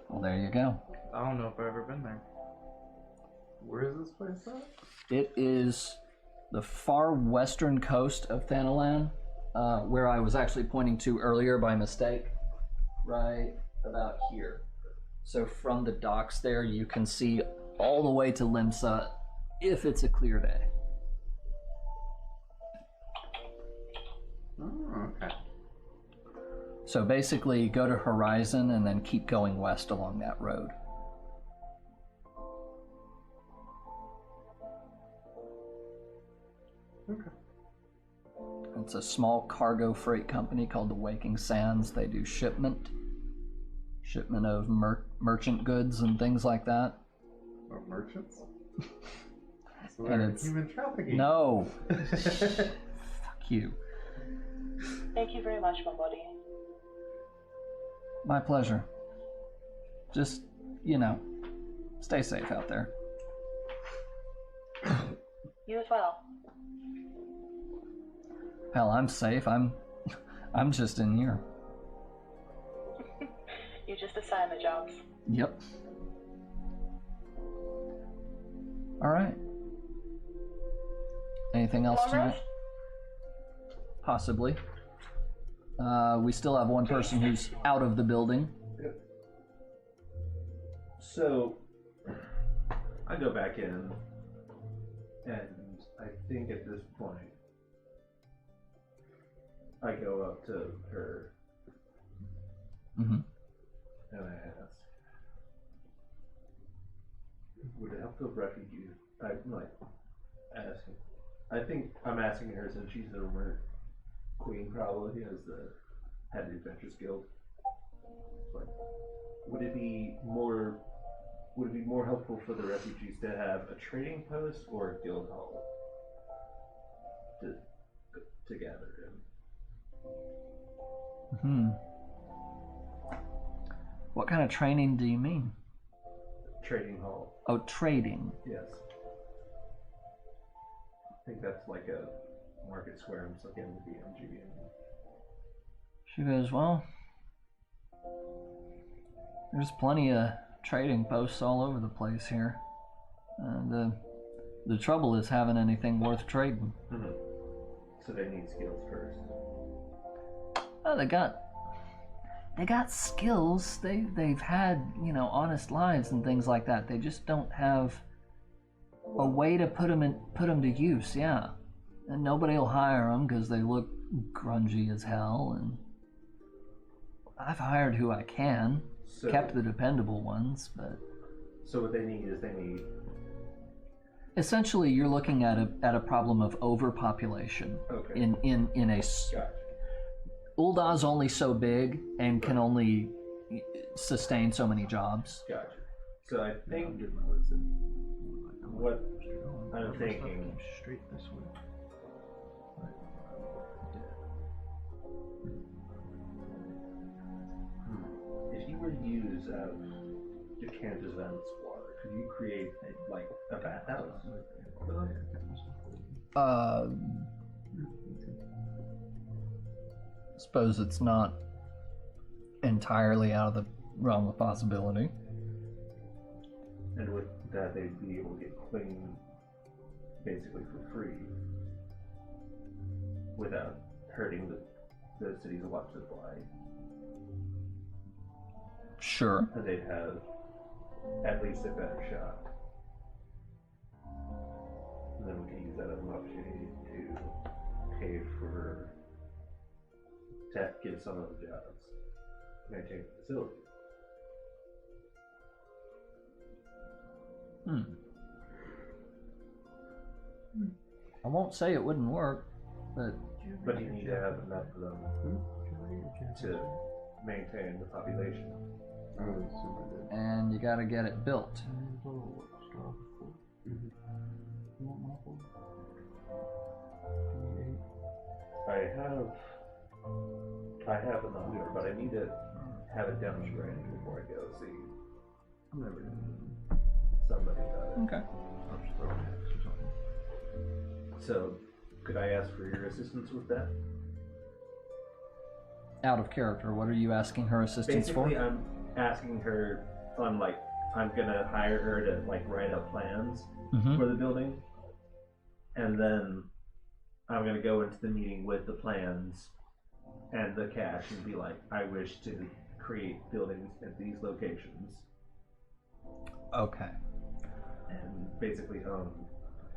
Well, there you go. I don't know if I've ever been there. Where is this place at? It is the far western coast of Thanalan, where I was actually pointing to earlier by mistake. Right about here. So from the docks there, you can see all the way to Limsa if it's a clear day. Oh, okay. So basically, go to Horizon and then keep going west along that road. Okay. It's a small cargo freight company called the Waking Sands. They do shipment of merchant goods and things like that. Or merchants? So And they're it's- human trafficking. No. Fuck you. Thank you very much, my buddy. My pleasure. Just, stay safe out there. You as well. Hell, I'm safe. I'm just in here. You just assign the jobs. Yep. All right. Anything else Long tonight? rest? Possibly. We still have one person who's out of the building. So, I go back in, and I think at this point, I go up to her, Mm-hmm. and I ask, would it help the refugee? I'm asking. I think I'm asking her since she's the remote queen, probably, as the head of the Adventurers Guild. Like, would it be more helpful for the refugees to have a trading post or a guild hall to gather in? Hmm. What kind of training do you mean? Trading hall. Oh, trading. Yes. I think that's like a market square. I'm just looking at the BMG. And She goes, well, there's plenty of trading posts all over the place here. The trouble is having anything worth trading. mm-hmm. So they need skills first. Oh, they got skills. They've had, honest lives and things like that. They just don't have a way to put them to use. Yeah, and nobody will hire them because they look grungy as hell. And I've hired who I can, kept the dependable ones, but so what they need is essentially you're looking at a problem of overpopulation. Okay. In a Gotcha. Uldah's only so big and can only sustain so many jobs. Gotcha. So I think what I'm thinking. Straight this way. If you were to use Jacanta's Venice water, could you create a bathhouse? Suppose it's not entirely out of the realm of possibility. And with that, they'd be able to get clean basically for free without hurting the city's water supply. Sure. And they'd have at least a better shot. And then we can use that as an opportunity to pay to give some of the jobs, maintain the facility. I won't say it wouldn't work, but you need to have enough of them to maintain the population. and you gotta get it built. I have a number, but I need to have it demonstrated before I go see somebody about it. Okay. So, could I ask for your assistance with that? Out of character, what are you asking her assistance Basically, for? I'm asking her on I'm gonna hire her to write up plans for the building, and then I'm gonna go into the meeting with the plans and the cash and be like, I wish to create buildings at these locations. Okay. And basically,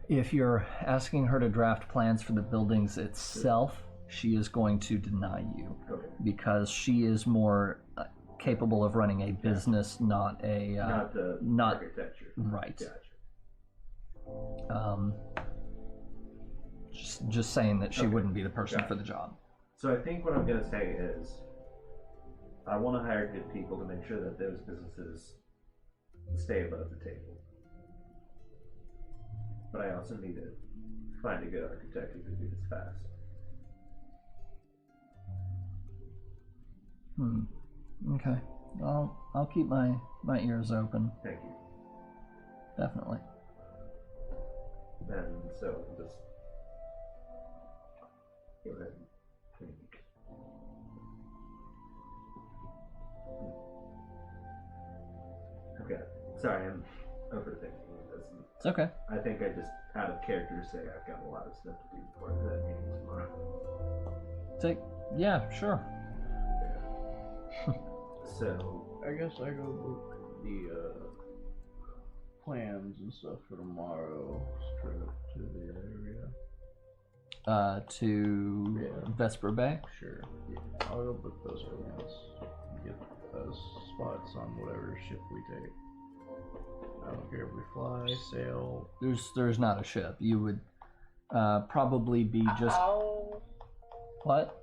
If you're asking her to draft plans for the buildings itself, she is going to deny you. Okay. Because she is more capable of running a business, not a... not the architecture. Right. Gotcha. Just saying that she wouldn't be the person for the job. So I think what I'm going to say is, I want to hire good people to make sure that those businesses stay above the table. But I also need to find a good architect who can do this fast. Okay. I'll keep my ears open. Thank you. Definitely. And so just go ahead and think. Okay. Sorry, I'm overthinking this. It's okay. I think I just, out of character, say I've got a lot of stuff to do before that meeting tomorrow. Yeah, sure. So I guess I go book the plans and stuff for tomorrow. Straight up to the area. To Vesper Bay? Sure. Yeah. I'll go book those plans. Get those spots on whatever ship we take. I don't care if we fly, sail. There's not a ship. You would probably be just... I'll What?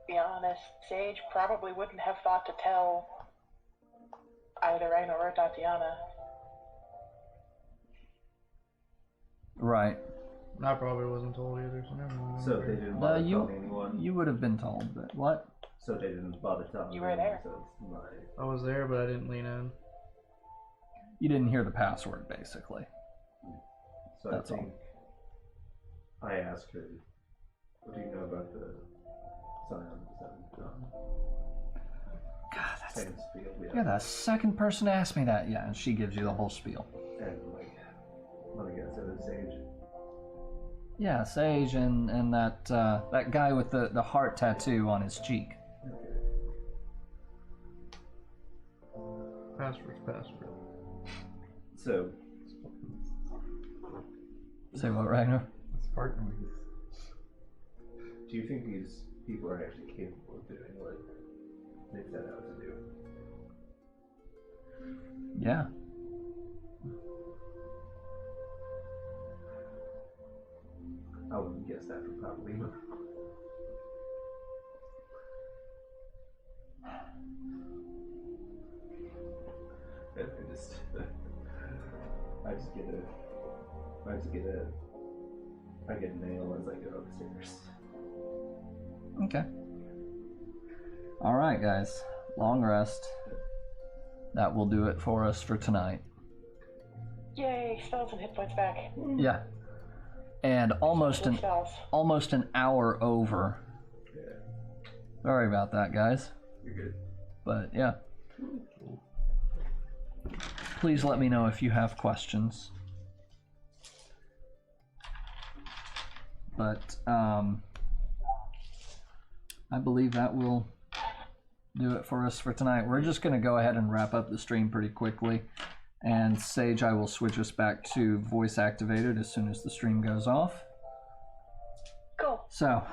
be honest, Sage probably wouldn't have thought to tell either Ragnar or Tatiana. Right. I probably wasn't told either, so never mind. So they didn't bother telling anyone? You would have been told, but what? So they didn't bother telling You were anyone, there. so it's my... I was there, but I didn't lean in. You didn't hear the password, basically. So That's I think I asked her, what do you know about the Scions and God, that's... Same spiel? You're the second person to ask me that. Yeah, and she gives you the whole spiel. And let me guess, it was Sage. Yeah, Sage and that guy with the heart tattoo on his cheek. Okay. Password's password. So, Say what, Ragnar? Spark noise. do you think these people are actually capable of doing what they set out to do? Yeah. I wouldn't guess that from probably. I get a nail as I go upstairs. Okay. All right, guys. Long rest. That will do it for us for tonight. Yay, spells and hit points back. Yeah. And almost Spells. an hour over. Yeah, Sorry about that, guys. you're good. But yeah. Please let me know if you have questions. But I believe that will do it for us for tonight. We're just going to go ahead and wrap up the stream pretty quickly. And Sage, I will switch us back to voice activated as soon as the stream goes off. Cool. So,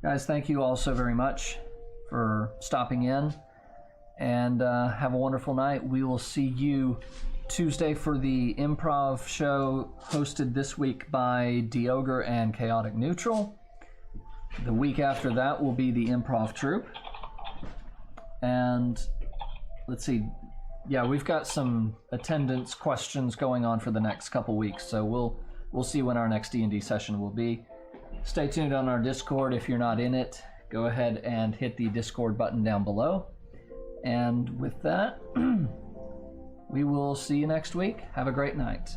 guys, thank you all so very much for stopping in. And have a wonderful night. We will see you Tuesday for the improv show hosted this week by Diogre and Chaotic Neutral. The week after that will be the improv troupe. And let's see, yeah, we've got some attendance questions going on for the next couple weeks, so we'll see when our next D&D session will be. Stay tuned on our Discord. If you're not in it, go ahead and hit the Discord button down below. And with that, we will see you next week. Have a great night.